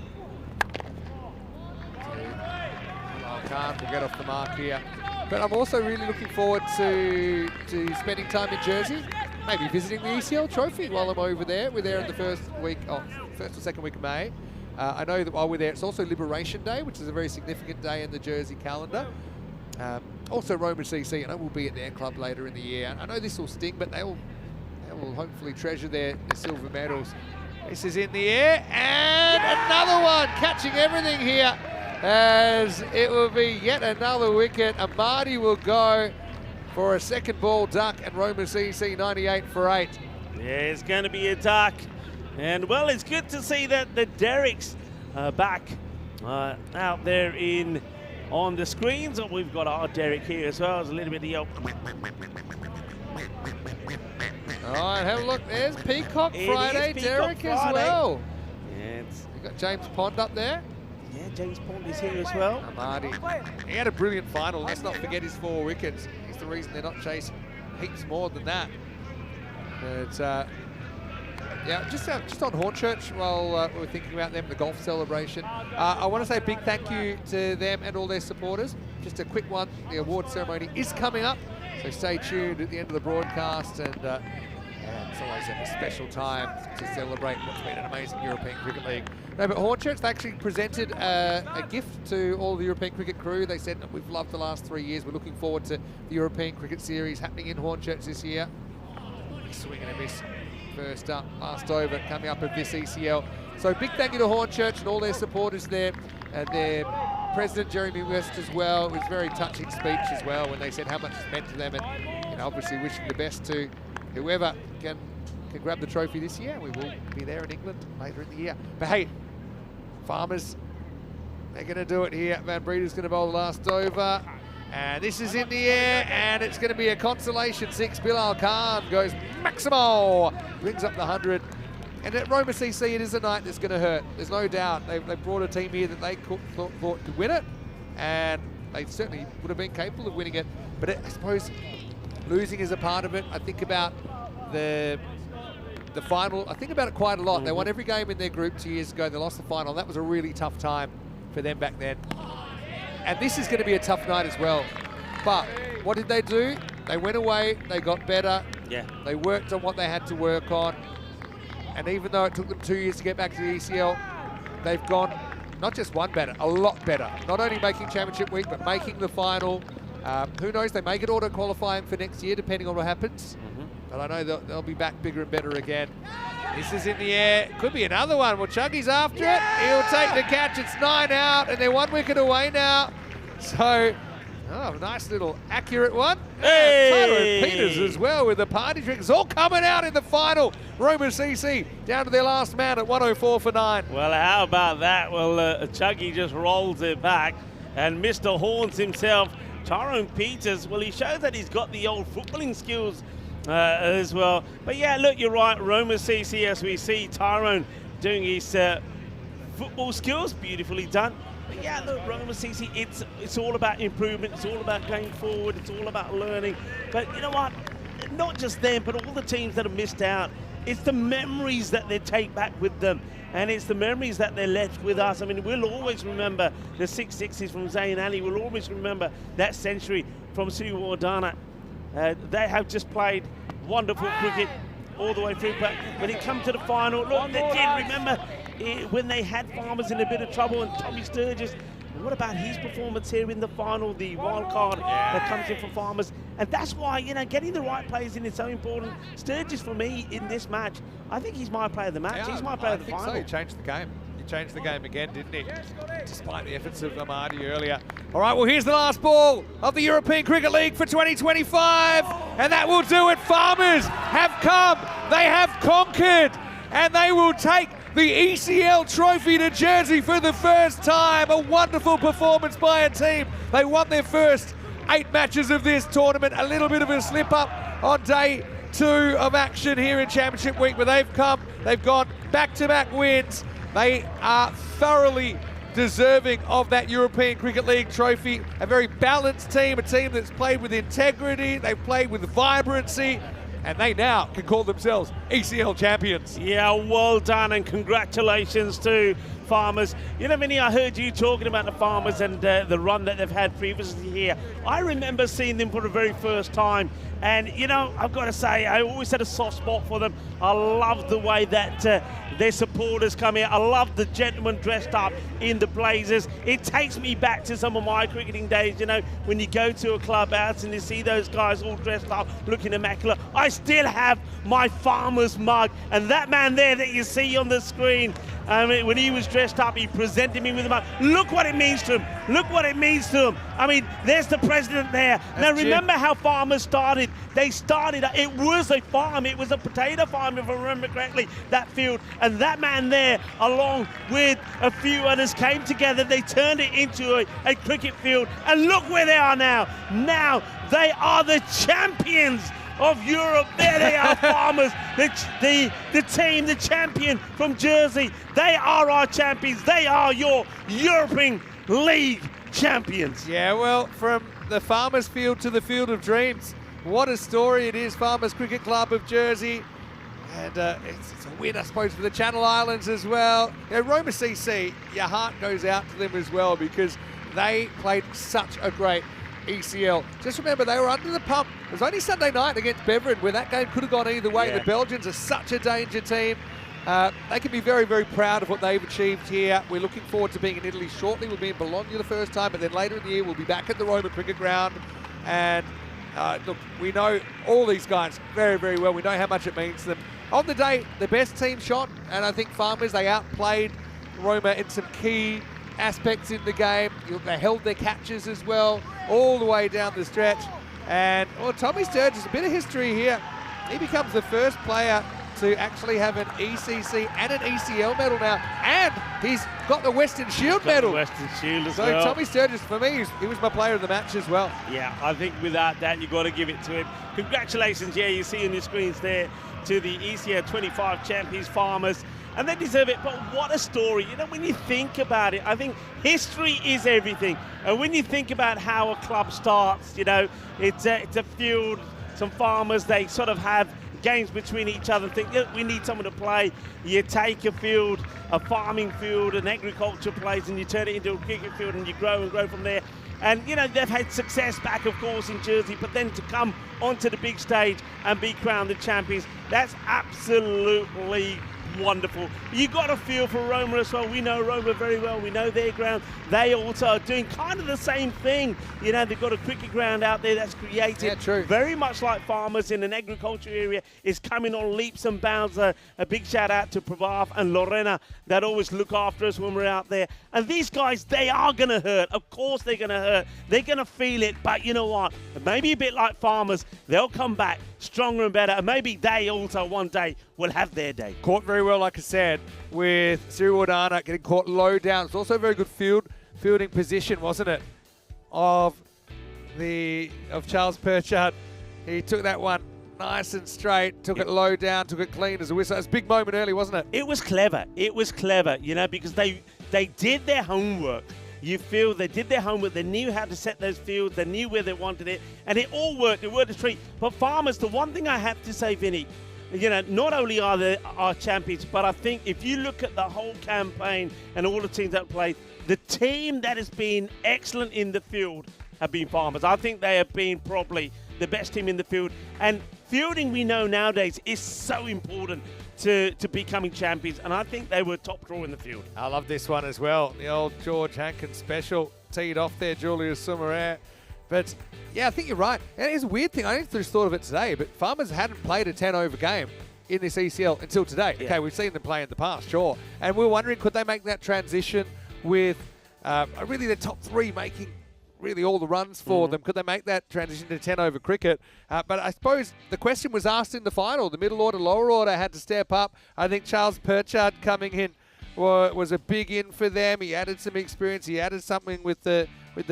Khan will get off the mark here, but I'm also really looking forward to spending time in Jersey, maybe visiting the ECL trophy while I'm over there. We're there in the first or second week of May, I know that while we're there, it's also Liberation Day, which is a very significant day in the Jersey calendar. Also Roma CC, I know we'll be at their club later in the year. I know this will sting, but they will hopefully treasure their silver medals. This is in the air, and another one catching everything here, as it will be yet another wicket. Amadi will go for a second ball duck, and Roma CC 98 for 8. Yeah, it's going to be a duck. And, well, it's good to see that the Derricks are back out there on the screens. Oh, we've got our Derrick here as well. There's a little bit of the... All right, have a look. There's Peacock It Friday, is Peacock Derrick as Friday. well. Yeah, You've got James Pond up there. yeah, James Pond is here as well. Amadi. He had a brilliant final. Let's not forget his 4 wickets. He's the reason they're not chasing heaps more than that. But yeah, just on Hornchurch, while we're thinking about them, the golf celebration, I want to say a big thank you to them and all their supporters. Just a quick one, the award ceremony is coming up, so stay tuned at the end of the broadcast, and it's always a special time to celebrate what's been an amazing European Cricket League. No, but Hornchurch, they actually presented a gift to all the European Cricket crew. They said, we've loved the last 3 years, we're looking forward to the European Cricket Series happening in Hornchurch this year. Swing and a miss. First up, last over, coming up of this ECL. So big thank you to Hornchurch and all their supporters there, and their president, Jeremy West, as well. It was a very touching speech as well when they said how much it's meant to them, and obviously wishing the best to whoever can grab the trophy this year. We will be there in England later in the year. But hey, Farmers, they're going to do it here. Van Breeder's going to bowl the last over. And this is in the air, and it's going to be a consolation 6. Bilal Khan goes Maximo, brings up the 100. And at Roma CC, it is a night that's going to hurt. There's no doubt. They brought a team here that they thought could win it, and they certainly would have been capable of winning it. But I suppose losing is a part of it. I think about the final. I think about it quite a lot. They won every game in their group 2 years ago. They lost the final. That was a really tough time for them back then. And this is going to be a tough night as well. But what did they do? They went away, they got better. Yeah. They worked on what they had to work on. And even though it took them 2 years to get back to the ECL, they've gone not just one better, a lot better. Not only making championship week, but making the final. Who knows, they may get auto qualifying for next year, depending on what happens. But I know they'll be back bigger and better again. This is in the air. Could be another one. Well, Chuggy's after it. He'll take the catch. It's 9 out, and they're 1 wicket away now. So, nice little accurate one. Hey! Tyler Peters as well with the party tricks all coming out in the final. Roma CC down to their last man at 104 for 9. Well, how about that? Well, Chuggy just rolls it back, and Mr. Horns himself, Tyrone Peters, well, he shows that he's got the old footballing skills as well. But yeah, look, you're right, Roma CC, as we see Tyrone doing his football skills, beautifully done. But yeah, look, Roma CC, it's all about improvement, it's all about going forward, it's all about learning. But you know what, not just them, but all the teams that have missed out, it's the memories that they take back with them, and it's the memories that they're left with us. I mean, we'll always remember the 660s from Zayn Ali, we'll always remember that century from Suwardana. They have just played wonderful cricket all the way through, but when it comes to the final, look, they did remember when they had Farmers in a bit of trouble, and Tommy Sturgis, what about his performance here in the final, the wild card that comes in for Farmers? And that's why, you know, getting the right players in is so important. Sturgis, for me, in this match, I think he's my player of the match. Yeah, he's my player of the I think final. so. He changed the game. He changed the game again, didn't he? Despite the efforts of Amadi earlier. All right, well, here's the last ball of the European Cricket League for 2025. And that will do it. Farmers have come. They have conquered. And they will take the ECL trophy to Jersey for the first time. A wonderful performance by a team. They won their first 8 matches of this tournament. A little bit of a slip up on day 2 of action here in Championship Week, but they've gone back-to-back wins. They are thoroughly deserving of that European Cricket League trophy. A very balanced team, a team that's played with integrity, they've played with vibrancy, and they now can call themselves ECL champions. Yeah, well done, and congratulations to Farmers. You know, Vinny, I heard you talking about the Farmers and the run that they've had previously here. I remember seeing them for the very first time, and you know, I've got to say, I always had a soft spot for them. I love the way that their supporters come here. I love the gentlemen dressed up in the blazers. It takes me back to some of my cricketing days, you know, when you go to a clubhouse and you see those guys all dressed up, looking immaculate. I still have my Farmers mug, and that man there that you see on the screen, when he was dressed up, he presented me with a mug. Look what it means to him. Look what it means to him. I mean, there's the president there. Now, remember how Farmers started? They started, it was a farm. It was a potato farm, if I remember correctly, that field. And that man there, along with a few others, came together. They turned it into a cricket field. And look where they are now. Now, they are the champions of Europe. There they are, Farmers, the team, the champion from Jersey. They are our champions. They are your European League champions. Yeah, well, from the Farmers Field to the Field of Dreams, what a story it is. Farmers Cricket Club of Jersey. And it's a win, I suppose, for the Channel Islands as well. You know, Roma CC, your heart goes out to them as well, because they played such a great ECL. Just remember, they were under the pump. It was only Sunday night against Beveridge where that game could have gone either way. Yeah. The Belgians are such a danger team. They can be very, very proud of what they've achieved here. We're looking forward to being in Italy shortly. We'll be in Bologna the first time, but then later in the year we'll be back at the Roma Cricket Ground. And look, we know all these guys very, very well. We know how much it means to them. On the day, the best team shot, and I think Farmers, they outplayed Roma in some key aspects in the game. They held their catches as well, all the way down the stretch. And Tommy Sturgis, a bit of history here. He becomes the first player to actually have an ECC and an ECL medal now, and he's got the Western Shield medal. The Western Shield as so well. Tommy Sturgis, for me, he was my player of the match as well. Yeah, I think without that, you've got to give it to him. Congratulations, yeah, you see on your screens there, to the ECL 25 champions, Farmers, and they deserve it. But what a story. You know, when you think about it, I think history is everything. And when you think about how a club starts, you know, it's a field, some farmers, they sort of have games between each other, think, we need someone to play. You take a field, a farming field, an agriculture place, and you turn it into a cricket field, and you grow and grow from there. And, you know, they've had success back, of course, in Jersey, but then to come onto the big stage and be crowned the champions, that's absolutely wonderful. You got a feel for Roma as well. We know Roma very well. We know their ground. They also are doing kind of the same thing. You know, they've got a cricket ground out there that's created very much like Farmers in an agriculture area. Is coming on leaps and bounds. A big shout out to Pravaf and Lorena that always look after us when we're out there. And these guys, they are going to hurt. Of course they're going to hurt. They're going to feel it. But you know what? Maybe a bit like Farmers, they'll come back stronger and better. And maybe they also one day will have their day. Caught very well, like I said, with Siri Wardana getting caught low down. It's also a very good fielding position, wasn't it? Of Charles Perchard. He took that one nice and straight, took it low down, took it clean as a whistle. It was a big moment early, wasn't it? It was clever. It was clever, you know, because they did their homework. You feel they did their homework. They knew how to set those fields. They knew where they wanted it. And it all worked. It worked a treat. But Farmers, the one thing I have to say, Vinny, you know, not only are they our champions, but I think if you look at the whole campaign and all the teams that played, the team that has been excellent in the field have been Farmers. I think they have been probably the best team in the field. And fielding, we know nowadays, is so important to becoming champions. And I think they were top draw in the field. I love this one as well. The old George Hankins special. Teed off there, Julius Sumarer. But yeah, I think you're right. And it's a weird thing. I just thought of it today, but Farmers hadn't played a 10-over game in this ECL until today. Yeah. Okay, we've seen them play in the past, sure. And we're wondering, could they make that transition with really the top three making really all the runs for them? Could they make that transition to 10-over cricket? But I suppose the question was asked in the final. The middle order, lower order had to step up. I think Charles Perchard coming in was a big in for them. He added some experience. He added something with the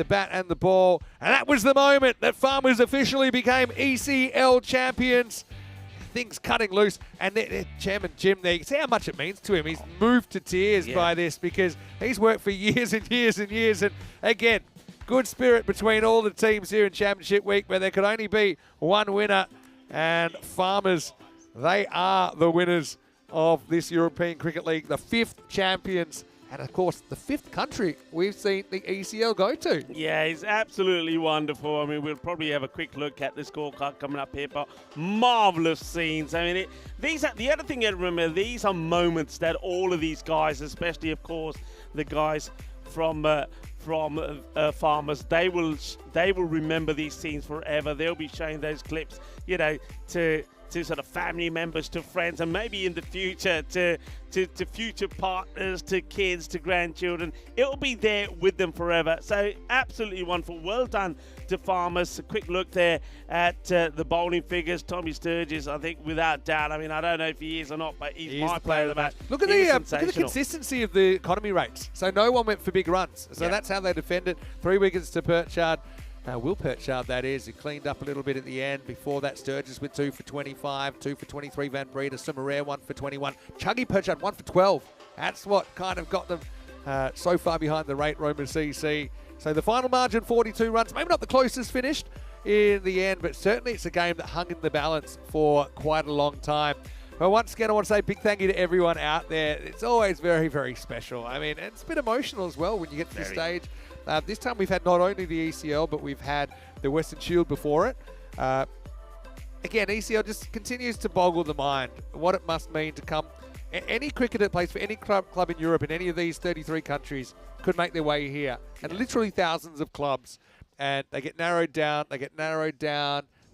bat and the ball. And that was the moment that Farmers officially became ECL champions. Things cutting loose. And their chairman, Jim, there, you can see how much it means to him. He's moved to tears by this because he's worked for years and years and years. And again, good spirit between all the teams here in Championship Week, where there could only be one winner. And Farmers, they are the winners of this European Cricket League, the 5th champions. and of course the 5th country we've seen the ECL go to. Yeah, it's absolutely wonderful. I mean, we'll probably have a quick look at the scorecard coming up here, but marvellous scenes. I mean, these are the other thing you remember, these are moments that all of these guys, especially, of course, the guys from Farmers, they will remember these scenes forever. They'll be showing those clips, you know, to sort of family members, to friends, and maybe in the future to future partners, to kids, to grandchildren. It'll be there with them forever. So absolutely wonderful. Well done to Farmers. A quick look there at the bowling figures. Tommy Sturgis, I think, without doubt. I mean, I don't know if he is or not, but he's my player of the match. Look at the consistency of the economy rates. So no one went for big runs. So that's how they defended. 3 wickets to Perchard. Will Perchard, that is. He cleaned up a little bit at the end. Before that, Sturgis with 2 for 25, 2 for 23, Van Breeder, Sumarare 1 for 21. Chuggy Perchard 1 for 12. That's what kind of got them so far behind the rate, Roma CC. So the final margin, 42 runs. Maybe not the closest finished in the end, but certainly it's a game that hung in the balance for quite a long time. But once again, I want to say a big thank you to everyone out there. It's always very, very special. I mean, it's a bit emotional as well when you get to this stage. This time we've had not only the ECL, but we've had the Western Shield before it. Again, ECL just continues to boggle the mind, what it must mean to come. Any cricketer that plays for any club in Europe in any of these 33 countries could make their way here. And literally thousands of clubs. And they get narrowed down,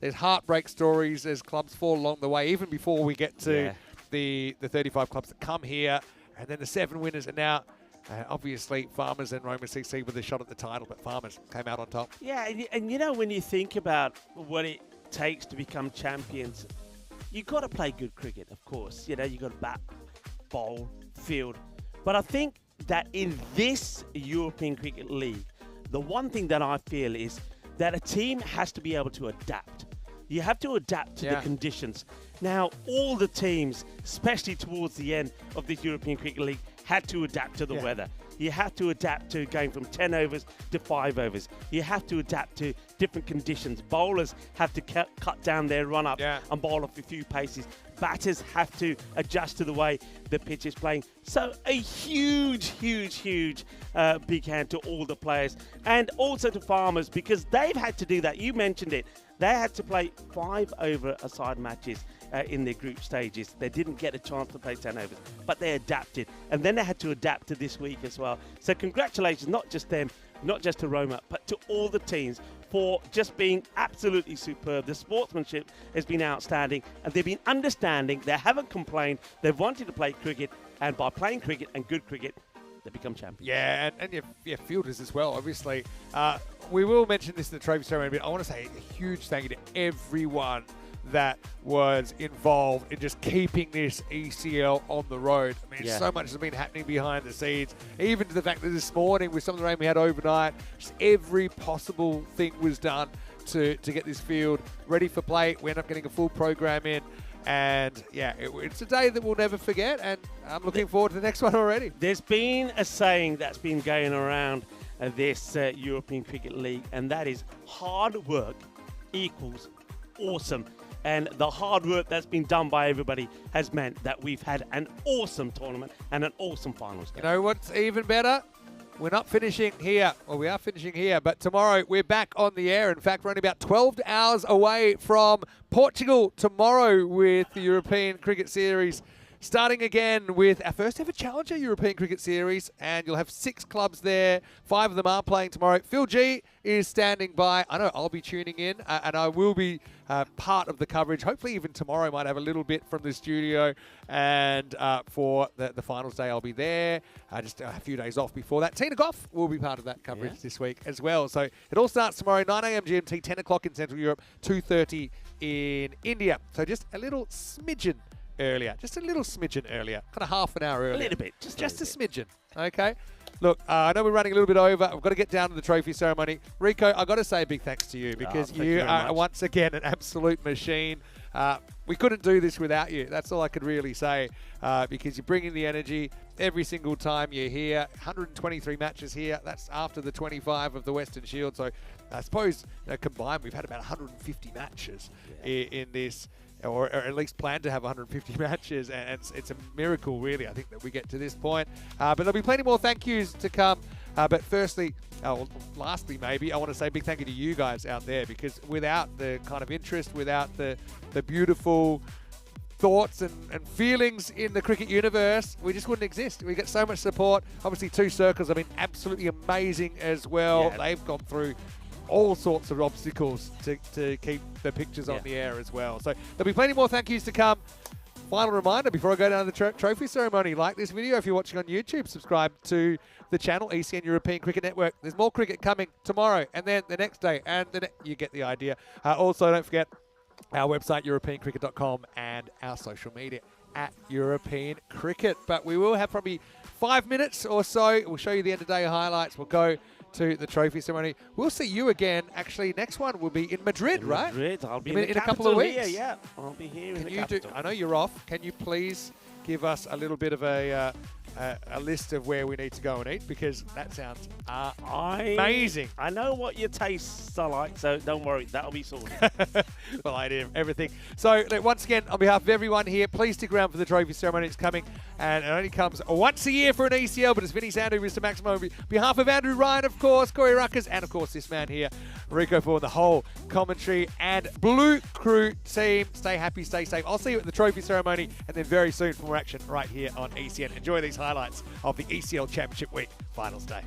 There's heartbreak stories as clubs fall along the way, even before we get to the 35 clubs that come here. And then the 7 winners are now... obviously, Farmers and Roma CC with a shot at the title, but Farmers came out on top. Yeah, and you know, when you think about what it takes to become champions, you've got to play good cricket, of course. You know, you've got to bat, bowl, field. But I think that in this European Cricket League, the one thing that I feel is that a team has to be able to adapt. You have to adapt to the conditions. Now, all the teams, especially towards the end of this European Cricket League, had to adapt to the weather. You have to adapt to going from 10 overs to 5 overs. You have to adapt to different conditions. Bowlers have to cut down their run-up and bowl off a few paces. Batters have to adjust to the way the pitch is playing. So a huge big hand to all the players and also to Farmers, because they've had to do that. You mentioned it. They had to play 5 over-a-side matches in their group stages. They didn't get a chance to play 10 overs, but they adapted. And then they had to adapt to this week as well. So congratulations, not just them, not just to Roma, but to all the teams for just being absolutely superb. The sportsmanship has been outstanding, and they've been understanding. They haven't complained. They've wanted to play cricket, and by playing cricket and good cricket, they become champions. Yeah, and your fielders as well, obviously. We will mention this in the trophy ceremony, but I want to say a huge thank you to everyone that was involved in just keeping this ECL on the road. I mean, so much has been happening behind the scenes, even to the fact that this morning, with some of the rain we had overnight, just every possible thing was done to get this field ready for play. We ended up getting a full program in. And it's a day that we'll never forget, and I'm looking forward to the next one already. There's been a saying that's been going around this European Cricket League, and that is hard work equals awesome. And the hard work that's been done by everybody has meant that we've had an awesome tournament and an awesome finals game. You know what's even better? We're not finishing here. Well, we are finishing here, but tomorrow we're back on the air. In fact, we're only about 12 hours away from Portugal tomorrow with the European Cricket Series. Starting again with our first ever Challenger European Cricket Series, and you'll have 6 clubs there. 5 of them are playing tomorrow. Phil G is standing by. I know I'll be tuning in, and I will be part of the coverage. Hopefully even tomorrow might have a little bit from the studio. And for the finals day, I'll be there. Just a few days off before that. Tina Goff will be part of that coverage this week as well. So it all starts tomorrow, 9 a.m. GMT, 10 o'clock in Central Europe, 2:30 in India. So just a little smidgen earlier. Just a little smidgen earlier. Kind of half an hour earlier. A little bit. Just a smidgen. Okay. Look, I know we're running a little bit over. I've got to get down to the trophy ceremony. Rico, I've got to say a big thanks to you because you are once again an absolute machine. We couldn't do this without you. That's all I could really say because you bring in the energy every single time you're here. 123 matches here. That's after the 25 of the Western Shield. So I suppose combined we've had about 150 matches in this or at least plan to have 150 matches, and it's a miracle, really, I think, that we get to this point. But there'll be plenty more thank yous to come. But firstly, lastly, maybe, I want to say a big thank you to you guys out there, because without the kind of interest, without the beautiful thoughts and feelings in the cricket universe, we just wouldn't exist. We get so much support. Obviously, Two Circles have been absolutely amazing as well. Yeah. They've gone through all sorts of obstacles to keep the pictures on the air as well. So there'll be plenty more thank yous to come. Final reminder before I go down to the trophy ceremony, like this video if you're watching on YouTube, subscribe to the channel, ECN European Cricket Network. There's more cricket coming tomorrow and then the next day, and you get the idea. Also, don't forget our website, europeancricket.com, and our social media at European Cricket. But we will have probably 5 minutes or so. We'll show you the end of day highlights. We'll go to the trophy ceremony. We'll see you again. Actually, next one will be in Madrid, right? Madrid. I'll be in a couple of weeks. Here, yeah, I'll be here in the capital. I know you're off. Can you please give us a little bit of a list of where we need to go and eat, because that sounds amazing. I know what your tastes are like, so don't worry, that'll be sorted. Well, I do everything. So look, once again, on behalf of everyone here, please stick around for the trophy ceremony. It's coming, and it only comes once a year for an ECL, but it's Vinny Sandu, Mr. Maximo, on behalf of Andrew Ryan, of course, Corey Ruckers, and of course this man here, Rico, for the whole commentary and Blue Crew team. Stay happy, stay safe. I'll see you at the trophy ceremony, and then very soon for more action right here on ECN. Enjoy these highlights of the ECL Championship Week Finals Day.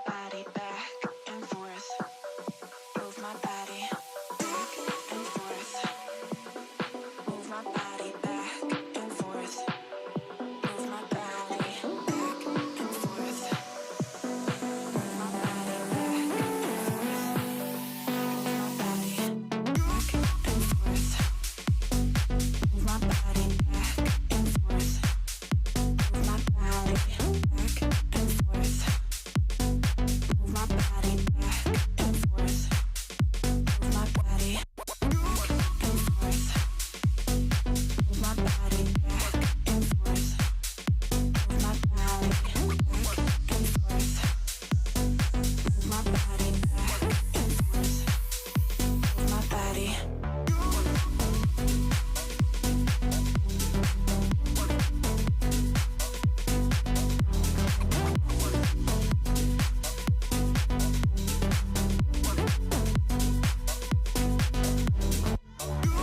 body back and forth. Move my body back and forth. Move my body back and forth. Move my body back and forth. Move my body back and forth. Move my body back and forth. Move my body back and forth. Move my body back and forth. Move my body back and forth. Move my body back and forth. Move my body back and forth. Move my body back and forth.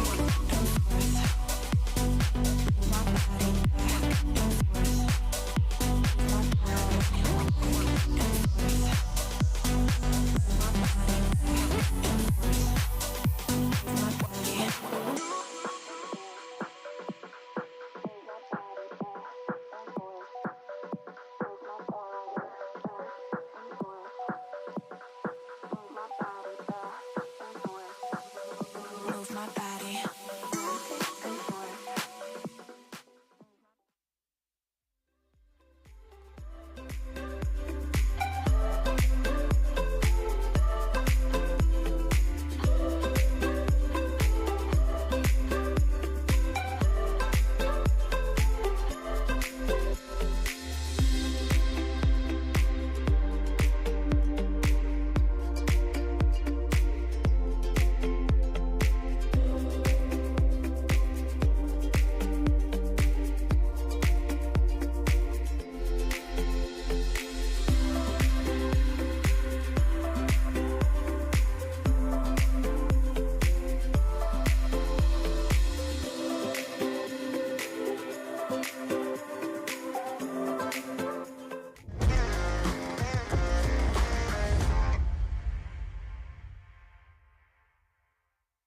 Move my body back and forth. Move my body. Move my body.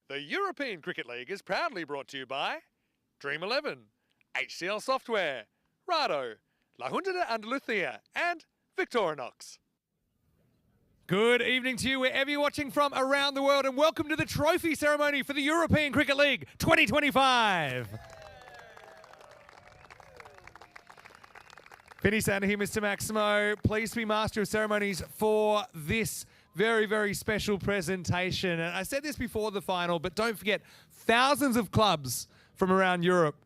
The European Cricket League is proudly brought to you by Dream 11, HCL Software, Rado, La Junta de Andalucía, and Victorinox. Good evening to you wherever you're watching from around the world, and welcome to the trophy ceremony for the European Cricket League 2025. Vinny Sander here, Mr. Maximo. Pleased to be Master of Ceremonies for this very, very special presentation. And I said this before the final, but don't forget, thousands of clubs from around Europe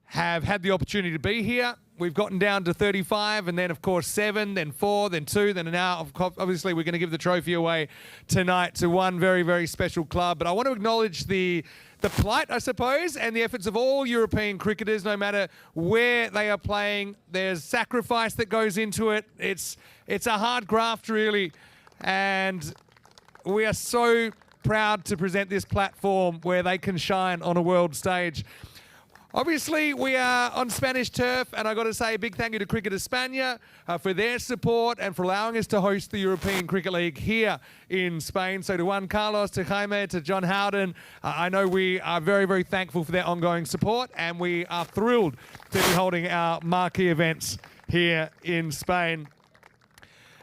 have had the opportunity to be here. We've gotten down to 35, and then, of course, 7, then 4, then 2, then now, obviously, we're going to give the trophy away tonight to one very, very special club. But I want to acknowledge the plight, I suppose, and the efforts of all European cricketers, no matter where they are playing. There's sacrifice that goes into it. It's a hard graft, really. And we are so proud to present this platform where they can shine on a world stage. Obviously, we are on Spanish turf, and I've got to say a big thank you to Cricket España for their support and for allowing us to host the European Cricket League here in Spain. So to Juan Carlos, to Jaime, to John Howden, I know we are very, very thankful for their ongoing support, and we are thrilled to be holding our marquee events here in Spain.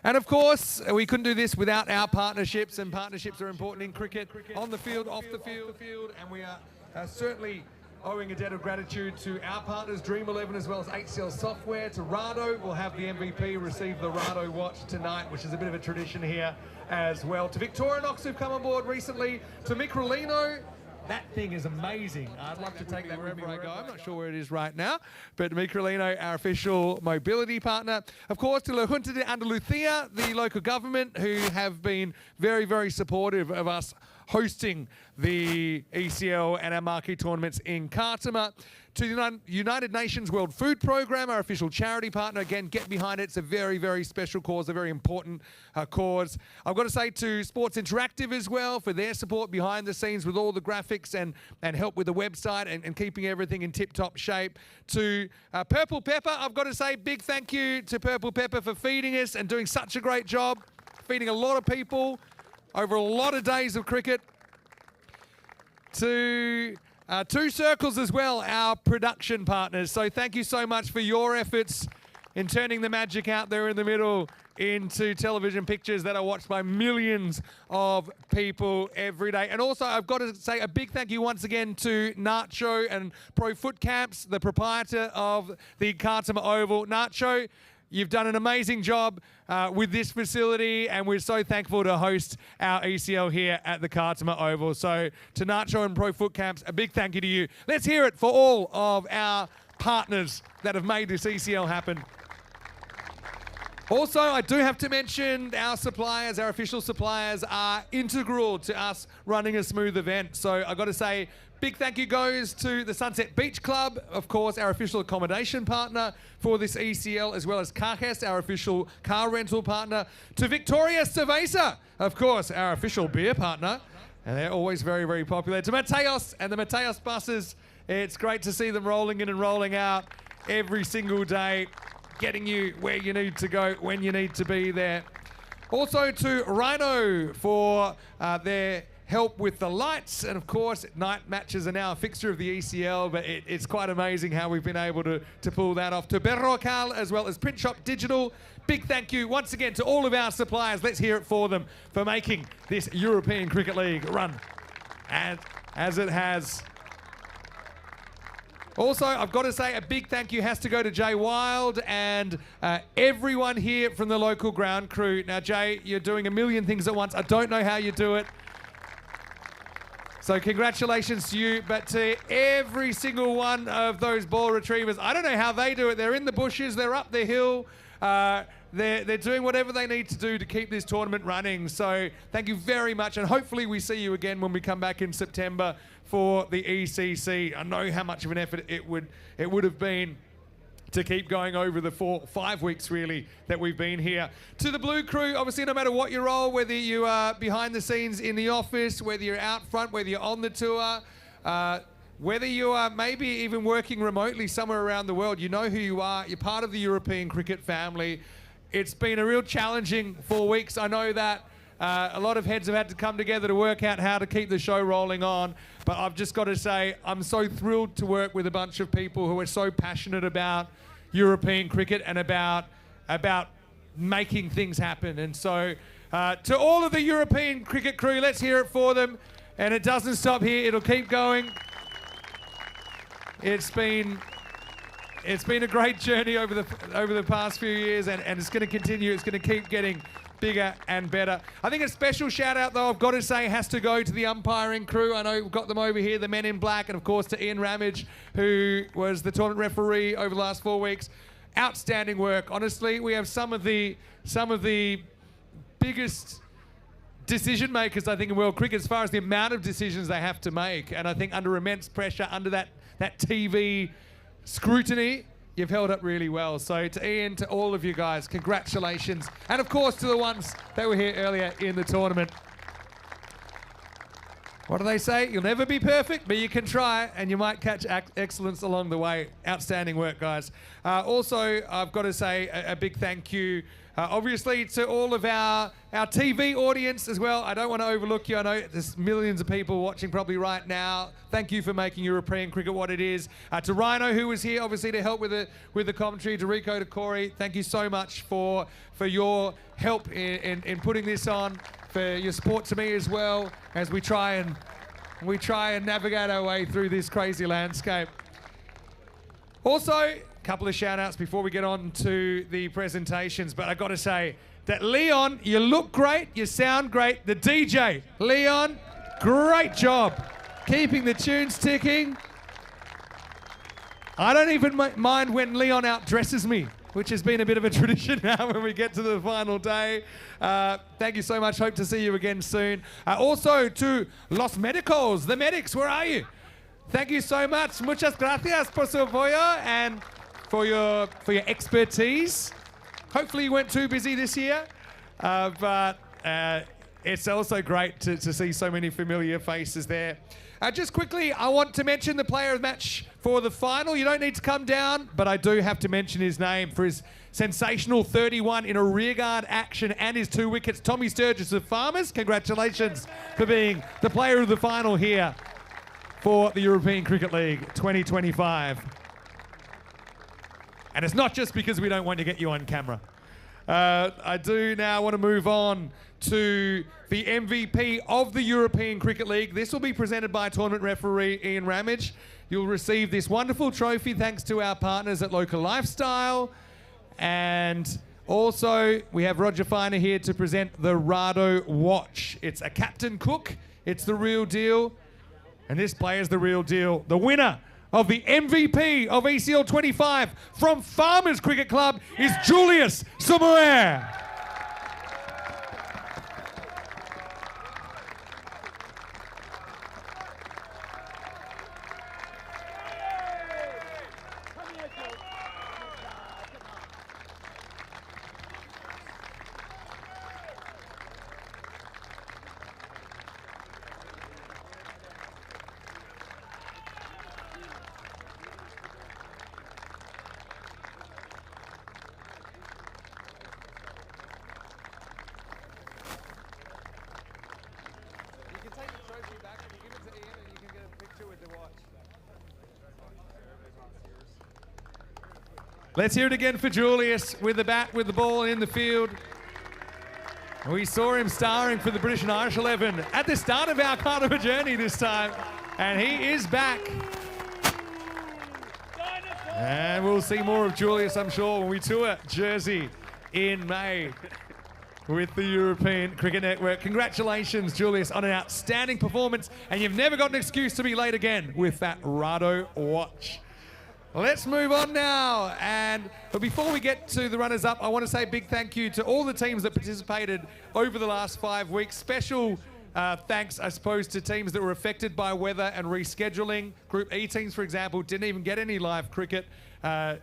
And of course, we couldn't do this without our partnerships, and partnerships are important in cricket, on the field, off the field, and we are certainly owing a debt of gratitude to our partners, Dream 11, as well as HCL Software. To Rado, we'll have the MVP receive the Rado watch tonight, which is a bit of a tradition here as well. To Victorinox, who've come on board recently. To Microlino, that thing is amazing. I'd love to take that wherever I go. I'm not sure where it is right now, but Microlino, our official mobility partner. Of course, to La Junta de Andalucía, the local government, who have been very, very supportive of us hosting the ECL and our marquee tournaments in Khartoum. To the United Nations World Food Programme, our official charity partner. Again, get behind it. It's a very, very special cause, a very important cause. I've got to say to Sports Interactive as well for their support behind the scenes with all the graphics and help with the website and keeping everything in tip-top shape. To Purple Pepper, I've got to say big thank you to Purple Pepper for feeding us and doing such a great job, feeding a lot of people over a lot of days of cricket. To Two Circles as well, our production partners. So thank you so much for your efforts in turning the magic out there in the middle into television pictures that are watched by millions of people every day. And also, I've got to say a big thank you once again to Nacho and Pro Foot Camps, the proprietor of the Khartoum Oval. Nacho, you've done an amazing job with this facility, and we're so thankful to host our ECL here at the Khartoum Oval. So to Nacho and Pro Foot Camps, a big thank you to you. Let's hear it for all of our partners that have made this ECL happen. Also, I do have to mention our suppliers, our official suppliers are integral to us running a smooth event. So I've got to say, big thank you goes to the Sunset Beach Club, of course, our official accommodation partner for this ECL, as well as Carcass, our official car rental partner. To Victoria Cerveza, of course, our official beer partner. And they're always very, very popular. To Mateos and the Mateos buses, it's great to see them rolling in and rolling out every single day, getting you where you need to go when you need to be there. Also to Rhino for their help with the lights, and of course night matches are now a fixture of the ECL, but it's quite amazing how we've been able to pull that off. To Berrocal as well as Print Shop Digital, big thank you once again to all of our suppliers. Let's hear it for them for making this European Cricket League run as it has. Also, I've got to say a big thank you has to go to Jay Wild and everyone here from the local ground crew. Now, Jay, you're doing a million things at once. I don't know how you do it. So congratulations to you, but to every single one of those ball retrievers, I don't know how they do it. They're in the bushes, they're up the hill. They're doing whatever they need to do to keep this tournament running. So thank you very much, and hopefully we see you again when we come back in September for the ECC. I know how much of an effort it would have been to keep going over the 5 weeks really that we've been here. To the Blue Crew, obviously no matter what your role, whether you are behind the scenes in the office, whether you're out front, whether you're on the tour, whether you are maybe even working remotely somewhere around the world, you know who you are. You're part of the European cricket family. It's been a real challenging 4 weeks. I know that a lot of heads have had to come together to work out how to keep the show rolling on. But I've just got to say, I'm so thrilled to work with a bunch of people who are so passionate about European cricket and about making things happen. And so to all of the European cricket crew, let's hear it for them. And it doesn't stop here. It'll keep going. It's been a great journey over the past few years, and it's going to continue. It's going to keep getting bigger and better. I think a special shout out, though, I've got to say, has to go to the umpiring crew. I know we've got them over here, the men in black, and of course to Ian Ramage, who was the tournament referee over the last 4 weeks. Outstanding work. Honestly, we have some of the biggest decision makers, I think, in world cricket as far as the amount of decisions they have to make. And I think under immense pressure, under that TV scrutiny, you've held up really well. So to Ian, to all of you guys, congratulations. And of course to the ones that were here earlier in the tournament. What do they say? You'll never be perfect, but you can try, and you might catch excellence along the way. Outstanding work, guys. Also, I've got to say a big thank you, obviously, to all of our TV audience as well. I don't want to overlook you. I know there's millions of people watching probably right now. Thank you for making European cricket what it is. To Rhino, who was here, obviously, to help with the commentary. To Rico, to Corey, thank you so much for your help in putting this on, for your support to me as well, as we try and navigate our way through this crazy landscape. Also, a couple of shout outs before we get on to the presentations, but I got to say that Leon, you look great, you sound great. The DJ, Leon, great job keeping the tunes ticking. I don't even mind when Leon outdresses me which has been a bit of a tradition now when we get to the final day. Thank you so much. Hope to see you again soon. Also to Los Medicos, the medics, where are you? Thank you so much. Muchas gracias por su apoyo and for your expertise. Hopefully you weren't too busy this year, but it's also great to see so many familiar faces there. Just quickly, I want to mention the player of the match for the final. You don't need to come down, but I do have to mention his name for his sensational 31 in a rearguard action and his 2 wickets. Tommy Sturgis of Farmers, congratulations for being the player of the final here for the European Cricket League 2025. And it's not just because we don't want to get you on camera. I do now want to move on to the MVP of the European Cricket League. This will be presented by tournament referee Ian Ramage. You'll receive this wonderful trophy thanks to our partners at Local Lifestyle. And also, we have Roger Finer here to present the Rado Watch. It's a Captain Cook. It's the real deal. And this player's the real deal. The winner of the MVP of ECL 25 from Farmers Cricket Club is Julius Samuel. Let's hear it again for Julius with the bat, with the ball in the field. We saw him starring for the British and Irish 11 at the start of our Carnival journey this time, and he is back. And we'll see more of Julius, I'm sure, when we tour Jersey in May with the European Cricket Network. Congratulations, Julius, on an outstanding performance, and you've never got an excuse to be late again with that Rado Watch. Let's move on now, but before we get to the runners-up, I want to say a big thank you to all the teams that participated over the last 5 weeks. Special thanks, I suppose, to teams that were affected by weather and rescheduling. Group E teams, for example, didn't even get any live cricket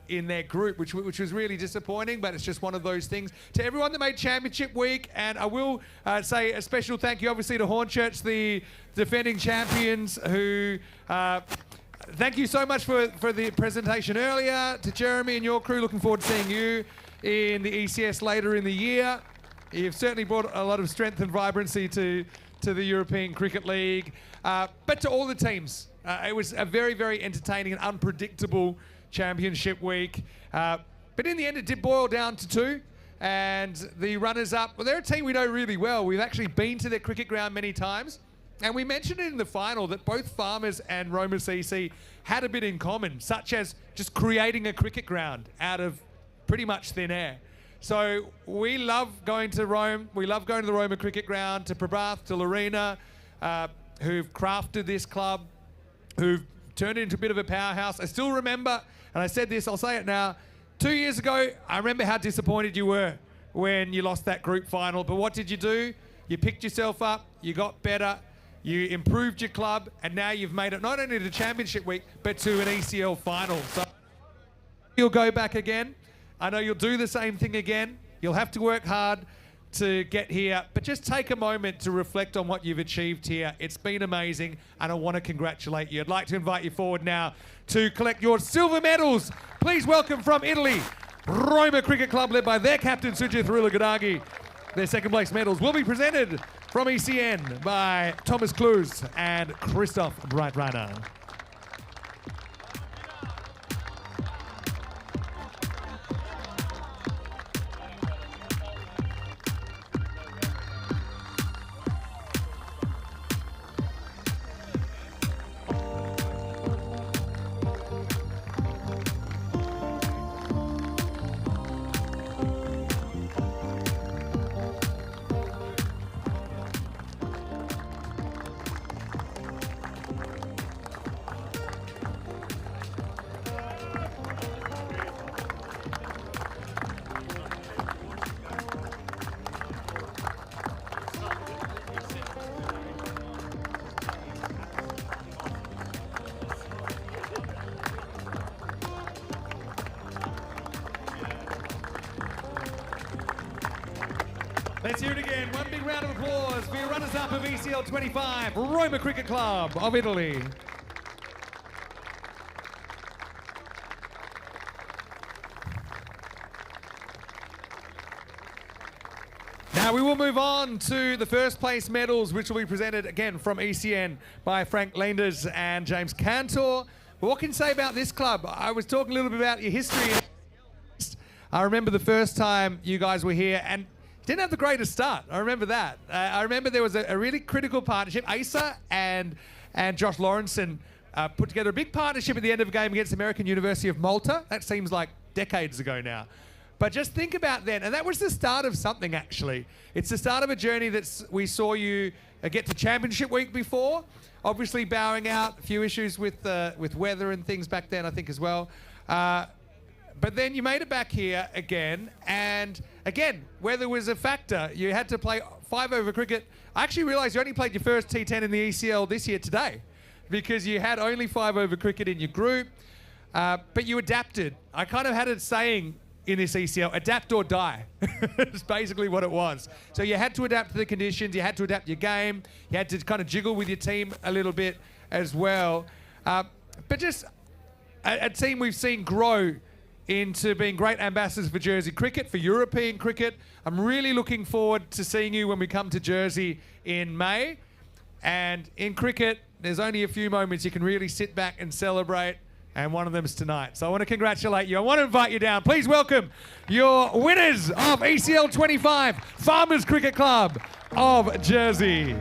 in their group, which was really disappointing, but it's just one of those things. To everyone that made Championship Week, and I will say a special thank you, obviously, to Hornchurch, the defending champions, who... thank you so much for the presentation earlier. To Jeremy and your crew, looking forward to seeing you in the ECS later in the year. You've certainly brought a lot of strength and vibrancy to the European Cricket League. But to all the teams, it was a very, very entertaining and unpredictable Championship Week. But in the end, it did boil down to 2. And the runners-up, well, they're a team we know really well. We've actually been to their cricket ground many times. And we mentioned it in the final that both Farmers and Roma CC had a bit in common, such as just creating a cricket ground out of pretty much thin air. So we love going to Rome. We love going to the Roma cricket ground, to Prabhath, to Lorena, who've crafted this club, who've turned it into a bit of a powerhouse. I still remember, and I said this, I'll say it now, 2 years ago, I remember how disappointed you were when you lost that group final. But what did you do? You picked yourself up, you got better, you improved your club, and now you've made it not only to Championship Week, but to an ECL final. So you'll go back again. I know you'll do the same thing again. You'll have to work hard to get here, but just take a moment to reflect on what you've achieved here. It's been amazing, and I want to congratulate you. I'd like to invite you forward now to collect your silver medals. Please welcome from Italy, Roma Cricket Club, led by their captain, Sujith Ruligadagi. Their second place medals will be presented from ECN by Thomas Kluz and Christoph Breitreiner. Let's hear it again. One big round of applause for your runners-up of ECL 25, Roma Cricket Club of Italy. Now we will move on to the first place medals, which will be presented again from ECN by Frank Leenders and James Cantor. But what can you say about this club? I was talking a little bit about your history. I remember the first time you guys were here and didn't have the greatest start. I remember that. I remember there was a really critical partnership. Asa and Josh Lawrenson put together a big partnership at the end of a game against American University of Malta. That seems like decades ago now. But just think about then, and that was the start of something actually. It's the start of a journey that we saw you get to championship week before, obviously bowing out, a few issues with weather and things back then I think as well. But then you made it back here again, and again, weather was a factor. You had to play 5-over cricket. I actually realised you only played your first T10 in the ECL this year today, because you had only 5-over cricket in your group, but you adapted. I kind of had a saying in this ECL, adapt or die. It's basically what it was. So you had to adapt to the conditions, you had to adapt your game, you had to kind of jiggle with your team a little bit as well. But just a team we've seen grow into being great ambassadors for Jersey cricket, for European cricket. I'm really looking forward to seeing you when we come to Jersey in May. And in cricket, there's only a few moments you can really sit back and celebrate, and one of them's tonight. So I want to congratulate you. I want to invite you down. Please welcome your winners of ECL 25, Farmers Cricket Club of Jersey.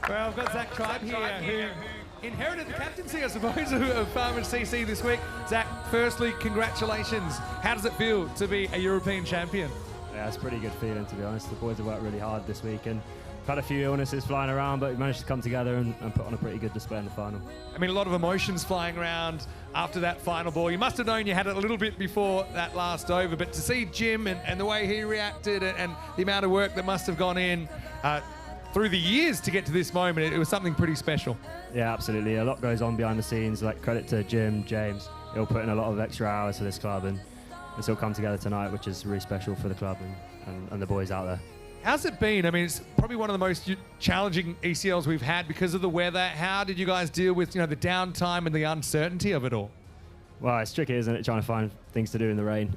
Well, I've got Zach Tribe here, who inherited the captaincy, I suppose, of Farmers CC this week. Zach, firstly, congratulations. How does it feel to be a European champion? Yeah, it's a pretty good feeling, to be honest. The boys have worked really hard this week, and we've had a few illnesses flying around, but we managed to come together and put on a pretty good display in the final. I mean, a lot of emotions flying around after that final ball. You must have known you had it a little bit before that last over, but to see Jim and the way he reacted and the amount of work that must have gone in through the years to get to this moment, it was something pretty special. Yeah, absolutely. A lot goes on behind the scenes. Like, credit to Jim, James. They all put in a lot of extra hours for this club, and it's all come together tonight, which is really special for the club and the boys out there. How's it been? I mean, it's probably one of the most challenging ECLs we've had because of the weather. How did you guys deal with, the downtime and the uncertainty of it all? Well, it's tricky, isn't it, trying to find things to do in the rain.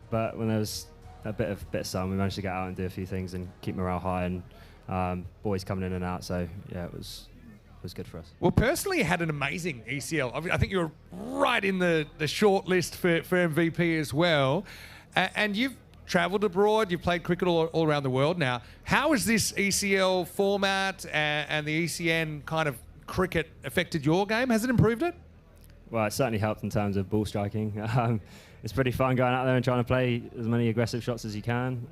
But when there was a bit of sun, we managed to get out and do a few things and keep morale high, and boys coming in and out. So yeah, it was good for us. Well, personally, you had an amazing ECL. I think you were right in the short list for MVP as well. And you've travelled abroad, you've played cricket all around the world now. How has this ECL format and the ECN kind of cricket affected your game? Has it improved it? Well, it certainly helped in terms of ball striking. It's pretty fun going out there and trying to play as many aggressive shots as you can.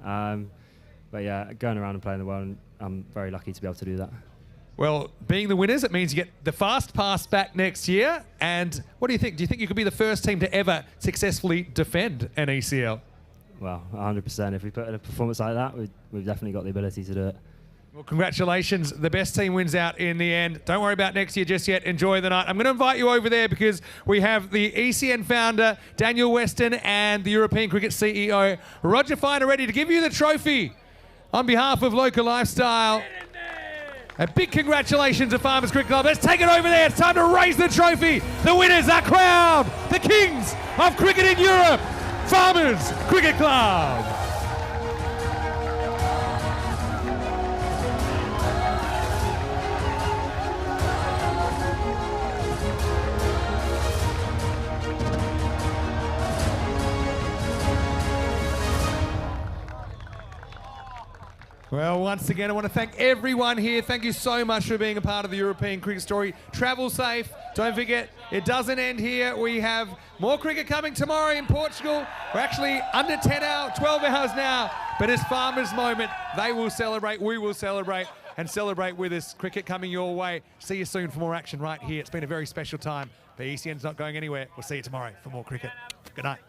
But yeah, going around and playing the world, I'm very lucky to be able to do that. Well, being the winners, it means you get the fast pass back next year. And what do you think? Do you think you could be the first team to ever successfully defend an ECL? Well, 100%. If we put in a performance like that, we've definitely got the ability to do it. Well, congratulations. The best team wins out in the end. Don't worry about next year just yet. Enjoy the night. I'm going to invite you over there because we have the ECN founder, Daniel Weston, and the European Cricket CEO, Roger Finer, ready to give you the trophy on behalf of Local Lifestyle. A big congratulations to Farmers Cricket Club. Let's take it over there. It's time to raise the trophy. The winners are crowned the kings of cricket in Europe, Farmers Cricket Club. Well, once again, I want to thank everyone here. Thank you so much for being a part of the European cricket story. Travel safe. Don't forget, it doesn't end here. We have more cricket coming tomorrow in Portugal. We're actually under 10 hours, 12 hours now. But it's Farmers' Moment. They will celebrate. We will celebrate. And celebrate with us. Cricket coming your way. See you soon for more action right here. It's been a very special time. But ECN's not going anywhere. We'll see you tomorrow for more cricket. Good night.